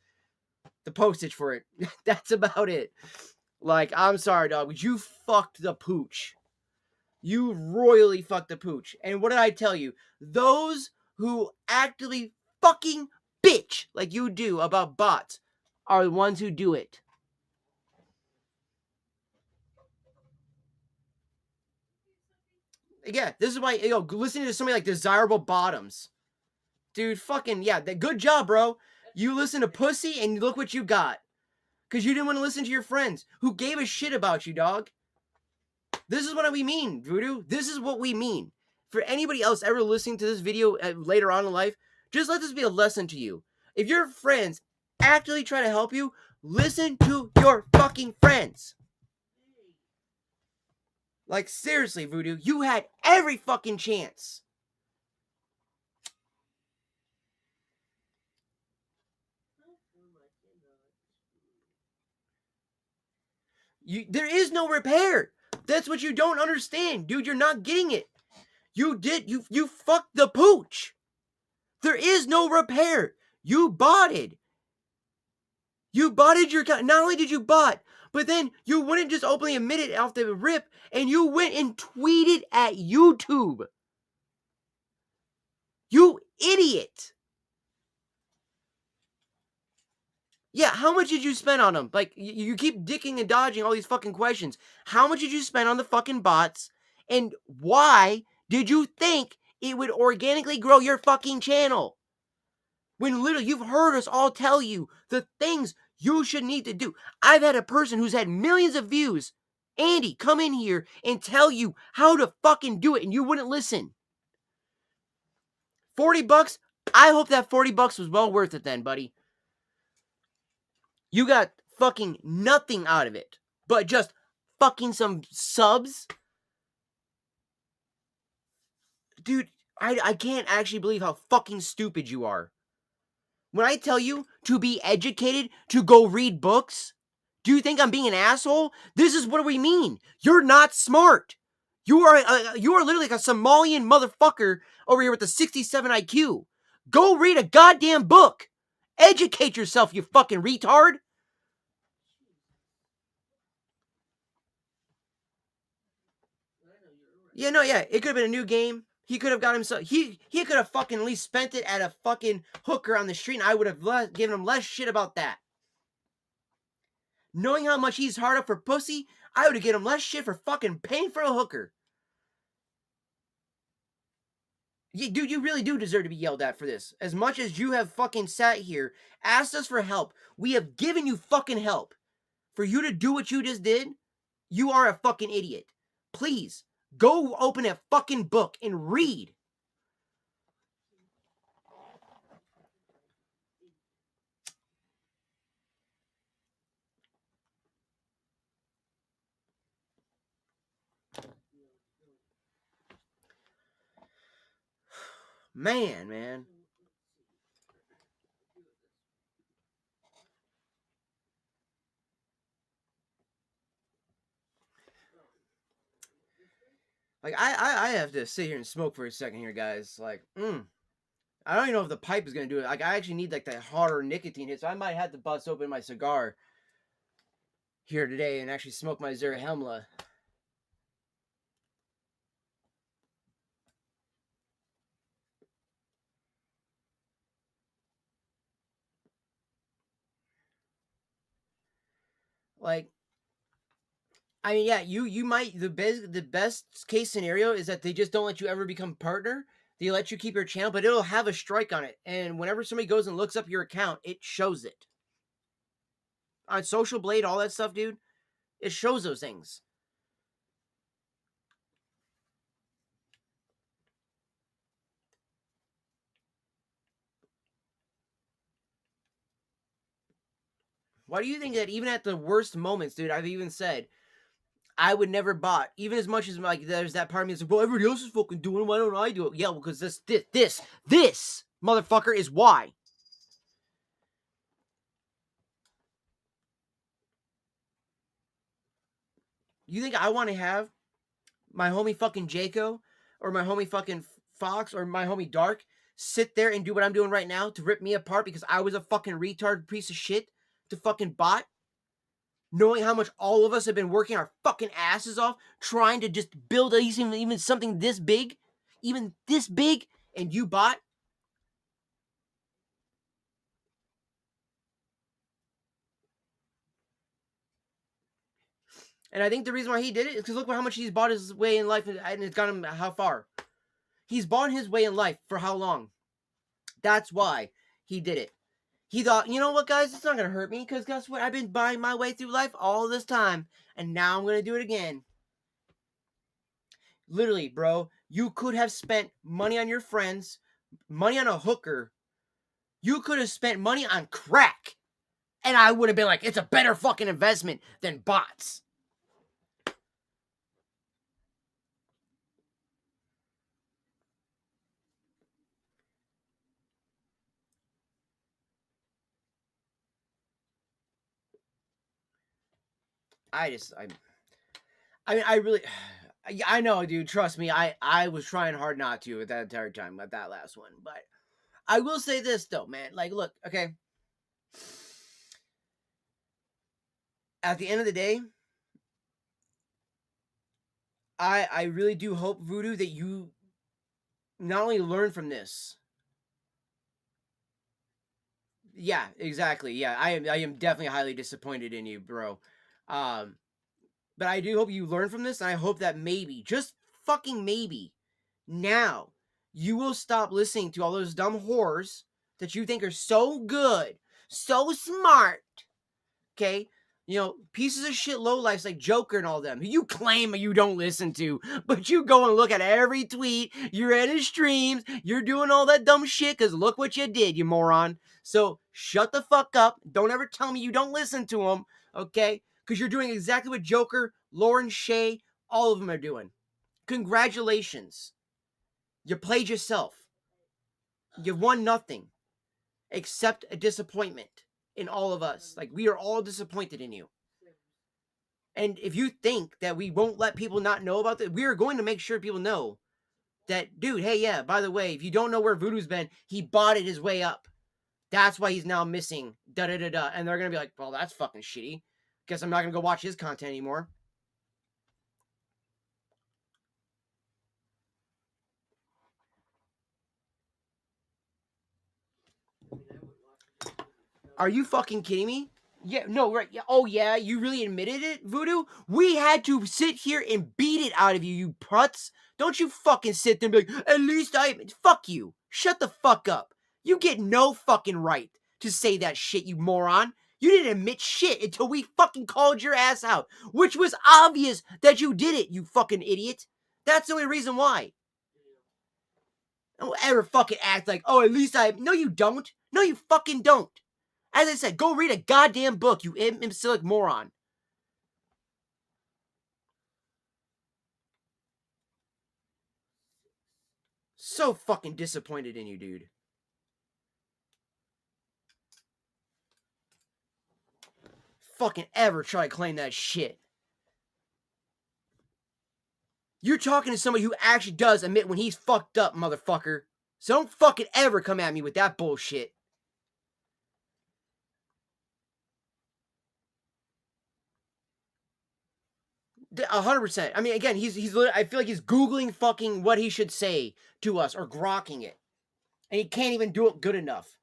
The postage for it. That's about it. Like, I'm sorry, dog, but you fucked the pooch. You royally fucked the pooch. And what did I tell you? Those who actively fucking bitch like you do about bots are the ones who do it. Yeah, this is why, listening to somebody like Desirable Bottoms. Dude, fucking, yeah, good job, bro. You listen to Pussy and look what you got. Because you didn't want to listen to your friends who gave a shit about you, dog. This is what we mean, Voodoo. This is what we mean. For anybody else ever listening to this video later on in life, just let this be a lesson to you. If your friends actively try to help you, listen to your fucking friends. Like, seriously, Voodoo, you had every fucking chance. There is no repair. That's what you don't understand, dude. You're not getting it. You fucked the pooch. There is no repair. You botted. You botted your account. Not only did you bot, but then you wouldn't just openly admit it off the rip, and you went and tweeted at YouTube. You idiot. Yeah, how much did you spend on them? Like, you keep dicking and dodging all these fucking questions. How much did you spend on the fucking bots? And why did you think it would organically grow your fucking channel? When literally you've heard us all tell you the things you should need to do. I've had a person who's had millions of views, Andy, come in here and tell you how to fucking do it, and you wouldn't listen. $40? I hope that $40 was well worth it then, buddy. You got fucking nothing out of it, but just fucking some subs. Dude, I can't actually believe how fucking stupid you are. When I tell you to be educated, to go read books, do you think I'm being an asshole? This is what we mean. You're not smart. You are literally like a Somalian motherfucker over here with a 67 IQ. Go read a goddamn book. Educate yourself, you fucking retard. Yeah, no, yeah, it could have been a new game. He could have got himself. He could have fucking at least spent it at a fucking hooker on the street, and I would have given him less shit about that. Knowing how much he's hard up for pussy, I would have given him less shit for fucking paying for a hooker. Dude, you really do deserve to be yelled at for this. As much as you have fucking sat here, asked us for help, we have given you fucking help. For you to do what you just did, you are a fucking idiot. Please, go open a fucking book and read. Man. Like, I have to sit here and smoke for a second here, guys. Like, I don't even know if the pipe is going to do it. Like, I actually need, like, that harder nicotine hit, so I might have to bust open my cigar here today and actually smoke my Zerahemla. Like, I mean, yeah, you might, the best case scenario is that they just don't let you ever become partner. They let you keep your channel, but it'll have a strike on it. And whenever somebody goes and looks up your account, it shows it. On Social Blade, all that stuff, dude, it shows those things. Why do you think that even at the worst moments, dude, I've even said, I would never bot, even as much as like there's that part of me that's like, well, everybody else is fucking doing it. Why don't I do it? Yeah, because this motherfucker is why. You think I want to have my homie fucking Jaco or my homie fucking Fox or my homie Dark sit there and do what I'm doing right now to rip me apart because I was a fucking retard piece of shit to fucking bot? Knowing how much all of us have been working our fucking asses off trying to just build even something this big, even this big, and you bot? And I think the reason why he did it is because look at how much he's bought his way in life and it's got him how far. He's bought his way in life for how long? That's why he did it. He thought, you know what, guys, it's not going to hurt me because guess what? I've been buying my way through life all this time and now I'm going to do it again. Literally, bro, you could have spent money on your friends, money on a hooker. You could have spent money on crack. And I would have been like, it's a better fucking investment than bots. I know, dude. Trust me, I was trying hard not to at that entire time at that last one. But I will say this though, man. Like, look, okay. At the end of the day, I really do hope, Voodoo, that you not only learn from this. Yeah, exactly. Yeah, I am definitely highly disappointed in you, bro. But I do hope you learn from this, and I hope that maybe, just fucking maybe, now you will stop listening to all those dumb whores that you think are so good, so smart, okay? You know, pieces of shit lowlifes like Joker and all them, who you claim you don't listen to, but you go and look at every tweet, you're at his streams, you're doing all that dumb shit, because look what you did, you moron. So shut the fuck up. Don't ever tell me you don't listen to him, okay? Because you're doing exactly what Joker, Lauren Shay, all of them are doing. Congratulations. You played yourself. You've won nothing except a disappointment in all of us. Like, we are all disappointed in you. And if you think that we won't let people not know about this, we are going to make sure people know that, dude, hey, yeah, by the way, if you don't know where Voodoo's been, he bought it his way up. That's why he's now missing, da-da-da-da. And they're going to be like, well, that's fucking shitty. Guess I'm not going to go watch his content anymore. Are you fucking kidding me? Yeah, no, right. Yeah, oh, yeah, you really admitted it, Voodoo? We had to sit here and beat it out of you, you pruts. Don't you fucking sit there and be like, at least I... Fuck you. Shut the fuck up. You get no fucking right to say that shit, you moron. You didn't admit shit until we fucking called your ass out, which was obvious that you did it, you fucking idiot. That's the only reason why. Don't ever fucking act like, oh, at least I... No, you don't. No, you fucking don't. As I said, go read a goddamn book, you imbecilic moron. So fucking disappointed in you, dude. Fucking ever try to claim that shit. You're talking to somebody who actually does admit when he's fucked up, motherfucker. So don't fucking ever come at me with that bullshit. A 100%. I mean, again, he's. I feel like he's googling fucking what he should say to us or grokking it, and he can't even do it good enough.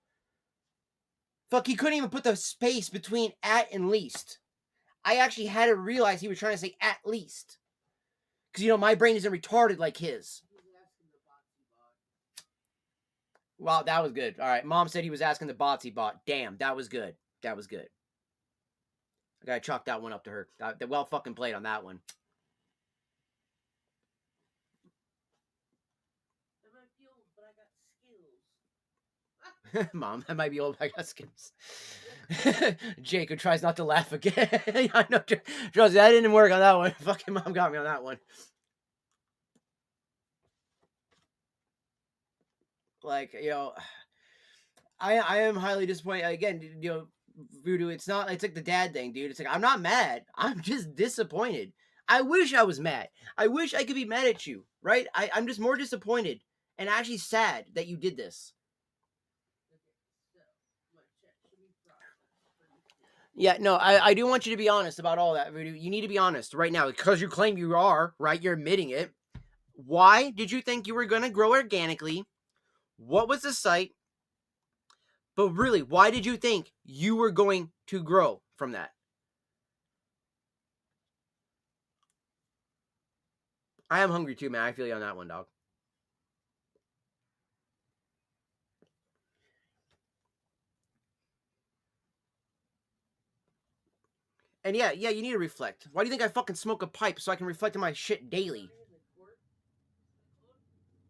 Fuck, he couldn't even put the space between at and least. I actually had to realize he was trying to say at least, because you know my brain isn't retarded like his. Wow, that was good. All right, Mom said he was asking the Botsy bot. Damn, that was good. That was good. I gotta chalk that one up to her. Well fucking played on that one. That might be old, but I got skills. Mom, that might be old, but I got skills. Jacob tries not to laugh again. I know. Trust me, that didn't work on that one. Fucking Mom got me on that one. Like, you know, I am highly disappointed. Again, you know, Voodoo, it's like the dad thing, dude. It's like, I'm not mad. I'm just disappointed. I wish I was mad. I wish I could be mad at you, right? I'm just more disappointed and actually sad that you did this. Yeah, no, I do want you to be honest about all that, Voodoo. You need to be honest right now because you claim you are, right? You're admitting it. Why did you think you were going to grow organically? What was the site? But really, why did you think you were going to grow from that? I am hungry too, man. I feel you on that one, dog. And yeah, you need to reflect. Why do you think I fucking smoke a pipe so I can reflect on my shit daily?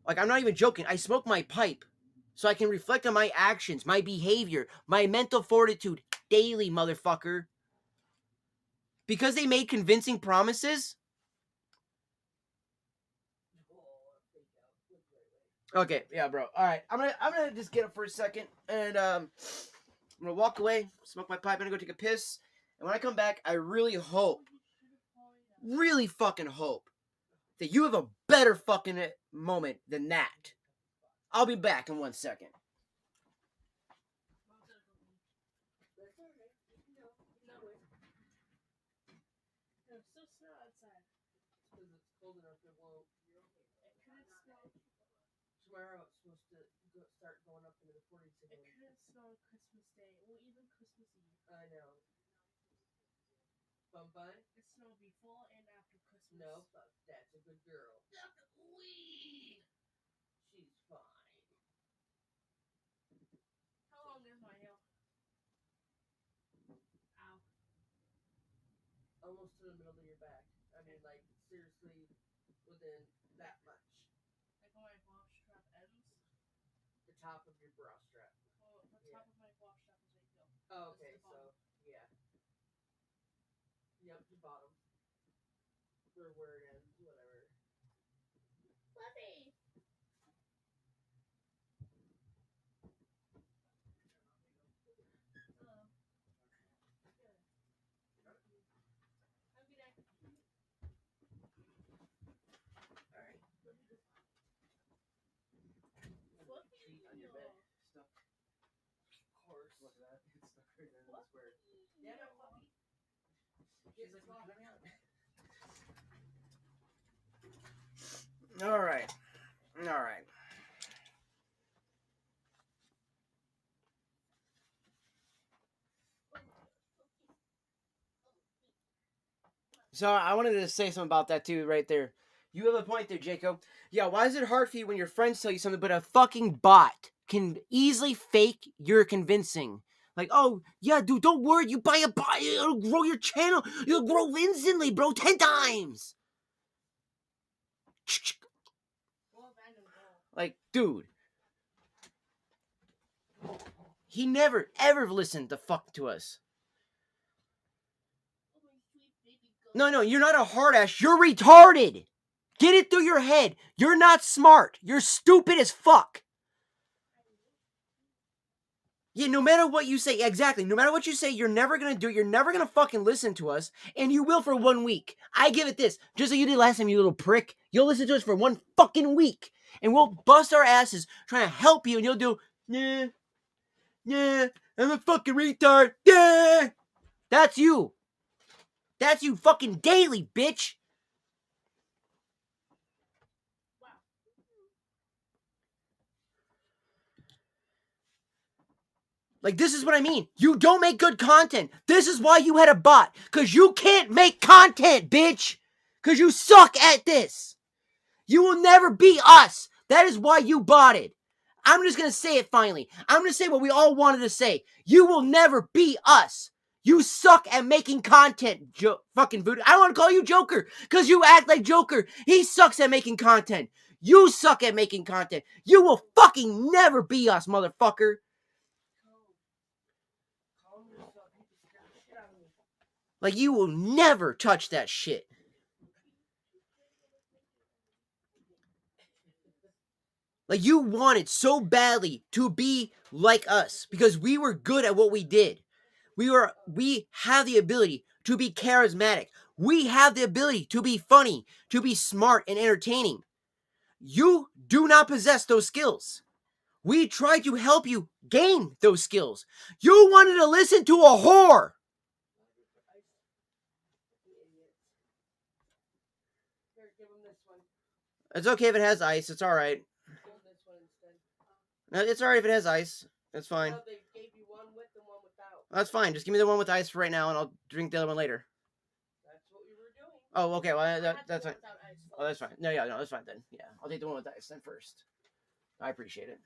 Like, I'm not even joking. I smoke my pipe so I can reflect on my actions, my behavior, my mental fortitude daily, motherfucker. Because they made convincing promises? Okay, yeah, bro. All right, I'm gonna just get up for a second, and I'm gonna walk away, smoke my pipe, I'm gonna go take a piss, and when I come back, I really hope, really fucking hope, that you have a better fucking moment than that. I'll be back in 1 second. It's still snow outside. Because it's cold enough it won't. It couldn't snow. Tomorrow it's supposed to start going up into the 40s again. It couldn't snow on Christmas Day. Well, even Christmas Eve. I know. Bye. The snow will be full and after Christmas. No, that's a good girl. Not the queen. She's fine. almost to the middle of your back. I mean, like, seriously, within that much. Like when my bra strap ends? The top of your bra strap. Well, the top of my bra strap is right here. Oh, okay, so, yeah. Yep, the bottom. Or where it ends, whatever. Fluffy! Hello. Good. Have a good day. Alright. Fluffy! On your bed. Stuck. Of course. Look at that. It's stuck right there. That's weird. Yeah, no, Fluffy. She's like, let me out. All right. All right. So I wanted to say something about that too, right there. You have a point there, Jacob. Yeah, why is it hard for you when your friends tell you something, but a fucking bot can easily fake your convincing? Like, oh, yeah, dude, don't worry. You buy a bot, it'll grow your channel. You'll grow instantly, bro, 10 times. Like, dude. He never, ever listened the fuck to us. No, you're not a hard ass. You're retarded. Get it through your head. You're not smart. You're stupid as fuck. Yeah, no matter what you say, exactly. No matter what you say, you're never gonna do it. You're never gonna fucking listen to us, and you will for 1 week. I give it this. Just like you did last time, you little prick. You'll listen to us for 1 fucking week, and we'll bust our asses trying to help you, and you'll do, yeah, I'm a fucking retard. Yeah. That's you. That's you fucking daily, bitch. Like, this is what I mean. You don't make good content. This is why you had a bot. Because you can't make content, bitch. Because you suck at this. You will never be us. That is why you bought it. I'm just going to say it finally. I'm going to say what we all wanted to say. You will never be us. You suck at making content, fucking Voodoo. I don't want to call you Joker because you act like Joker. He sucks at making content. You suck at making content. You will fucking never be us, motherfucker. Like, you will never touch that shit. Like, you wanted so badly to be like us because we were good at what we did. We have the ability to be charismatic. We have the ability to be funny, to be smart and entertaining. You do not possess those skills. We tried to help you gain those skills. You wanted to listen to a whore. It's okay if it has ice. It's all right. No, it's all right if it has ice. That's fine. No, they gave you one with and one without. That's fine. Just give me the one with ice for right now, and I'll drink the other one later. That's what we were doing. Oh, okay. Well, that's fine. Oh, that's fine. No, that's fine then. Yeah, I'll take the one with ice then first. I appreciate it.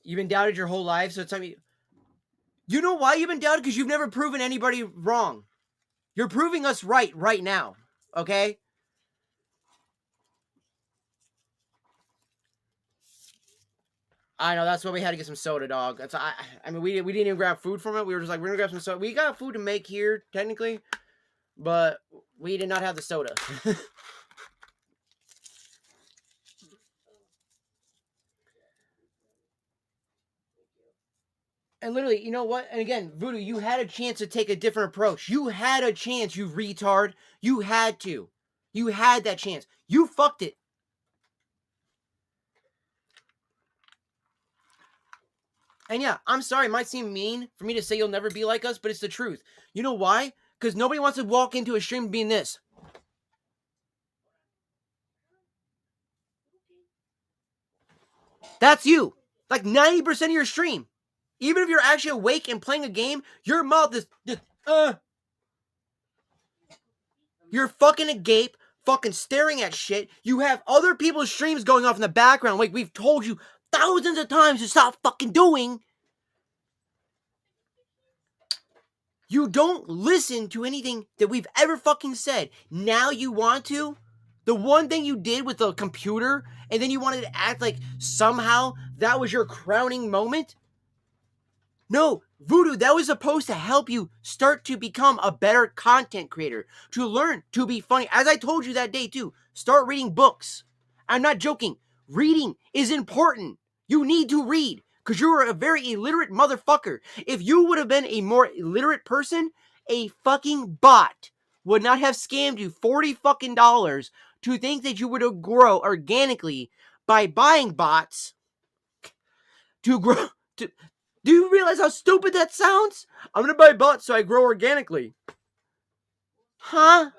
You've been doubted your whole life, so it's time you know why you've been doubted? Because you've never proven anybody wrong. You're proving us right now. Okay? I know, that's why we had to get some soda, dog. That's I mean, we didn't even grab food from it. We were just like, we're gonna grab some soda. We got food to make here, technically, but we did not have the soda. And literally, you know what? And again, Voodoo, you had a chance to take a different approach. You had a chance, you retard. You had to. You had that chance. You fucked it. And yeah, I'm sorry, it might seem mean for me to say you'll never be like us, but it's the truth. You know why? Because nobody wants to walk into a stream being this. That's you. Like 90% of your stream. Even if you're actually awake and playing a game, your mouth is you're fucking agape, fucking staring at shit. You have other people's streams going off in the background, like we've told you thousands of times to stop fucking doing. You don't listen to anything that we've ever fucking said. Now you want to? The one thing you did with the computer, and then you wanted to act like somehow that was your crowning moment? No, Voodoo, that was supposed to help you start to become a better content creator, to learn to be funny. As I told you that day too, start reading books. I'm not joking. Reading is important. You need to read because you're a very illiterate motherfucker. If you would have been a more illiterate person, a fucking bot would not have scammed you $40 fucking dollars to think that you would grow organically by buying bots to grow. Do you realize how stupid that sounds? I'm gonna buy bots so I grow organically. Huh?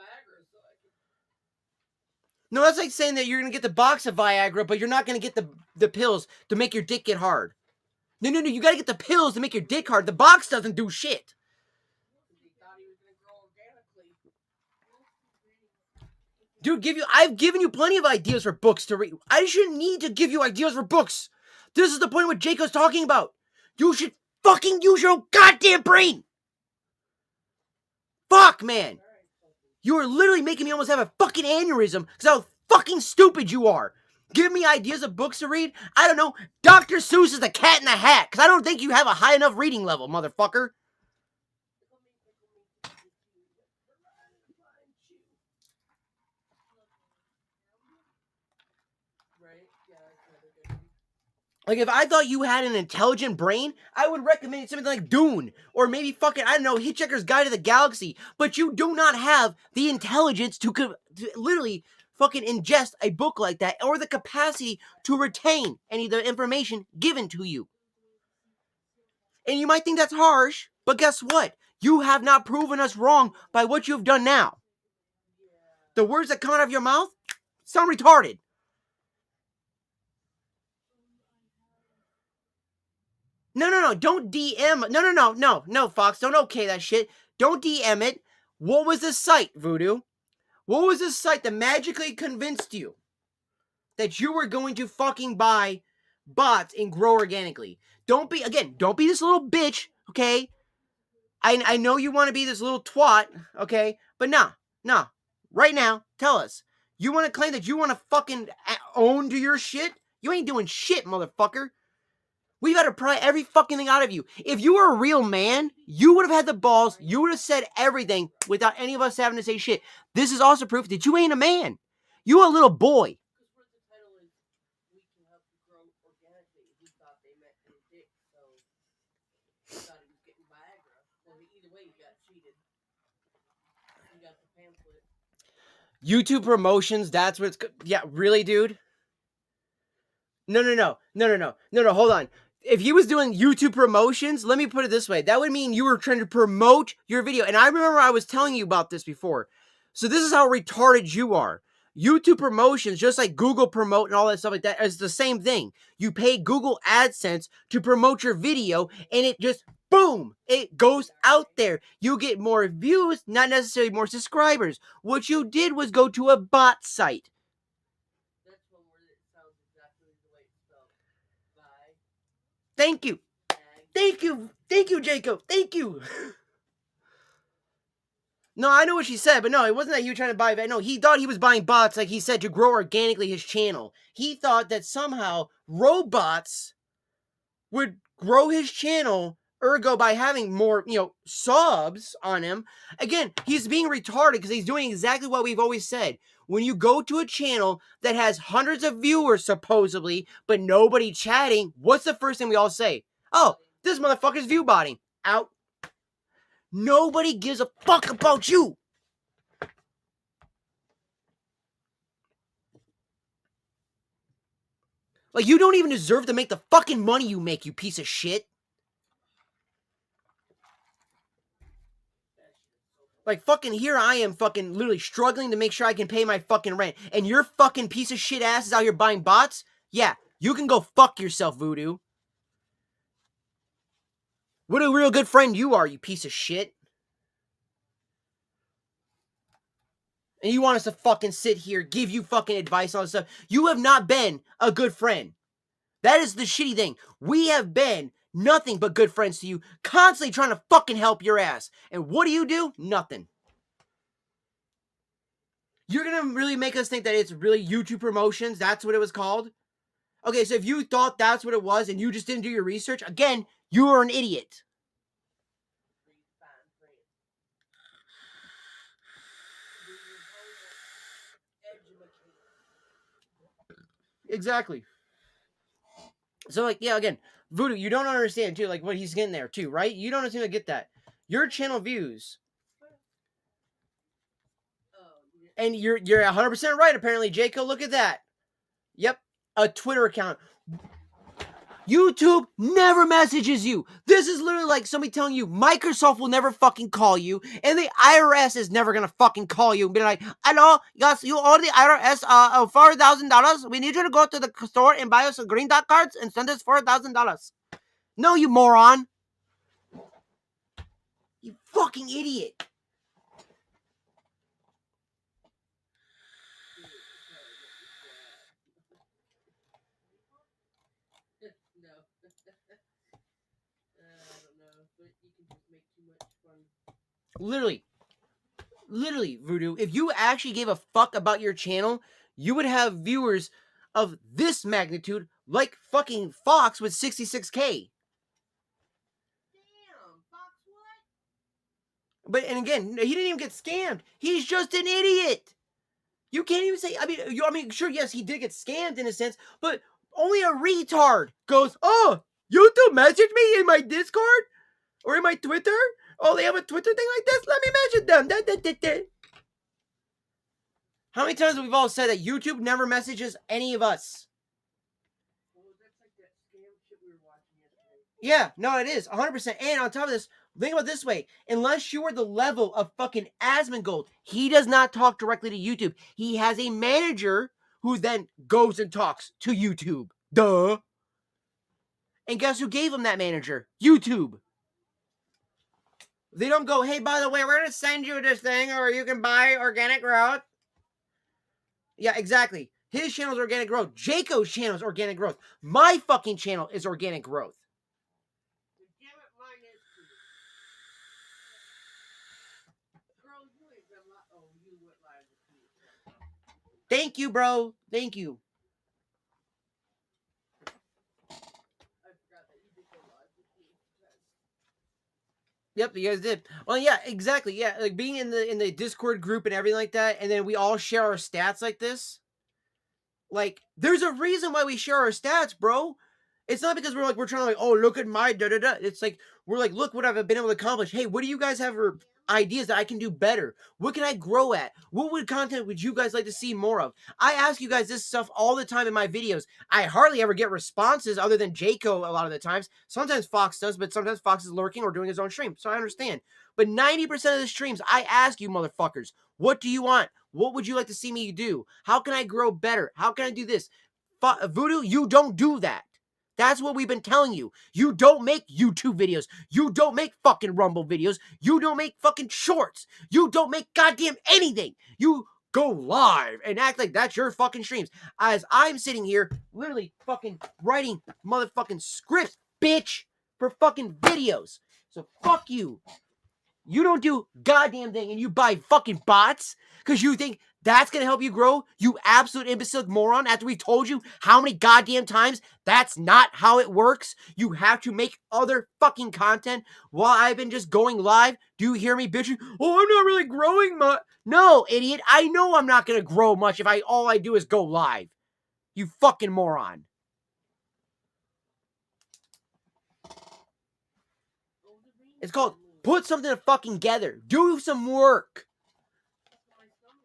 No, that's like saying that you're gonna get the box of Viagra, but you're not gonna get the pills to make your dick get hard. No, you gotta get the pills to make your dick hard. The box doesn't do shit. Dude, I've given you plenty of ideas for books to read. I shouldn't need to give you ideas for books. This is the point what Jacob's talking about. You should fucking use your goddamn brain. Fuck, man. You are literally making me almost have a fucking aneurysm because how fucking stupid you are. Give me ideas of books to read? I don't know. Dr. Seuss is the Cat in the Hat because I don't think you have a high enough reading level, motherfucker. Like, if I thought you had an intelligent brain, I would recommend something like Dune. Or maybe fucking, I don't know, Hitchhiker's Guide to the Galaxy. But you do not have the intelligence to literally fucking ingest a book like that. Or the capacity to retain any of the information given to you. And you might think that's harsh, but guess what? You have not proven us wrong by what you've done now. The words that come out of your mouth sound retarded. No, don't DM. No, Fox, don't okay that shit. Don't DM it. What was the site, Voodoo? What was the site that magically convinced you that you were going to fucking buy bots and grow organically? Don't be this little bitch, okay? I know you want to be this little twat, okay? But nah. Right now, tell us. You want to claim that you want to fucking own to your shit? You ain't doing shit, motherfucker. We've had to pry every fucking thing out of you. If you were a real man, you would have had the balls. You would have said everything without any of us having to say shit. This is also proof that you ain't a man. You a little boy. YouTube promotions, that's what it's... Yeah, really, dude? No, hold on. If he was doing YouTube promotions, let me put it this way. That would mean you were trying to promote your video. And I remember I was telling you about this before. So this is how retarded you are. YouTube promotions, just like Google Promote and all that stuff like that, is the same thing. You pay Google AdSense to promote your video, and it just, boom, it goes out there. You get more views, not necessarily more subscribers. What you did was go to a bot site. Thank you, Jacob. Thank you. No, I know what she said, but no, it wasn't that you were trying to buy. No, he thought he was buying bots, like he said, to grow organically his channel. He thought that somehow robots would grow his channel, ergo by having more, subs on him. Again, he's being retarded because he's doing exactly what we've always said. When you go to a channel that has hundreds of viewers, supposedly, but nobody chatting, what's the first thing we all say? Oh, this motherfucker's view botting. Out. Nobody gives a fuck about you. Like, you don't even deserve to make the fucking money you make, you piece of shit. Like, fucking here I am fucking literally struggling to make sure I can pay my fucking rent. And your fucking piece of shit ass is out here buying bots? Yeah, you can go fuck yourself, Voodoo. What a real good friend you are, you piece of shit. And you want us to fucking sit here, give you fucking advice on stuff. You have not been a good friend. That is the shitty thing. We have been nothing but good friends to you, constantly trying to fucking help your ass. And what do? Nothing. You're gonna really make us think that it's really YouTube promotions? That's what it was called? Okay, so if you thought that's what it was and you just didn't do your research, again, you are an idiot. Exactly. So, like, yeah, again, Voodoo, you don't understand, too, like, what he's getting there, too, right? You don't seem to get that. Your channel views. And you're 100% right, apparently, Jaco. Look at that. Yep, a Twitter account. YouTube never messages you. This is literally like somebody telling you Microsoft will never fucking call you, and the IRS is never gonna fucking call you and be like, "Hello, yes, you owe the IRS $4,000. We need you to go to the store and buy us some green dot cards and send us $4,000." No, you moron. You fucking idiot. Literally, Voodoo, if you actually gave a fuck about your channel, you would have viewers of this magnitude, like fucking Fox with 66K. Damn, Fox what? But, and again, he didn't even get scammed. He's just an idiot. You can't even say, I mean, sure, yes, he did get scammed in a sense, but only a retard goes, "Oh, YouTube messaged me in my Discord or in my Twitter. Oh, they have a Twitter thing like this? Let me message them." How many times have we all said that YouTube never messages any of us? Well, that's like that scam shit we were watching yesterday. Yeah, no, it is 100%. And on top of this, think about it this way: unless you are the level of fucking Asmongold, he does not talk directly to YouTube. He has a manager who then goes and talks to YouTube. Duh. And guess who gave him that manager? YouTube. They don't go, "Hey, by the way, we're going to send you this thing, or you can buy organic growth." Yeah, exactly. His channel is organic growth. Jaco's channel is organic growth. My fucking channel is organic growth. Damn it, mine is too. Girl, you ain't been live. Oh, you went live with me. Thank you, bro. Thank you. I forgot that you did go live with me. Yep, you guys did. Well, yeah, exactly. Yeah, like being in the Discord group and everything like that, and then we all share our stats like this. Like, there's a reason why we share our stats, bro. It's not because we're trying to like, "Oh, look at my da da da." It's like we're like, "Look what I've been able to accomplish." Hey, what do you guys have for ideas that I can do better? What can I grow at? What content would you guys like to see more of? I ask you guys this stuff all the time in my videos. I hardly ever get responses other than Jaco a lot of the times. Sometimes Fox does, but sometimes Fox is lurking or doing his own stream. So I understand. But 90% of the streams, I ask you motherfuckers, what do you want? What would you like to see me do? How can I grow better? How can I do this? Voodoo, you don't do that. That's what we've been telling you. You don't make YouTube videos. You don't make fucking Rumble videos. You don't make fucking shorts. You don't make goddamn anything. You go live and act like that's your fucking streams. As I'm sitting here literally fucking writing motherfucking scripts, bitch, for fucking videos. So fuck you. You don't do goddamn thing and you buy fucking bots because you think that's going to help you grow, you absolute imbecile moron, after we told you how many goddamn times that's not how it works. You have to make other fucking content while I've been just going live. Do you hear me bitching? "Oh, I'm not really growing much." No, idiot. I know I'm not going to grow much if all I do is go live. You fucking moron. It's called put something fucking together. Do some work.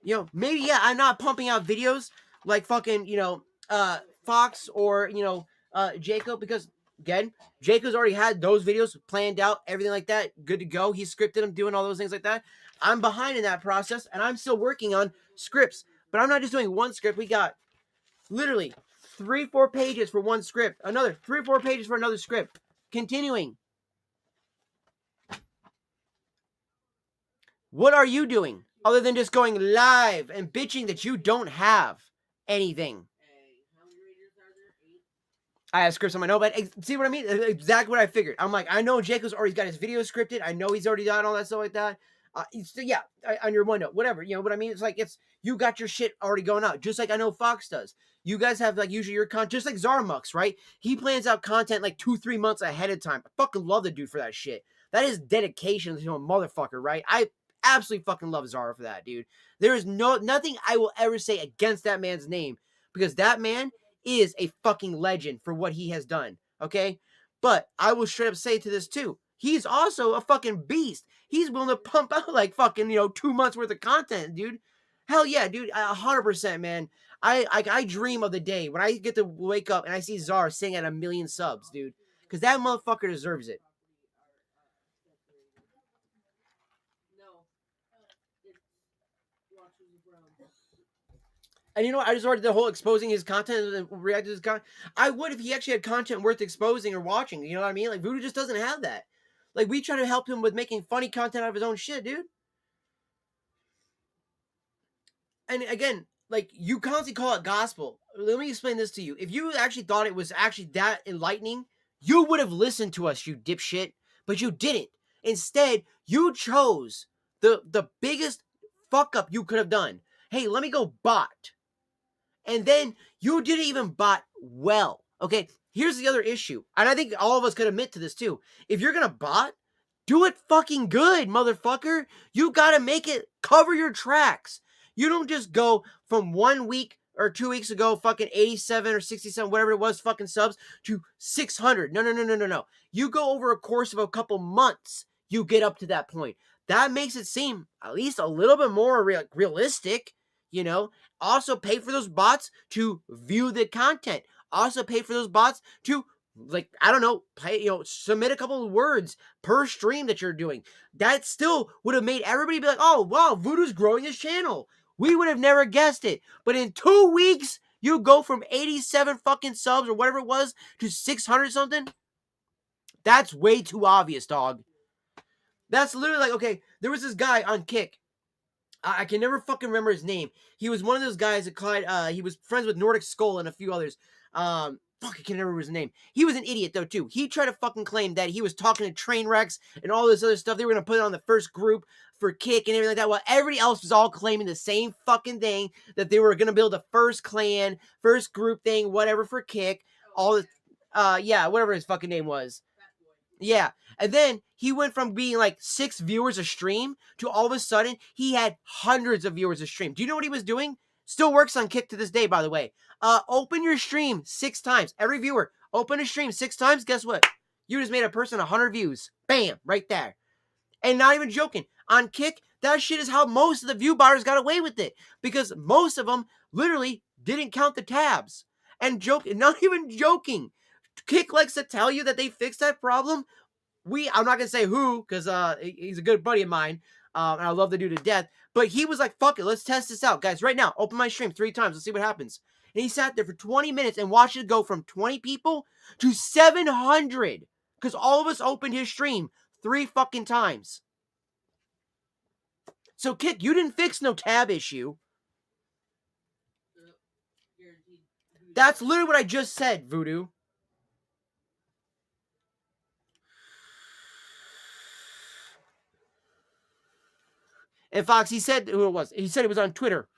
You know, maybe, yeah, I'm not pumping out videos like fucking, Fox or, Jacob, because, again, Jacob's already had those videos planned out, everything like that, good to go. He scripted them, doing all those things like that. I'm behind in that process, and I'm still working on scripts. But I'm not just doing one script. We got literally 3-4 pages for one script. Another 3-4 pages for another script. Continuing. What are you doing? Other than just going live and bitching that you don't have anything. Hey, how many radios are there? 8? I have scripts on my notepad. See what I mean? Exactly what I figured. I'm like, I know Jacob's already got his video scripted. I know he's already done all that stuff like that. Yeah, on your OneNote, whatever. You know what I mean? It's like you got your shit already going out, just like I know Fox does. You guys have like usually your content, just like Zarmux, right? He plans out content like 2-3 months ahead of time. I fucking love the dude for that shit. That is dedication to a motherfucker, right? I absolutely fucking love Zara for that, dude. There is nothing I will ever say against that man's name because that man is a fucking legend for what he has done, okay? But I will straight up say to this too. He's also a fucking beast. He's willing to pump out like fucking, 2 months worth of content, dude. Hell yeah, dude. 100%, man. I dream of the day when I get to wake up and I see Czar sitting at 1 million subs, dude. Because that motherfucker deserves it. No. It's Watchers of Rome. And you know what? I just started the whole exposing his content and reacting to his content. I would if he actually had content worth exposing or watching. You know what I mean? Like, Voodoo just doesn't have that. Like, we try to help him with making funny content out of his own shit, dude. And again, like, you constantly call it gospel. Let me explain this to you. If you actually thought it was actually that enlightening, you would have listened to us, you dipshit. But you didn't. Instead, you chose the biggest fuck up you could have done. Hey, let me go bot. And then you didn't even bot well. Okay, here's the other issue. And I think all of us could admit to this too. If you're going to bot, do it fucking good, motherfucker. You got to make it cover your tracks. You don't just go from 1 week or 2 weeks ago, fucking 87 or 67, whatever it was, fucking subs, to 600. No. You go over a course of a couple months, you get up to that point. That makes it seem at least a little bit more realistic, Also pay for those bots to view the content. Also pay for those bots to, like, I don't know, submit a couple of words per stream that you're doing. That still would have made everybody be like, oh, wow, Voodoo's growing his channel. We would have never guessed it. But in 2 weeks, you go from 87 fucking subs or whatever it was to 600 something. That's way too obvious, dog. That's literally like, okay, there was this guy on Kick. I can never fucking remember his name. He was one of those guys that he was friends with Nordic Skull and a few others. I can never remember his name. He was an idiot though too. He tried to fucking claim that he was talking to train wrecks and all this other stuff. They were gonna put it on the first group for Kick and everything like that. While everybody else was all claiming the same fucking thing, that they were gonna build a first clan, first group thing, whatever for Kick. All the whatever his fucking name was. Yeah. And then he went from being like 6 viewers a stream to all of a sudden he had hundreds of viewers a stream. Do you know what he was doing? Still works on Kick to this day, by the way. Open your stream 6 times. Every viewer, open a stream 6 times. Guess what? You just made a person 100 views. Bam, right there. And not even joking. On Kick, that shit is how most of the view buyers got away with it. Because most of them literally didn't count the tabs. And not even joking. Kick likes to tell you that they fixed that problem. I'm not going to say who, because he's a good buddy of mine, and I love the dude to death, but he was like, fuck it, let's test this out. Guys, right now, open my stream 3 times, let's see what happens. And he sat there for 20 minutes and watched it go from 20 people to 700, because all of us opened his stream 3 fucking times. So, Kick, you didn't fix no tab issue. That's literally what I just said, Voodoo. And Fox, he said who it was. He said it was on Twitter.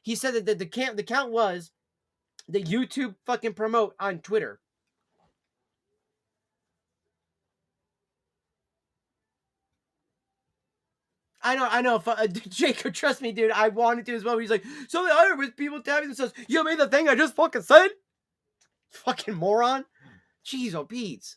He said that the count was that YouTube fucking promote on Twitter. I know. Jacob, trust me, dude. I wanted to as well. He's like, so the other was people tapping themselves. You made the thing I just fucking said? Fucking moron. Jeez, oh, Pete.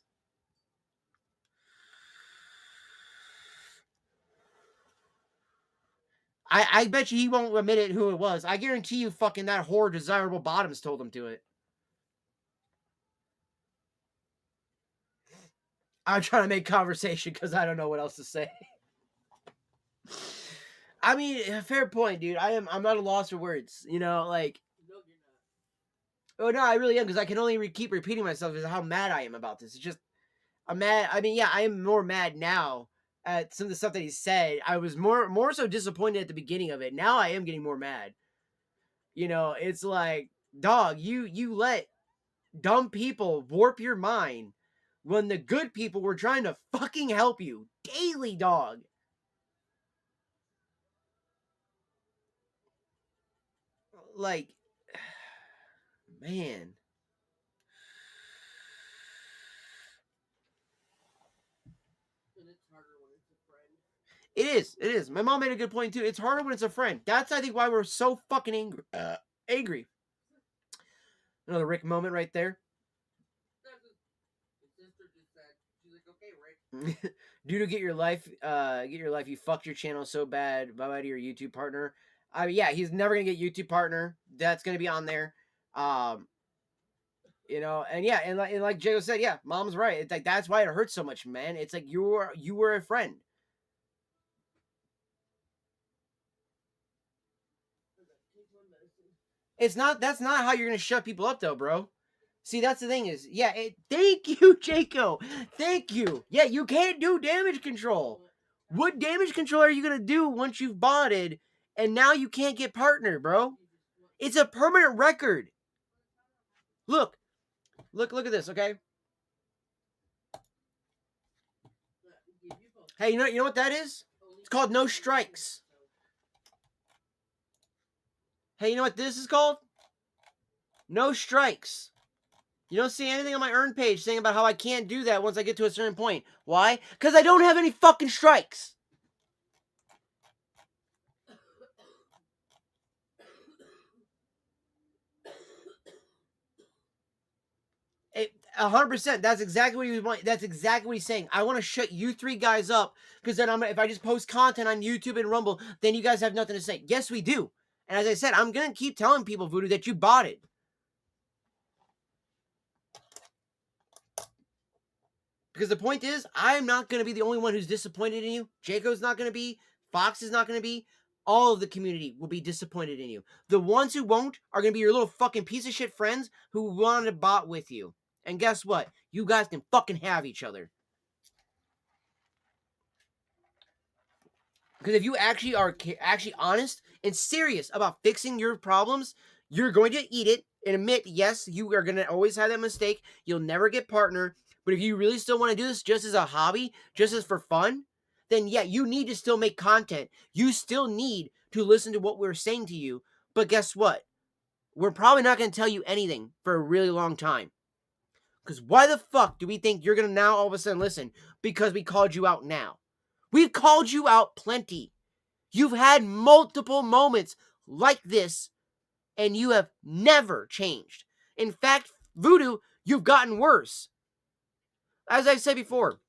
I bet you he won't admit it who it was. I guarantee you fucking that whore Desirable Bottoms told him to it. I'm trying to make conversation because I don't know what else to say. I mean, fair point, dude. I'm not a loss for words. Like. No, you're not. Oh no, I really am, because I can only keep repeating myself as how mad I am about this. It's just I'm mad. I mean, yeah, I am more mad now at some of the stuff that he said. I was more so disappointed at the beginning of it. Now I am getting more mad. You know, it's like, dog, you let dumb people warp your mind when the good people were trying to fucking help you daily, dog. Like, man. And it's harder when it's a friend. It is. My mom made a good point too. It's harder when it's a friend. That's, I think, why we're so fucking angry. Angry. Another Rick moment right there. His sister just said, she's like, okay, Rick. Due to get your life, you fucked your channel so bad. Bye bye to your YouTube partner. Yeah, he's never gonna get YouTube partner. That's gonna be on there. You know, and yeah, and like Jago said, yeah, mom's right. It's like, that's why it hurts so much, man. It's like you were a friend. That's not how you're gonna shut people up though, bro. See, that's the thing is, yeah, thank you, Jaco. Thank you. Yeah, you can't do damage control. What damage control are you gonna do once you've botted and now you can't get partner, bro? It's a permanent record. Look at this, okay? Hey, you know what that is? It's called no strikes. Hey, you know what this is called? No strikes. You don't see anything on my earn page saying about how I can't do that once I get to a certain point. Why? Because I don't have any fucking strikes. 100%. That's exactly what he was. That's exactly what he's saying. I want to shut you three guys up because then if I just post content on YouTube and Rumble, then you guys have nothing to say. Yes, we do. And as I said, I'm gonna keep telling people, Voodoo, that you bought it. Because the point is, I'm not going to be the only one who's disappointed in you. Jaco's not going to be. Fox is not going to be. All of the community will be disappointed in you. The ones who won't are going to be your little fucking piece of shit friends who wanted to bot with you. And guess what? You guys can fucking have each other. Because if you actually are honest and serious about fixing your problems, you're going to eat it and admit, yes, you are going to always have that mistake. You'll never get partner. But if you really still want to do this just as a hobby, just as for fun, then yeah, you need to still make content. You still need to listen to what we're saying to you. But guess what? We're probably not going to tell you anything for a really long time. Because why the fuck do we think you're going to now all of a sudden listen? Because we called you out now. We've called you out plenty. You've had multiple moments like this, and you have never changed. In fact, Voodoo, you've gotten worse. As I said before,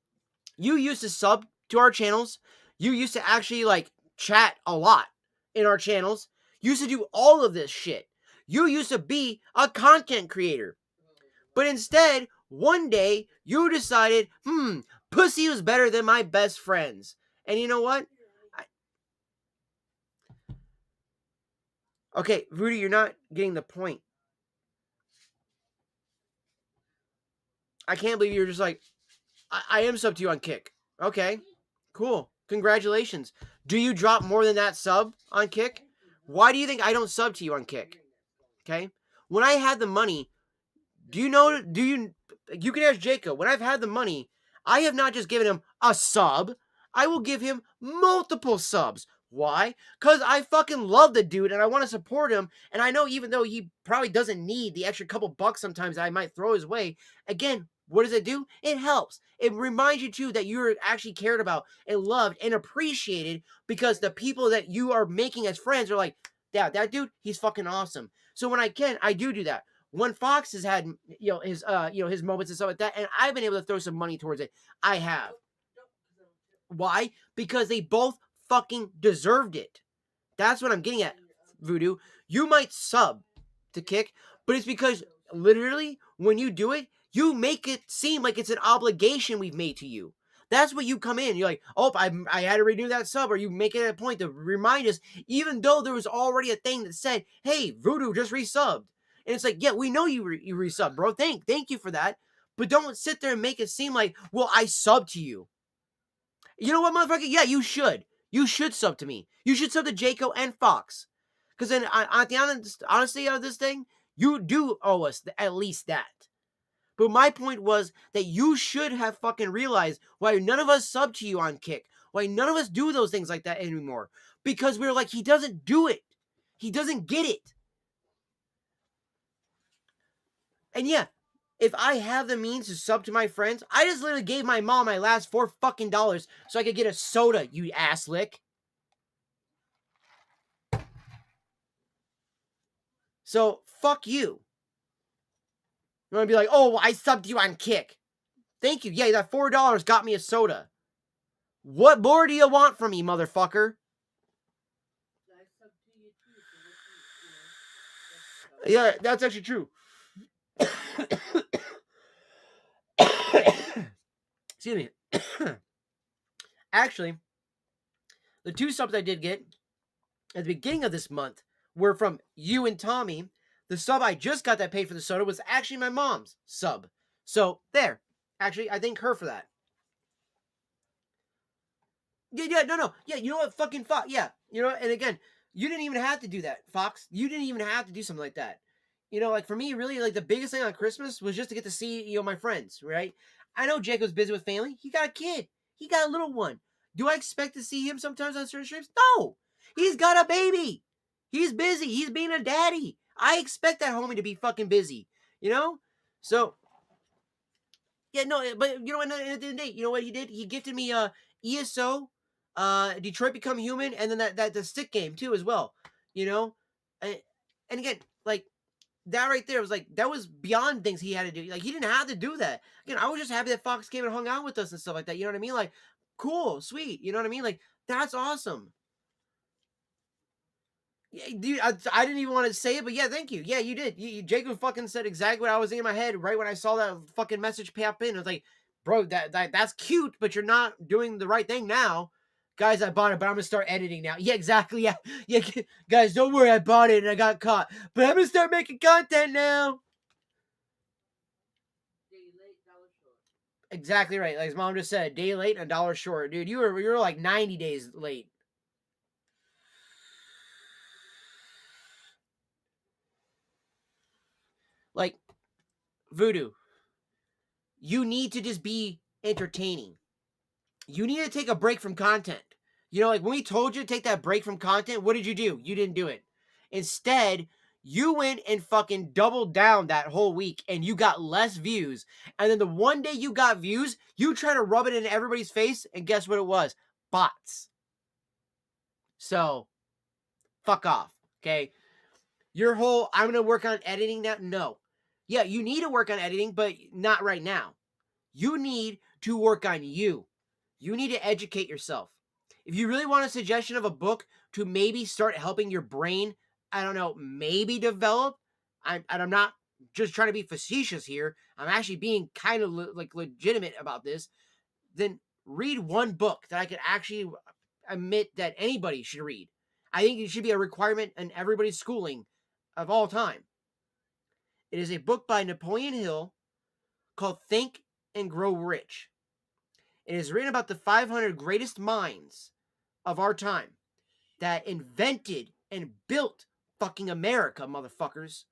you used to sub to our channels. You used to actually chat a lot in our channels. You used to do all of this shit. You used to be a content creator. But instead, one day, you decided, pussy was better than my best friends. And you know what? Okay, Voodoo, you're not getting the point. I can't believe you're just like, I am sub to you on Kick. Okay, cool. Congratulations. Do you drop more than that sub on Kick? Why do you think I don't sub to you on Kick? Okay? When I had the money, you can ask Jacob. When I've had the money, I have not just given him a sub. I will give him multiple subs. Why? Because I fucking love the dude and I want to support him. And I know even though he probably doesn't need the extra couple bucks sometimes I might throw his way, again, what does it do? It helps. It reminds you too that you're actually cared about and loved and appreciated because the people that you are making as friends are like, yeah, that dude, he's fucking awesome. So when I can, I do that. When Fox has had his moments and stuff like that, and I've been able to throw some money towards it, I have. Why? Because they both fucking deserved it. That's what I'm getting at, Voodoo. You might sub to Kick, but it's because literally when you do it, you make it seem like it's an obligation we've made to you. That's what you come in. You're like, oh, I had to renew that sub, or you make it a point to remind us, even though there was already a thing that said, hey, Voodoo just resubbed. And it's like, yeah, we know you resubbed, bro. Thank you for that. But don't sit there and make it seem like, well, I subbed to you. You know what, motherfucker? Yeah, you should. You should sub to me. You should sub to Jaco and Fox. Because then, at the honesty of this thing, you do owe us at least that. But my point was that you should have fucking realized why none of us sub to you on Kick. Why none of us do those things like that anymore. Because we're like, he doesn't do it. He doesn't get it. And yeah, if I have the means to sub to my friends, I just literally gave my mom my last $4 fucking so I could get a soda, you ass lick. So, fuck you. You want to be like, oh, I subbed you on Kick. Thank you. Yeah, that $4 got me a soda. What more do you want from me, motherfucker? I sub to you too, so Yeah, that's actually true. Excuse me. Actually, the 2 subs I did get at the beginning of this month were from you and Tommy. The sub I just got that paid for the soda was actually my mom's sub. So, there. Actually, I thank her for that. Yeah, no. Yeah, you know what? Fucking Fox. Yeah, you know, and again, you didn't even have to do that, Fox. You didn't even have to do something like that. You know, like for me, really, like the biggest thing on Christmas was just to get to see, you know, my friends, right? I know Jacob's busy with family. He got a kid. He got a little one. Do I expect to see him sometimes on certain streams? No. He's got a baby. He's busy. He's being a daddy. I expect that homie to be fucking busy, you know? So, yeah, no, but you know what? At the end of the day, you know what he did? He gifted me ESO, Detroit Become Human, and then that the stick game too as well. You know, and again, like that right there was like that was beyond things he had to do. Like he didn't have to do that. Again, I was just happy that Fox came and hung out with us and stuff like that. You know what I mean? Like, cool, sweet. You know what I mean? Like that's awesome. Yeah, dude, I didn't even want to say it, but yeah, thank you. Yeah, you did. Jacob fucking said exactly what I was in my head right when I saw that fucking message pop in. I was like, bro, that's cute, but you're not doing the right thing now. Guys, I bought it, but I'm gonna start editing now. Yeah, exactly. Yeah, yeah. Guys, don't worry, I bought it and I got caught, but I'm gonna start making content now. day late, dollar short. Exactly right. Like his mom just said, day late and a dollar short, dude. You were like 90 days late. Like Voodoo, you need to just be entertaining. You need to take a break from content. You know, like when we told you to take that break from content, what did you do? You didn't do it. Instead, you went and fucking doubled down that whole week and you got less views. And then the one day you got views, you try to rub it in everybody's face, and guess what it was? Bots. So, fuck off, okay? Your whole, I'm going to work on editing now. No. Yeah, you need to work on editing, but not right now. You need to work on you. You need to educate yourself. If you really want a suggestion of a book to maybe start helping your brain, I don't know, maybe develop, I'm not just trying to be facetious here. I'm actually being kind of like legitimate about this. Then read one book that I could actually admit that anybody should read. I think it should be a requirement in everybody's schooling of all time. It is a book by Napoleon Hill called Think and Grow Rich. It is written about the 500 greatest minds of our time that invented and built fucking America, motherfuckers.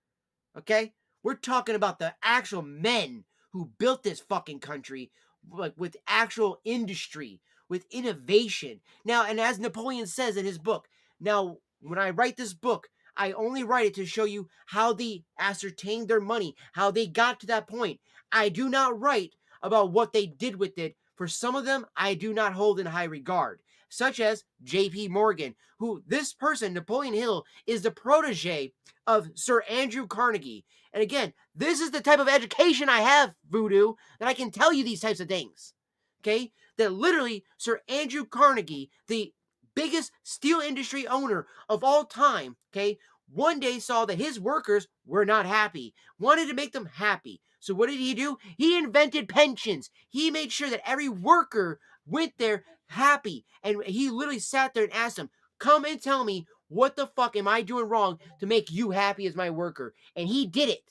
Okay? We're talking about the actual men who built this fucking country, like with actual industry, with innovation. Now, and as Napoleon says in his book, now when I write this book, I only write it to show you how they ascertained their money, how they got to that point. I do not write about what they did with it. For some of them, I do not hold in high regard, such as J.P. Morgan, who this person, Napoleon Hill, is the protege of Sir Andrew Carnegie. And again, this is the type of education I have, Voodoo, that I can tell you these types of things. Okay? That literally Sir Andrew Carnegie, the biggest steel industry owner of all time, okay, one day saw that his workers were not happy, wanted to make them happy. So what did he do? He invented pensions. He made sure that every worker went there happy. And he literally sat there and asked them, come and tell me what the fuck am I doing wrong to make you happy as my worker? And he did it.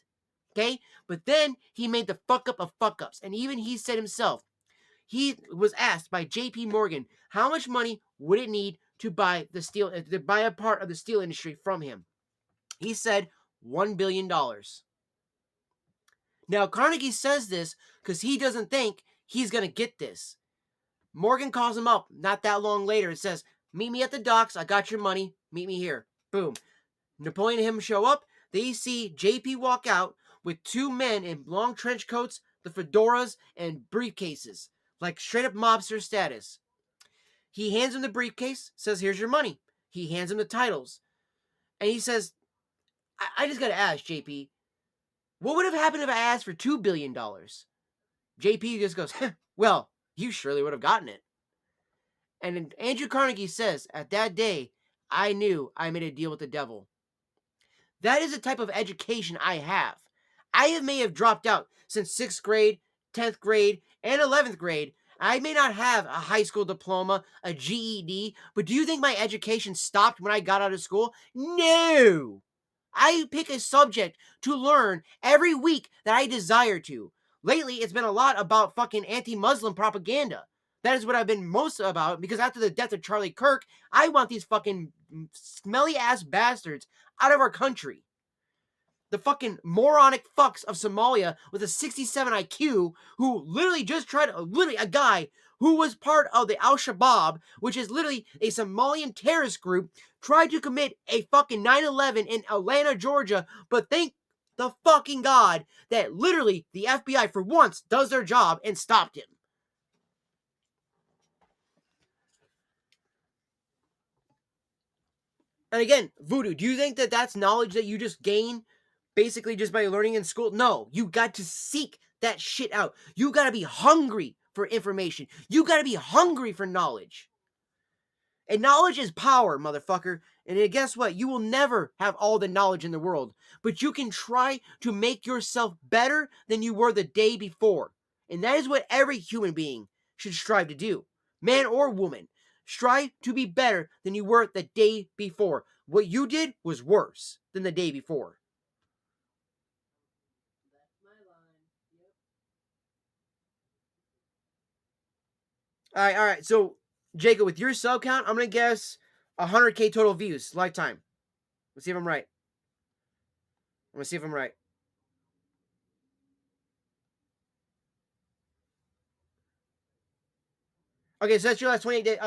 Okay? But then he made the fuck up of fuck ups. And even he said himself, he was asked by J.P. Morgan how much money would it need to buy a part of the steel industry from him. He said $1 billion. Now, Carnegie says this because he doesn't think he's going to get this. Morgan calls him up not that long later and says, meet me at the docks. I got your money. Meet me here. Boom. Napoleon and him show up. They see JP walk out with two men in long trench coats, the fedoras, and briefcases, like straight up mobster status. He hands him the briefcase, says, here's your money. He hands him the titles. And he says, I just got to ask, JP, what would have happened if I asked for $2 billion? JP just goes, well, you surely would have gotten it. And Andrew Carnegie says, at that day, I knew I made a deal with the devil. That is the type of education I have. May have dropped out since 6th grade, 10th grade, and 11th grade. I may not have a high school diploma, a GED, but do you think my education stopped when I got out of school? No! I pick a subject to learn every week that I desire to. Lately, it's been a lot about fucking anti-Muslim propaganda. That is what I've been most about, because after the death of Charlie Kirk, I want these fucking smelly-ass bastards out of our country. The fucking moronic fucks of Somalia with a 67 IQ who literally just tried, a guy who was part of the Al-Shabaab, which is literally a Somalian terrorist group, tried to commit a fucking 9/11 in Atlanta, Georgia, but thank the fucking God that literally the FBI for once does their job and stopped him. And again, Voodoo, do you think that that's knowledge that you just gain basically just by learning in school? No, you got to seek that shit out. You got to be hungry for information. You got to be hungry for knowledge. And knowledge is power, motherfucker. And guess what? You will never have all the knowledge in the world, but you can try to make yourself better than you were the day before. And that is what every human being should strive to do, man or woman. Strive to be better than you were the day before. What you did was worse than the day before. That's my line. Yep. All right. So, Jacob, with your sub count, I'm going to guess 100K total views, lifetime. Let's see if I'm right. I'm going to see if I'm right. Okay, so that's your last 28 days.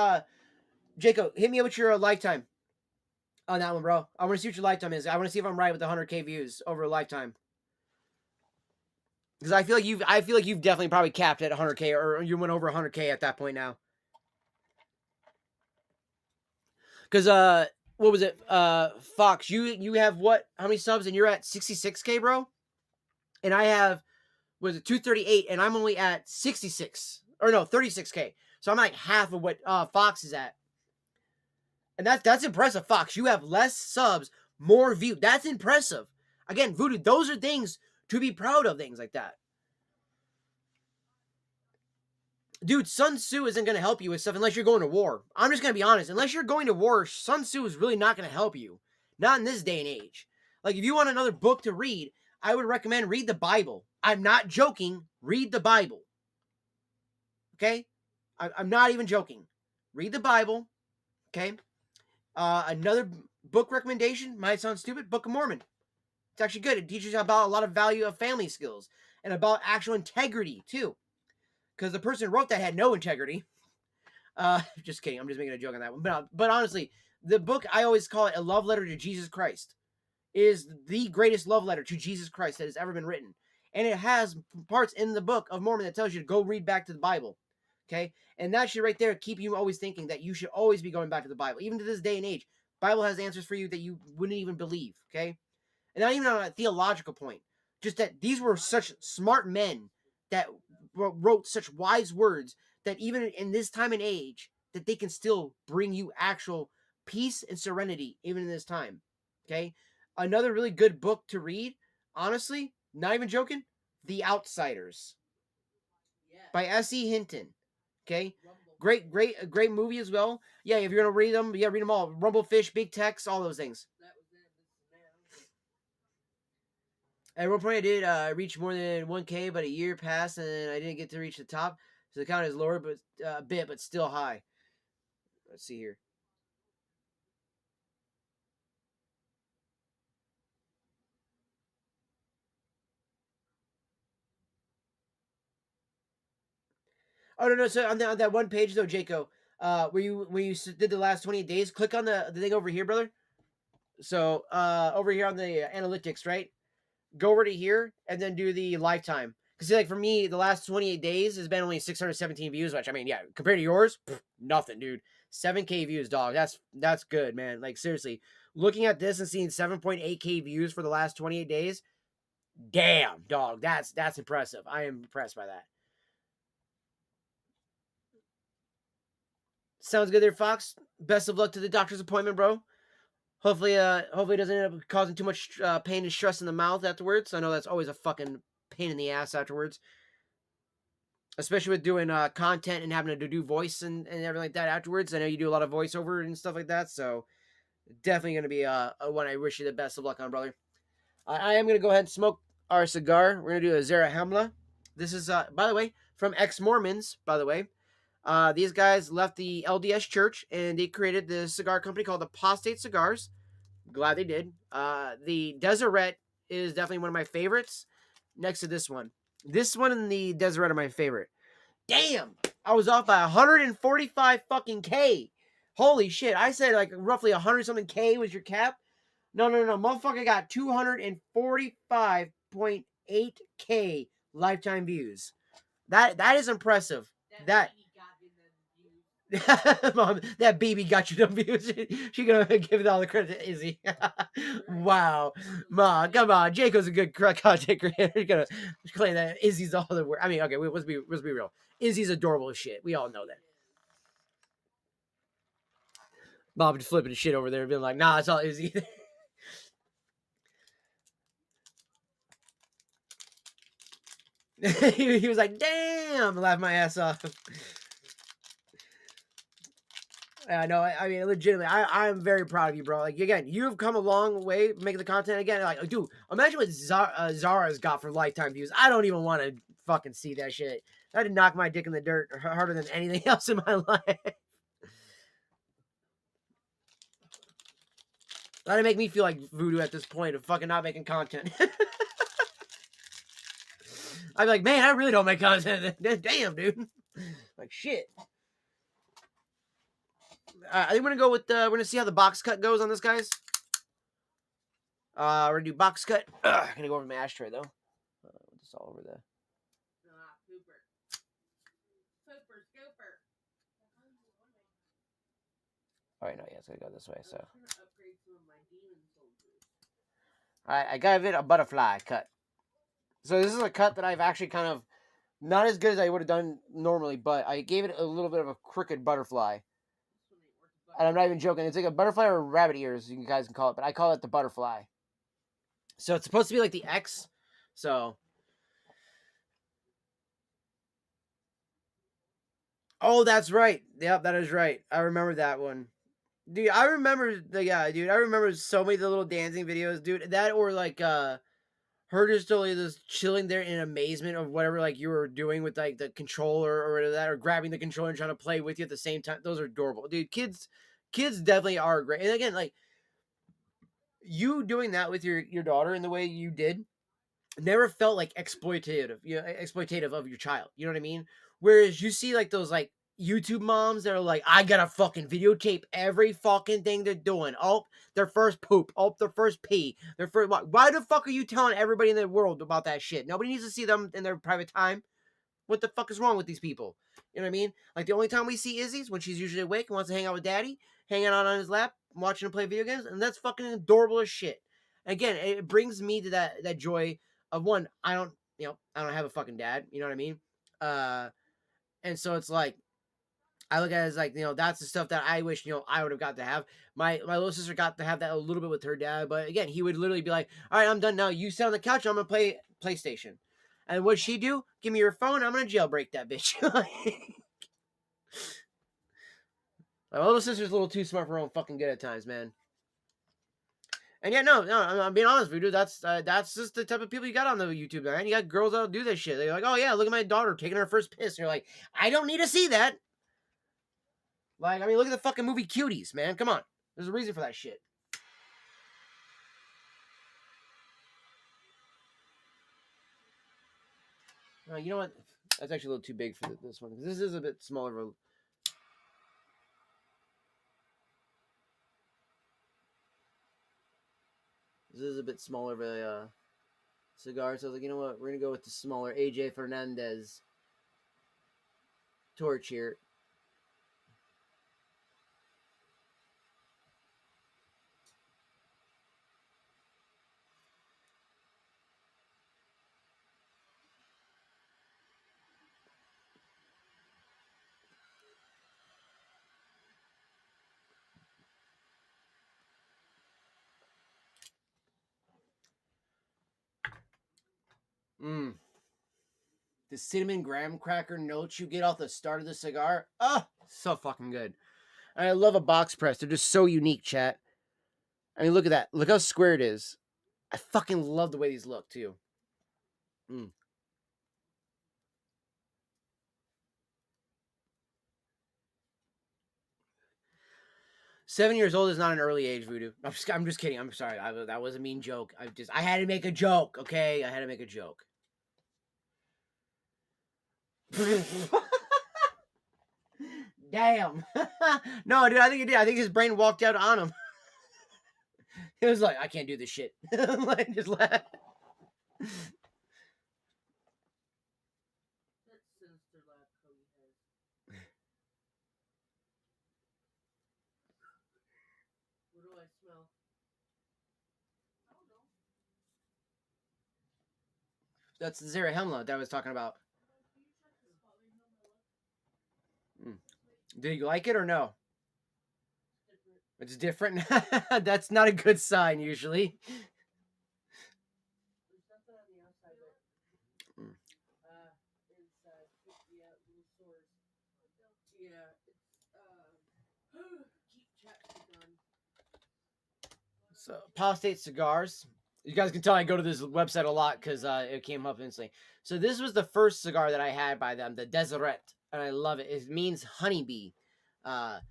Jacob, hit me up with your lifetime on that one, bro. I want to see what your lifetime is. I want to see if I'm right with the 100K views over a lifetime. Because I feel like you've definitely probably capped at 100K, or you went over 100K at that point now. Because what was it? Fox, you have what? How many subs? And you're at 66K, bro. And I have, was it 238? And I'm only at 66, or no, 36K. So I'm like half of what Fox is at. And that's impressive, Fox. You have less subs, more views. That's impressive. Again, Voodoo, those are things to be proud of, things like that. Dude, Sun Tzu isn't going to help you with stuff unless you're going to war. I'm just going to be honest. Unless you're going to war, Sun Tzu is really not going to help you. Not in this day and age. Like, if you want another book to read, I would recommend read the Bible. I'm not joking. Read the Bible. Okay? I'm not even joking. Read the Bible. Okay? Another book recommendation might sound stupid. Book of Mormon. It's actually good. It teaches you about a lot of value of family skills and about actual integrity too. Because the person who wrote that had no integrity. Just kidding. I'm just making a joke on that one. But honestly, the book, I always call it a love letter to Jesus Christ. It is the greatest love letter to Jesus Christ that has ever been written. And it has parts in the Book of Mormon that tells you to go read back to the Bible. Okay? And that should right there keep you always thinking that you should always be going back to the Bible. Even to this day and age, Bible has answers for you that you wouldn't even believe. Okay? And not even on a theological point. Just that these were such smart men that wrote such wise words that even in this time and age, that they can still bring you actual peace and serenity even in this time. Okay? Another really good book to read, honestly, not even joking, The Outsiders. Yeah. By S.E. Hinton. Okay? Rumble. Great movie as well. Yeah, if you're gonna read them, yeah, read them all. Rumblefish, Big Tex, all those things. That was it. This is man. At one point, I did reach more than 1K, but a year passed and I didn't get to reach the top. So the count is lower, but a bit, but still high. Let's see here. Oh no! So on that one page though, Jaco, where you did the last 28 days, click on the thing over here, brother. So over here on the analytics, right? Go over to here and then do the lifetime. Because like for me, the last 28 days has been only 617 views, which I mean, yeah, compared to yours, nothing, dude. 7K views, dog. That's good, man. Like seriously, looking at this and seeing 7.8K views for the last 28 days, damn, dog. That's impressive. I am impressed by that. Sounds good there, Fox. Best of luck to the doctor's appointment, bro. Hopefully it doesn't end up causing too much pain and stress in the mouth afterwards. I know that's always a fucking pain in the ass afterwards, especially with doing content and having to do voice and everything like that afterwards. I know you do a lot of voiceover and stuff like that, so definitely going to be a one I wish you the best of luck on, brother. I am going to go ahead and smoke our cigar. We're going to do a Zarahemla. This is, by the way, from ex-Mormons, by the way. These guys left the LDS church and they created the cigar company called Apostate Cigars. Glad they did. The Deseret is definitely one of my favorites. Next to this one. This one and the Deseret are my favorite. Damn! I was off by 145 fucking K. Holy shit. I said like roughly 100 something K was your cap. No. Motherfucker got 245.8K lifetime views. That is impressive. That Mom, that baby got you them views. She gonna give it all the credit to Izzy. Wow, Mom, come on. Jaco's a good content creator. He's gonna claim that Izzy's all the work. I mean, okay, let's be real. Izzy's adorable as shit. We all know that. Mom just flipping shit over there, being like, "Nah, it's all Izzy." He was like, "Damn!" Laughed my ass off. I know. I mean, legitimately, I'm very proud of you, bro. Like, again, you've come a long way making the content again. Like, dude, imagine what Zara's got for lifetime views. I don't even want to fucking see that shit. I had to knock my dick in the dirt harder than anything else in my life. That'd make me feel like voodoo at this point of fucking not making content. I'd be like, man, I really don't make content. Damn, dude. Like, shit. I think we're gonna go with we're gonna see how the box cut goes on this, guys. We're gonna do box cut. I'm gonna go over my ashtray though. Just all over the. All right, no, yeah, it's gonna go this way. So. All right, I gave it a butterfly cut. So this is a cut that I've actually kind of not as good as I would have done normally, but I gave it a little bit of a crooked butterfly. And I'm not even joking. It's like a butterfly or rabbit ears, you guys can call it, but I call it the butterfly. So it's supposed to be like the X. So. Oh, that's right. Yep, that is right. I remember that one. Dude, I remember I remember so many of the little dancing videos, dude. That or like her just totally just chilling there in amazement of whatever like you were doing with like the controller or whatever that, or grabbing the controller and trying to play with you at the same time. Those are adorable, dude. Kids definitely are great. And again, like you doing that with your daughter in the way you did never felt like exploitative of your child. You know what I mean? Whereas you see like those like YouTube moms that are like, I gotta fucking videotape every fucking thing they're doing. Oh, their first poop. Oh, their first pee. Their first. Why the fuck are you telling everybody in the world about that shit? Nobody needs to see them in their private time. What the fuck is wrong with these people? You know what I mean? Like the only time we see Izzy's when she's usually awake and wants to hang out with daddy, hanging out on his lap, watching him play video games, and that's fucking adorable as shit. Again, it brings me to that joy of one, I don't have a fucking dad, you know what I mean? And so it's like, I look at it as like, that's the stuff that I wish, I would have got to have. My little sister got to have that a little bit with her dad, but again, he would literally be like, all right, I'm done now. You sit on the couch, I'm going to play PlayStation. And what'd she do? Give me your phone, I'm going to jailbreak that bitch. My little sister's a little too smart for her own fucking good at times, man. And yeah, no, I'm being honest with you, dude. That's just the type of people you got on the YouTube, man. You got girls that'll do this shit. They're like, oh yeah, look at my daughter taking her first piss. And you're like, I don't need to see that. Like, I mean, look at the fucking movie Cuties, man. Come on. There's a reason for that shit. You know what? That's actually a little too big for this one. This is a bit smaller of a... This is a bit smaller of a cigar. So I was like, you know what? We're going to go with the smaller AJ Fernandez torch here. The cinnamon graham cracker notes you get off the start of the cigar. Oh, so fucking good. I love a box press. They're just so unique, chat. I mean, look at that. Look how square it is. I fucking love the way these look, too. 7 years old is not an early age, Voodoo. I'm just kidding. I'm sorry. That was a mean joke. I had to make a joke, okay? I had to make a joke. Damn. No, dude, I think he did. I think his brain walked out on him. It was like, I can't do this shit. Like, just laugh. That sinister laugh Cody has. What do I smell? I don't know. That's the Zara Hemla that I was talking about. Do you like it or no? It's different. That's not a good sign usually. There's nothing on the outside but inside. Yeah, little sores. Yeah, it's keep chapstick on. So, Apostate Cigars. You guys can tell I go to this website a lot because it came up instantly. So this was the first cigar that I had by them, the Deseret, and I love it. It means honeybee. And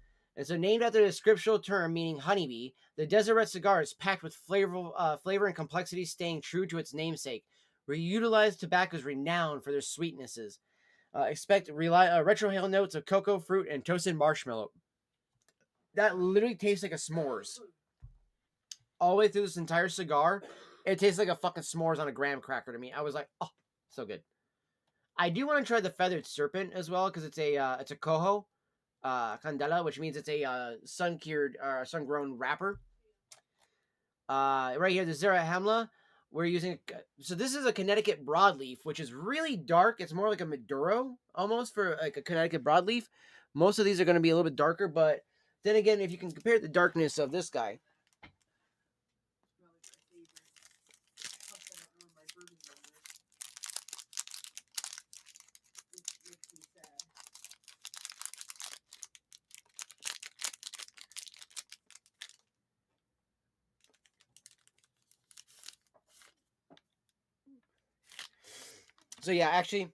so named after the scriptural term meaning honeybee, the Deseret cigar is packed with flavor and complexity, staying true to its namesake. Reutilized tobacco is renowned for their sweetnesses. Expect retrohale notes of cocoa, fruit, and toasted marshmallow. That literally tastes like a s'mores. All the way through this entire cigar, it tastes like a fucking s'mores on a graham cracker to me. I was like, oh, so good. I do want to try the feathered serpent as well because it's a coho. Candela, which means it's a sun-cured or sun-grown wrapper. Right here, the Zara Hemla, we're using. So this is a Connecticut broadleaf, which is really dark. It's more like a Maduro almost for like a Connecticut broadleaf. Most of these are going to be a little bit darker, but then again, if you can compare the darkness of this guy. So yeah, actually.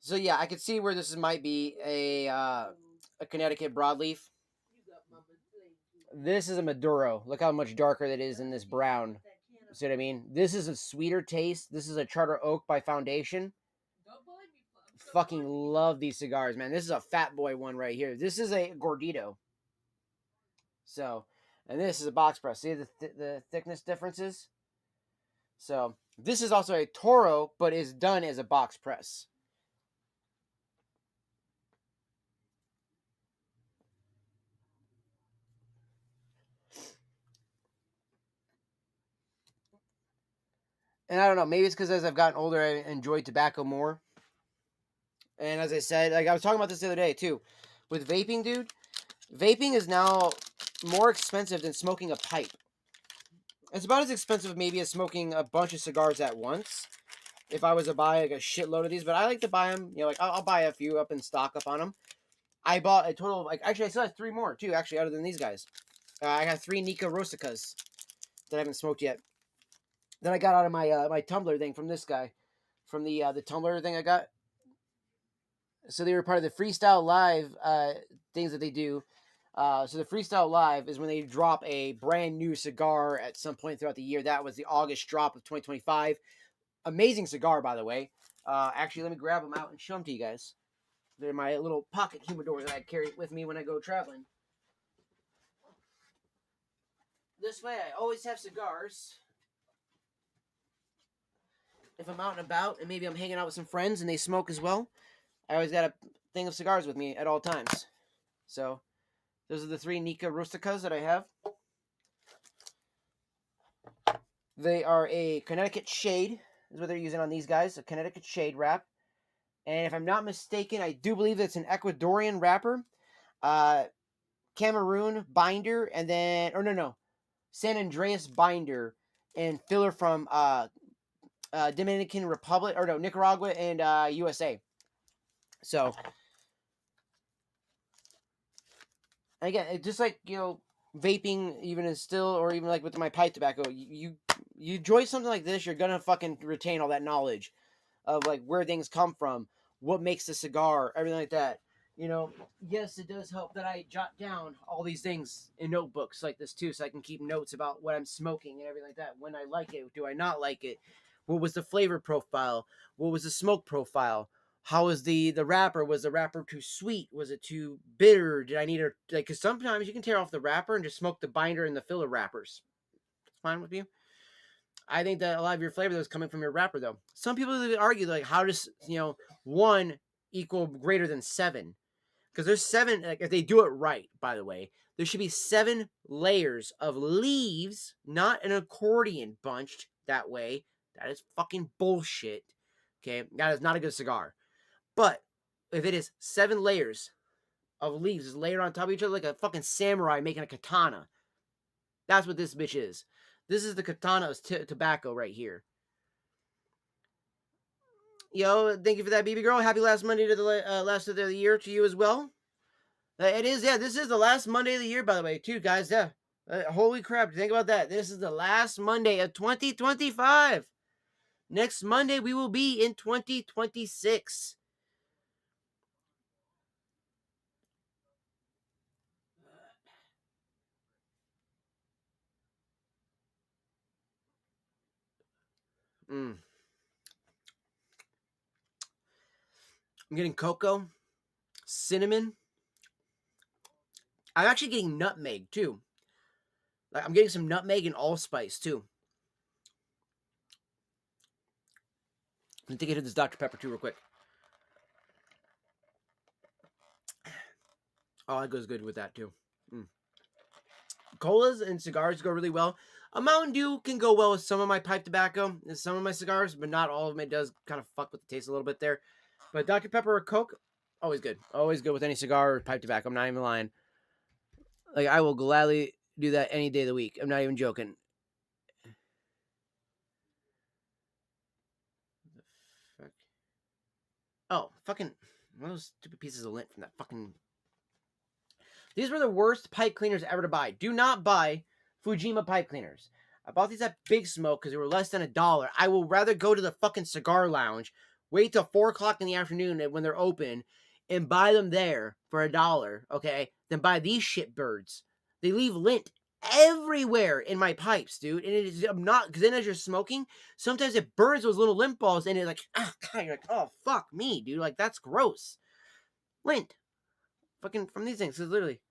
So yeah, I could see where this might be a Connecticut broadleaf. This is a Maduro. Look how much darker that is in this brown. See what I mean? This is a sweeter taste. This is a Charter Oak by Foundation. Fucking love these cigars, man. This is a Fat Boy one right here. This is a Gordito. So, and this is a box press. See the thickness differences? So, this is also a Toro, but is done as a box press. And I don't know, maybe it's because as I've gotten older, I enjoy tobacco more. And as I said, like I was talking about this the other day too, with vaping, dude. Vaping is now more expensive than smoking a pipe. It's about as expensive maybe as smoking a bunch of cigars at once. If I was to buy like a shitload of these, but I like to buy them. You know, like I'll buy a few up in stock up on them. I bought a total of like actually I still have 3 more too. Actually, other than these guys, I got 3 Nika Rusticas that I haven't smoked yet. That I got out of my my tumbler thing from this guy, from the tumbler thing I got. So they were part of the Freestyle Live things that they do. So the Freestyle Live is when they drop a brand new cigar at some point throughout the year. That was the August drop of 2025. Amazing cigar, by the way. Actually, let me grab them out and show them to you guys. They're my little pocket humidor that I carry with me when I go traveling. This way, I always have cigars. If I'm out and about, and maybe I'm hanging out with some friends and they smoke as well, I always got a thing of cigars with me at all times. So, those are the 3 Nika Rusticas that I have. They are a Connecticut Shade, is what they're using on these guys, a Connecticut Shade wrap. And if I'm not mistaken, I do believe it's an Ecuadorian wrapper, Cameroon binder, and then, or no, San Andreas binder, and filler from Dominican Republic, or no, Nicaragua and USA. So, again, it's just like, vaping, even in still, or even like with my pipe tobacco, you enjoy something like this, you're gonna fucking retain all that knowledge of like where things come from, what makes the cigar, everything like that. Yes, it does help that I jot down all these things in notebooks like this too, so I can keep notes about what I'm smoking and everything like that. When I like it, do I not like it? What was the flavor profile? What was the smoke profile? How was the wrapper? Was the wrapper too sweet? Was it too bitter? Did I need a like? Because sometimes you can tear off the wrapper and just smoke the binder and the filler wrappers. It's fine with you. I think that a lot of your flavor though is coming from your wrapper though. Some people argue like, how does 1 equal greater than 7? Because there's 7. Like if they do it right, by the way, there should be 7 layers of leaves, not an accordion bunched that way. That is fucking bullshit. Okay, that is not a good cigar. But if it is 7 layers of leaves layered on top of each other like a fucking samurai making a katana, that's what this bitch is. This is the katana of tobacco right here. Yo, thank you for that, BB girl. Happy last Monday to the last of the year to you as well. It is, yeah. This is the last Monday of the year, by the way, too, guys. Yeah. Holy crap! Think about that. This is the last Monday of 2025. Next Monday we will be in 2026. I'm getting cocoa, cinnamon. I'm actually getting nutmeg too. Like I'm getting some nutmeg and allspice too. I'm gonna take it to this Dr. Pepper too, real quick. Oh, it goes good with that too. Colas and cigars go really well. A Mountain Dew can go well with some of my pipe tobacco and some of my cigars, but not all of them. It does kind of fuck with the taste a little bit there. But Dr. Pepper or Coke, always good. Always good with any cigar or pipe tobacco. I'm not even lying. Like, I will gladly do that any day of the week. I'm not even joking. The fuck? Oh, fucking one of those stupid pieces of lint from that fucking... These were the worst pipe cleaners ever to buy. Do not buy Fujima pipe cleaners. I bought these at Big Smoke because they were less than $1. I will rather go to the fucking cigar lounge, wait till 4 o'clock in the afternoon when they're open, and buy them there for $1, okay, than buy these shitbirds. They leave lint everywhere in my pipes, dude. And it is not, because then as you're smoking, sometimes it burns those little lint balls, and it's like, God, you're like, oh, fuck me, dude. Like, that's gross. Lint. Fucking from these things. So literally.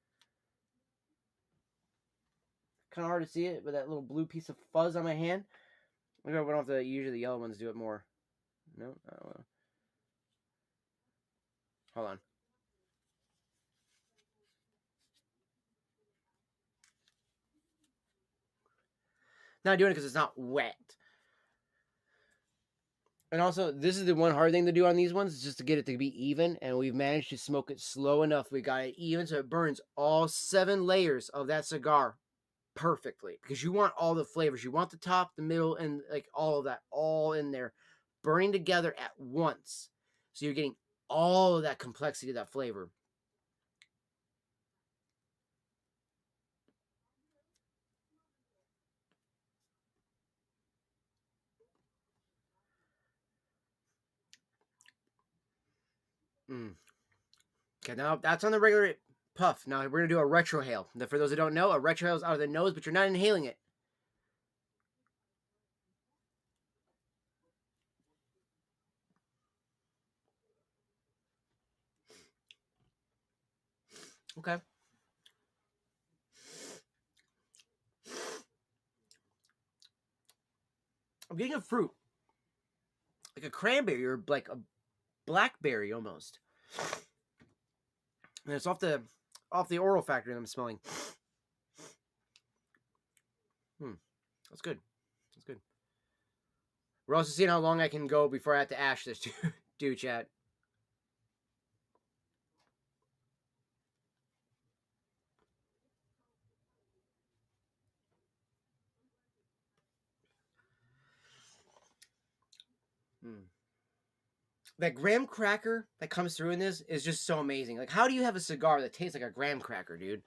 Kind of hard to see it, but that little blue piece of fuzz on my hand. Maybe I went off the, usually the yellow ones do it more. No? Oh, well. Hold on. Not doing it because it's not wet. And also, this is the one hard thing to do on these ones, is just to get it to be even, and we've managed to smoke it slow enough. We got it even so it burns all 7 layers of that cigar perfectly, because you want all the flavors. You want the top, the middle, and like all of that all in there burning together at once, so you're getting all of that complexity of that flavor. Mm. Okay, now that's on the regular puff. Now we're gonna do a retrohale. For those who don't know, a retrohale is out of the nose, but you're not inhaling it. Okay. I'm getting a fruit, like a cranberry or like a blackberry almost. And it's off the oral factor that I'm smelling. That's good. That's good. We're also seeing how long I can go before I have to ash this too, chat. That graham cracker that comes through in this is just so amazing. Like, how do you have a cigar that tastes like a graham cracker, dude?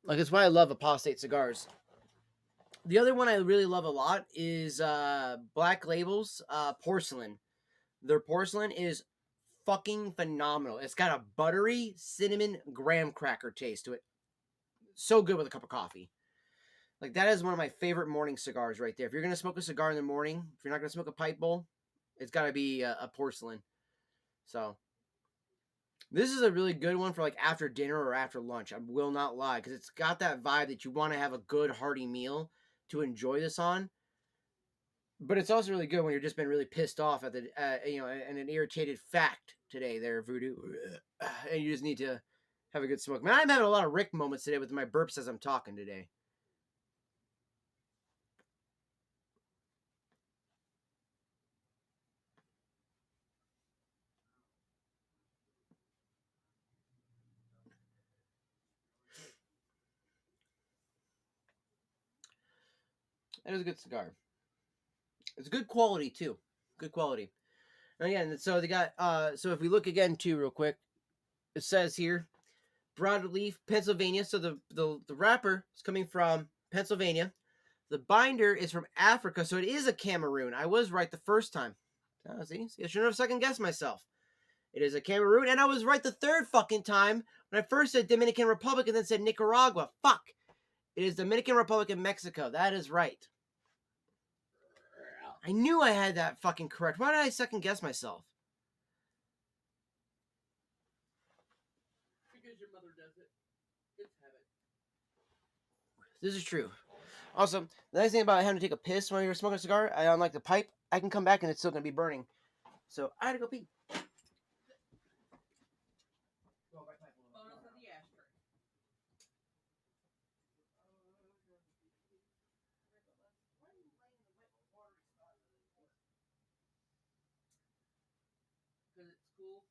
Like, it's why I love apostate cigars. The other one I really love a lot is Black Label's porcelain. Their porcelain is fucking phenomenal. It's got a buttery cinnamon graham cracker taste to it. So good with a cup of coffee. Like, that is one of my favorite morning cigars right there. If you're gonna smoke a cigar in the morning, if you're not gonna smoke a pipe bowl, it's got to be a porcelain. So this is a really good one for like after dinner or after lunch. I will not lie, because it's got that vibe that you want to have a good hearty meal to enjoy this on. But it's also really good when you're just been really pissed off at the and an irritated fact today there, Voodoo, and you just need to have a good smoke. Man, I'm having a lot of Rick moments today with my burps as I'm talking today. That is a good cigar. It's good quality too. Good quality. And again, so they got so if we look again too real quick, it says here broadleaf, Pennsylvania. So the wrapper is coming from Pennsylvania. The binder is from Africa, so it is a Cameroon. I was right the first time. Oh, see, I shouldn't have second guessed myself. It is a Cameroon, and I was right the third fucking time when I first said Dominican Republic and then said Nicaragua. Fuck. It is Dominican Republic and Mexico. That is right. I knew I had that fucking correct. Why did I second guess myself? Because your mother does it. It's habit. This is true. Also, the nice thing about having to take a piss when you're smoking a cigar, unlike the pipe, I can come back and it's still gonna be burning. So I had to go pee. Bonus of the ashtray. Because it's cool.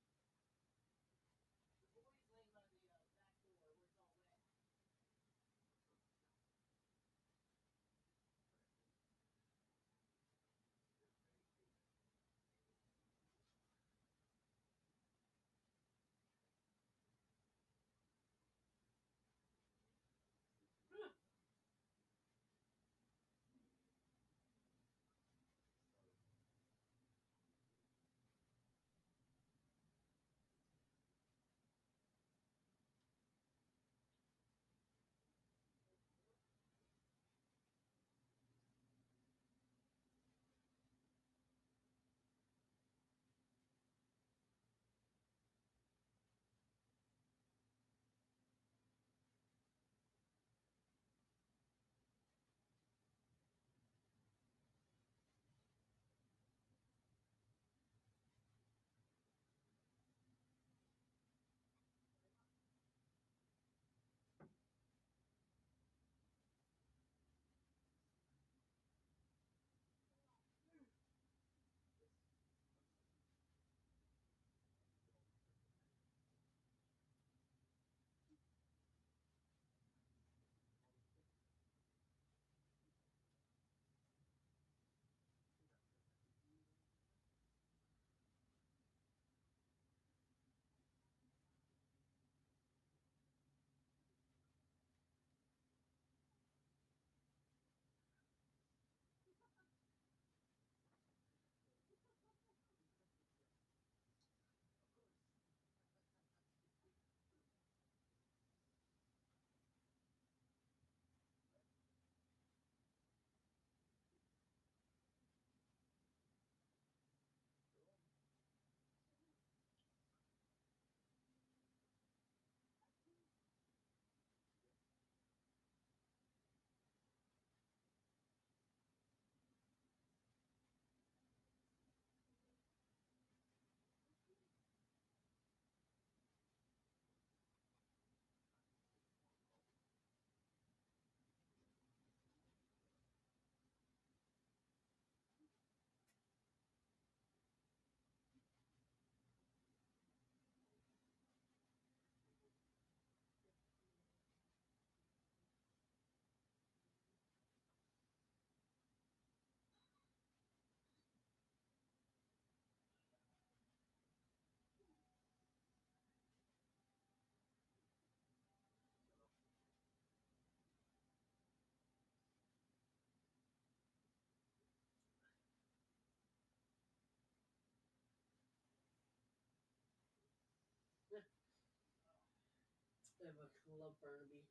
of a love Burnaby.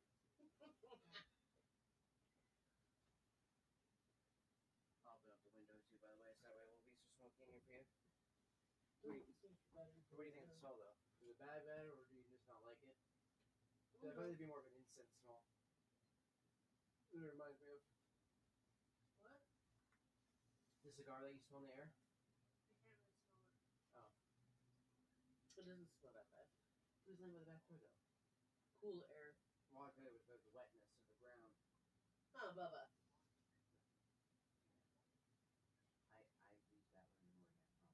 I'll open up the window too, by the way, so that way it won't be so smoky in here for you. What What do you think of the smell, though? Is it bad, or do you just not like it? I thought it'd be more of an incense smell. It reminds me of What? the cigar that you smell in the air. Oh. It doesn't smell that bad. Who's in the back window? Cool air. Well, I thought it was the wetness of the ground. Oh, Bubba. I use that when I'm working at problems, like I said.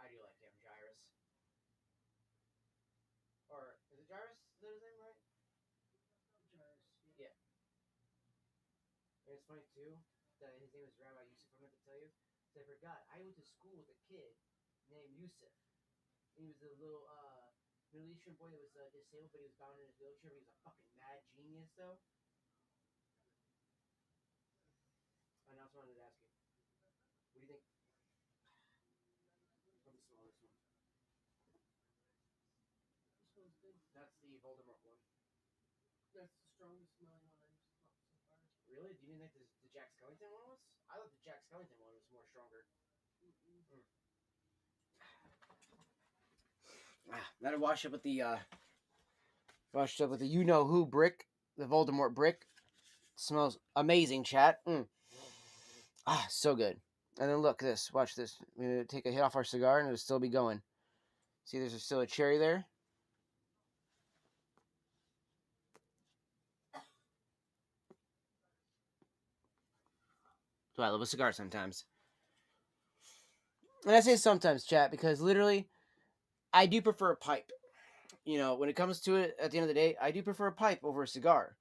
I do like him, Gyrus. Or, is it Gyrus? Is that his name, right? Jars. Yeah. And it's funny, too, that his name is Rabbi Yusuf, I meant to tell you. So I forgot, I went to school with a kid named Yusuf. He was a little, Middle Eastern boy that was disabled, but he was bound in his wheelchair, but he was a fucking mad genius, though. I also wanted to ask you, what do you think? Let me smell this one. This one's good. That's the Voldemort one. That's the strongest smelling one I've smelled so far. Really? Do you think the Jack Skellington one was? I thought the Jack Skellington one was more stronger. Gotta wash up with the you know who brick, the Voldemort brick. It smells amazing, chat. So good. And then look this, watch this. We're gonna take a hit off our cigar and it'll still be going. See, there's still a cherry there. So I love a cigar sometimes. And I say sometimes, chat, because literally, I do prefer a pipe. You know, when it comes to it, at the end of the day, I do prefer a pipe over a cigar.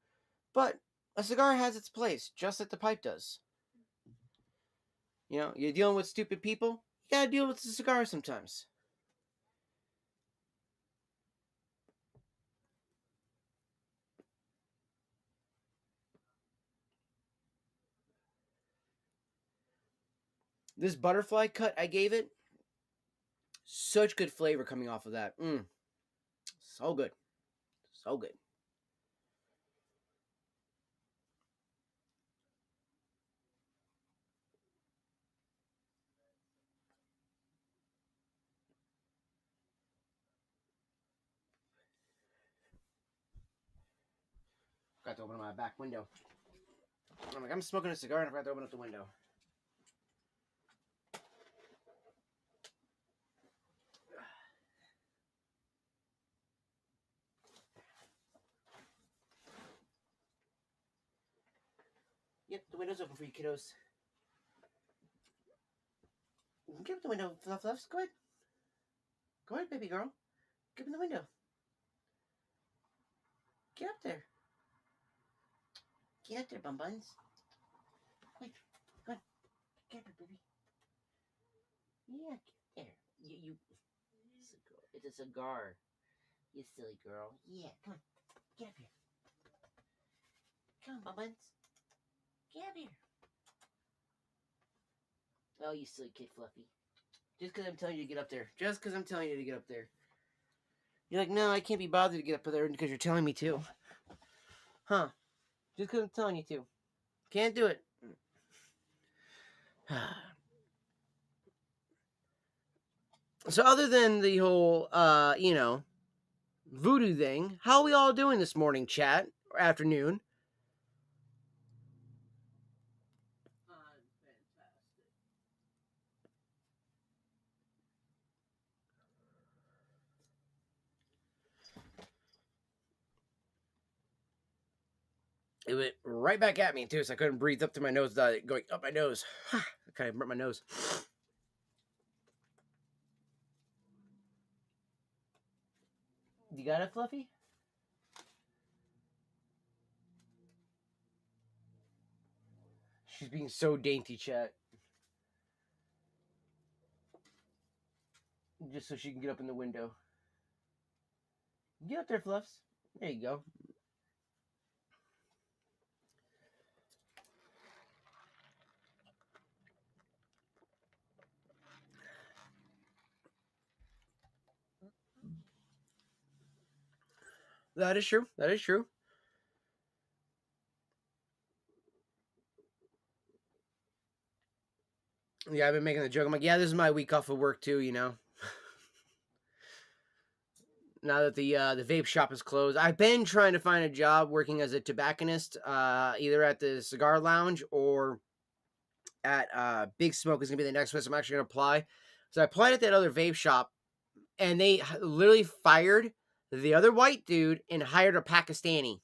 But a cigar has its place, just like the pipe does. You know, you're dealing with stupid people, you gotta deal with the cigar sometimes. This butterfly cut I gave it, such good flavor coming off of that. So good. So good. Forgot to open up my back window. I'm smoking a cigar and I forgot to open up the window. Yep, the window's open for you, kiddos. Get up the window, Fluffs. Go ahead. Go ahead, baby girl. Get up in the window. Get up there. Get up there, bum buns. Wait, go on. Get up there, baby. Yeah, get there. You. It's a cigar. You silly girl. Yeah, come on. Get up here. Come on, bum buns. Get up here. Oh, you silly kid, Fluffy. Just because I'm telling you to get up there. Just because I'm telling you to get up there. You're like, no, I can't be bothered to get up there because you're telling me to. Huh. Just because I'm telling you to. Can't do it. So other than the whole, voodoo thing, how are we all doing this morning, chat? Or afternoon? I'm fantastic. It went right back at me, too, so I couldn't breathe up to my nose without it going up my nose. I kind of burnt my nose. You got it, Fluffy? She's being so dainty, chat. Just so she can get up in the window. Get up there, Fluffs. There you go. That is true. That is true. Yeah, I've been making the joke. I'm like, yeah, this is my week off of work too. Now that the vape shop is closed, I've been trying to find a job working as a tobacconist, either at the cigar lounge or at Big Smoke is gonna be the next place I'm actually gonna apply. So I applied at that other vape shop, and they literally fired the other white dude and hired a Pakistani,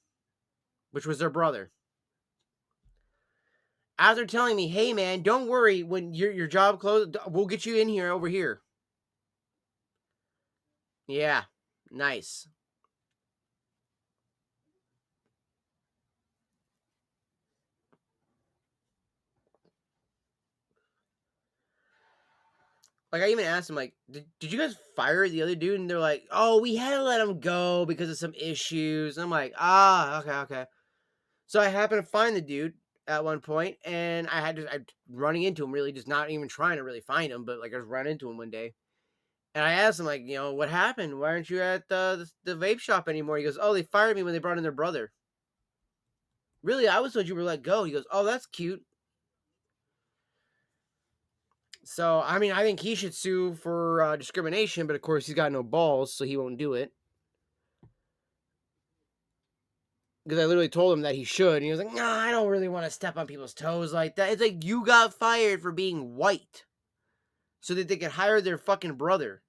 which was their brother. After telling me, "Hey man, don't worry, when your job closed, we'll get you in here over here." Yeah, nice. Like I even asked them, like, did you guys fire the other dude? And they're like, "Oh, we had to let him go because of some issues." I'm like, ah, okay, okay. So I happened to find the dude at one point, and I running into him, really just not even trying to really find him, but like I just ran into him one day, and I asked him, like, what happened? Why aren't you at the vape shop anymore? He goes, "Oh, they fired me when they brought in their brother." Really, I was told you were let go. He goes, "Oh, that's cute." So I mean, I think he should sue for discrimination, but of course he's got no balls, so he won't do it. Because I literally told him that he should, and he was like, "Nah, I don't really want to step on people's toes like that." It's like you got fired for being white, so that they could hire their fucking brother.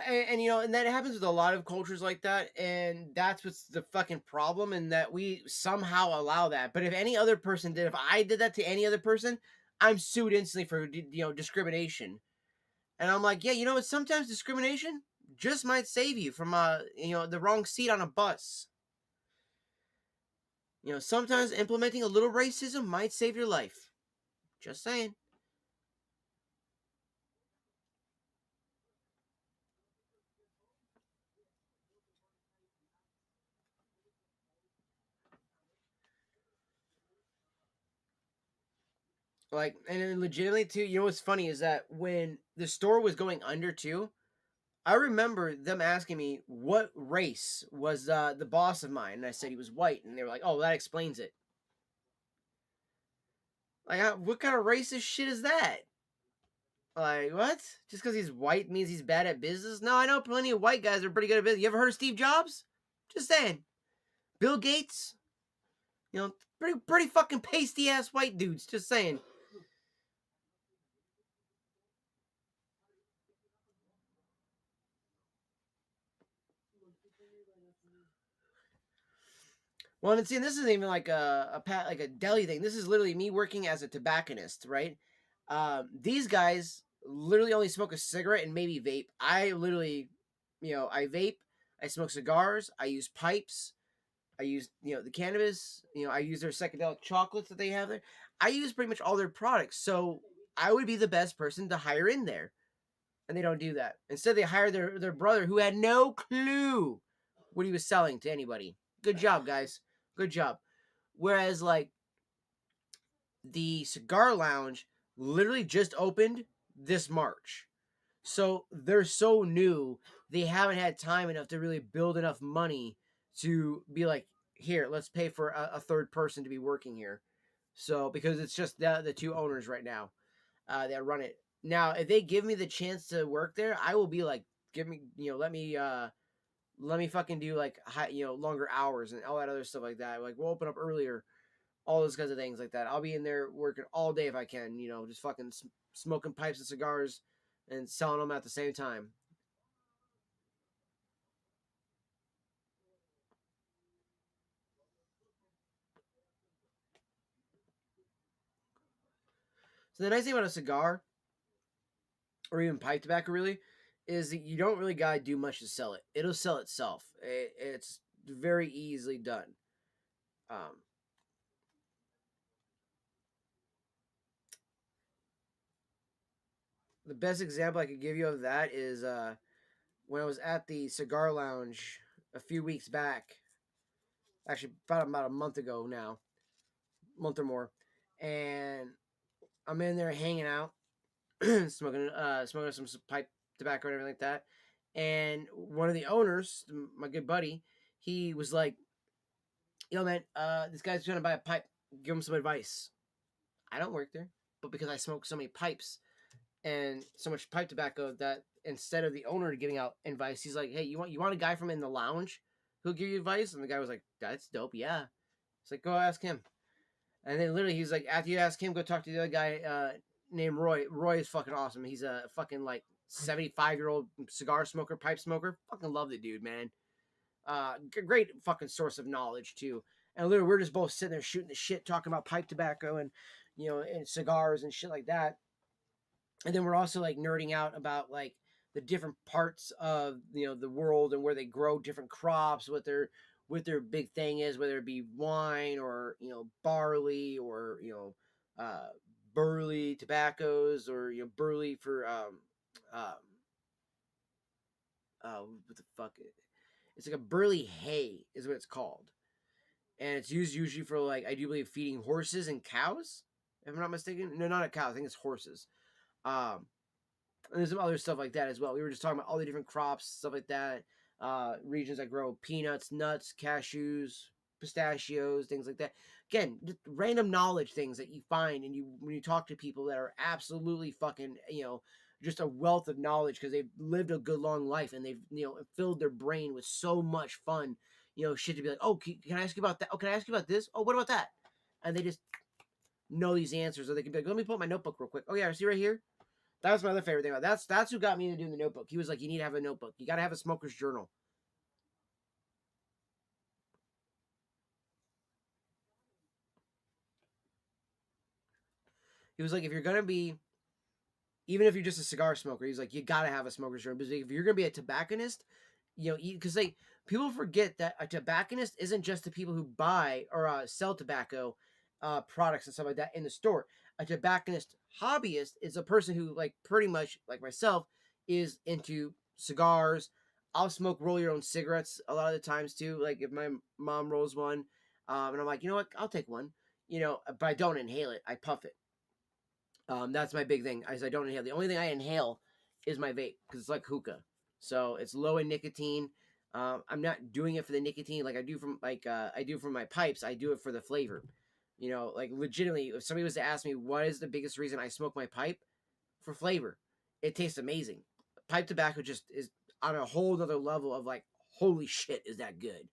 And that happens with a lot of cultures like that, and that's what's the fucking problem, and that we somehow allow that. But if any other person did, if I did that to any other person, I'm sued instantly for discrimination. And I'm like, yeah, sometimes discrimination just might save you from the wrong seat on a bus. Sometimes implementing a little racism might save your life. Just saying. Like, and then legitimately too, what's funny is that when the store was going under too, I remember them asking me what race was the boss of mine, and I said he was white, and they were like, "Oh, that explains it." Like, what kind of racist shit is that? Like, what? Just because he's white means he's bad at business? No, I know plenty of white guys are pretty good at business. You ever heard of Steve Jobs? Just saying. Bill Gates? Pretty fucking pasty ass white dudes. Just saying. Well, and see, this isn't even like like a deli thing. This is literally me working as a tobacconist, right? These guys literally only smoke a cigarette and maybe vape. I literally, I vape. I smoke cigars. I use pipes. I use, the cannabis. I use their psychedelic chocolates that they have there. I use pretty much all their products. So I would be the best person to hire in there, and they don't do that. Instead, they hire their brother who had no clue what he was selling to anybody. Good job, guys. Good job. Whereas, like, the cigar lounge literally just opened this March. So they're so new, they haven't had time enough to really build enough money to be like, here, let's pay for a third person to be working here. So, because it's just the two owners right now that run it. Now, if they give me the chance to work there, I will be like, give me, let me fucking do like longer hours and all that other stuff like that. Like, we'll open up earlier, all those kinds of things like that. I'll be in there working all day if I can, just fucking smoking pipes and cigars and selling them at the same time. So the nice thing about a cigar or even pipe tobacco really is that you don't really gotta do much to sell it. It'll sell itself. It's very easily done. Um, the best example I could give you of that is when I was at the cigar lounge a few weeks back, actually about a month ago now, month or more, and I'm in there hanging out, smoking some pipe tobacco and everything like that. And one of the owners, my good buddy, he was like, "Yo, man, this guy's trying to buy a pipe. Give him some advice." I don't work there, but because I smoke so many pipes and so much pipe tobacco that instead of the owner giving out advice, he's like, "Hey, you want a guy from in the lounge who'll give you advice?" And the guy was like, "That's dope, yeah." It's like, go ask him. And then literally he's like, after you ask him, go talk to the other guy named Roy. Roy is fucking awesome. He's a fucking like 75-year-old cigar smoker, pipe smoker. Fucking love the dude, man. Great fucking source of knowledge too. And literally we're just both sitting there shooting the shit, talking about pipe tobacco and and cigars and shit like that. And then we're also like nerding out about like the different parts of the world and where they grow different crops, what their big thing is, whether it be wine or barley or uh, burley tobaccos or burley for um what the fuck, it's like a burley hay is what it's called, and it's used usually for, like, I do believe feeding horses and cows, if I'm not mistaken. No, not a cow, I think it's horses. um and there's some other stuff like that as well. We were just talking about all the different crops, stuff like that. Regions that grow peanuts, nuts, cashews, pistachios, things like that. Again, just random knowledge things that you find, and when you talk to people that are absolutely fucking, just a wealth of knowledge because they've lived a good long life and they've filled their brain with so much fun, shit to be like, oh, can I ask you about that? Oh, can I ask you about this? Oh, what about that? And they just know these answers, or they can be like, let me pull up my notebook real quick. Oh yeah, see right here. That was my other favorite thing about it. That's who got me into doing the notebook. He was like, you need to have a notebook. You got to have a smoker's journal. He was like, if you're going to be, even if you're just a cigar smoker, he's like, you got to have a smoker's journal. Because if you're going to be a tobacconist, because people forget that a tobacconist isn't just the people who buy or sell tobacco products and stuff like that in the store. A tobacconist hobbyist is a person who, like, pretty much like myself, is into cigars. I'll smoke roll your own cigarettes a lot of the times too. Like if my mom rolls one, and I'm like, you know what, I'll take one. But I don't inhale it. I puff it. That's my big thing. I don't inhale. The only thing I inhale is my vape because it's like hookah, so it's low in nicotine. I'm not doing it for the nicotine like I do from my pipes. I do it for the flavor. Like legitimately, if somebody was to ask me what is the biggest reason I smoke my pipe, for flavor. It tastes amazing. Pipe tobacco just is on a whole other level of like, holy shit, is that good?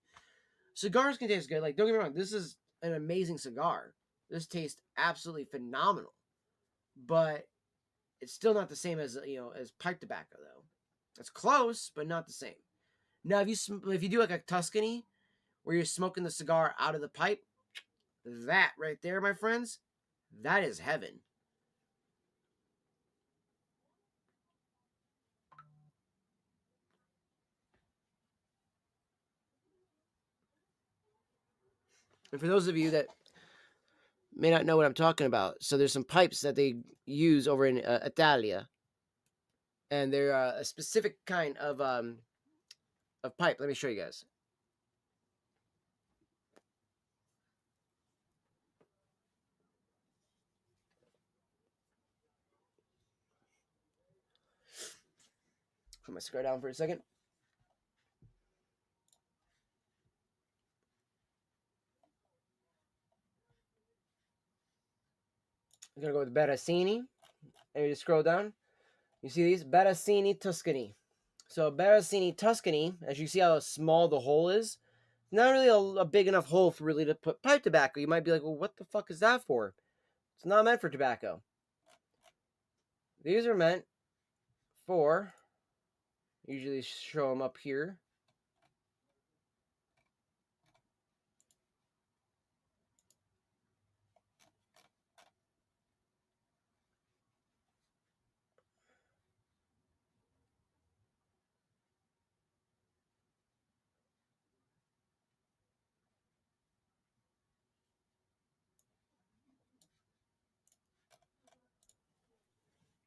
Cigars can taste good. Like, don't get me wrong, this is an amazing cigar. This tastes absolutely phenomenal, but it's still not the same as pipe tobacco though. It's close, but not the same. Now, if you do like a Tuscany, where you're smoking the cigar out of the pipe, that right there, my friends, that is heaven. And for those of you that may not know what I'm talking about, so there's some pipes that they use over in Italia, and they're a specific kind of pipe. Let me show you guys. Put my cigar down for a second. I'm gonna go with Berasini, and you just scroll down. You see these Berasini Tuscany. So Berasini Tuscany, as you see how small the hole is, not really a big enough hole for really to put pipe tobacco. You might be like, well, what the fuck is that for? It's not meant for tobacco. These are meant for, usually show them up here.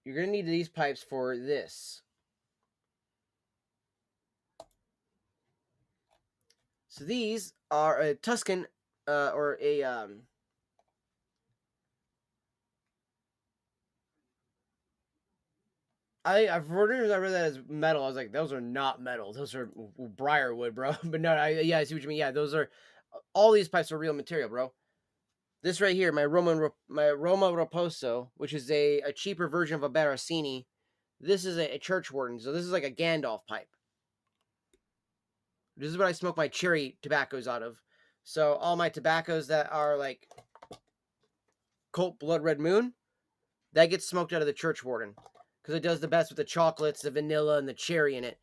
You're going to need these pipes for this. So these are a Tuscan or a I've heard I read that as metal. I was like, those are not metal. Those are briarwood, bro. But no, I see what you mean. Yeah, those are all these pipes are real material, bro. This right here, my Roma Raposo, which is a cheaper version of a Barasini. This is a church warden, so this is like a Gandalf pipe. This is what I smoke my cherry tobaccos out of. So all my tobaccos that are like Colt Blood Red Moon, that gets smoked out of the church warden because it does the best with the chocolates, the vanilla, and the cherry in it.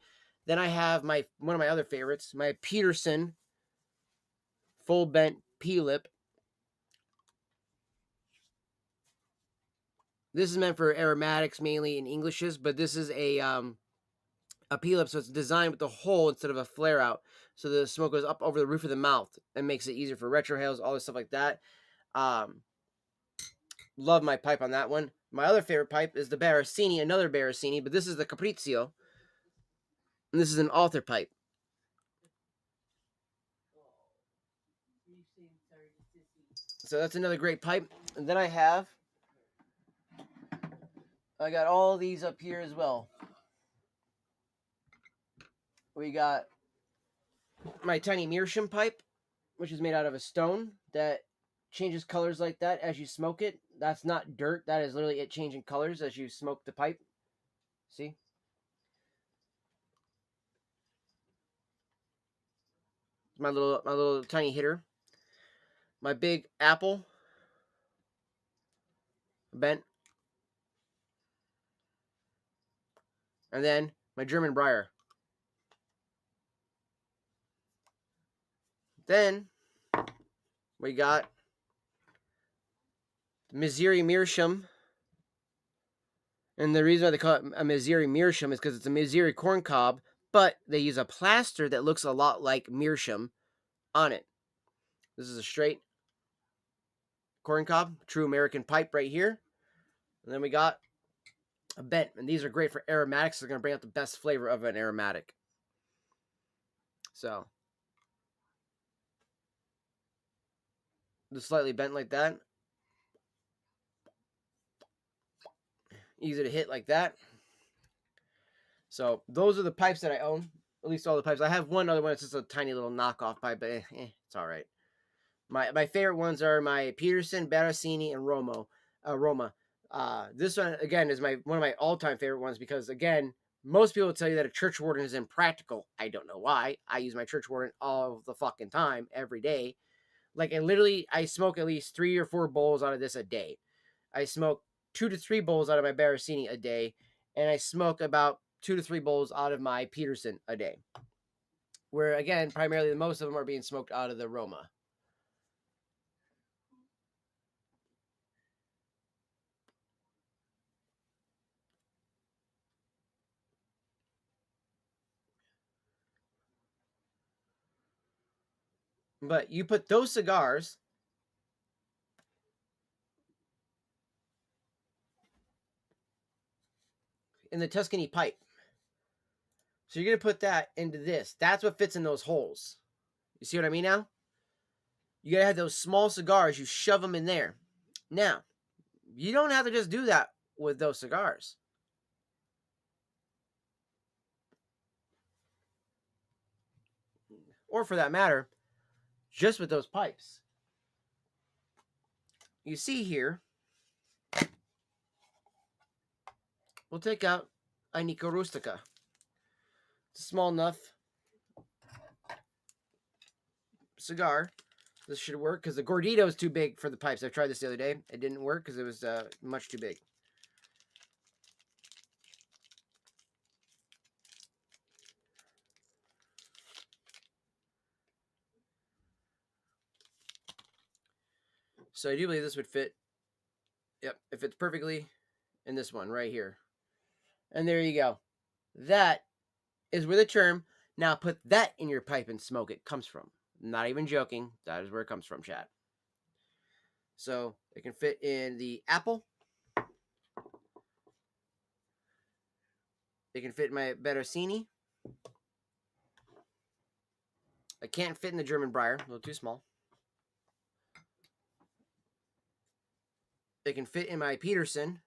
Then I have one of my other favorites, my Peterson full bent P-lip. This is meant for aromatics mainly in Englishes, but this is a P-lip, so it's designed with the hole instead of a flare out, so the smoke goes up over the roof of the mouth and makes it easier for retrohales, all this stuff like that. Love my pipe on that one. My other favorite pipe is the Barasini, another Barasini, but this is the Caprizio, and this is an Alter pipe. So that's another great pipe. And then I got all these up here as well. We got my tiny meerschaum pipe, which is made out of a stone that changes colors like that as you smoke it. That's not dirt. That is literally it changing colors as you smoke the pipe. See? My little tiny hitter. My big apple bent. And then my German Briar. Then we got Missouri Meerschaum. And the reason why they call it a Missouri Meerschaum is because it's a Missouri corn cob, but they use a plaster that looks a lot like meerschaum on it. This is a straight corn cob, true American pipe right here. And then we got a bent, and these are great for aromatics. They're going to bring out the best flavor of an aromatic. So, just slightly bent like that. Easy to hit like that. So, those are the pipes that I own. At least all the pipes. I have one other one. It's just a tiny little knockoff pipe, but it's all right. My favorite ones are my Peterson, Barasini, and Roma. This one, again, is one of my all-time favorite ones because, again, most people will tell you that a church warden is impractical. I don't know why. I use my church warden all the fucking time, every day. Like, I smoke at least 3 or 4 bowls out of this a day. I smoke 2 to 3 bowls out of my Barasini a day, and I smoke about 2 to 3 bowls out of my Peterson a day. Where, again, primarily most of them are being smoked out of the Roma. But you put those cigars in the Tuscany pipe. So you're going to put that into this. That's what fits in those holes. You see what I mean now? You got to have those small cigars. You shove them in there. Now, you don't have to just do that with those cigars. Or for that matter, just with those pipes. You see here, we'll take out a Nico Rustica. It's a small enough cigar. This should work because the Gordito is too big for the pipes. I tried this the other day. It didn't work because it was much too big. So I do believe this would fit. Yep, it fits perfectly in this one right here. And there you go. That is where the term, now put that in your pipe and smoke it, comes from. Not even joking. That is where it comes from, chat. So it can fit in the apple. It can fit in my Berosini. I can't fit in the German Briar. A little too small. It can fit in my Peterson.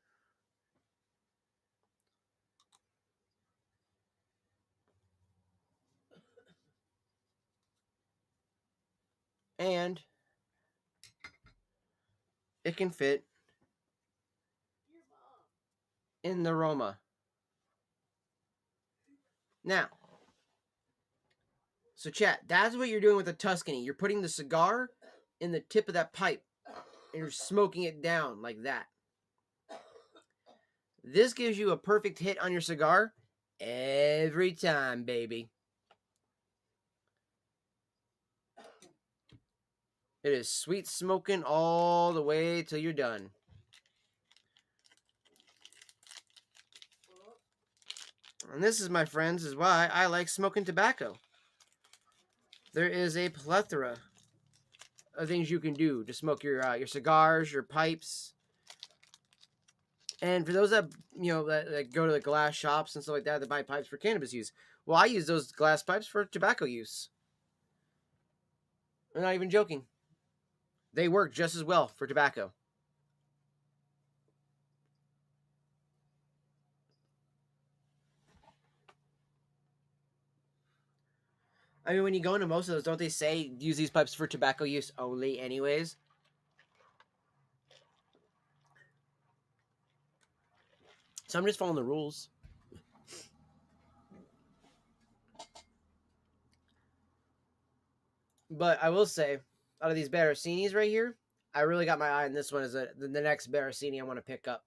And it can fit in the Roma. Now, so chat, that's what you're doing with the Tuscany. You're putting the cigar in the tip of that pipe and you're smoking it down like that. This gives you a perfect hit on your cigar every time, baby. It is sweet smoking all the way till you're done. And this is, my friends, is why I like smoking tobacco. There is a plethora of things you can do to smoke your cigars, your pipes. And for those that that go to the glass shops and stuff like that buy pipes for cannabis use, well, I use those glass pipes for tobacco use. I'm not even joking. They work just as well for tobacco. I mean, when you go into most of those, don't they say use these pipes for tobacco use only anyways? So I'm just following the rules. But I will say, out of these Barracinis right here, I really got my eye on this one as the next Barracini I want to pick up.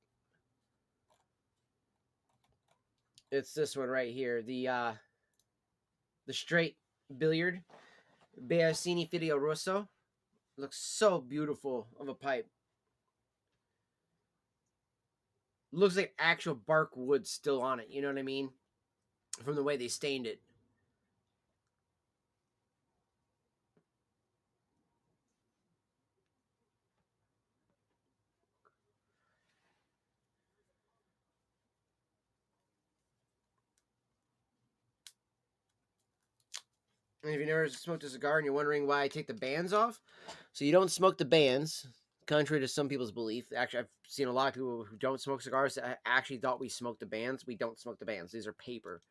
It's this one right here, the straight billiard Barracini Fidio Rosso. Looks so beautiful of a pipe. Looks like actual bark wood still on it, you know what I mean? From the way they stained it. And if you never smoked a cigar and you're wondering why I take the bands off, so you don't smoke the bands, contrary to some people's belief. Actually, I've seen a lot of people who don't smoke cigars that actually thought we smoked the bands. We don't smoke the bands. These are paper.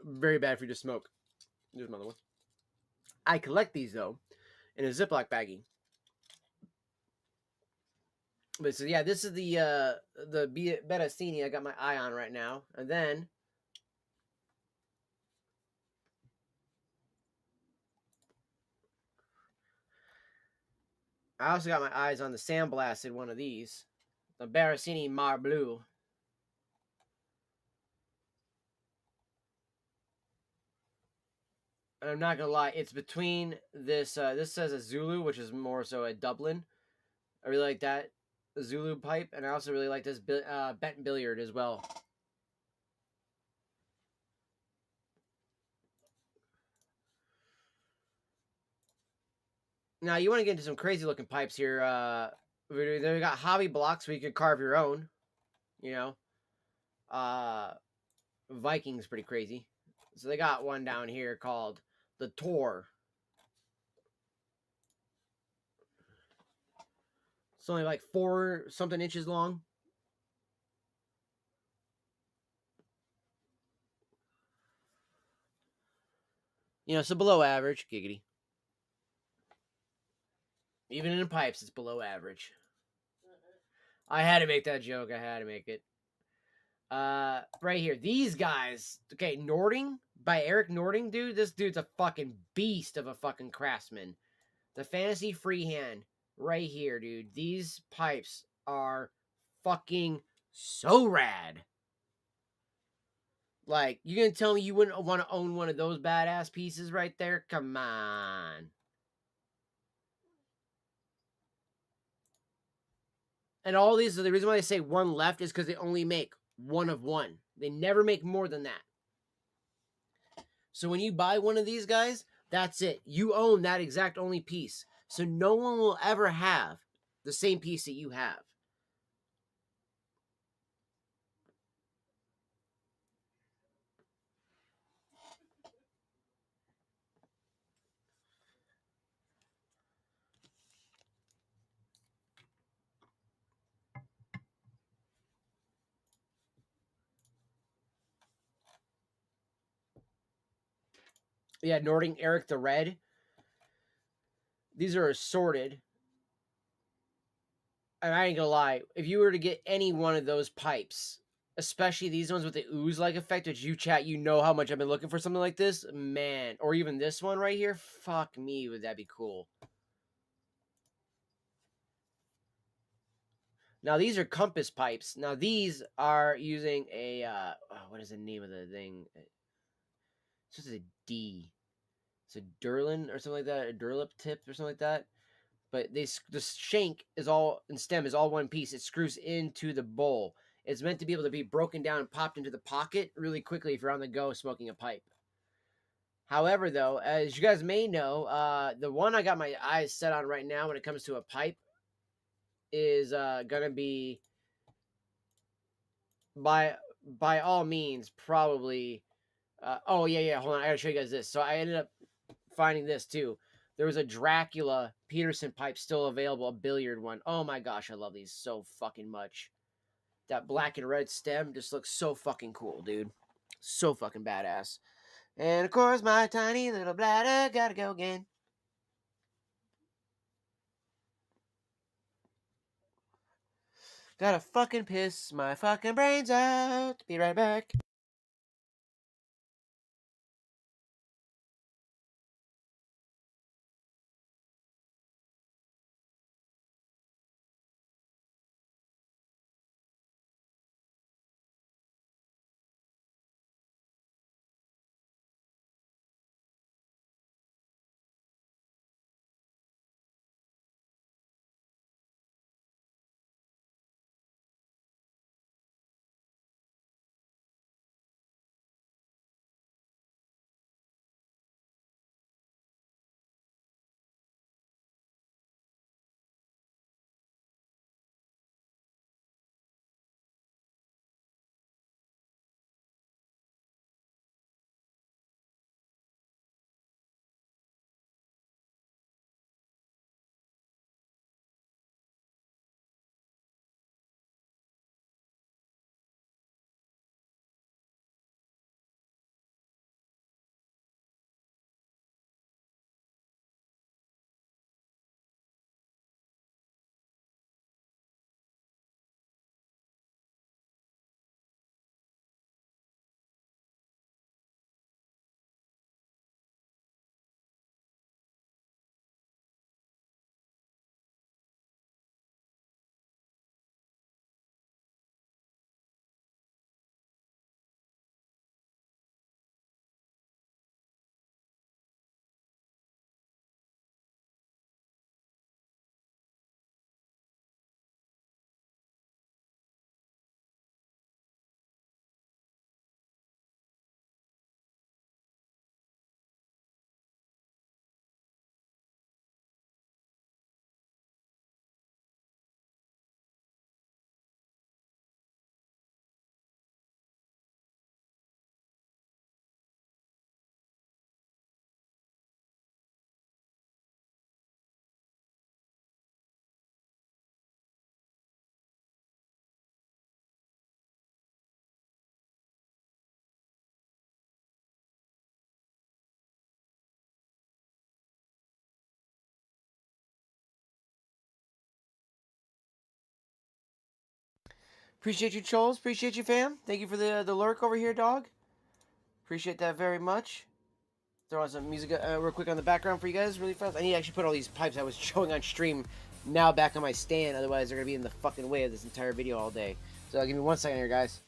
Very bad for you to smoke. There's another one. I collect these, though, in a Ziploc baggie. But so, yeah, this is the Bettacini I got my eye on right now. And then I also got my eyes on the sandblasted one of these. The Barracini Mar Bleu. And I'm not gonna lie, it's between this. This says a Zulu, which is more so a Dublin. I really like that Zulu pipe, and I also really like this bent billiard as well. Now you want to get into some crazy looking pipes here. We got hobby blocks where you can carve your own. You know, Viking's pretty crazy. So they got one down here called the Tor. It's only like 4 something inches long. You know, so below average, giggity. Even in the pipes, it's below average. I had to make that joke. I had to make it. Right here, these guys. Okay, Nording by Eric Nording, dude. This dude's a fucking beast of a fucking craftsman. The Fantasy Freehand, right here, dude. These pipes are fucking so rad. Like, you gonna tell me you wouldn't want to own one of those badass pieces right there? Come on. And all these, the reason why they say one left is because they only make one of one. They never make more than that. So when you buy one of these guys, that's it. You own that exact only piece. So no one will ever have the same piece that you have. Yeah, Nording Eric the Red. these are assorted. And I ain't gonna lie, if you were to get any one of those pipes, especially these ones with the ooze-like effect, which you chat, you know how much I've been looking for something like this, man. Or even this one right here, fuck me, would that be cool? Now these are compass pipes. Now these are using a what is the name of the thing? It's just a D. It's a Durlin or something like that, a Durlip tip or something like that. But the shank is all and stem is all one piece. It screws into the bowl. It's meant to be able to be broken down and popped into the pocket really quickly if you're on the go smoking a pipe. However, though, as you guys may know, the one I got my eyes set on right now when it comes to a pipe is gonna be by all means probably. Oh yeah, hold on, I gotta show you guys this. So I ended up finding this too. There was a Dracula Peterson pipe still available, a billiard one. Oh my gosh, I love these so fucking much. That black and red stem just looks so fucking cool, dude. So fucking badass. And of course, my tiny little bladder gotta go again. Gotta fucking piss my fucking brains out. Be right back. Appreciate you, Choles. Appreciate you, fam. Thank you for the lurk over here, dog. Appreciate that very much. Throw on some music real quick on the background for you guys really fast. I need to actually put all these pipes I was showing on stream now back on my stand. Otherwise, they're going to be in the fucking way of this entire video all day. So give me 1 second here, guys.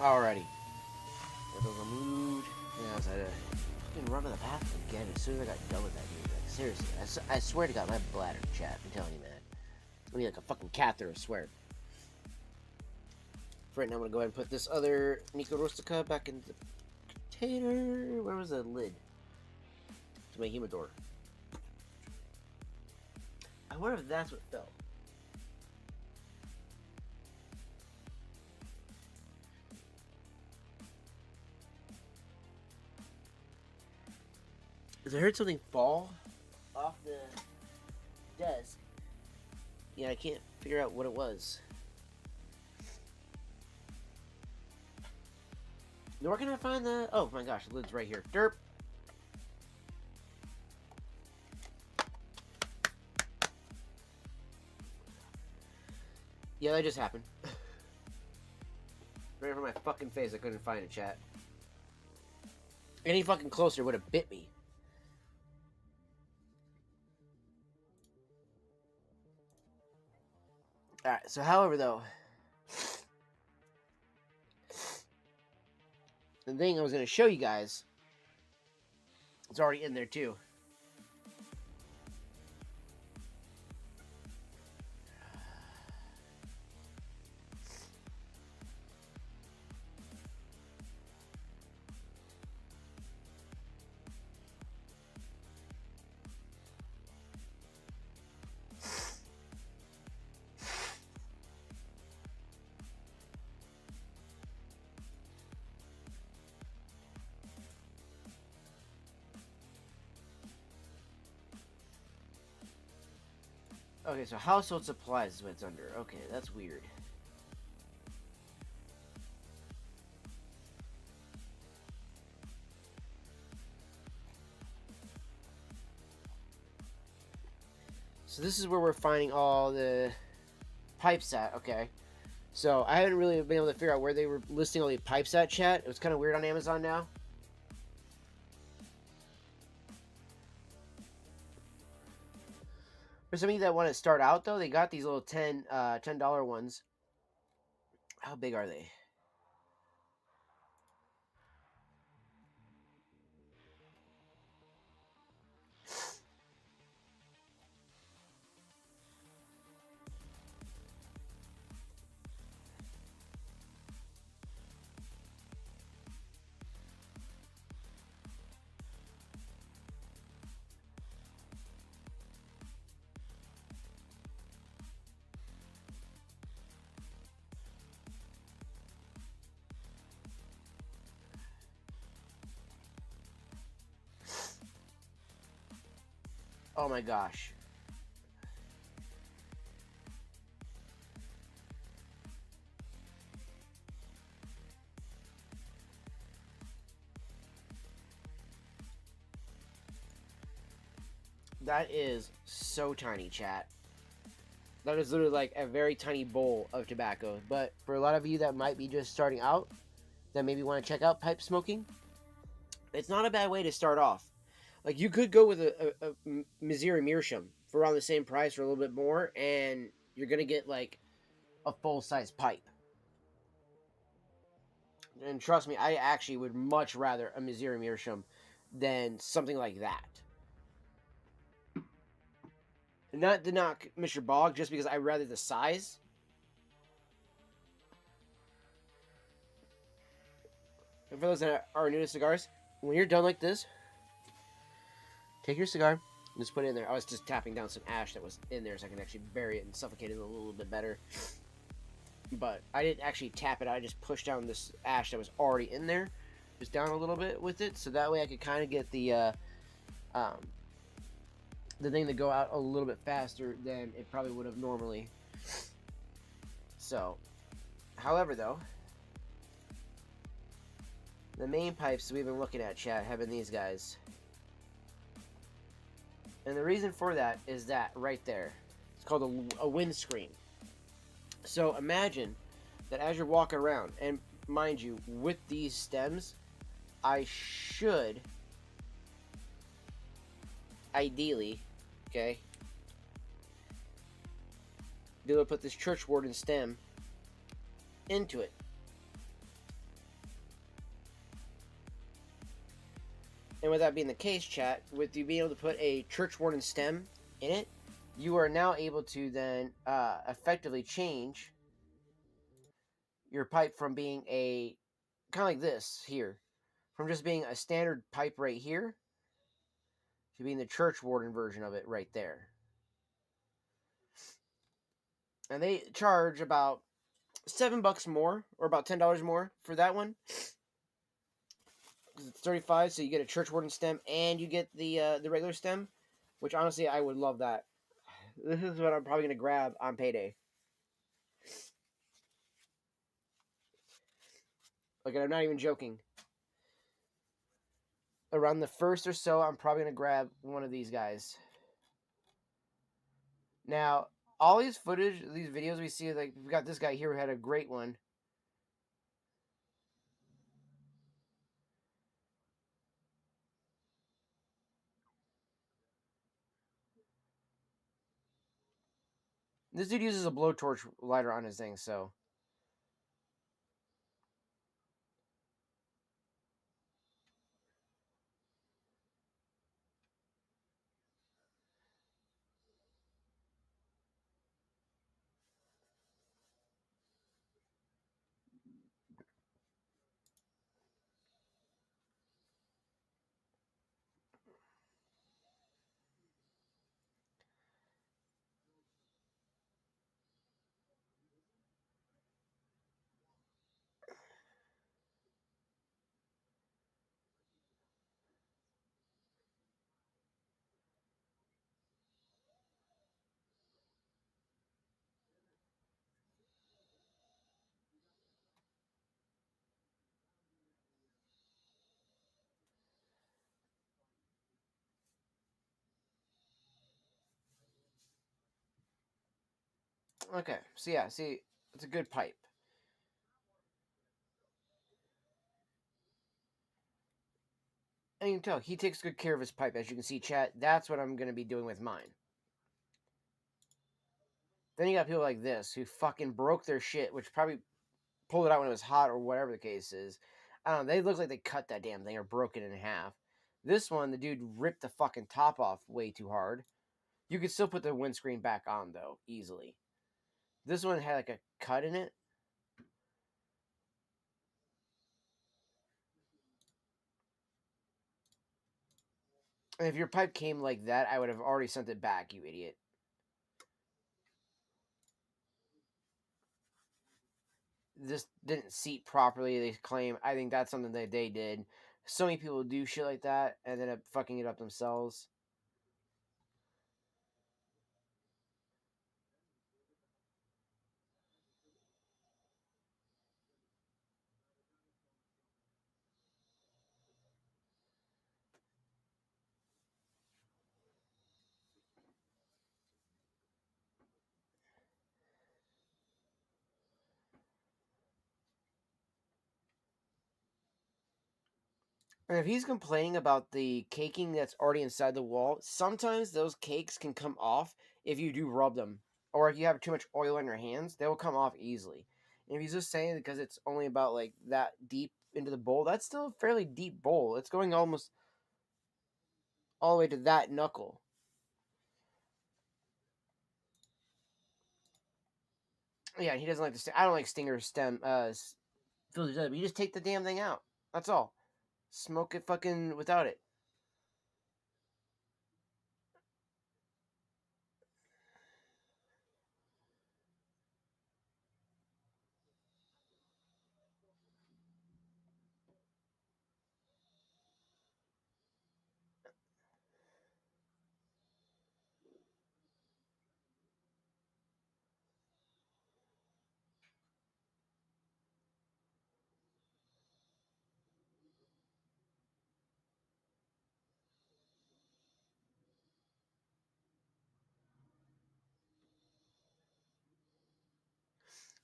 Alrighty. There goes my mood. Yeah, I was like, fucking run to the bathroom again as soon as I got done with that dude. Like, seriously. I swear to God, my bladder, chat. I'm telling you, man. I need like a fucking catheter, I swear. For right now, I'm gonna go ahead and put this other Nico Rustica back in the container. Where was the lid? To my humidor. I wonder if that's what fell. Because I heard something fall off the desk. Yeah, I can't figure out what it was. Now, where can I find the... Oh my gosh, the lid's right here. Derp. Yeah, that just happened. Right over my fucking face, I couldn't find it, chat. Any fucking closer would have bit me. Alright, so however though, the thing I was going to show you guys, it's already in there too. Okay, so household supplies is what it's under. Okay, that's weird. So this is where we're finding all the pipes at. Okay, so I haven't really been able to figure out where they were listing all the pipes at, chat. It was kind of weird on Amazon now. For some of you that want to start out, though, they got these little $10 ones. How big are they? Oh my gosh. That is so tiny, chat. That is literally like a very tiny bowl of tobacco. But for a lot of you that might be just starting out, that maybe want to check out pipe smoking, it's not a bad way to start off. Like, you could go with a Missouri Meerschaum for around the same price or a little bit more, and you're going to get, like, a full-size pipe. And trust me, I actually would much rather a Missouri Meerschaum than something like that. Not to knock Mr. Bog, just because I rather the size. And for those that are new to cigars, when you're done like this, take your cigar and just put it in there. I was just tapping down some ash that was in there so I can actually bury it and suffocate it a little bit better. But I didn't actually tap it. I just pushed down this ash that was already in there. Just down a little bit with it. So that way I could kind of get the thing to go out a little bit faster than it probably would have normally. So, however though, the main pipes we've been looking at, chat, have been these guys. And the reason for that is that right there. It's called a windscreen. So imagine that as you're walking around, and mind you, with these stems, I should, ideally, okay, be able to put this church warden stem into it. And with that being the case, chat, with you being able to put a church warden stem in it, you are now able to then effectively change your pipe from being a kind of like this here, from just being a standard pipe right here to being the church warden version of it right there. And they charge about $7 more, or about $10 more for that one. It's 35, so you get a church warden stem and you get the regular stem, which honestly I would love that. This is what I'm probably gonna grab on payday. Like, I'm not even joking. Around the first or so, I'm probably gonna grab one of these guys. Now, all these footage, these videos we see, like we got this guy here who had a great one. This dude uses a blowtorch lighter on his thing, so. Okay, so yeah, see, it's a good pipe. And you can tell he takes good care of his pipe, as you can see, chat. That's what I'm gonna be doing with mine. Then you got people like this who fucking broke their shit, which probably pulled it out when it was hot or whatever the case is. I don't know. They look like they cut that damn thing or broke it in half. This one, the dude ripped the fucking top off way too hard. You could still put the windscreen back on though, easily. This one had like a cut in it. And if your pipe came like that, I would have already sent it back, you idiot. This didn't seat properly, they claim. I think that's something that they did. So many people do shit like that and end up fucking it up themselves. And if he's complaining about the caking that's already inside the wall, sometimes those cakes can come off if you do rub them. Or if you have too much oil on your hands, they will come off easily. And if he's just saying because it's only about like that deep into the bowl, that's still a fairly deep bowl. It's going almost all the way to that knuckle. Yeah, he doesn't like the. I don't like stinger stem filters either, but you just take the damn thing out. That's all. Smoke it fucking without it.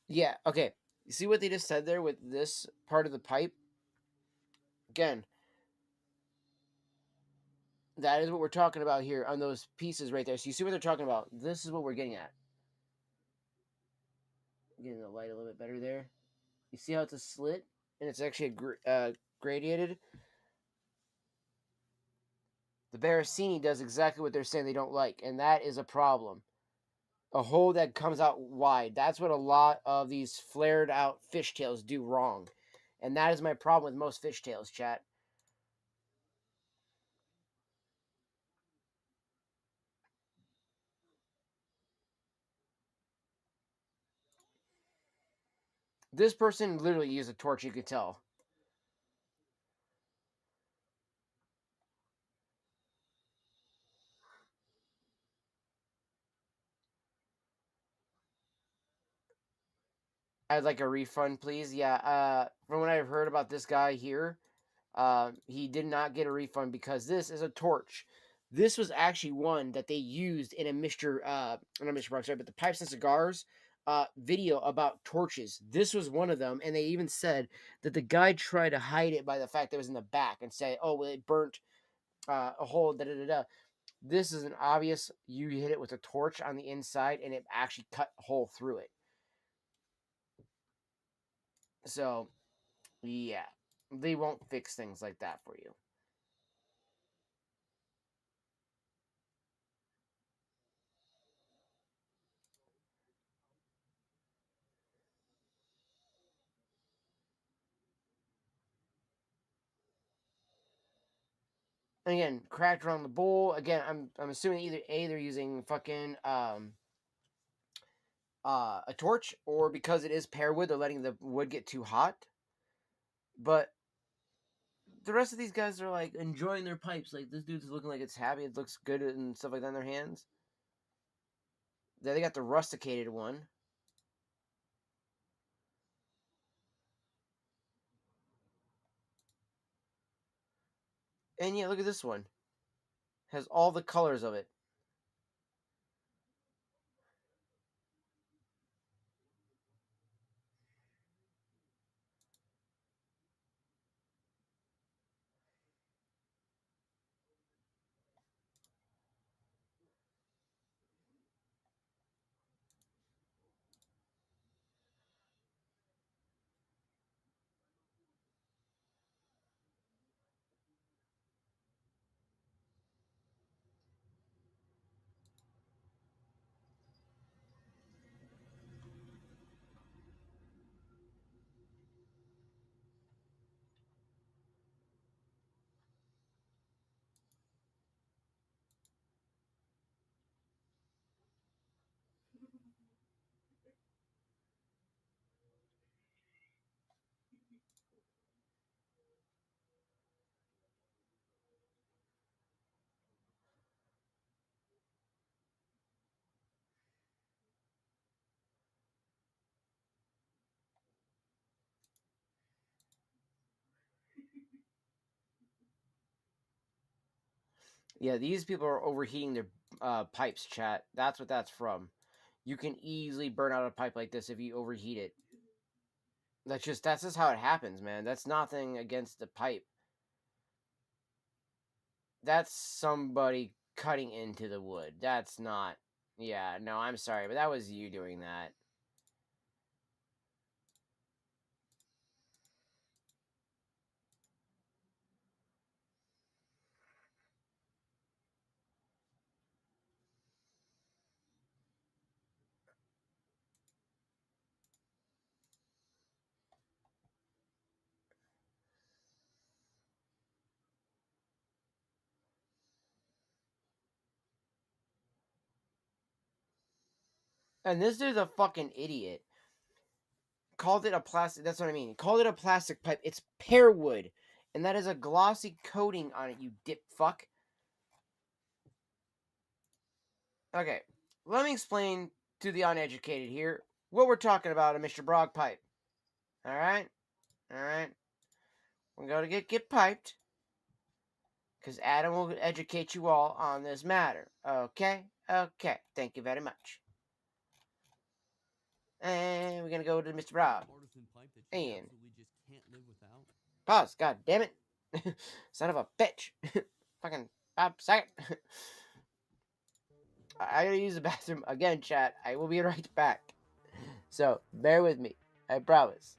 Yeah, okay. You see what they just said there with this part of the pipe? Again, that is what we're talking about here on those pieces right there. So you see what they're talking about? This is what we're getting at. Getting the light a little bit better there. You see how it's a slit? And it's actually gradiated? The Barricini does exactly what they're saying they don't like, and that is a problem. A hole that comes out wide. That's what a lot of these flared out fishtails do wrong. And that is my problem with most fishtails, chat. This person literally used a torch, you could tell. I'd like a refund, please. Yeah, from what I've heard about this guy here, he did not get a refund because this is a torch. This was actually one that they used in a not Mr. Brock, sorry, but the Pipes and Cigars video about torches. This was one of them, and they even said that the guy tried to hide it by the fact that it was in the back and say, "Oh, well, it burnt a hole." Da da da da. This is an obvious. You hit it with a torch on the inside, and it actually cut a hole through it. So, yeah, they won't fix things like that for you. And again, cracked around the bowl. Again, I'm assuming either A, they're using fucking a torch, or because it is pear wood, they're letting the wood get too hot. But the rest of these guys are like enjoying their pipes. Like this dude's looking like it's happy. It looks good and stuff like that in their hands. Then they got the rusticated one. And yeah, look at this one. Has all the colors of it. Yeah, these people are overheating their pipes, chat. That's what that's from. You can easily burn out a pipe like this if you overheat it. That's just how it happens, man. That's nothing against the pipe. That's somebody cutting into the wood. That's not. Yeah, no, I'm sorry, but that was you doing that. And this dude's a fucking idiot. Called it a plastic. That's what I mean. Called it a plastic pipe. It's pear wood, and that is a glossy coating on it. You dip fuck. Okay, let me explain to the uneducated here what we're talking about in Mr. Brog pipe. All right, all right. We're gonna get piped, because Adam will educate you all on this matter. Okay, okay. Thank you very much. And we're gonna go to Mr. Brog. And pause. God damn it, son of a bitch. Fucking Bob Saget. I gotta use the bathroom again, chat. I will be right back. So bear with me. I promise.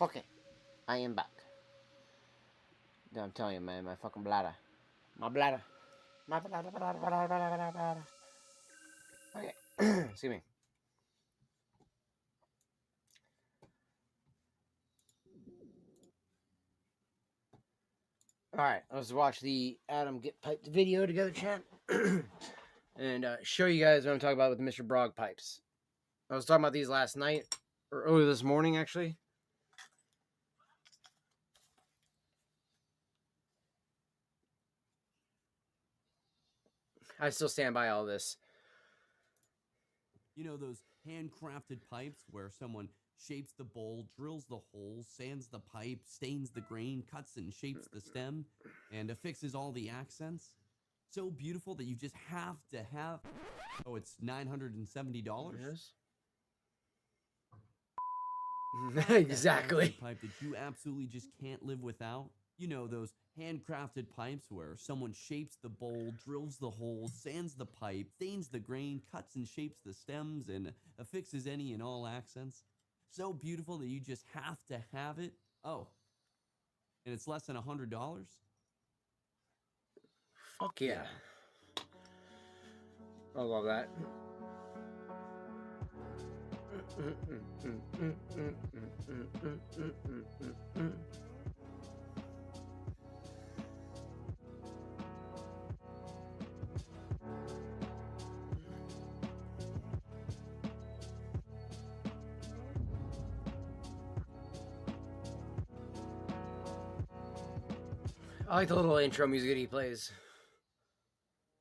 Okay, I am back. No, I'm telling you, man, my fucking bladder. My bladder. My bladder. Okay, excuse me. Alright, let's watch the Adam Get Piped video together, chat. And show you guys what I'm talking about with Mr. Brog pipes. I was talking about these last night, or earlier this morning, actually. I still stand by all this. You know, those handcrafted pipes where someone shapes the bowl, drills the hole, sands the pipe, stains the grain, cuts and shapes the stem, and affixes all the accents? So beautiful that you just have to have. Oh, it's $970? Yes. That Exactly. pipe that you absolutely just can't live without. You know, those handcrafted pipes where someone shapes the bowl, drills the hole, sands the pipe, stains the grain, cuts and shapes the stems, and affixes any and all accents. So beautiful that you just have to have it. Oh, and it's less than $100? Fuck yeah. I love that. I like the little intro music that he plays.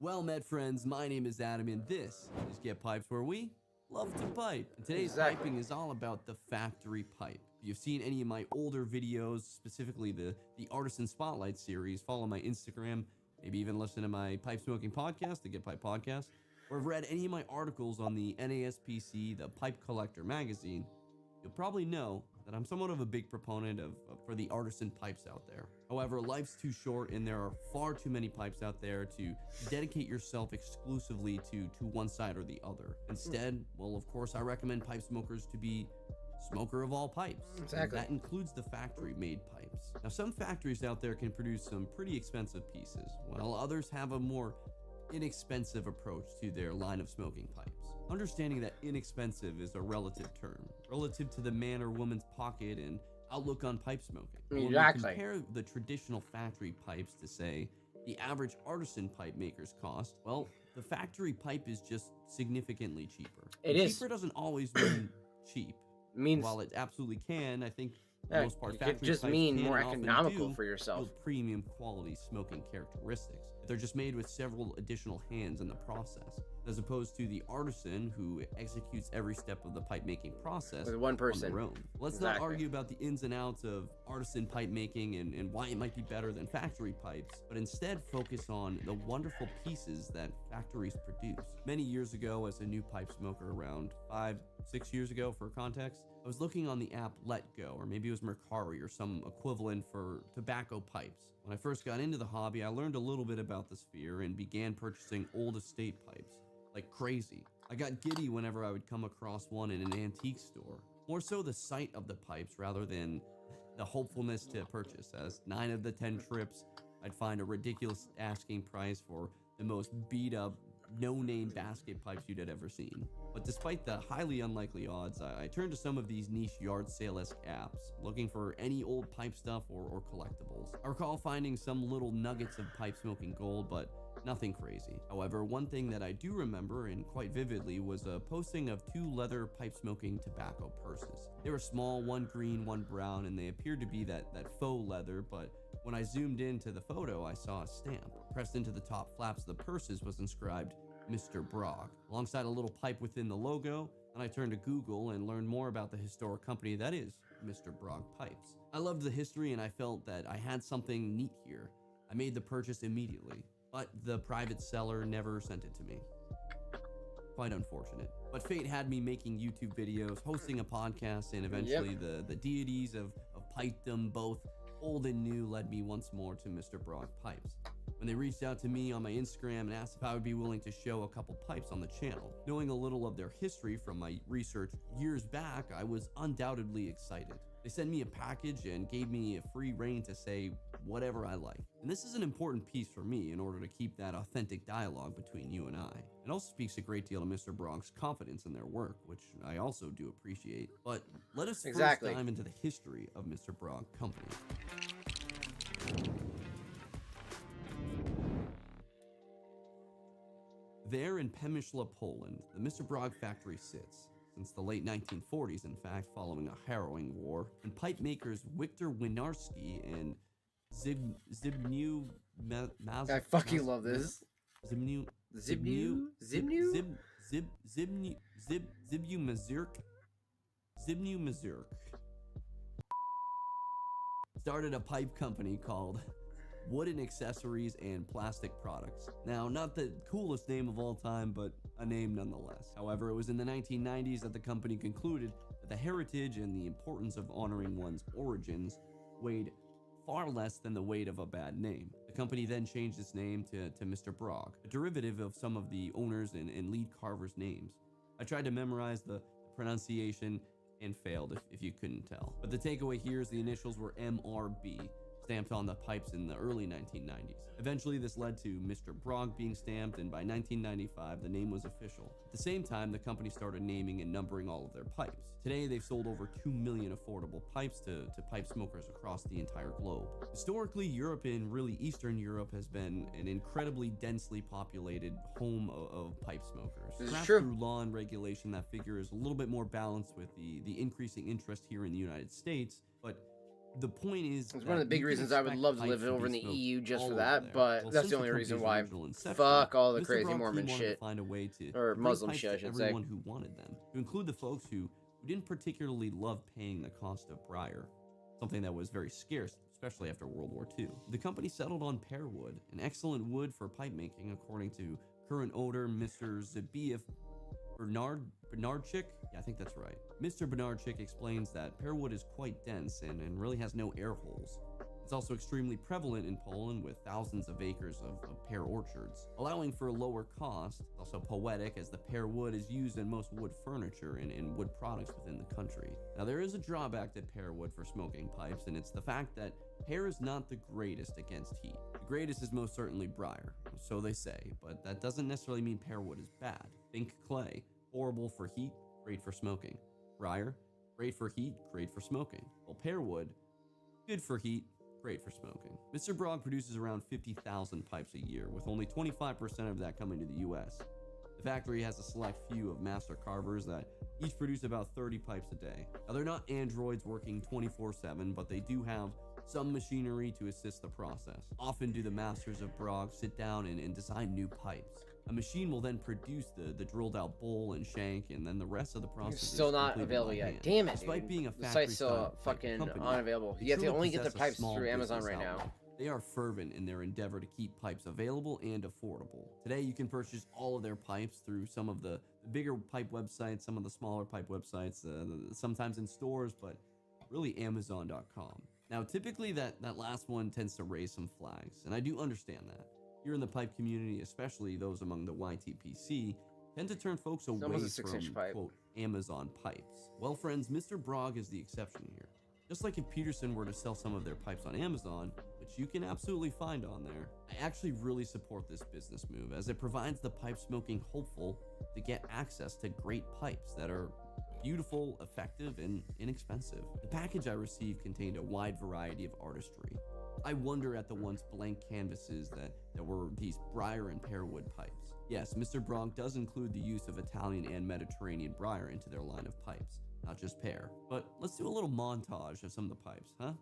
Well met, friends, my name is Adam, and this is Get Pipes, where we love to pipe. And today's Exactly. piping is all about the factory pipe. If you've seen any of my older videos, specifically the Artisan Spotlight series, follow my Instagram, maybe even listen to my pipe smoking podcast, the Get Pipe Podcast, or have read any of my articles on the NASPC, the Pipe Collector magazine, you'll probably know that I'm somewhat of a big proponent for the artisan pipes out there. However, life's too short and there are far too many pipes out there to dedicate yourself exclusively to one side or the other. Instead, well, of course, I recommend pipe smokers to be smoker of all pipes. Exactly. And that includes the factory-made pipes. Now, some factories out there can produce some pretty expensive pieces, while others have a more inexpensive approach to their line of smoking pipes. Understanding that inexpensive is a relative term, relative to the man or woman's pocket and outlook on pipe smoking. Exactly. When we compare the traditional factory pipes to, say, the average artisan pipe maker's cost, well, the factory pipe is just significantly cheaper. It And is. cheaper doesn't always mean cheap. Means While it absolutely can, I think for the most part, it could factory just pipes mean can more and often economical do for yourself. yield premium quality smoking characteristics. They're just made with several additional hands in the process, as opposed to the artisan who executes every step of the pipe making process With one person. on their own. Let's not Exactly. argue about the ins and outs of artisan pipe making and why it might be better than factory pipes, but instead focus on the wonderful pieces that factories produce. Many years ago, as a new pipe smoker, around 5-6 years ago for context, I was looking on the app Let Go, or maybe it was Mercari or some equivalent for tobacco pipes. When I first got into the hobby, I learned a little bit about the sphere and began purchasing old estate pipes like crazy. I got giddy whenever I would come across one in an antique store. More so the sight of the pipes rather than the hopefulness to purchase, as 9 of the 10 trips, I'd find a ridiculous asking price for the most beat up, no-name basket pipes you'd had ever seen. But despite the highly unlikely odds, I turned to some of these niche yard sale-esque apps, looking for any old pipe stuff or collectibles. I recall finding some little nuggets of pipe smoking gold, but nothing crazy. However, one thing that I do remember and quite vividly was a posting of 2 leather pipe smoking tobacco purses. They were small, one green, one brown, and they appeared to be that faux leather, but when I zoomed into the photo, I saw a stamp. Pressed into the top flaps of the purses was inscribed Mr. Brog, alongside a little pipe within the logo, and I turned to Google and learned more about the historic company that is Mr. Brog Pipes. I loved the history and I felt that I had something neat here. I made the purchase immediately, but the private seller never sent it to me. Quite unfortunate. But fate had me making YouTube videos, hosting a podcast, and eventually the deities of pipedom, both old and new, led me once more to Mr. Brog Pipes. when they reached out to me on my Instagram and asked if I would be willing to show a couple pipes on the channel. Knowing a little of their history from my research years back, I was undoubtedly excited. They sent me a package and gave me a free reign to say whatever I like. And this is an important piece for me in order to keep that authentic dialogue between you and I. It also speaks a great deal to Mr. Brog's confidence in their work, which I also do appreciate. But let us first dive into the history of Mr. Brog Company. There in Przemyśl, Poland, the Mr. Brog factory sits. Since the late 1940s, in fact, following a harrowing war, and pipe makers Wiktor Winarski and Zbigniew I fucking love this. Zbigniew Mazurk started a pipe company called Wooden Accessories and Plastic Products. Now, not the coolest name of all time, but a name nonetheless. However, it was in the 1990s that the company concluded that the heritage and the importance of honoring one's origins weighed far less than the weight of a bad name. The company then changed its name to Mr. Brog, a derivative of some of the owners and lead carvers' names. I tried to memorize the pronunciation and failed if you couldn't tell. But the takeaway here is the initials were MRB, stamped on the pipes in the early 1990s. Eventually, this led to Mr. Brog being stamped, and by 1995, the name was official. At the same time, the company started naming and numbering all of their pipes. Today, they've sold over 2 million affordable pipes to pipe smokers across the entire globe. Historically, Europe and really Eastern Europe has been an incredibly densely populated home of pipe smokers. This is Perhaps true. through law and regulation, that figure is a little bit more balanced with the increasing interest here in the United States, but the point is, it's one of the big reasons I would love to live over in the EU just for that, but that's the only reason why. Fuck all the crazy Mormon shit. Find a way to or Muslim shit, I should say. Everyone who wanted them, to include the folks who didn't particularly love paying the cost of briar, something that was very scarce, especially after World War II. The company settled on pear wood, an excellent wood for pipe making, according to current owner Mr. Zbigniew Bernardczyk? Yeah, I think that's right. Mr. Bernardczyk explains that pear wood is quite dense and really has no air holes. It's also extremely prevalent in Poland with thousands of acres of pear orchards, allowing for a lower cost. It's also poetic as the pear wood is used in most wood furniture and wood products within the country. Now, there is a drawback to pear wood for smoking pipes, and it's the fact that pear is not the greatest against heat. The greatest is most certainly briar, so they say, but that doesn't necessarily mean pear wood is bad. Think clay, horrible for heat, great for smoking. Briar, great for heat, great for smoking. Well, pear wood, good for heat, great for smoking. Mr. Brog produces around 50,000 pipes a year, with only 25% of that coming to the US. The factory has a select few of master carvers that each produce about 30 pipes a day. Now, they're not androids working 24/7, but they do have some machinery to assist the process. Often do the masters of Brog sit down and design new pipes. A machine will then produce the drilled out bowl and shank, and then the rest of the process It's still is not completed available by yet. hand. Damn it, Despite dude. being a The factory site's still fucking unavailable. You have to only get the pipes through Amazon right now. They are fervent in their endeavor to keep pipes available and affordable. Today, you can purchase all of their pipes through some of the bigger pipe websites, some of the smaller pipe websites, sometimes in stores, but really Amazon.com. Now, typically that last one tends to raise some flags, and I do understand that. Here in the pipe community, especially those among the YTPC, tend to turn folks away almost a 6-inch from, pipe. quote, Amazon pipes. Well, friends, Mr. Brog is the exception here. Just like if Peterson were to sell some of their pipes on Amazon, which you can absolutely find on there, I actually really support this business move, as it provides the pipe smoking hopeful to get access to great pipes that are beautiful, effective, and inexpensive. The package I received contained a wide variety of artistry. I wonder at the once blank canvases that were these briar and pear wood pipes. Yes, Mr. Brog does include the use of Italian and Mediterranean briar into their line of pipes, not just pear. But let's do a little montage of some of the pipes, huh?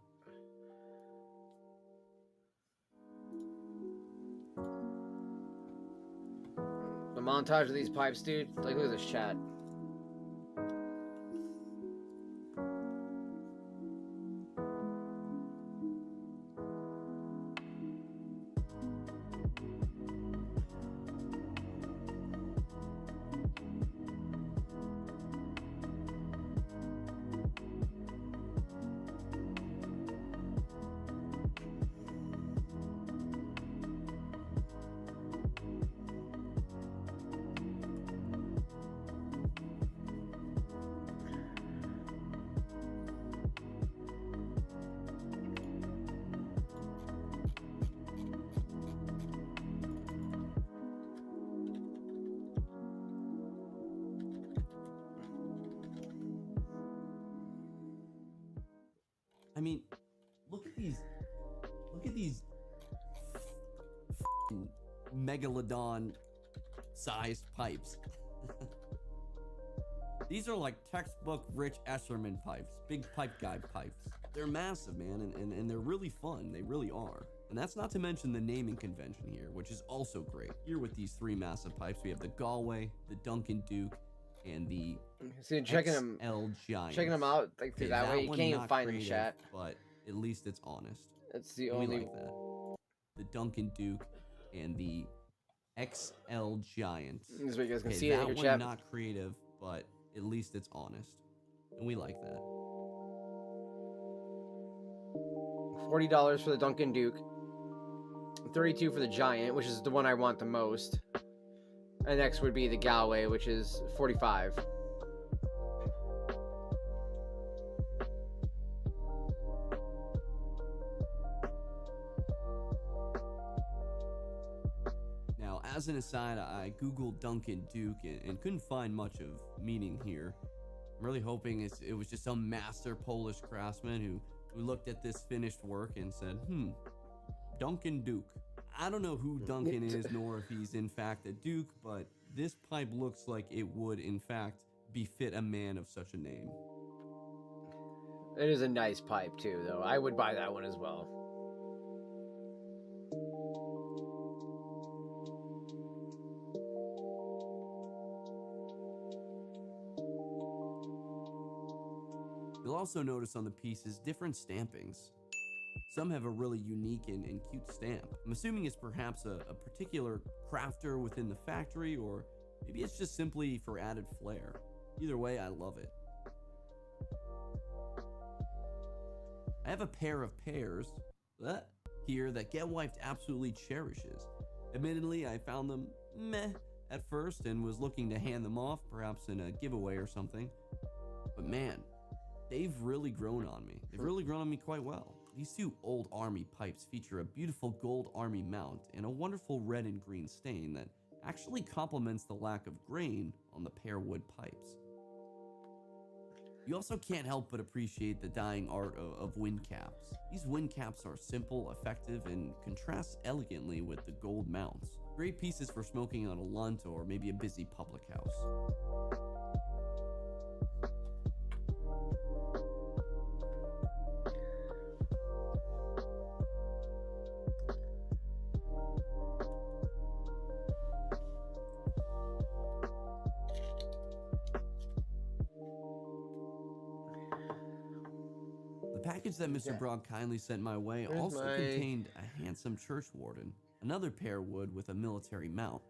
The montage of these pipes, dude. Like, look at this chat. I mean, look at these megalodon sized pipes. These are like textbook Rich Esserman pipes, big pipe guy pipes. They're massive, man, and they're really fun. They really are. And that's not to mention the naming convention here, which is also great. Here with these three massive pipes, we have the Galway, the Duncan Duke, and the See, XL Giant. checking them out like through that way. You one can't even not find them, creative, chat. but at least it's honest. That's the And we only. like that. The Duncan Duke and the XL Giant. This is what you guys can Okay, see in that your one chat. not creative, but at least it's honest, and we like that. $40 for the Duncan Duke. $32 for the Giant, which is the one I want the most. And next would be the Galway, which is $45. Now, as an aside, I googled Duncan Duke and couldn't find much of meaning here. I'm really hoping it was just some master Polish craftsman who looked at this finished work and said, Duncan Duke. I don't know who Duncan is, nor if he's in fact a Duke, but this pipe looks like it would, in fact, befit a man of such a name. It is a nice pipe, too, though. I would buy that one as well. You'll also notice on the pieces different stampings. Some have a really unique and cute stamp. I'm assuming it's perhaps a particular crafter within the factory, or maybe it's just simply for added flair. Either way, I love it. I have a pair of pears here that Get Wifed absolutely cherishes. Admittedly, I found them meh at first and was looking to hand them off, perhaps in a giveaway or something. But man, they've really grown on me. They've really grown on me quite well. These two old army pipes feature a beautiful gold army mount and a wonderful red and green stain that actually complements the lack of grain on the pear wood pipes. You also can't help but appreciate the dying art of wind caps. These wind caps are simple, effective, and contrast elegantly with the gold mounts. Great pieces for smoking on a lunt or maybe a busy public house. The package that Mr. Brogg kindly sent my way also contained a handsome church warden, another pear wood with a military mount.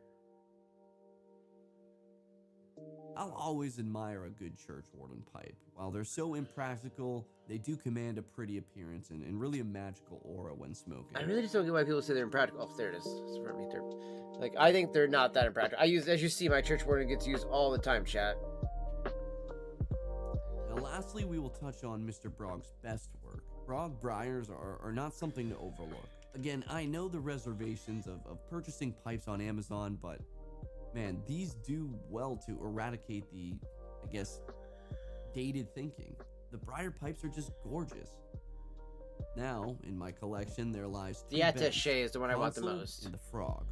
I'll always admire a good church warden pipe. While they're so impractical, they do command a pretty appearance and really a magical aura when smoking. I really just don't get why people say they're impractical. Oh, there it is. It's right there. Like, I think they're not that impractical. As you see, my church warden gets used all the time, chat. Now, lastly, we will touch on Mr. Brogg's best work. Brogg briars are not something to overlook. Again, I know the reservations of purchasing pipes on Amazon, but man, these do well to eradicate the, I guess, dated thinking. The briar pipes are just gorgeous. Now, in my collection, there lies The attaché is the one I want the most. And the frog.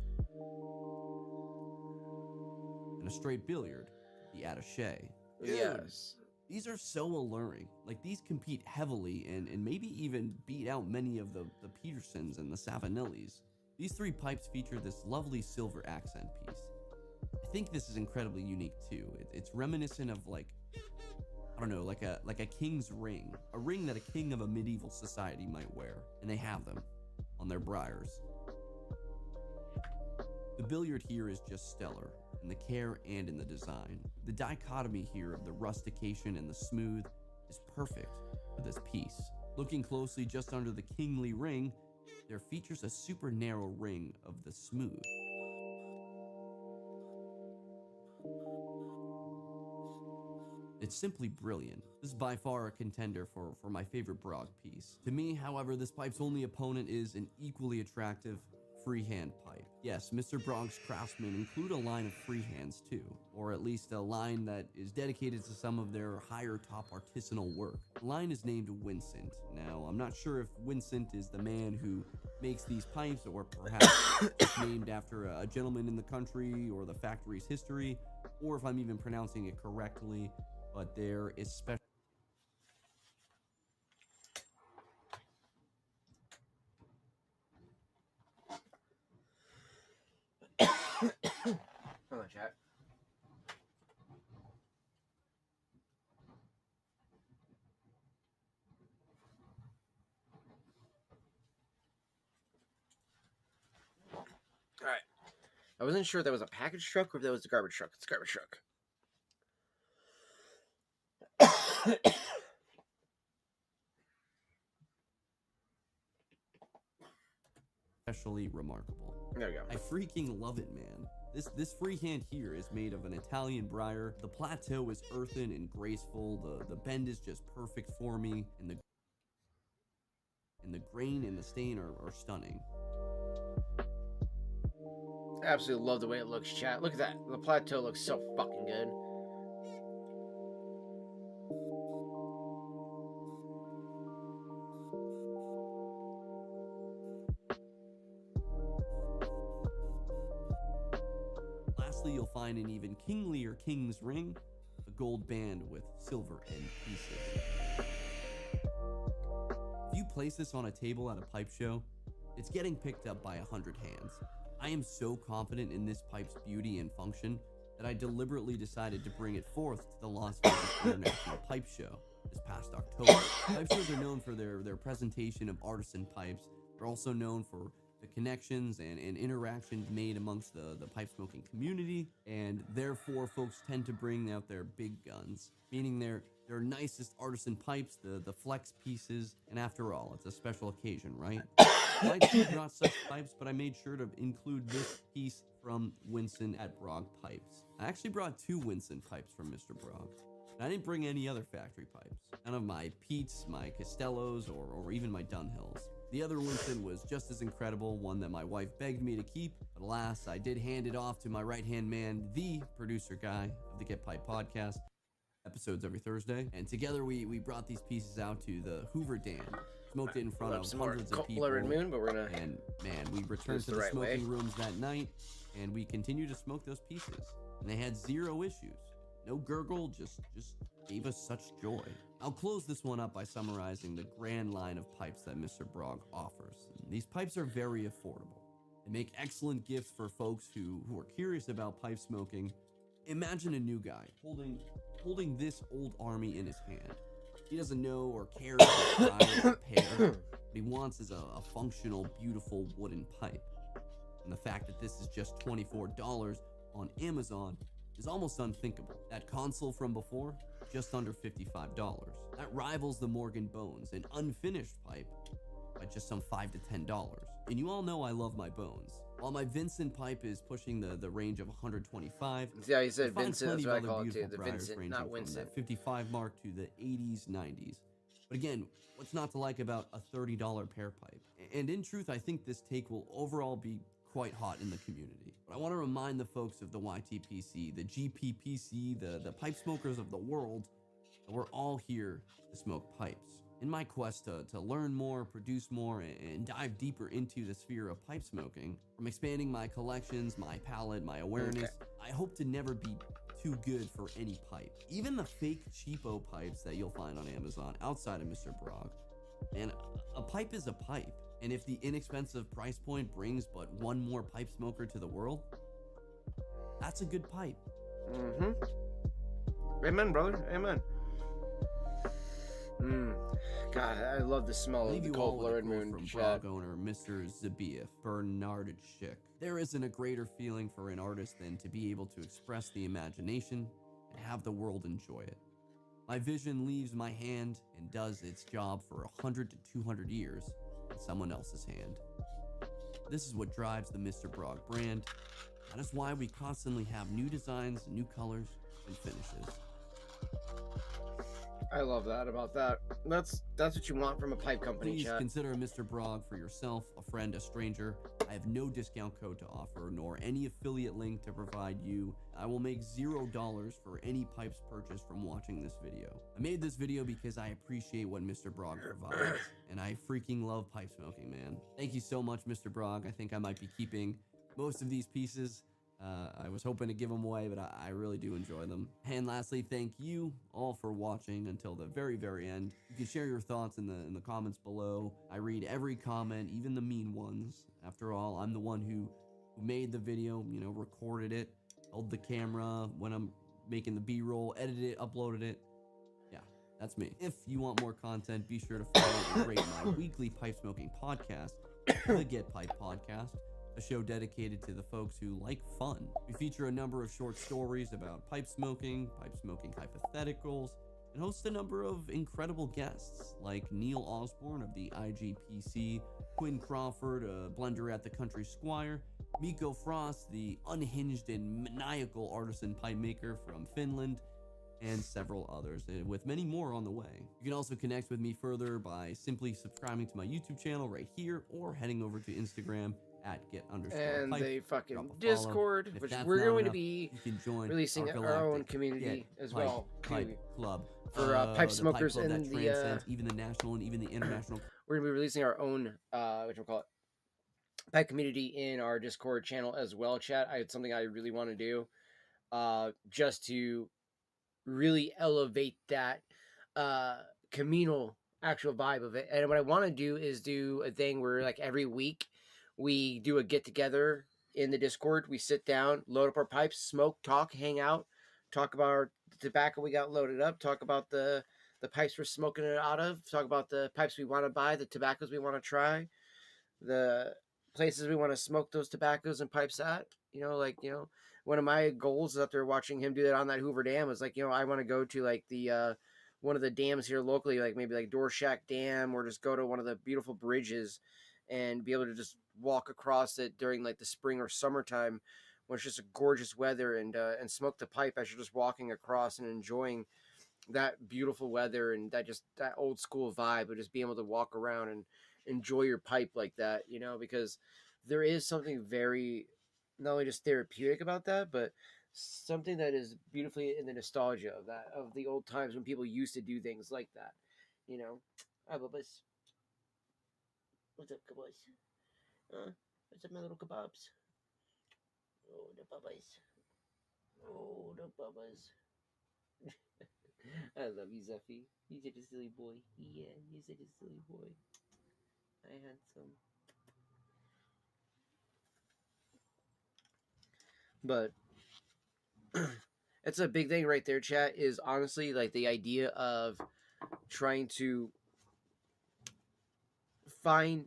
And a straight billiard, the attaché. Yes. These are so alluring. Like, these compete heavily and maybe even beat out many of the Petersons and the Savinellis. These three pipes feature this lovely silver accent piece. I think this is incredibly unique too. It's reminiscent of, like, I don't know, like a king's ring. A ring that a king of a medieval society might wear. And they have them on their briars. The billiard here is just stellar, in the care and in the design. The dichotomy here of the rustication and the smooth is perfect for this piece. Looking closely just under the kingly ring, there features a super narrow ring of the smooth. It's simply brilliant. This is by far a contender for my favorite Brogg piece. To me, however, this pipe's only opponent is an equally attractive freehand pipe. Yes, Mr. Brog's craftsmen include a line of freehands too, or at least a line that is dedicated to some of their higher top artisanal work. The line is named Vincent. Now, I'm not sure if Vincent is the man who makes these pipes, or perhaps it's named after a gentleman in the country or the factory's history, or if I'm even pronouncing it correctly, but there is special. Hold on, chat. All right. I wasn't sure if that was a package truck or if that was the garbage truck. It's a garbage truck. Especially remarkable. There we go. I freaking love it, man. This freehand here is made of an Italian briar. The plateau is earthen and graceful. The bend is just perfect for me, and the grain and the stain are stunning. Absolutely love the way it looks, chat. Look at that. The plateau looks so fucking good. Lastly, you'll find an even kinglier king's ring, a gold band with silver end pieces. If you place this on a table at a pipe show, it's getting picked up by 100 hands. I am so confident in this pipe's beauty and function that I deliberately decided to bring it forth to the Las Vegas International Pipe Show this past October. Pipe shows are known for their presentation of artisan pipes. They're also known for the connections and interactions made amongst the pipe smoking community, and therefore folks tend to bring out their big guns, meaning their nicest artisan pipes, the flex pieces, and after all, it's a special occasion, right? I too brought such pipes, but I made sure to include this piece from Winston at Brog Pipes. I actually brought 2 Winston pipes from Mr. Brog. And I didn't bring any other factory pipes. None of my Pete's, my Costellos, or even my Dunhills. The other Winston was just as incredible, one that my wife begged me to keep, but alas, I did hand it off to my right-hand man, the producer guy of the Get Pipe podcast. Episodes every Thursday, and together we brought these pieces out to the Hoover Dam, smoked it in front of hundreds of people, Red Moon, but we're gonna. And man, we returned to the smoking rooms that night, and we continued to smoke those pieces, and they had 0 issues, no gurgle, just gave us such joy. I'll close this one up by summarizing the grand line of pipes that Mr. Brog offers. These pipes are very affordable. They make excellent gifts for folks who are curious about pipe smoking. Imagine a new guy holding this old army in his hand. He doesn't know or care if it's or repair. What he wants is a functional, beautiful wooden pipe. And the fact that this is just $24 on Amazon is almost unthinkable. That console from before, just under $55. That rivals the Morgan Bones, an unfinished pipe, by just some $5 to $10. And you all know I love my bones. While my Vincent pipe is pushing the range of 125. Yeah, you said Vincent, that's what I call it too. The Vincent, not From Winston. that 55 mark to the 80s, 90s. But again, what's not to like about a $30 pear pipe? And in truth, I think this take will overall be quite hot in the community. But I want to remind the folks of the YTPC, the GPPC, the pipe smokers of the world, that we're all here to smoke pipes. In my quest to learn more, produce more, and dive deeper into the sphere of pipe smoking, from expanding my collections, my palette, my awareness, I hope to never be too good for any pipe. Even the fake cheapo pipes that you'll find on Amazon outside of Mr. Brog. And a pipe is a pipe. And if the inexpensive price point brings but one more pipe smoker to the world, that's a good pipe. Amen, brother. Amen. God, I love the smell of the cold Red Moon from chat. Brog owner Mr. Zabiev Bernardchik. There isn't a greater feeling for an artist than to be able to express the imagination and have the world enjoy it. My vision leaves my hand and does its job for 100 to 200 years in someone else's hand. This is what drives the Mr. Brog brand. That is why we constantly have new designs, new colors, and finishes. I love that about that. That's what you want from a pipe company, Please chat. consider Mr. Brog for yourself, a friend, a stranger. I have no discount code to offer, nor any affiliate link to provide you. I will make $0 for any pipes purchased from watching this video. I made this video because I appreciate what Mr. Brog provides, and I freaking love pipe smoking, man. Thank you so much, Mr. Brog. I think I might be keeping most of these pieces. I was hoping to give them away, but I really do enjoy them. And lastly, thank you all for watching until the very, very end. You can share your thoughts in the comments below. I read every comment, even the mean ones. After all, I'm the one who made the video, you know, recorded it, held the camera when I'm making the B-roll, edited it, uploaded it. Yeah, that's me. If you want more content, be sure to follow and rate my weekly pipe smoking podcast, the Get Pipe Podcast, a show dedicated to the folks who like fun. We feature a number of short stories about pipe smoking hypotheticals, and host a number of incredible guests like Neil Osborne of the IGPC, Quinn Crawford, a blender at the Country Squire, Mikko Frost, the unhinged and maniacal artisan pipe maker from Finland, and several others, with many more on the way. You can also connect with me further by simply subscribing to my YouTube channel right here, or heading over to Instagram at And get_pipe. the fucking Drop a follow. Discord, And if which that's we're not going to enough, be you can join releasing our our own galactic community Get as Pipe well, Pipe too. Club For the pipe smokers club in that the transcends even the national and even the international. we're gonna be releasing our own whatchamacallit, pipe community in our Discord channel as well, chat. It's something I really want to do, just to really elevate that communal actual vibe of it. And what I want to do is do a thing where, like, every week we do a get together in the Discord. We sit down, load up our pipes, smoke, talk, hang out, talk about our tobacco we got loaded up, talk about the pipes we're smoking it out of, talk about the pipes we want to buy, the tobaccos we want to try, the places we want to smoke those tobaccos and pipes at. You know, like, you know, one of my goals after watching him do that on that Hoover Dam was, like, you know, I want to go to, like, the one of the dams here locally, like maybe like Dorshack Dam, or just go to one of the beautiful bridges and be able to just walk across it during, like, the spring or summertime when it's just a gorgeous weather, and smoke the pipe as you're just walking across and enjoying that beautiful weather and that old school vibe of just being able to walk around and enjoy your pipe like that, you know, because there is something very not only just therapeutic about that, but something that is beautifully in the nostalgia of that, of the old times when people used to do things like that, you know. Hi, Bubba's. What's up, Bubba's? What's up, my little kebabs? Oh, the Bubba's. Oh, the Bubba's. I love you, Zeffy. You're such a silly boy. Yeah, you're such a silly boy. Hi, handsome. But it's a big thing right there, chat, is honestly, like, the idea of trying to find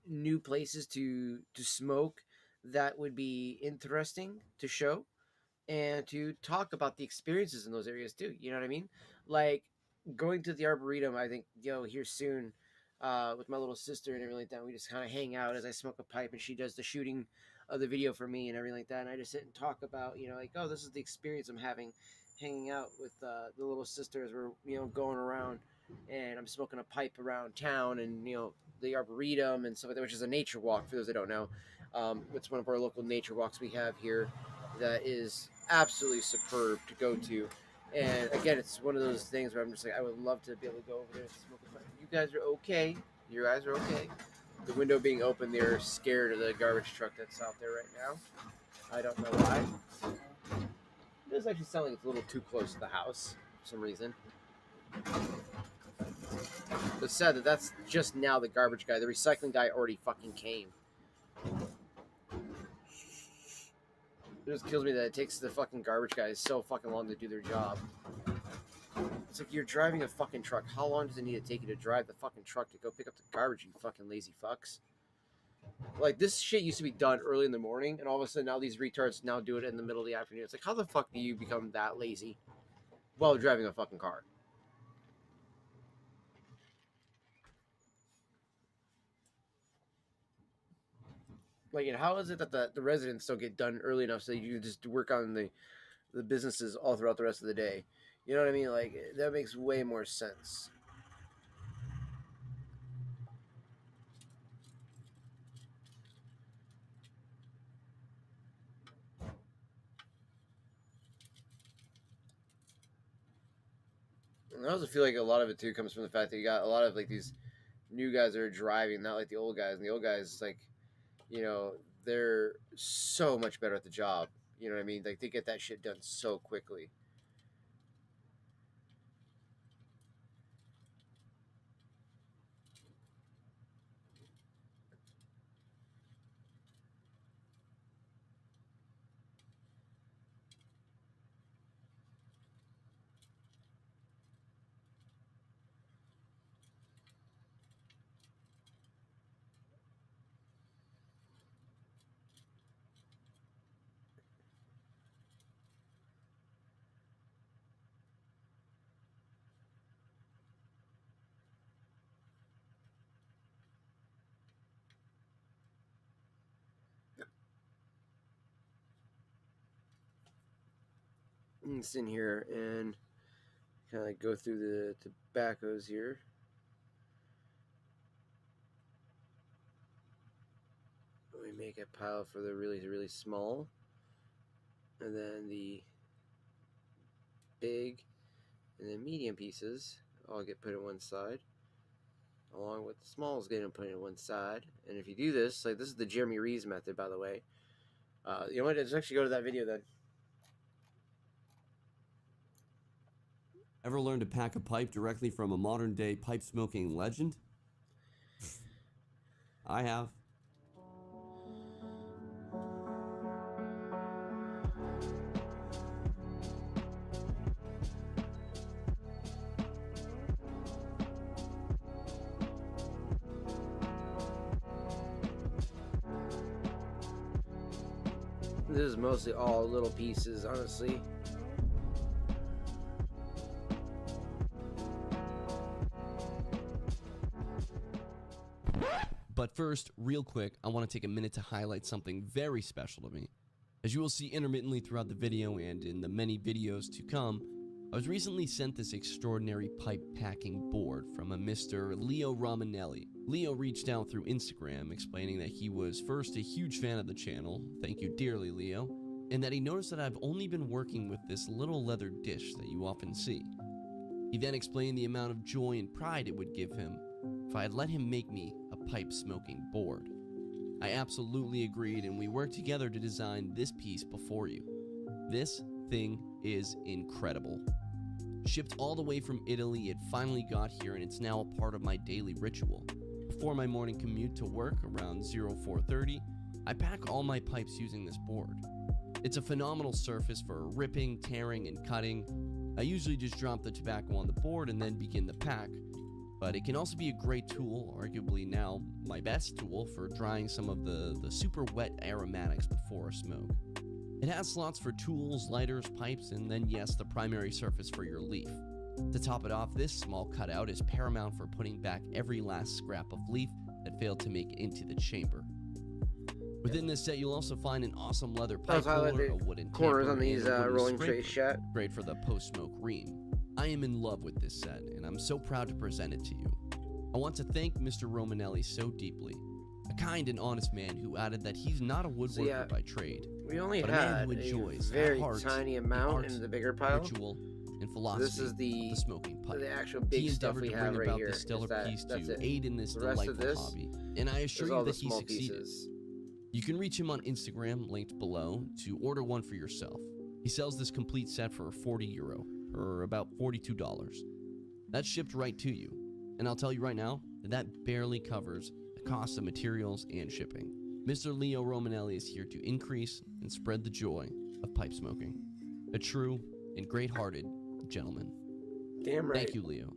new places to smoke that would be interesting to show, and to talk about the experiences in those areas too. You know what I mean? Like, going to the Arboretum, I think, you know, here soon, with my little sister and everything like that. We just kind of hang out as I smoke a pipe and she does the shooting of the video for me and everything like that. And I just sit and talk about, you know, like, oh, this is the experience I'm having hanging out with the little sister as we're, you know, going around, and I'm smoking a pipe around town, and, you know, the Arboretum and stuff like that, which is a nature walk for those that don't know. It's one of our local nature walks we have here that is absolutely superb to go to. And again, it's one of those things where I'm just like, I would love to be able to go over there and smoke a pipe. You guys are okay. Your guys are okay. The window being open, they're scared of the garbage truck that's out there right now. I don't know why. It does actually sound like it's a little too close to the house for some reason. It's sad that that's just now the garbage guy. The recycling guy already fucking came. It just kills me that it takes the fucking garbage guys so fucking long to do their job. It's like, you're driving a fucking truck. How long does it need to take you to drive the fucking truck to go pick up the garbage, you fucking lazy fucks? Like, this shit used to be done early in the morning, and all of a sudden now these retards now do it in the middle of the afternoon. It's like, how the fuck do you become that lazy while driving a fucking car? Like, and how is it that the residents don't get done early enough so you just work on the businesses all throughout the rest of the day? You know what I mean? Like, that makes way more sense. And I also feel like a lot of it too comes from the fact that you got a lot of like these new guys that are driving, not like the old guys. And the old guys, like, you know, they're so much better at the job. You know what I mean? Like, they get that shit done so quickly. It's in here and kind of like go through the tobaccos here. We make a pile for the really, really small. And then the big and then medium pieces all get put in one side, along with the smalls getting put in one side. And if you do this, like, this is the Jeremy Reeves method, by the way. You know what? Let's actually go to that video then. Ever learned to pack a pipe directly from a modern day pipe smoking legend? I have. This is mostly all little pieces, honestly. But first, real quick, I want to take a minute to highlight something very special to me. As you will see intermittently throughout the video and in the many videos to come, I was recently sent this extraordinary pipe packing board from a Mr. Leo Romanelli. Leo reached out through Instagram explaining that he was first a huge fan of the channel, thank you dearly Leo, and that he noticed that I've only been working with this little leather dish that you often see. He then explained the amount of joy and pride it would give him if I had let him make me a pipe smoking board. I absolutely agreed, and we worked together to design this piece before you. This thing is incredible. Shipped all the way from Italy, it finally got here and it's now a part of my daily ritual. Before my morning commute to work around 0430, I pack all my pipes using this board. It's a phenomenal surface for ripping, tearing, and cutting. I usually just drop the tobacco on the board and then begin the pack, but it can also be a great tool, arguably now my best tool, for drying some of the super wet aromatics before a smoke. It has slots for tools, lighters, pipes, and then yes, the primary surface for your leaf. To top it off, this small cutout is paramount for putting back every last scrap of leaf that failed to make it into the chamber. Within this set, you'll also find an awesome leather pipe holder, a wooden corners tamper, on these and a wooden rolling scraper, tray shot. great for the post-smoke ream. I am in love with this set, and I'm so proud to present it to you. I want to thank Mr. Romanelli so deeply, a kind and honest man who added that he's not a woodworker by trade, We only but a man had who enjoys a very at heart tiny the amount art, in the bigger pile. ritual, and philosophy This is of the smoking pipe. The actual He big stuff endeavored we to have bring right about here. this stellar piece That's to it. aid in this The rest of delightful this hobby, and I assure There's you all the that he small succeeded. pieces. You can reach him on Instagram, linked below, to order one for yourself. He sells this complete set for €40, or about $42. That's shipped right to you, and I'll tell you right now that barely covers the cost of materials and shipping. Mr. Leo Romanelli is here to increase and spread the joy of pipe smoking. A true and great-hearted gentleman. Damn right. Thank you, Leo.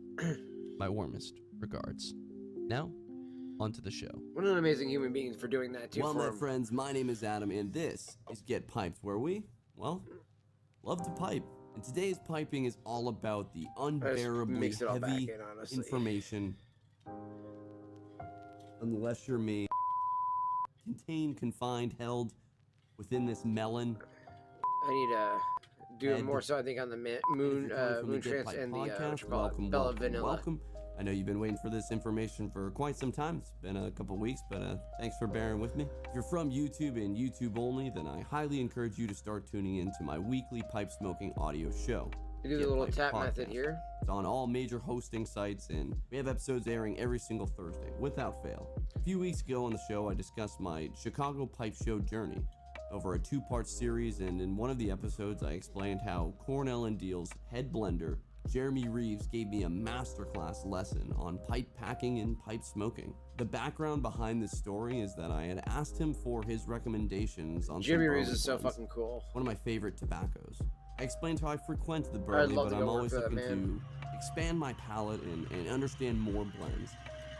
My warmest regards. Now, on to the show. What an amazing human being for doing that too. Well, for my him. friends, my name is Adam, and this is Get Piped, where we, well, love to pipe. And today's piping is all about the unbearably mixed it all back heavy in, honestly. information, unless you're me, contained, confined, held within this melon. I need do it Ed. more so, I think, on the And if moon you're coming from the moon Get trance Pipe and the what podcast, you call it, welcome, Bella welcome, Vanilla. welcome. I know you've been waiting for this information for quite some time. It's been a couple weeks, but thanks for bearing with me. If you're from YouTube and YouTube only, then I highly encourage you to start tuning into my weekly pipe smoking audio show. You do the Get little Pipe tap method Podcast. here. It's on all major hosting sites, and we have episodes airing every single Thursday, without fail. A few weeks ago on the show, I discussed my Chicago pipe show journey over a 2-part series, and in one of the episodes, I explained how Cornell and Deal's head blender, Jeremy Reeves, gave me a masterclass lesson on pipe packing and pipe smoking. The background behind this story is that I had asked him for his recommendations on Jimmy some Reeves burley is so blends, fucking cool. one of my favorite tobaccos. I explained how I frequent the burley, love but to I'm go work always for that looking to expand my palate and understand more blends.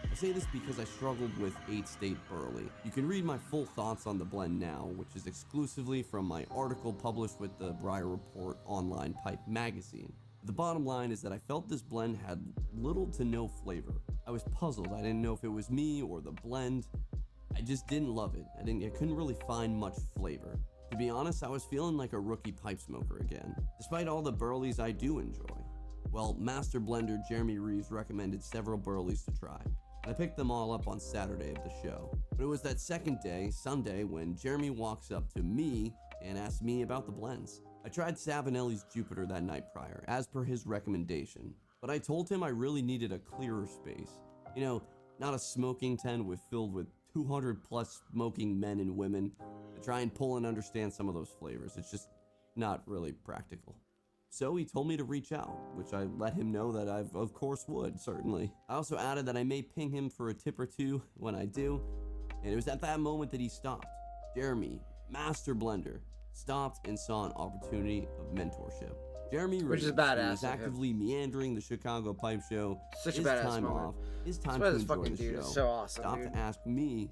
I say this because I struggled with 8-state burley. You can read my full thoughts on the blend now, which is exclusively from my article published with the Briar Report online pipe magazine. The bottom line is that I felt this blend had little to no flavor. I was puzzled. I didn't know if it was me or the blend. I just didn't love it. I couldn't really find much flavor. To be honest, I was feeling like a rookie pipe smoker again, despite all the burleys I do enjoy. Well, master blender Jeremy Reeves recommended several burleys to try, and I picked them all up on Saturday of the show. But it was that second day, Sunday, when Jeremy walks up to me and asks me about the blends. I tried Savinelli's Jupiter that night prior, as per his recommendation, but I told him I really needed a clearer space. You know, not a smoking tent filled with 200 plus smoking men and women to try and pull and understand some of those flavors. It's just not really practical. So he told me to reach out, which I let him know that I of course would, certainly. I also added that I may ping him for a tip or two when I do, and it was at that moment that he stopped. Jeremy, master blender, stopped and saw an opportunity of mentorship. Jeremy Which is Reeves, badass who is of him. actively meandering the Chicago pipe show, Such a his badass time moment. off, his time That's why to this enjoy fucking the dude show, is so awesome, stopped dude. to ask me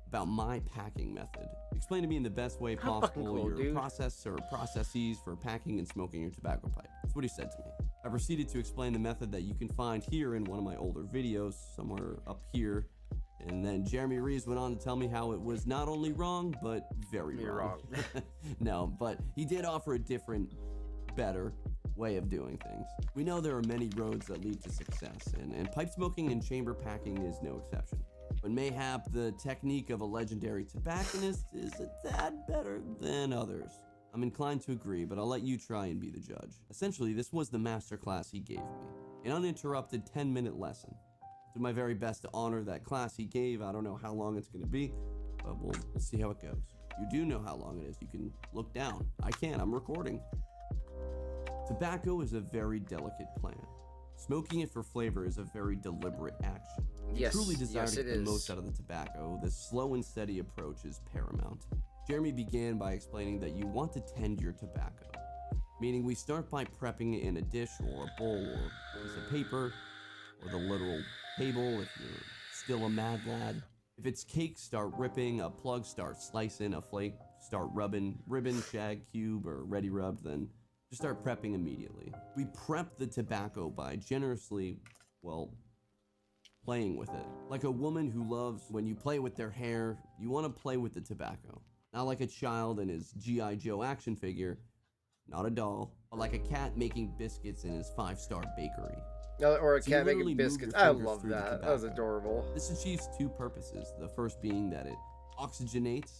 about my packing method. Explain to me in the best way How possible fucking cool, your dude. process or processes for packing and smoking your tobacco pipe. That's what he said to me. I proceeded to explain the method that you can find here in one of my older videos, somewhere up here. And then Jeremy Reeves went on to tell me how it was not only wrong, but very You're wrong. No, but he did offer a different, better way of doing things. We know there are many roads that lead to success, and pipe smoking and chamber packing is no exception. But mayhap the technique of a legendary tobacconist is a tad better than others. I'm inclined to agree, but I'll let you try and be the judge. Essentially, this was the masterclass he gave me, an uninterrupted 10-minute lesson. Do my very best to honor that class he gave. I don't know how long it's going to be, but we'll see how it goes. You do know how long it is. You can look down. I can't. I'm recording. Tobacco is a very delicate plant. Smoking it for flavor is a very deliberate action. If you Yes, truly desire yes, to it get the is. most out of the tobacco, the slow and steady approach is paramount. Jeremy began by explaining that you want to tend your tobacco, meaning we start by prepping it in a dish or a bowl or a piece of paper or the literal table if you're still a mad lad. If it's cake, start ripping, a plug, start slicing, a flake, start rubbing, ribbon, shag, cube, or ready rubbed, then just start prepping immediately. We prep the tobacco by generously, playing with it. Like a woman who loves when you play with their hair, you want to play with the tobacco. Not like a child and his G.I. Joe action figure, not a doll, but like a cat making biscuits in his 5-star bakery. Or a So you cat literally making move your biscuits. I fingers love through the that. That was tobacco. adorable. This achieves 2 purposes. The first being that it oxygenizes.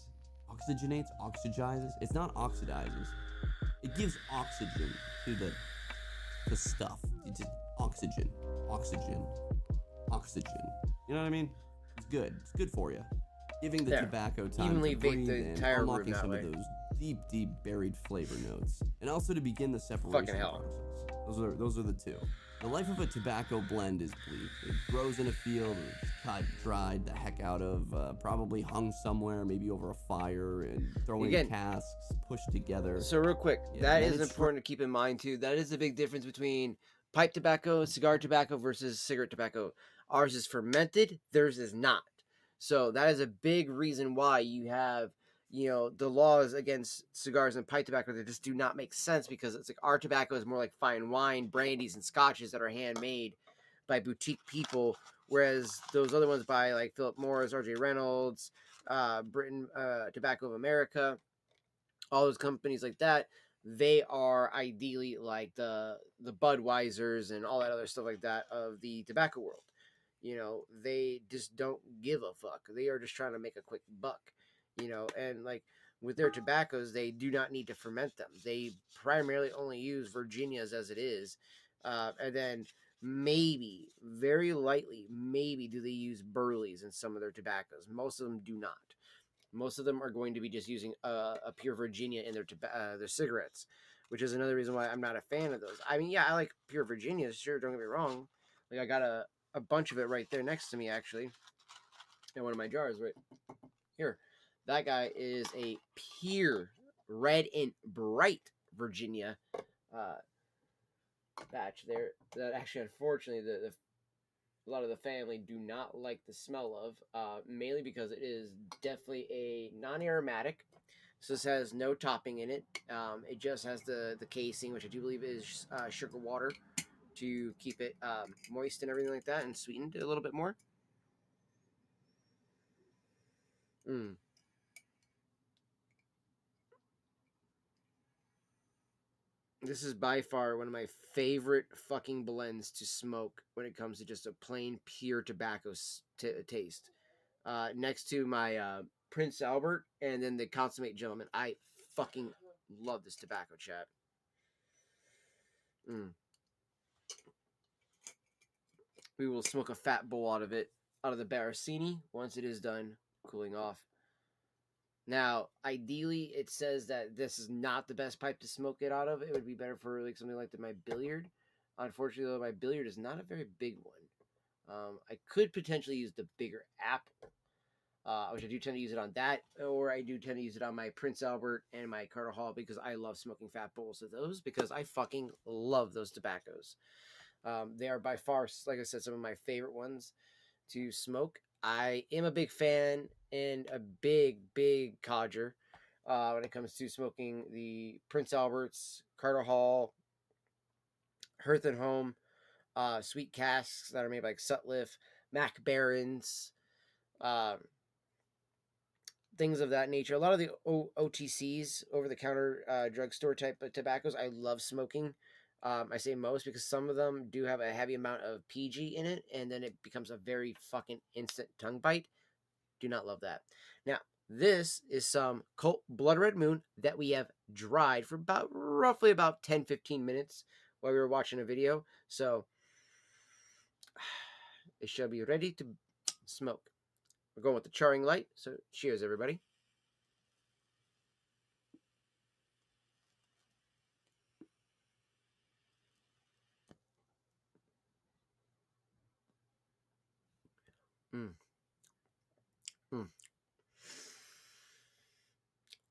It's not oxidizes. It gives oxygen to the stuff. It's just oxygen. You know what I mean? It's good. It's good for you. Giving the Yeah. tobacco time Evenly to vape breathe the and entire room unlocking that some way. of those deep buried flavor notes, and also to begin the separation hell. process. Those are the 2. The life of a tobacco blend is bleak. It grows in a field, it's cut, dried the heck out of, probably hung somewhere, maybe over a fire, and thrown Again, in casks, pushed together. So real quick, Yeah, that then is it's important to keep in mind too. That is the big difference between pipe tobacco, cigar tobacco versus cigarette tobacco. Ours is fermented, theirs is not. So that is a big reason why you have, the laws against cigars and pipe tobacco that just do not make sense, because it's like our tobacco is more like fine wine, brandies, and scotches that are handmade by boutique people, whereas those other ones by like Philip Morris, R.J. Reynolds, Britain, Tobacco of America, all those companies like that, they are ideally like the Budweisers and all that other stuff like that of the tobacco world. They just don't give a fuck. They are just trying to make a quick buck. And like with their tobaccos, they do not need to ferment them. They primarily only use Virginias as it is, and then maybe, very lightly, maybe do they use Burleys in some of their tobaccos. Most of them do not. Most of them are going to be just using a pure Virginia in their cigarettes, which is another reason why I'm not a fan of those. I mean, yeah, I like pure Virginias, sure, don't get me wrong. Like, I got a bunch of it right there next to me, actually, in one of my jars right here. That guy is a pure red and bright Virginia batch there. That actually, unfortunately, a lot of the family do not like the smell of, mainly because it is definitely a non-aromatic. So this has no topping in it. It just has the casing, which I do believe is sugar water to keep it moist and everything like that, and sweetened a little bit more. Mm. This is by far one of my favorite fucking blends to smoke when it comes to just a plain pure tobacco taste. Next to my Prince Albert and then the Consummate Gentleman. I fucking love this tobacco, chat. We will smoke a fat bowl out of the Barasini once it is done cooling off. Now, ideally, it says that this is not the best pipe to smoke it out of. It would be better for like something like my billiard. Unfortunately, though, my billiard is not a very big one. I could potentially use the bigger apple, which I do tend to use it on that, or I do tend to use it on my Prince Albert and my Carter Hall because I love smoking fat bowls of those because I fucking love those tobaccos. They are by far, like I said, some of my favorite ones to smoke. I am a big fan and a big codger when it comes to smoking the Prince Alberts, Carter Hall, Hearth and Home, sweet casks that are made by like Sutliff, Mac Barons, things of that nature. A lot of the OTCs, over-the-counter drugstore type of tobaccos, I love smoking. I say most because some of them do have a heavy amount of PG in it, and then it becomes a very fucking instant tongue bite. Do not love that. Now, this is some Colt Blood Red Moon that we have dried for roughly about 10-15 minutes while we were watching a video. So, it shall be ready to smoke. We're going with the charring light, so cheers, everybody.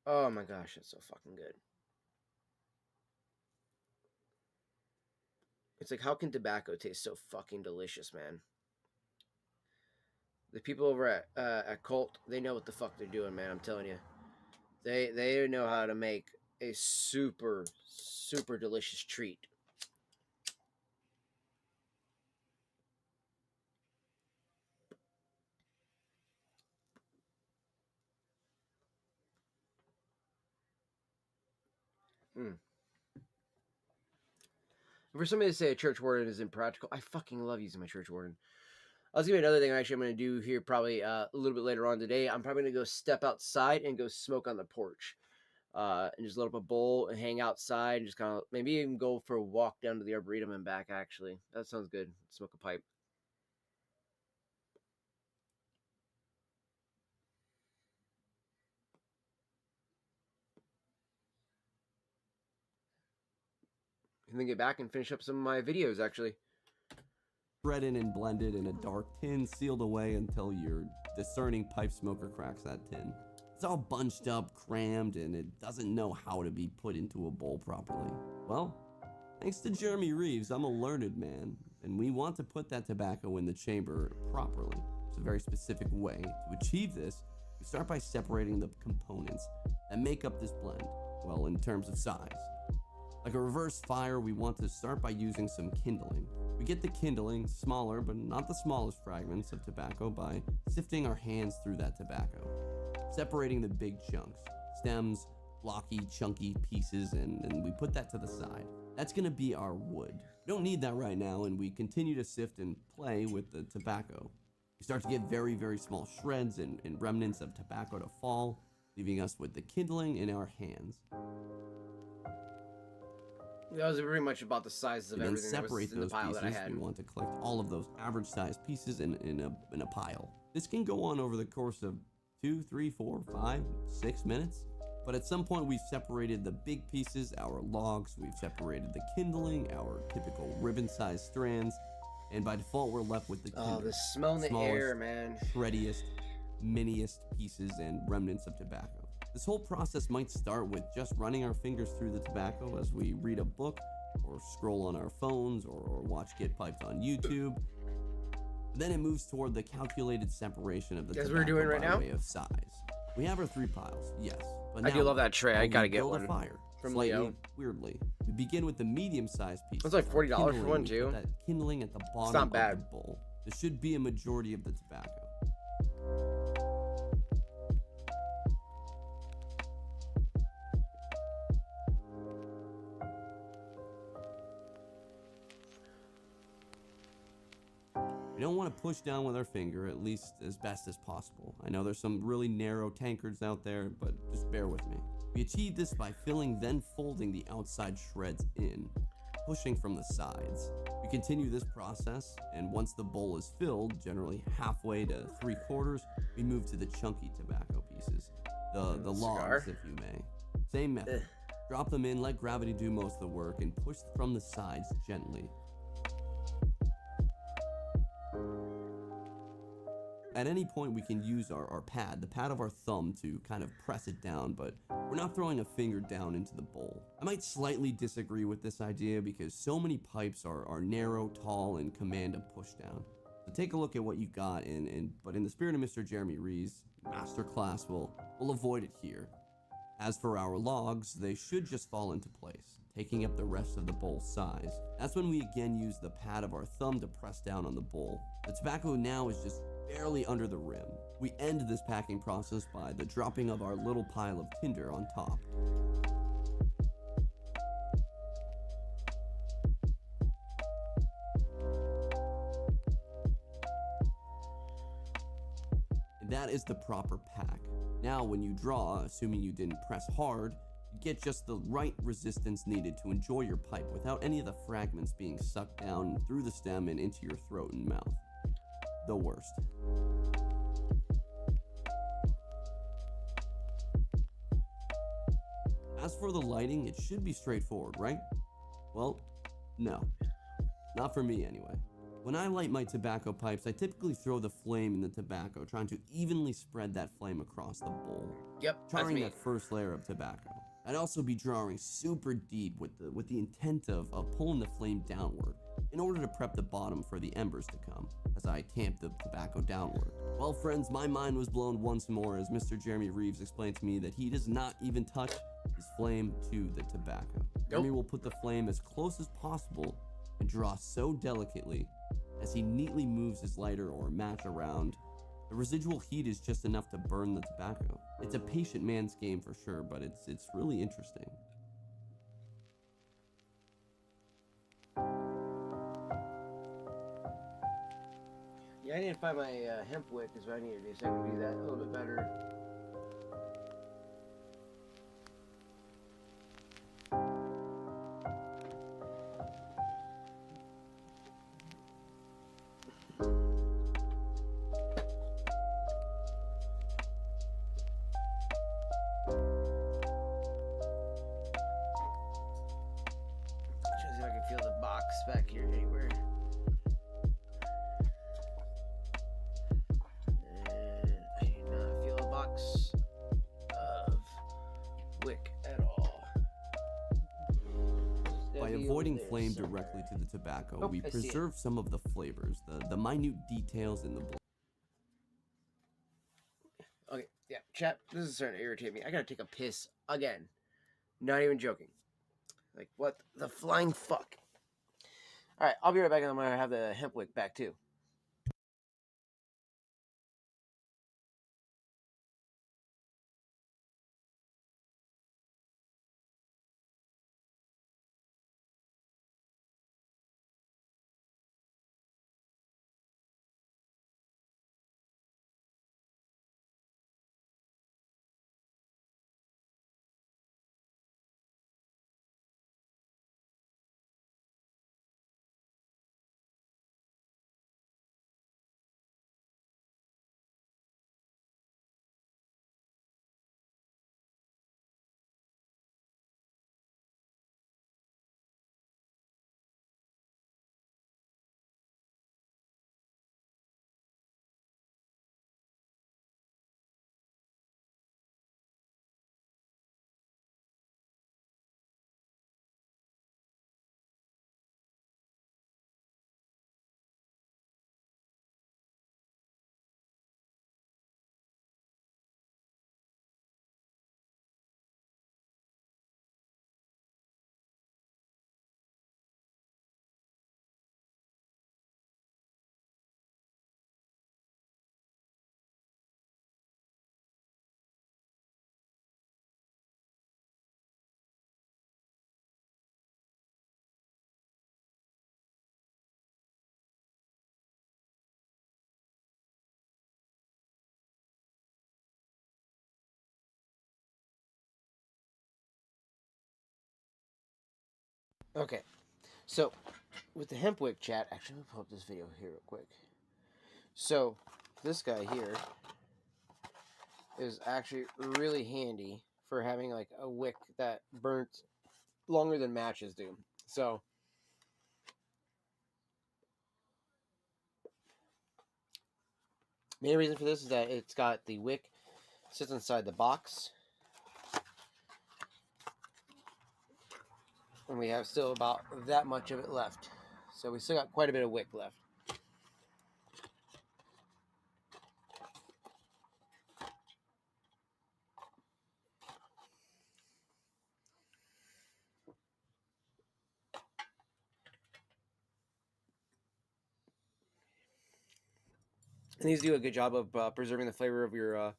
Oh my gosh, that's so fucking good. It's like, how can tobacco taste so fucking delicious, man? The people over at Colt, they know what the fuck they're doing, man. I'm telling you, they know how to make a super delicious treat. For somebody to say a church warden is impractical, I fucking love using my church warden. I'll give you another thing I'm going to do here probably a little bit later on today. I'm probably going to go step outside and go smoke on the porch. And just load up a bowl and hang outside and just kind of maybe even go for a walk down to the Arboretum and back, actually. That sounds good. Smoke a pipe. And then get back and finish up some of my videos, actually. Shredded and blended in a dark tin, sealed away until your discerning pipe smoker cracks that tin. It's all bunched up, crammed, and it doesn't know how to be put into a bowl properly. Well, thanks to Jeremy Reeves, I'm a learned man, and we want to put that tobacco in the chamber properly. It's a very specific way. To achieve this, we start by separating the components that make up this blend, well, in terms of size. Like a reverse fire, we want to start by using some kindling. We get the kindling, smaller but not the smallest fragments of tobacco, by sifting our hands through that tobacco, separating the big chunks, stems, blocky, chunky pieces, and we put that to the side. That's gonna be our wood. We don't need that right now, and we continue to sift and play with the tobacco. We start to get very, very small shreds and remnants of tobacco to fall, leaving us with the kindling in our hands. That was pretty much about the sizes of We then everything that was separate in the those pile that I pieces. had. We want to collect all of those average-sized pieces in a pile. This can go on over the course of 2, 3, 4, 5, 6 minutes. But at some point, we've separated the big pieces, our logs, we've separated the kindling, our typical ribbon-sized strands, and by default, we're left with the tinder. Oh, the smell in the air, man. Shreddiest, miniest pieces and remnants of tobacco. This whole process might start with just running our fingers through the tobacco as we read a book, or scroll on our phones, or watch Get Piped on YouTube. Then it moves toward the calculated separation of the tobacco we're doing right by now? way of size. We have our 3 piles, yes. But I do now, love that tray. I we gotta get build a one fire, from slightly Leo. weirdly. We begin with the medium-sized piece. It's like $40 for Kindling, one, we too. put that kindling at the bottom not of bad. the bowl. There should be a majority of the tobacco. We don't want to push down with our finger, at least as best as possible. I know there's some really narrow tankards out there, but just bear with me. We achieve this by filling, then folding the outside shreds in, pushing from the sides. We continue this process, and once the bowl is filled, generally halfway to 3/4, we move to the chunky tobacco pieces, the logs, if you may. Same method. Drop them in, let gravity do most of the work, and push from the sides gently. At any point, we can use our pad, the pad of our thumb, to kind of press it down, but we're not throwing a finger down into the bowl. I might slightly disagree with this idea because so many pipes are narrow, tall, and command a push down. So take a look at what you got, but in the spirit of Mr. Jeremy Reeves' masterclass, we'll avoid it here. As for our logs, they should just fall into place, taking up the rest of the bowl's size. That's when we again use the pad of our thumb to press down on the bowl. The tobacco now is just barely under the rim. We end this packing process by the dropping of our little pile of tinder on top. And that is the proper pack. Now when you draw, assuming you didn't press hard, you get just the right resistance needed to enjoy your pipe without any of the fragments being sucked down through the stem and into your throat and mouth. The worst. As for the lighting, it should be straightforward, right? Well, no. Not for me anyway. When I light my tobacco pipes, I typically throw the flame in the tobacco, trying to evenly spread that flame across the bowl. Yep, that's Charring me. that first layer of tobacco. I'd also be drawing super deep with the intent of pulling the flame downward in order to prep the bottom for the embers to come as I tamp the tobacco downward. Well, friends, my mind was blown once more as Mr. Jeremy Reeves explained to me that he does not even touch his flame to the tobacco. Jeremy will put the flame as close as possible and draw so delicately as he neatly moves his lighter or match around. The residual heat is just enough to burn the tobacco. It's a patient man's game for sure, but it's really interesting. Yeah, I need to find my hemp wick is what I need to do so I can do that a little bit better. Trying to see if I can feel the box back here anywhere. I do not feel a box of wick at all. By avoiding flame directly to the tobacco, Oh, we I see it. preserve some of the flavors, the minute details in the blend. Okay, yeah, chat, this is starting to irritate me. I gotta take a piss again. Not even joking. Like, what the flying fuck? Alright, I'll be right back and I'm gonna have the hemp wick back too. Okay, so with the hemp wick chat, actually, let me pull up this video here real quick. So this guy here is actually really handy for having like a wick that burns longer than matches do. So main reason for this is that it's got the wick sits inside the box, and we have still about that much of it left. So we still got quite a bit of wick left. And these do a good job of preserving the flavor of your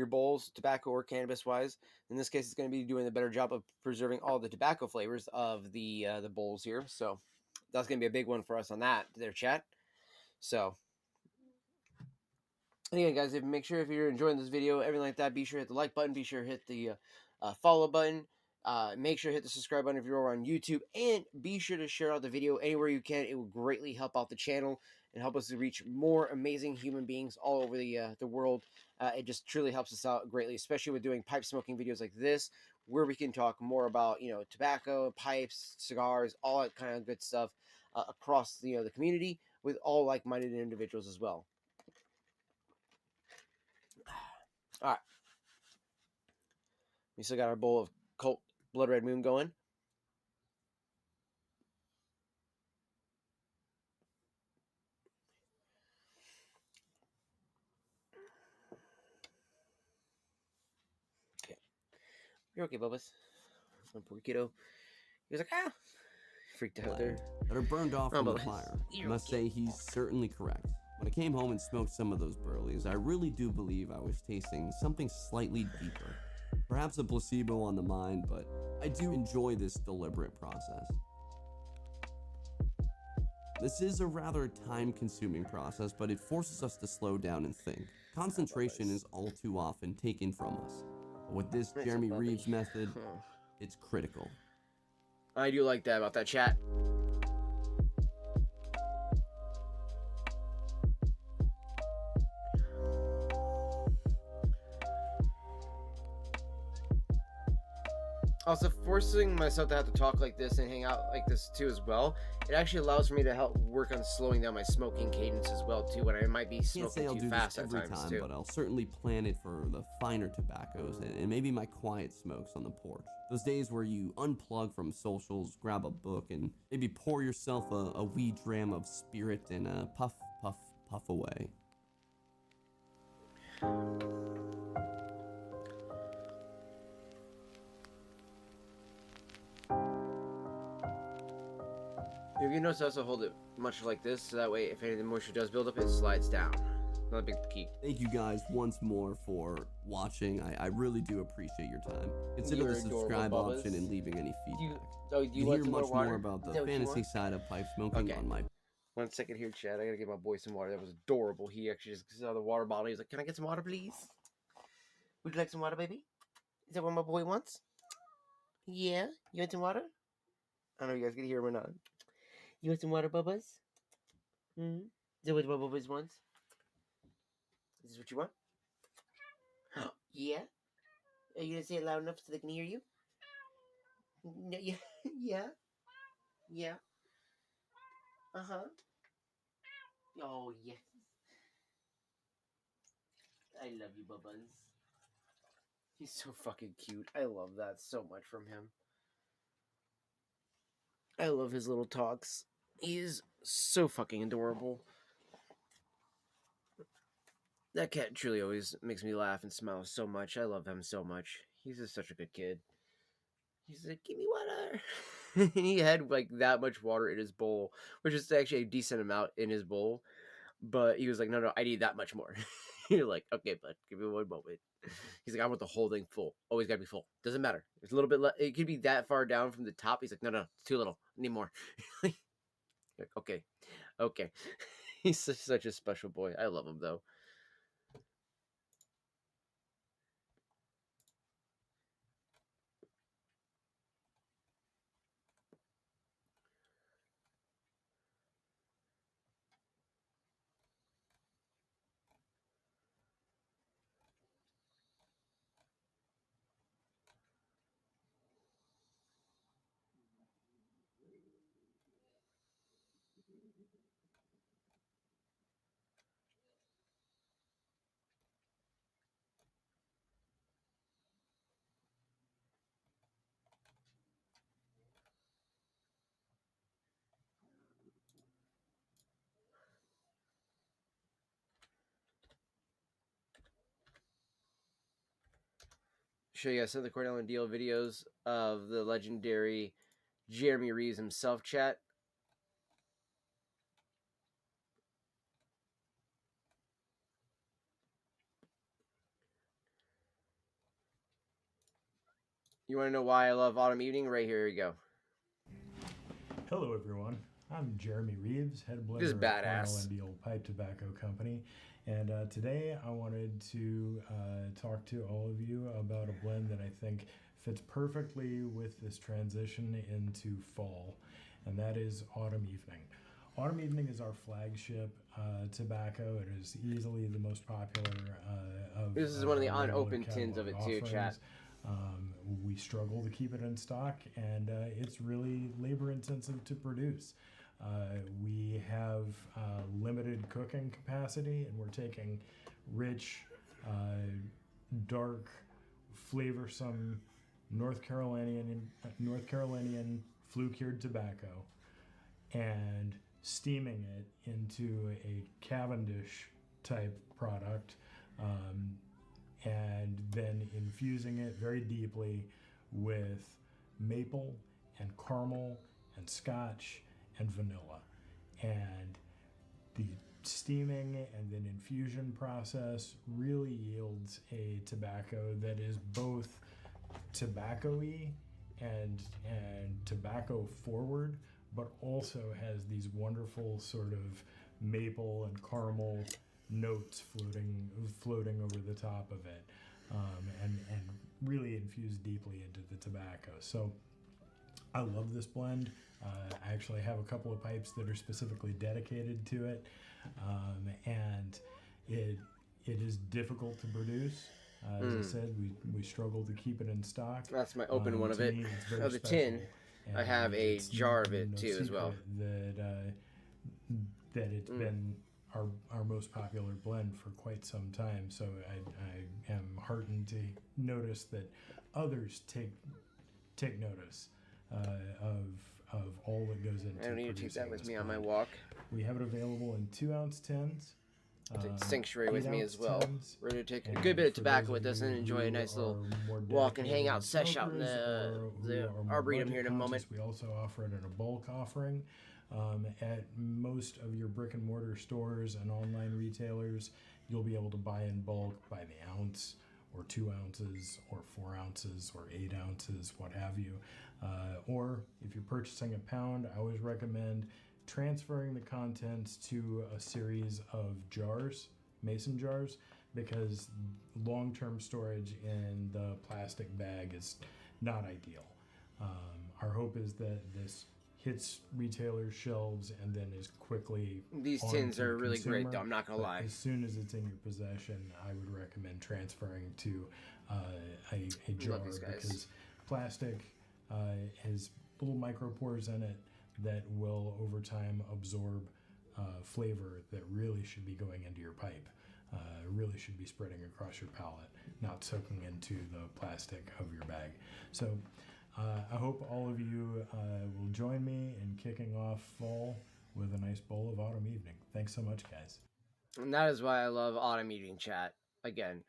bowls, tobacco or cannabis wise. In this case, it's going to be doing a better job of preserving all the tobacco flavors of the bowls here. So that's going to be a big one for us on that there, chat. So again, guys, make sure if you're enjoying this video, everything like that, be sure to hit the like button, be sure to hit the follow button. Make sure to hit the subscribe button if you're over on YouTube, and be sure to share out the video anywhere you can. It will greatly help out the channel and help us to reach more amazing human beings all over the world. It just truly helps us out greatly, especially with doing pipe smoking videos like this, where we can talk more about tobacco, pipes, cigars, all that kind of good stuff across the community with all like-minded individuals as well. All right, we still got our bowl of Colt Blood Red Moon going. Okay, you're okay, Bubba's. My poor kiddo. He was like, ah, freaked out there. That are burned off Oh, from the but fire. I you're must okay. say he's certainly correct. When I came home and smoked some of those burleys, I really do believe I was tasting something slightly deeper. Perhaps a placebo on the mind, but I do enjoy this deliberate process. This is a rather time-consuming process, but it forces us to slow down and think. Concentration is all too often taken from us. But with this Nice Jeremy little Reeves puppy. method, it's critical. I do like that about that chat. Also, forcing myself to have to talk like this and hang out like this too as well, it actually allows for me to help work on slowing down my smoking cadence as well too, when I might be Can't say smoking I'll too do fast this at every times time, too. but I'll certainly plan it for the finer tobaccos and maybe my quiet smokes on the porch. Those days where you unplug from socials, grab a book, and maybe pour yourself a wee dram of spirit and puff, puff, puff away. If you notice, I also hold it much like this, so that way if any of the moisture does build up, it slides down. Another big key. Thank you guys once more for watching. I really do appreciate your time. Consider You're the adorable, subscribe Bubbas. option and leaving any feedback. Do You you can want hear some much water? more about Is the that what you fantasy want? side of pipe smoking Okay. on my 1 second here, Chad. I gotta get my boy some water. That was adorable. He actually just saw the water bottle. He's like, "Can I get some water, please? Would you like some water, baby? Is that what my boy wants? Yeah. You want some water? I don't know if you guys can hear him or not. You want some water, Bubba's? Hmm. Is that what Bubba's wants? Is this what you want? Yeah. Are you gonna say it loud enough so they can hear you? No, yeah. Yeah. Yeah. Uh-huh. Oh, yes. I love you, Bubba's. He's so fucking cute. I love that so much from him. I love his little talks. He is so fucking adorable. That cat truly always makes me laugh and smile so much. I love him so much. He's just such a good kid. He's like, give me water. And he had like that much water in his bowl, which is actually a decent amount in his bowl. But he was like, no, I need that much more. You're like, okay, bud, give me 1 moment. He's like, I want the whole thing full. Always gotta be full. Doesn't matter. It's a little bit. It could be that far down from the top. He's like, no, it's too little. I need more. Like, okay. He's such a special boy. I love him though. show you guys some of the Cornell and Deal videos of the legendary Jeremy Reeves himself chat. You want to know why I love Autumn Evening? Right here you go. Hello, everyone. I'm Jeremy Reeves, head blender This is of Cornell badass. and Deal Pipe Tobacco Company. And today I wanted to talk to all of you about a blend that I think fits perfectly with this transition into fall, and that is Autumn Evening. Autumn Evening is our flagship tobacco. It is easily the most popular of This is one of the our regular unopened tins of it catalog too, chat. offerings. We struggle to keep it in stock, and it's really labor intensive to produce. We have limited cooking capacity, and we're taking rich, dark, flavorsome North Carolinian flue-cured tobacco and steaming it into a Cavendish type product, and then infusing it very deeply with maple and caramel and scotch and vanilla. And the steaming and then infusion process really yields a tobacco that is both tobacco-y and tobacco forward, but also has these wonderful sort of maple and caramel notes floating over the top of it, and really infused deeply into the tobacco. So I love this blend. I actually have a couple of pipes that are specifically dedicated to it, and it is difficult to produce. As I said, we struggle to keep it in stock. That's my open one of To it. me, it's very Of the tin, special, I have and a it's jar of it no too as well. secret that it's been our most popular blend for quite some time. So I am heartened to notice that others take notice of all that goes into. I don't need to take that producing with this me on my blend. walk. We have it available in 2-ounce tins. I'll take the sanctuary with me 8-ounce as well. tins, We're going to take a and good bit of for tobacco those with us you and enjoy a who nice little are more walk and hang dedicated out sesh out in smokers the or who are more Arboretum here in a budget moment. conscious, we also offer it in a bulk offering. At most of your brick and mortar stores and online retailers, you'll be able to buy in bulk by the ounce, or 2 ounces, or 4 ounces, or 8 ounces, what have you. Or if you're purchasing a pound, I always recommend transferring the contents to a series of jars, mason jars, because long-term storage in the plastic bag is not ideal. Our hope is that this hits retailers' shelves and then is quickly These on tins to are really great consumer, though, I'm not going to but lie. as soon as it's in your possession, I would recommend transferring to a jar, these guys. because plastic has little micropores in it that will over time absorb flavor that really should be going into your pipe. Really should be spreading across your palate, not soaking into the plastic of your bag. So I hope all of you will join me in kicking off fall with a nice bowl of Autumn Evening. Thanks so much, guys. And that is why I love Autumn Eating Chat. Again,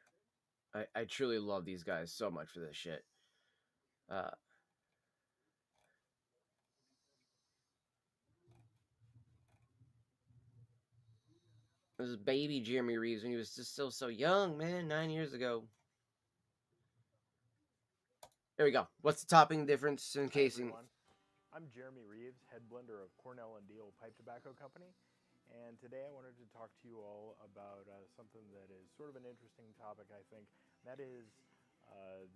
I truly love these guys so much for this shit. This is baby Jeremy Reeves when he was just still so young, man, 9 years ago. There we go. What's the topping difference in casing? Hi, everyone. I'm Jeremy Reeves, head blender of Cornell and Deal Pipe Tobacco Company, and today I wanted to talk to you all about something that is sort of an interesting topic, I think. That is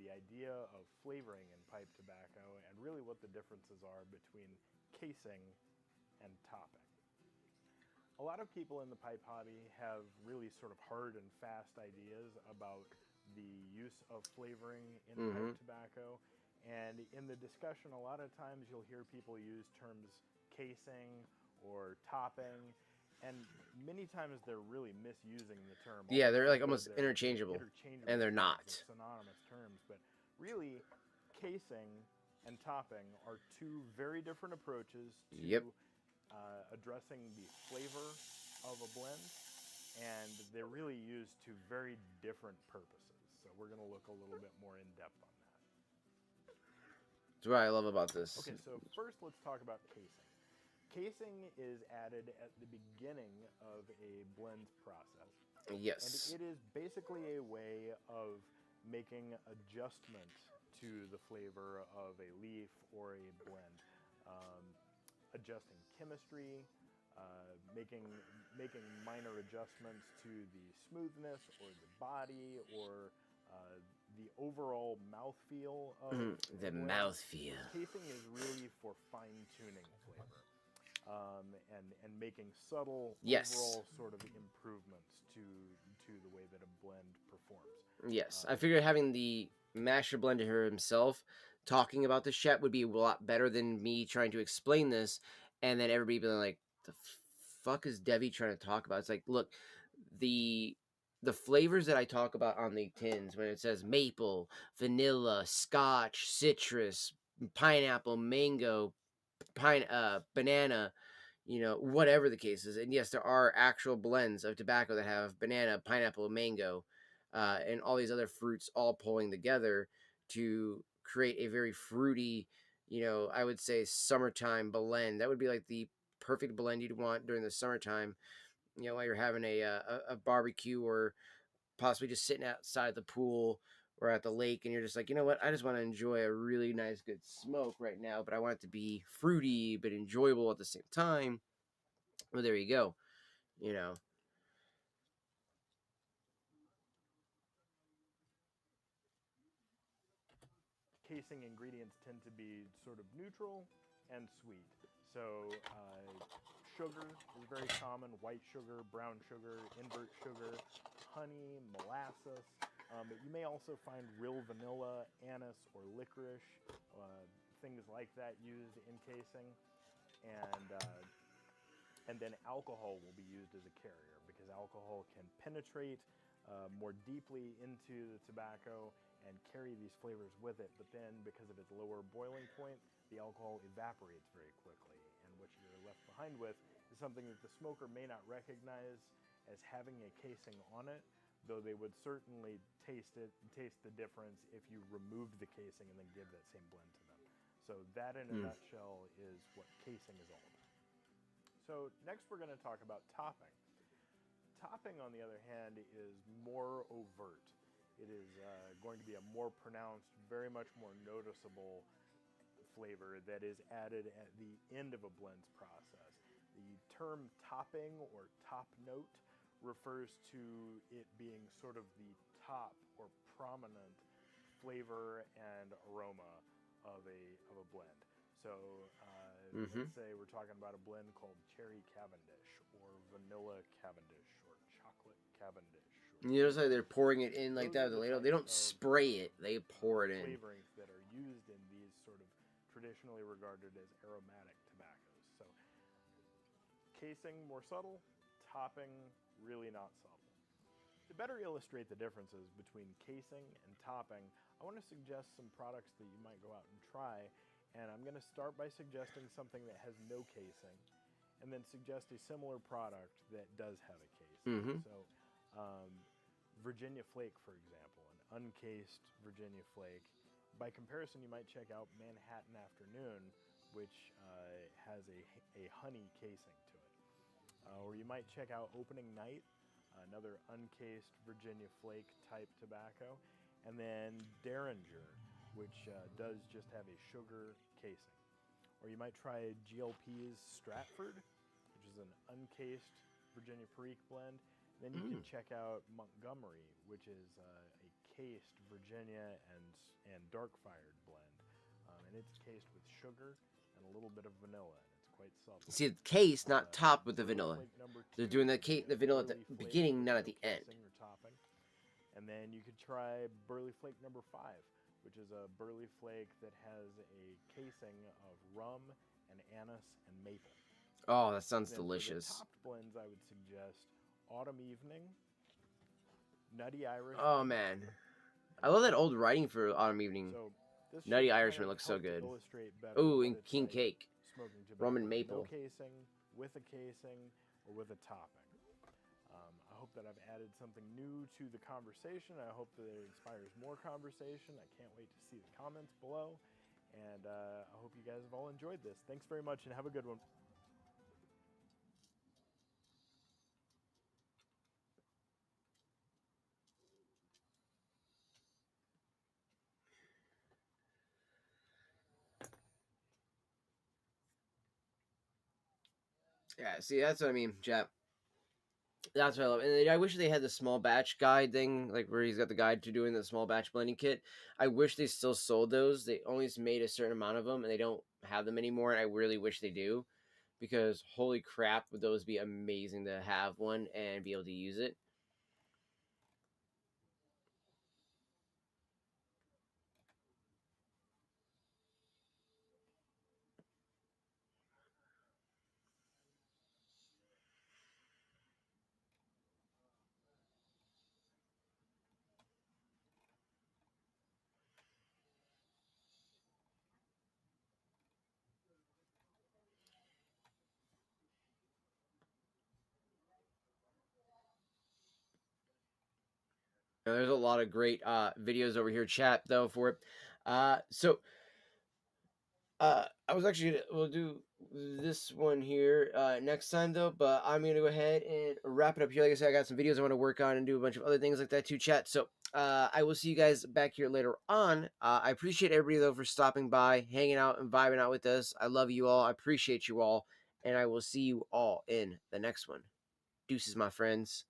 the idea of flavoring in pipe tobacco, and really what the differences are between casing and topping. A lot of people in the pipe hobby have really sort of hard and fast ideas about the use of flavoring in pipe tobacco. And in the discussion, a lot of times you'll hear people use terms casing or topping, and many times they're really misusing the term. Yeah, they're like Almost almost interchangeable, and they're not. synonymous terms, but really, casing and topping are two very different approaches to Yep. addressing the flavor of a blend, and they're really used to very different purposes. So we're going to look a little bit more in depth on that. That's what I love about this. Okay, so first let's talk about casing. Casing is added at the beginning of a blend process. Yes. And it is basically a way of making adjustment to the flavor of a leaf or a blend. Adjusting chemistry, making minor adjustments to the smoothness or the body or the overall mouthfeel of The a blend. mouthfeel. Casing is really for fine-tuning flavor. And making subtle Yes. overall sort of improvements to the way that a blend performs. Yes, I figured having the master blender himself talking about the shit would be a lot better than me trying to explain this, and then everybody being like, "The fuck is Devi trying to talk about?" It's like, look, the flavors that I talk about on the tins when it says maple, vanilla, scotch, citrus, pineapple, mango, banana, whatever the case is. And yes, there are actual blends of tobacco that have banana, pineapple, mango, and all these other fruits all pulling together to create a very fruity, I would say summertime blend. That would be like the perfect blend you'd want during the summertime, while you're having a barbecue or possibly just sitting outside the pool or at the lake, and you're just like, you know what, I just want to enjoy a really nice good smoke right now, but I want it to be fruity but enjoyable at the same time. Well, there you go. Casing ingredients tend to be sort of neutral and sweet. So sugar is very common, white sugar, brown sugar, invert sugar, honey, molasses. But you may also find real vanilla, anise, or licorice, things like that used in casing. And then alcohol will be used as a carrier because alcohol can penetrate more deeply into the tobacco and carry these flavors with it. But then because of its lower boiling point, the alcohol evaporates very quickly. And what you're left behind with is something that the smoker may not recognize as having a casing on it, though they would certainly taste the difference if you removed the casing and then give that same blend to them. So that in a nutshell is what casing is all about. So next we're going to talk about topping. Topping, on the other hand, is more overt. It is going to be a more pronounced, very much more noticeable flavor that is added at the end of a blends process. The term topping or top note refers to it being sort of the top or prominent flavor and aroma of a blend. So let's say we're talking about a blend called Cherry Cavendish or Vanilla Cavendish or Chocolate Cavendish. You notice how they're pouring it in like that with the ladle? They don't spray it, they pour it in. Flavorings that are used in these sort of traditionally regarded as aromatic tobaccos. So casing more subtle, topping really not subtle. To better illustrate the differences between casing and topping, I want to suggest some products that you might go out and try. And I'm going to start by suggesting something that has no casing, and then suggest a similar product that does have a casing. So Virginia Flake, for example, an uncased Virginia Flake. By comparison, you might check out Manhattan Afternoon, which has a honey casing to it. Or you might check out Opening Night, another uncased Virginia Flake type tobacco. And then Derringer, which does just have a sugar casing. Or you might try GLP's Stratford, which is an uncased Virginia Perique blend. Then you can check out Montgomery, which is a cased Virginia and dark-fired blend. And it's cased with sugar and a little bit of vanilla, and it's quite subtle. See, the case, not topped with the vanilla. They're doing the vanilla at the beginning, not at the end. Or topping. And then you could try Burley Flake number 5, which is a Burley Flake that has a casing of rum and anise and maple. Oh, that sounds then delicious. For the topped blends, I would suggest Autumn Evening, Nutty Irish. Oh, man. I love that old writing for Autumn Evening. So this Nutty should kind Irishman of looks so help to good. illustrate better Ooh, what and it's King like Cake. smoking Rum tobacco and with maple. No casing, with a casing, or with a topping. I hope that I've added something new to the conversation. I hope that it inspires more conversation. I can't wait to see the comments below. And I hope you guys have all enjoyed this. Thanks very much and have a good one. Yeah, see, that's what I mean, chat. That's what I love. And I wish they had the small batch guide thing, like where he's got the guide to doing the small batch blending kit. I wish they still sold those. They only made a certain amount of them, and they don't have them anymore. And I really wish they do, because holy crap, would those be amazing to have one and be able to use it. There's a lot of great videos over here, chat, though, for it. I was actually we'll do this one here next time, though, but I'm gonna go ahead and wrap it up here. Like I said, I got some videos I want to work on and do a bunch of other things like that too, chat. So I will see you guys back here later on. I appreciate everybody, though, for stopping by, hanging out, and vibing out with us. I love you all. I appreciate you all, and I will see you all in the next one. Deuces, my friends.